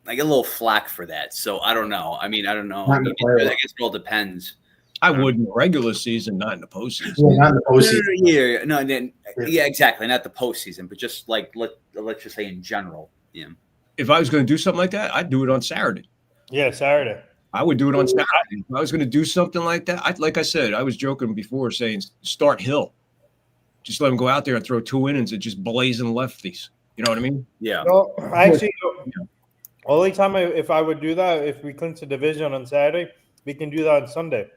get a little flack for that, so I don't know. I don't know. I guess it all depends. I would in the regular season, not in the postseason. Yeah, not in the postseason. Yeah, exactly. Not the postseason, but just like let's just say in general. Yeah. If I was going to do something like that, I'd do it on Saturday. Yeah, Saturday. I would do it on Saturday. If I was going to do something like that, like I said, I was joking before saying start Hill. Just let him go out there and throw 2 innings and just blazing lefties. You know what I mean? Yeah. No, actually, only time if I would do that, if we clinch the division on Saturday, we can do that on Sunday.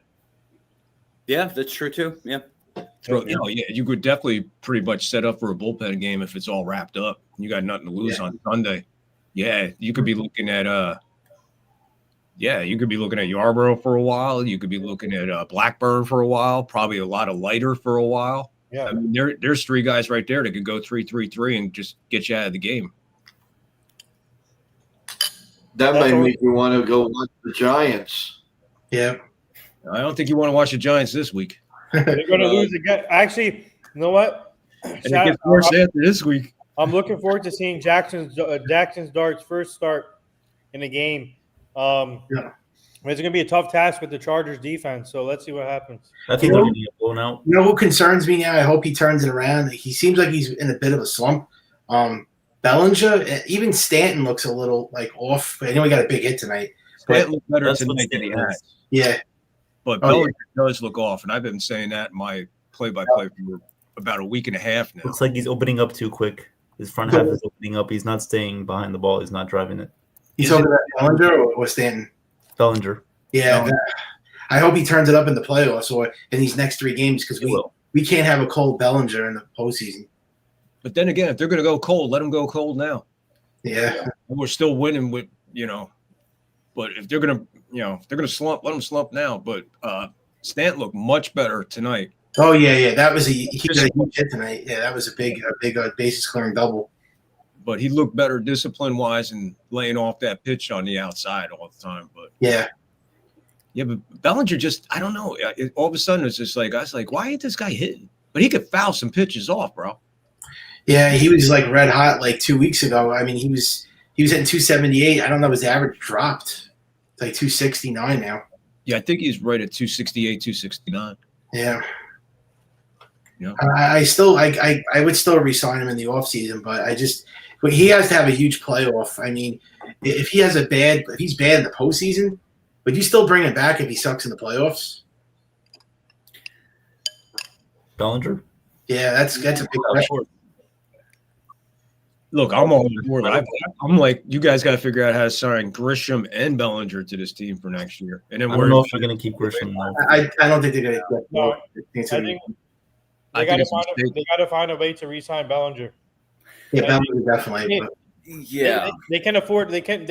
Yeah, that's true too. Yeah. You could definitely pretty much set up for a bullpen game if it's all wrapped up. You got nothing to lose on Sunday. Yeah, you could be looking at Yarbrough for a while. You could be looking at Blackburn for a while. Probably a lot of Leiter for a while. Yeah, I mean, there's 3 guys right there that could go 3-3-3 and just get you out of the game. That might make you want to go watch the Giants. Yeah. I don't think you want to watch the Giants this week. They're going to lose again. Actually, you know what? And it gets worse after this week. I'm looking forward to seeing Jackson's Dart's first start in a game. It's going to be a tough task with the Chargers defense, so let's see what happens. I think they're going to get blown out. You know who concerns me now? I hope he turns it around. He seems like he's in a bit of a slump. Bellinger, even Stanton looks a little off. I know he got a big hit tonight. Stanton looked better tonight than he has. Yeah. But Bellinger does look off, and I've been saying that in my play-by-play for about a week and a half now. Looks like he's opening up too quick. His front half is opening up. He's not staying behind the ball. He's not driving it. He's talking about Bellinger or Stanton? Bellinger. Yeah. I hope he turns it up in the playoffs or in these next 3 games because we can't have a cold Bellinger in the postseason. But then again, if they're going to go cold, let them go cold now. Yeah. We're still winning with, but if they're going to slump, let them slump now. But Stanton looked much better tonight. Oh, yeah. That was he got a huge hit tonight. Yeah, that was a big bases clearing double. But he looked better discipline-wise and laying off that pitch on the outside all the time. But yeah, but Bellinger just, I don't know. All of a sudden, it's just like, I was like, why ain't this guy hitting? but he could foul some pitches off, bro. Yeah, he was like red hot like 2 weeks ago. I mean, he was hitting 278. I don't know, his average dropped. It's like 269 now. Yeah, I think he's right at 268, 269. Yeah. Yeah. I would still re-sign him in the offseason, but he has to have a huge playoff. I mean, if he's bad in the postseason, would you still bring him back if he sucks in the playoffs? Bellinger? Yeah, that's a big question. Look, I'm all for that. I'm like, you guys got to figure out how to sign Grisham and Bellinger to this team for next year. And then I don't know if they're going to keep Grisham. I don't think they're going to. No, I think they got to find a way to re-sign Bellinger. Yeah, Bellinger definitely. Yeah, they can afford. They can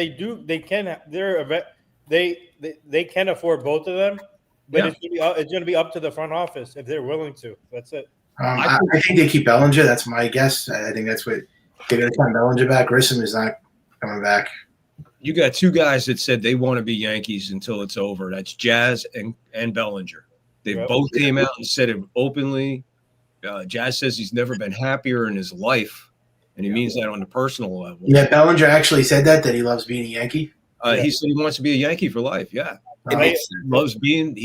afford both of them, but it's going to be up to the front office if they're willing to. That's it. I think they keep Bellinger. That's my guess. I think that's what they're going to sign Bellinger back. Grissom is not coming back. You got two guys that said they want to be Yankees until it's over. That's Jazz and Bellinger. They both came out and said it openly. Jazz says he's never been happier in his life, and he means that on the personal level. Yeah, Bellinger actually said that he loves being a Yankee. He said he wants to be a Yankee for life. Yeah, he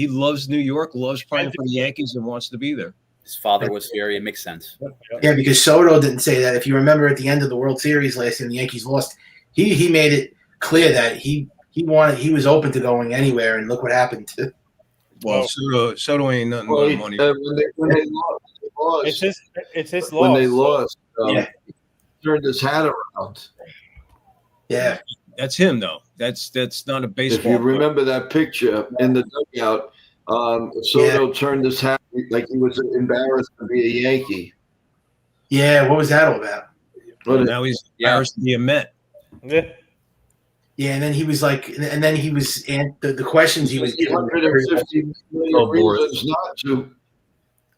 loves New York, loves playing for the Yankees, and wants to be there. His father was here. It makes sense. Yeah, because Soto didn't say that. If you remember at the end of the World Series last year, the Yankees lost. He made it clear that he was open to going anywhere, and look what happened. Well, Soto ain't nothing but money. When they lost, it's his loss. When they lost, he turned his hat around. Yeah, that's him though. That's not a baseball. If you remember that picture in the dugout, Soto turned his hat like he was embarrassed to be a Yankee. Yeah, what was that all about? Well, now he's embarrassed to be a Met. Yeah. Yeah, and then he was like, and then he was, and the questions he was given. 150 million reasons not to.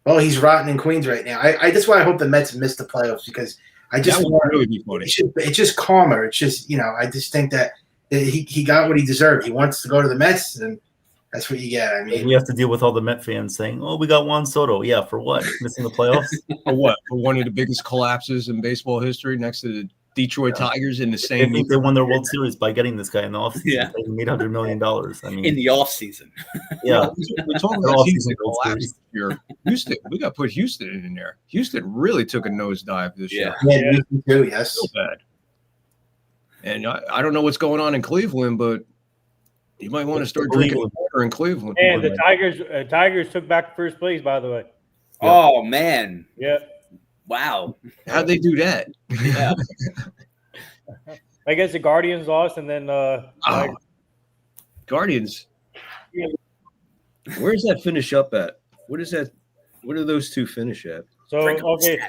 Oh, he's rotten in Queens right now. That's why I hope the Mets miss the playoffs, because I just want really be funny. It's just calmer. It's just, I just think that he got what he deserved. He wants to go to the Mets, and that's what you get. I mean, we have to deal with all the Met fans saying, "Oh, we got Juan Soto." Yeah, for what? Missing the playoffs? For what? For one of the biggest collapses in baseball history, next to the Detroit Tigers in the same. I think they won their World Series by getting this guy in the offseason. Yeah, $800 million. I mean, in the offseason. Yeah, we're talking about season collapse here. Houston, we got to put Houston in there. Houston really took a nosedive this year. Yeah, too. Yes, so bad. And I don't know what's going on in Cleveland, but you might want to start drinking water in Cleveland. And the Tigers took back first place, by the way. Yeah. Oh man. Yeah. Wow. How'd they do that? Yeah. I guess the Guardians lost, and then Guardians. Where does that finish up at? What is that? What do those two finish at? So okay.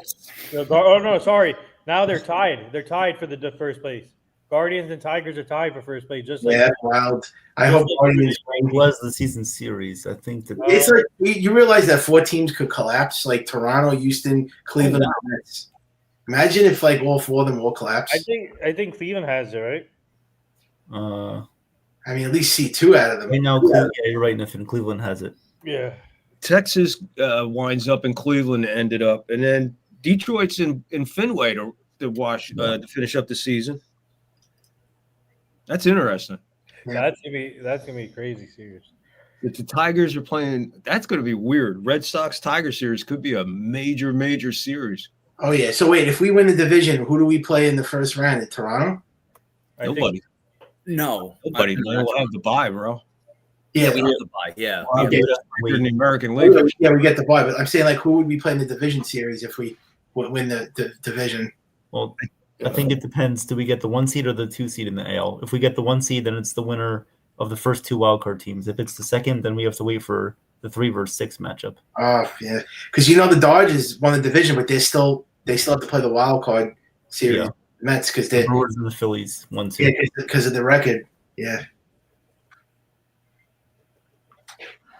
Oh no, sorry. Now they're tied. They're tied for the first place. Guardians and Tigers are tied for first place. Just like that's wild. I hope Guardians was the season series. I think that it's like you realize that 4 teams could collapse, like Toronto, Houston, Cleveland, and Mets. Imagine if like all 4 of them all collapse. I think Cleveland has it, right? I mean, at least see 2 out of them. Right now, yeah, you're right. Nathan, Cleveland has it. Yeah. Texas winds up in Cleveland, ended up, and then Detroit's in Fenway to finish up the season. That's interesting. Yeah. That's gonna be crazy series. If the Tigers are playing, that's gonna be weird. Red Sox Tiger series could be a major series. Oh yeah. So wait, if we win the division, who do we play in the first round? At Toronto? Nobody. No. Nobody. We'll have the bye, bro. Yeah, we have the bye. Yeah. We're in the American League. Yeah, we get the bye. But I'm saying, like, who would we play in the division series if we win the division? Well, I think it depends. Do we get the 1 seed or the 2 seed in the AL? If we get the 1 seed, then it's the winner of the first 2 wildcard teams. If it's the second, then we have to wait for the 3 versus 6 matchup. Oh yeah, because the Dodgers won the division, but they still have to play the wild card series. Yeah. Mets because the Brewers and the Phillies 1-2. Yeah, because of the record. Yeah.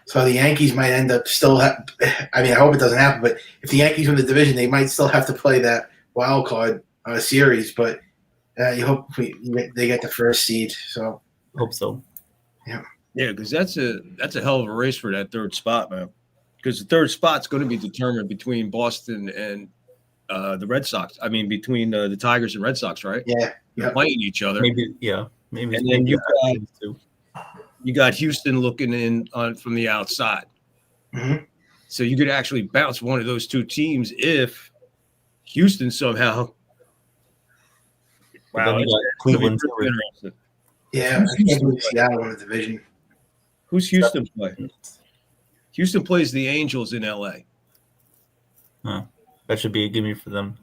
So the Yankees might end up still. I hope it doesn't happen. But if the Yankees win the division, they might still have to play that wild card series. But you hope they get the first seed. So hope so. Yeah. Yeah, because that's a hell of a race for that 3rd spot, man. because the third spot's going to be determined between Boston and the Red Sox. I mean, between the Tigers and Red Sox, right? Yeah. They're Yep. playing each other. Maybe, yeah. Maybe. And then maybe you got Houston looking in on from the outside. Mhm. So you could actually bounce one of those two teams if Houston somehow. But then you it's got gonna be Cleveland. pretty interesting. Yeah. Who's I can't Houston believe Seattle won the division. Who's Houston play? Houston plays the Angels in LA. That should be a gimme for them.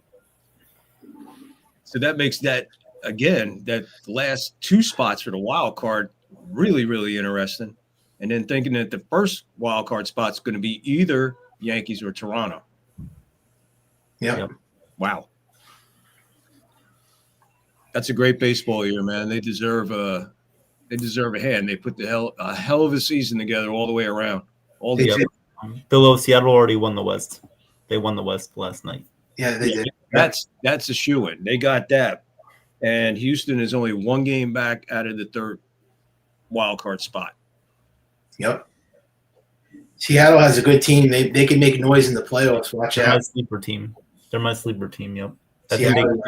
So that makes that again that last two spots for the wild card really, really interesting. And then thinking that the first wild card spot's going to be either Yankees or Toronto. Yep. Wow. That's a great baseball year, man. They deserve a hand. They put a hell of a season together all the way around. All the They Below Seattle already won the West. They won the West last night. Yeah, they did. That's a shoo-in. They got that. And Houston is only one game back out of the third wild card spot. Yep. Seattle has a good team. They can make noise in the playoffs. Watch They're my out. sleeper team. They're my sleeper team. Yep. I think Seattle,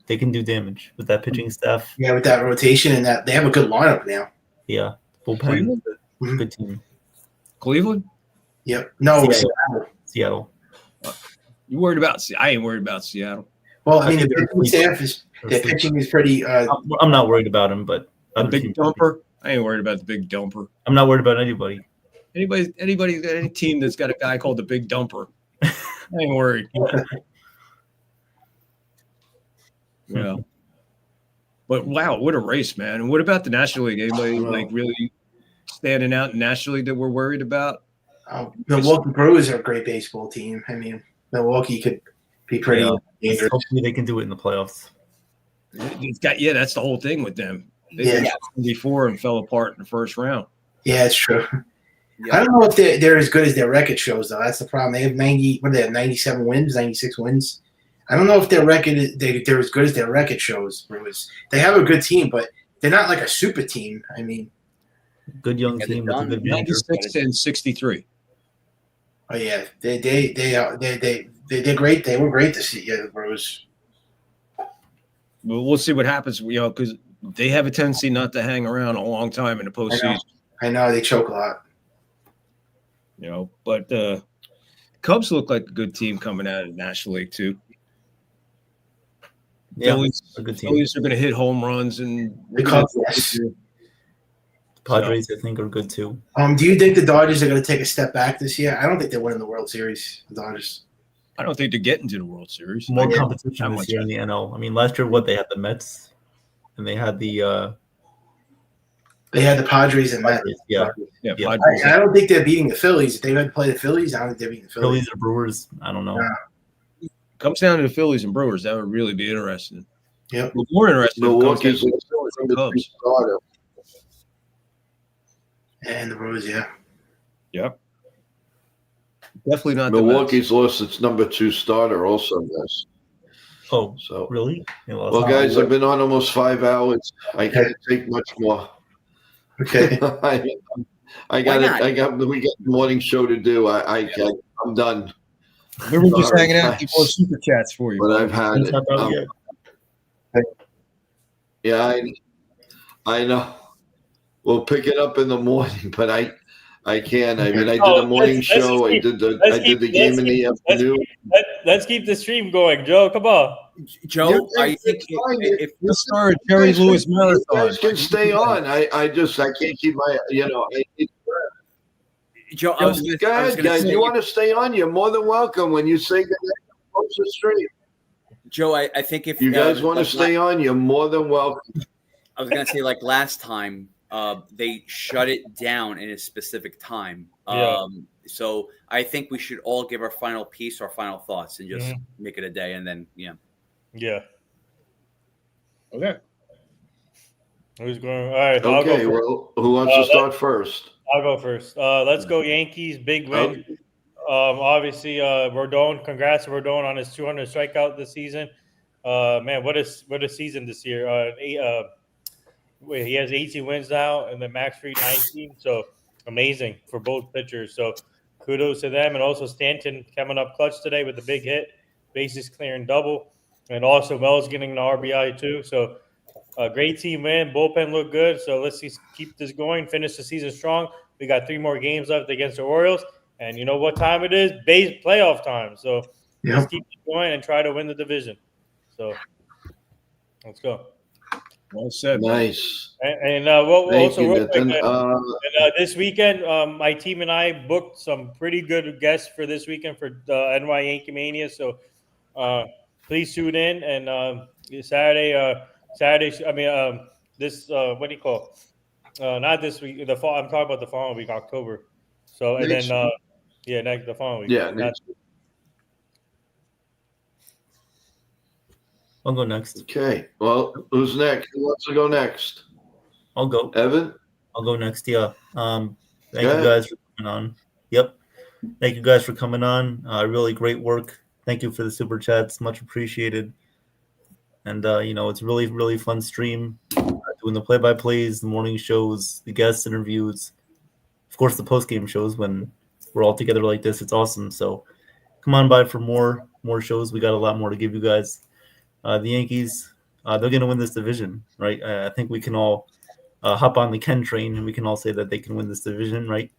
they can do damage with that pitching staff. yeah, with that rotation and that they have a good lineup now. Yeah. Bullpen. Cleveland? Good team. Cleveland? Yep. No, Seattle. Seattle. You worried about? I ain't worried about Seattle. well, I I mean, think the they're pitching staff is their sleeper. pitching is pretty. I'm not worried about him, but The other big teams- dumper? I ain't worried about the big dumper. I'm not worried about anybody. Anybody got any team that's got a guy called the big dumper? I ain't worried. Yeah. But wow, what a race, man. And what about the National League? Anybody like really standing out nationally that we're worried about? Milwaukee Brewers are a great baseball team. I mean, Milwaukee could be pretty dangerous. Hopefully they can do it in the playoffs. That's the whole thing with them. They Yeah. did before and fell apart in the first round. Yeah, it's true. Yeah. I don't know if they're as good as their record shows, though. That's the problem. They have 97 wins, 96 wins. I don't know if their record they're as good as their record shows. Brewers. They have a good team, but they're not like a super team. I mean, Good young Yeah, team with a they're good manager. 96 and 63. oh yeah, they're great. They were great this year, the Brewers. Well, we'll see what happens, because they have a tendency not to hang around a long time in the postseason. I know they choke a lot. But Cubs look like a good team coming out of the National League too. Yeah, Phillies, a good team. Phillies are going to hit home runs, and The Cubs, yes. Padres, I think, are good too. Do you think the Dodgers are going to take a step back this year? I don't think they're winning the World Series. The Dodgers. I don't think they're getting to the World Series. More Yeah. competition Not this much. year in the NL. I mean, last year, they had the Mets, and they had the They had the Padres and Mets. Padres. Yeah, Yeah, Yeah. Padres. I don't think they're beating the Phillies. If they had to play the Phillies, I don't think they're beating the Phillies. Phillies or Brewers. I don't know. Yeah. Comes down to the Phillies and Brewers. That would really be interesting. Yep. But more interesting. if it comes Milwaukee's down to the Phillies and Cubs. starter. And the Brewers, yeah. Yep. Definitely not the Milwaukee's lost its number 2 starter also, guys. Oh, So, really? They lost well, out. guys, I've been on almost 5 hours. I can't take much more. Okay. we got the morning show to do. I'm done. Best. We were just Sorry, hanging out, guys. keep more super chats for you. But I've had It's it. not out yet. Yeah, I know. We'll pick it up in the morning, but I can't. I mean, I did a morning show. I did the game in the afternoon. Let's keep the stream going, Joe. Come on. Joe, Yeah, I think it's fine. if Let's start a Jerry Lewis You marathon. guys can stay on. I can't keep my. Joe, I was gonna- Go I was ahead, gonna guys. say- You want to stay on? You're more than welcome. When you say goodnight, post the stream. Joe, I think if You guys want to like stay on? You're more than welcome. I was gonna say like last time, they shut it down in a specific time. Yeah. So I think we should all give our final piece, our final thoughts, and just make it a day, and then Yeah. Okay. Who's going? All right. Okay. Well, who wants to start first? I'll go first. Let's go Yankees. Big win. Obviously, Rodon. Congrats to Rodon on his 200 strikeout this season. Man, what a season this year. He has 18 wins now, and the max free 19. So amazing for both pitchers. So kudos to them. And also Stanton coming up clutch today with the big hit, bases clearing double. And also Mel's getting an RBI too. So a great team win. Bullpen looked good. So let's keep this going, finish the season strong. We got 3 more games left against the Orioles. And you know what time it is? Base playoff time. So let's keep it going and try to win the division. So let's go. Well said. Nice. And Thank also you, real quick, Nathan. this weekend, my team and I booked some pretty good guests for this weekend for NY Yankee Mania. So please tune in. And Saturday. I mean, this what do you call? Not this week. The fall. I'm talking about the following week, October. So and Next then the following week. Yeah, Not- I'll go next. Okay. Well, who's next? Who wants to go next? I'll go. Evan? I'll go next. Yeah. Thank Go you ahead. guys for coming on. Yep. Thank you guys for coming on. Really great work. Thank you for the super chats. Much appreciated. And it's really, really fun stream. Doing the play-by-plays, the morning shows, the guest interviews, of course, the post-game shows when we're all together like this. It's awesome. So come on by for more shows. We got a lot more to give you guys. The Yankees, they're going to win this division, right? I think we can all hop on the Ken train and we can all say that they can win this division, right?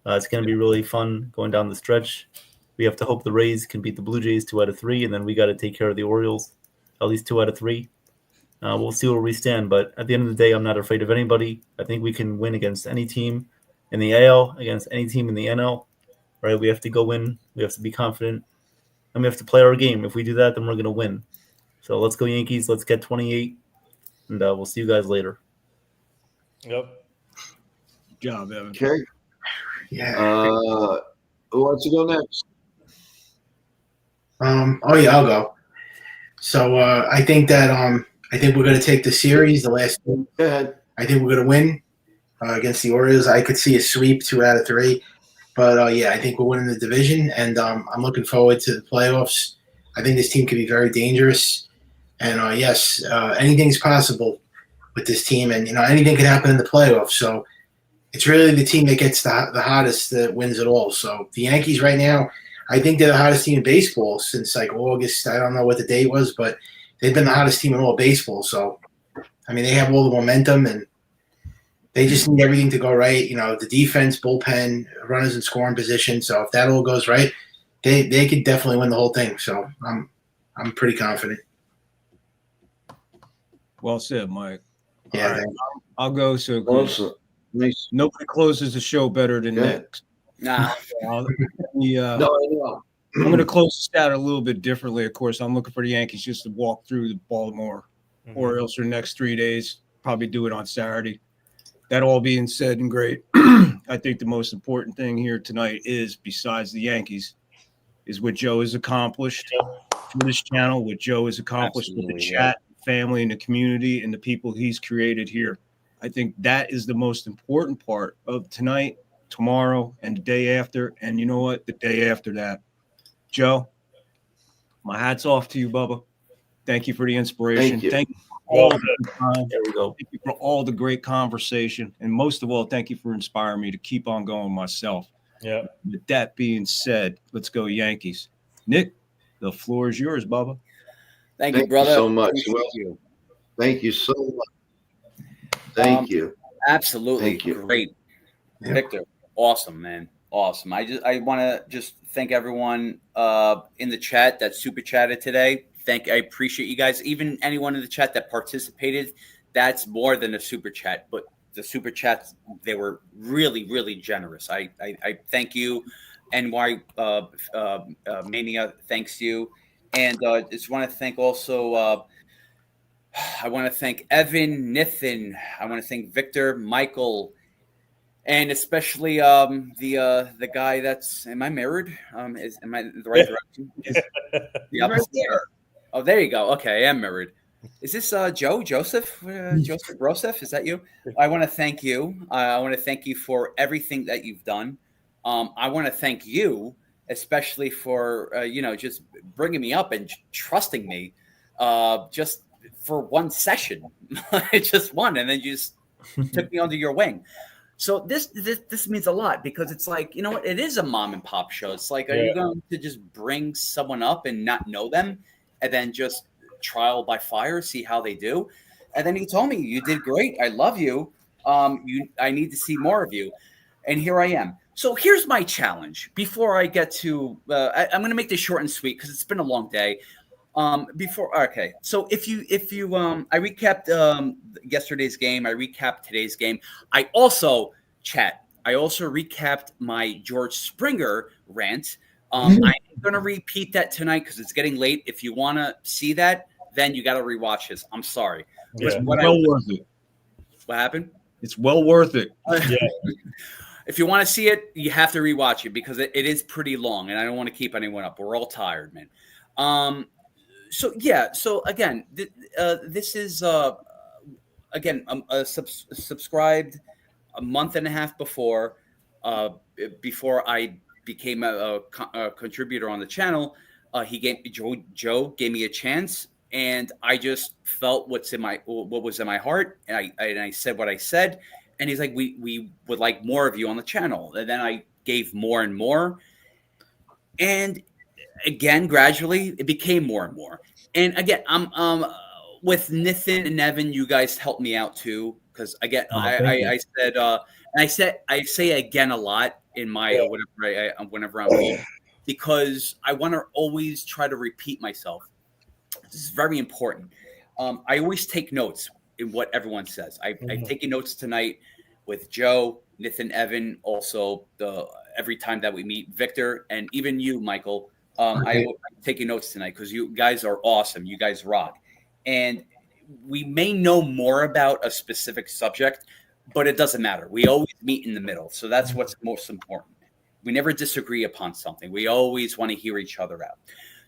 It's going to be really fun going down the stretch. We have to hope the Rays can beat the Bluejays 2 out of 3, and then we got to take care of the Orioles at least 2 out of 3. We'll see where we stand, but at the end of the day, I'm not afraid of anybody. I think we can win against any team in the AL, against any team in the NL, right? We have to go in. We have to be confident, and we have to play our game. If we do that, then we're going to win. So let's go Yankees. Let's get 28, and we'll see you guys later. Yep. Good job, Evan. Okay. Yeah. Who wants to go next? I'll go. So I think that I think we're going to take the series, the last two. Go ahead. I think we're going to win against the Orioles. I could see a sweep 2 out of 3. But, I think we're winning the division, and I'm looking forward to the playoffs. I think this team could be very dangerous. And, yes, anything's possible with this team, and, anything can happen in the playoffs. So it's really the team that gets the hottest that wins it all. So the Yankees right now, I think they're the hottest team in baseball since, like, August. I don't know what the date was, but they've been the hottest team in all baseball. So, I mean, they have all the momentum, and they just need everything to go right. The defense, bullpen, runners in scoring position. So if that all goes right, they could definitely win the whole thing. So I'm pretty confident. Well said, Mike. Yeah, All right. I'll go. So Also, nice. nobody closes the show better than Go ahead. Nick. Nah. No, I know. I'm going to close this out a little bit differently. Of course, I'm looking for the Yankees just to walk through the Baltimore Orioles for the next 3 days. Probably do it on Saturday. That all being said and great, I think the most important thing here tonight is, besides the Yankees, is what Joe has accomplished for this channel, what Joe has accomplished with the chat, family, and the community, and the people he's created here. I think that is the most important part of tonight, tomorrow, and the day after. And you know what? The day after that. Joe, my hat's off to you, Bubba. Thank you for the inspiration. Thank you. There we go. Thank you for all the great conversation. And most of all, thank you for inspiring me to keep on going myself. Yeah. With that being said, let's go Yankees. Nick, the floor is yours, Bubba. Thank you, Thank brother. you so much. Appreciate Well, you. Thank you so much. Thank you. Absolutely. Thank you. Great. Yeah. Victor, awesome, man. Awesome. I want to just thank everyone in the chat that super chatted today. I appreciate you guys. Even anyone in the chat that participated, that's more than a super chat. But the super chats, they were really, really generous. I thank you. NY Mania thanks you. And just want to thank also I want to thank Evan, Nathan. I want to thank Victor, Michael, and especially the guy that's. Am I mirrored? Am I in the right direction? Right there. Oh, there you go. Okay, I am mirrored. Is this Joseph? Joseph Broseph? Is that you? I want to thank you. I want to thank you for everything that you've done. I want to thank you, especially for just bringing me up and trusting me, just for one session. Just one, and then you just took me under your wing. So this means a lot because it's like, you know what? It is a mom and pop show. It's like, are you going to just bring someone up and not know them and then just trial by fire, see how they do? And then he told me, you did great. I love you. I need to see more of you. And here I am. So here's my challenge. Before I get to, I'm going to make this short and sweet because it's been a long day. Okay. So if you, I recapped yesterday's game. I recapped today's game. I also recapped my George Springer rant. I'm going to repeat that tonight because it's getting late. If you want to see that, then you got to rewatch this. I'm sorry. It's well worth it. What happened? It's well worth it. If you want to see it, you have to rewatch it because it is pretty long, and I don't want to keep anyone up. We're all tired, man. So again, this is subscribed a month and a half before I became a contributor on the channel. Joe gave me a chance, and I just felt what was in my heart, and I said what I said, and he's like, we would like more of you on the channel, and then I gave more and more, and again, gradually, it became more and more. And again, I'm with Nathan and Evan. You guys helped me out too, because again, I say again a lot in my whenever I'm on, because I want to always try to repeat myself. This is very important. I always take notes in what everyone says. I've taken notes tonight with Joe, Nathan, Evan. Also, every time that we meet, Victor, and even you, Michael. I'm taking notes tonight because you guys are awesome. You guys rock. And we may know more about a specific subject, but it doesn't matter. We always meet in the middle. So that's what's most important. We never disagree upon something. We always want to hear each other out.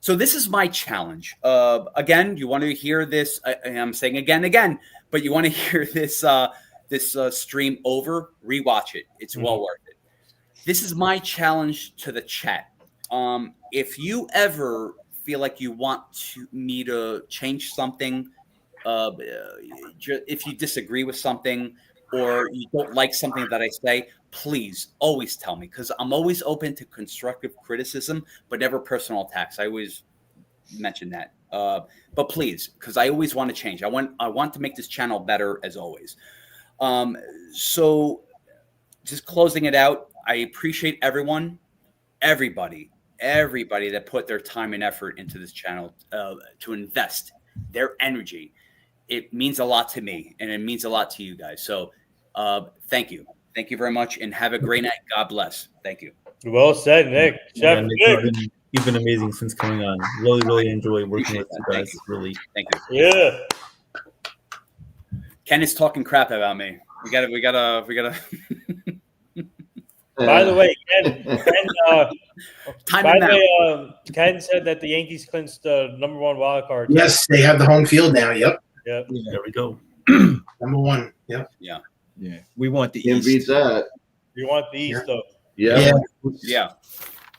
So this is my challenge. Again, you want to hear this. I'm saying again, but you want to hear this stream over, rewatch it. It's well worth it. This is my challenge to the chat. If you ever feel like you want me to change something, if you disagree with something or you don't like something that I say, please always tell me, because I'm always open to constructive criticism, but never personal attacks. I always mention that. But please, because I always want to change. I want to make this channel better as always. So just closing it out, I appreciate everybody that put their time and effort into this channel to invest their energy. It means a lot to me, and it means a lot to you guys. So thank you. Thank you very much, and have a great night. God bless. Thank you. Well said, Nick. Chef Nick. You've been amazing since coming on. Really enjoy working with you guys. Really. Thank you. Yeah. Ken is talking crap about me. We gotta. By the way, Ken said that the Yankees clinched the #1 wild card. Yes, they have the home field now. Yep. Yeah. There we go. #1. Yep. Yeah. We want the Can't East. beat that. You want the East, though. Yeah.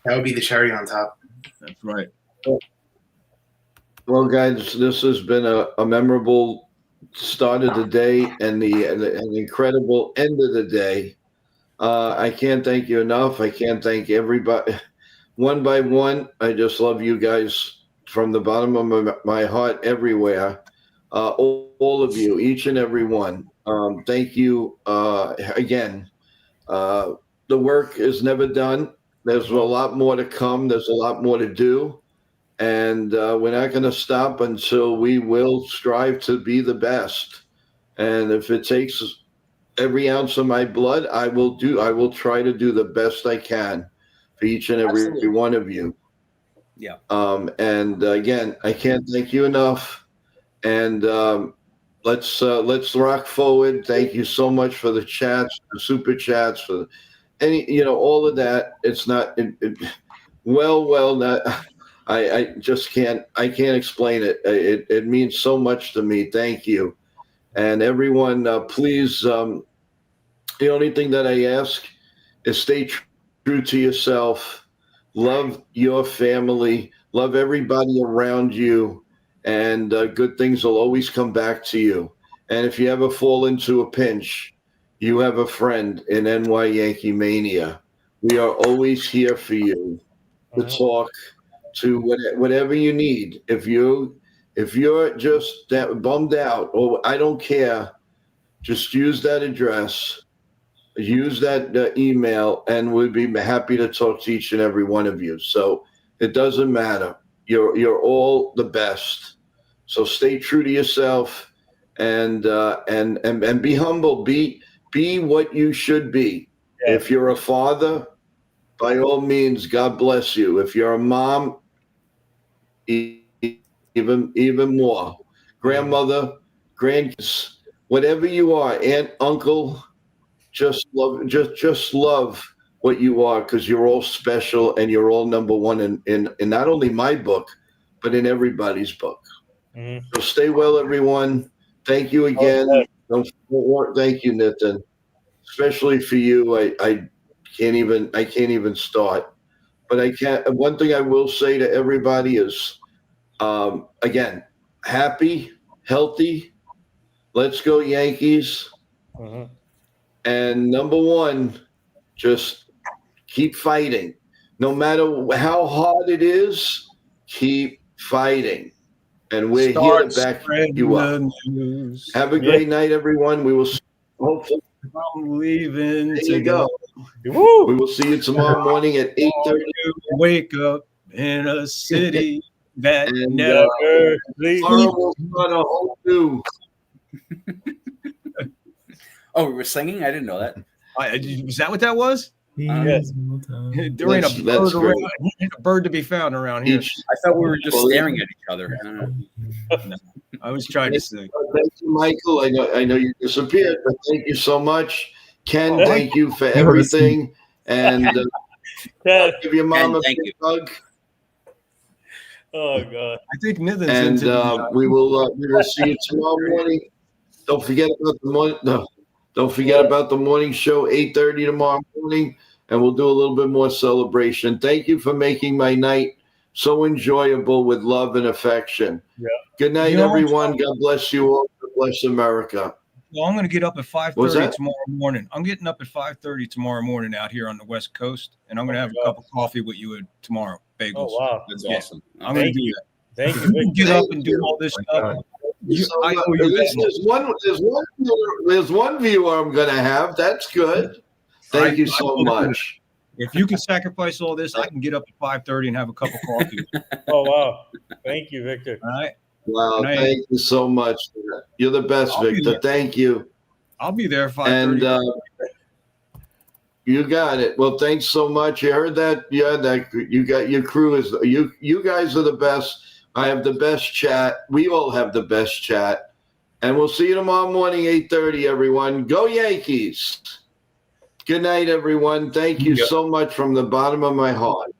That would be the cherry on top. That's right. Well, guys, this has been a memorable start of the day and an incredible end of the day. I can't thank you enough. I can't thank everybody one by one. I just love you guys from the bottom of my heart everywhere. All of you, each and every one. Thank you again. The work is never done. There's a lot more to come. There's a lot more to do. And we're not going to stop until we will strive to be the best. And if it takes every ounce of my blood, I will try to do the best I can for each and every one of you. Yeah. And again, I can't thank you enough. And let's rock forward. Thank you so much for the chats, the super chats, for all of that. It's not not. I just can't explain it. It means so much to me. Thank you. And everyone, please, the only thing that I ask is stay true to yourself, love your family, love everybody around you, and good things will always come back to you. And if you ever fall into a pinch, you have a friend in NY Yankee Mania. We are always here for you to talk to whatever you need. If you're just that bummed out, or I don't care, just use that address, use that email, and we'd be happy to talk to each and every one of you. So it doesn't matter. You're all the best. So stay true to yourself, and be humble. Be what you should be. Yeah. If you're a father, by all means, God bless you. If you're a mom, even more. Grandmother, grandkids, whatever you are, aunt, uncle, just love what you are, because you're all special and you're all number one in not only my book, but in everybody's book. Mhm. So stay well, everyone. Thank you again. Thank you, Nitin. Especially for you, I can't even start. But I can't. One thing I will say to everybody is, again, happy, healthy. Let's go Yankees. Mhm. And number one, just keep fighting. No matter how hard it is, keep fighting. And we're here to back you up. News. Have a great night, everyone. We will hopefully. I'm leaving There to you go. Woo! We will see you tomorrow morning at 8:30. wake up in a city that And, never sleeps. Tomorrow we'll start a whole new. Oh, we were singing? I didn't know that. Was that what that was? Yes. There ain't a That's bird great. around. Ain't a bird to be found around here. I thought we were just Well, staring at each other. I don't know. I was trying to say. Thank you, Michael. I know you disappeared, but thank you so much. Ken, Oh, thank you for everything. And Ken. give your mom a Thank big hug. Oh God. I think Nithin's And into the, we will see you tomorrow morning. Don't forget about the morning. No, don't forget about the morning show, 8:30 tomorrow morning, and we'll do a little bit more celebration. Thank you for making my night so enjoyable with love and affection. Yeah. Good night, You know, everyone. God bless you all. God bless America. well, I'm going to get up at What's 5:30 that? tomorrow morning. I'm getting up at 5:30 tomorrow morning out here on the West Coast, and I'm going to have a cup of coffee with you tomorrow. Bagels. Oh wow. That's Yeah. awesome. I'm going to do that. Thank you, You can Victor. get up and do all this stuff. So, I owe you that. there's one viewer I'm going to have. That's good. Thank you so much. If you can sacrifice all this, I can get up at 5:30 and have a cup of coffee. Oh wow. Thank you, Victor. All right. Wow, And thank you so much. You're the best, I'll be Victor. there. Thank you. I'll be there at And 5:30. you got it. Well, thanks so much. You heard that? Yeah, that you got your crew is you guys are the best. I have the best chat. We all have the best chat. And we'll see you tomorrow morning, 8:30, everyone. Go Yankees. Good night, everyone. Thank you so much from the bottom of my heart.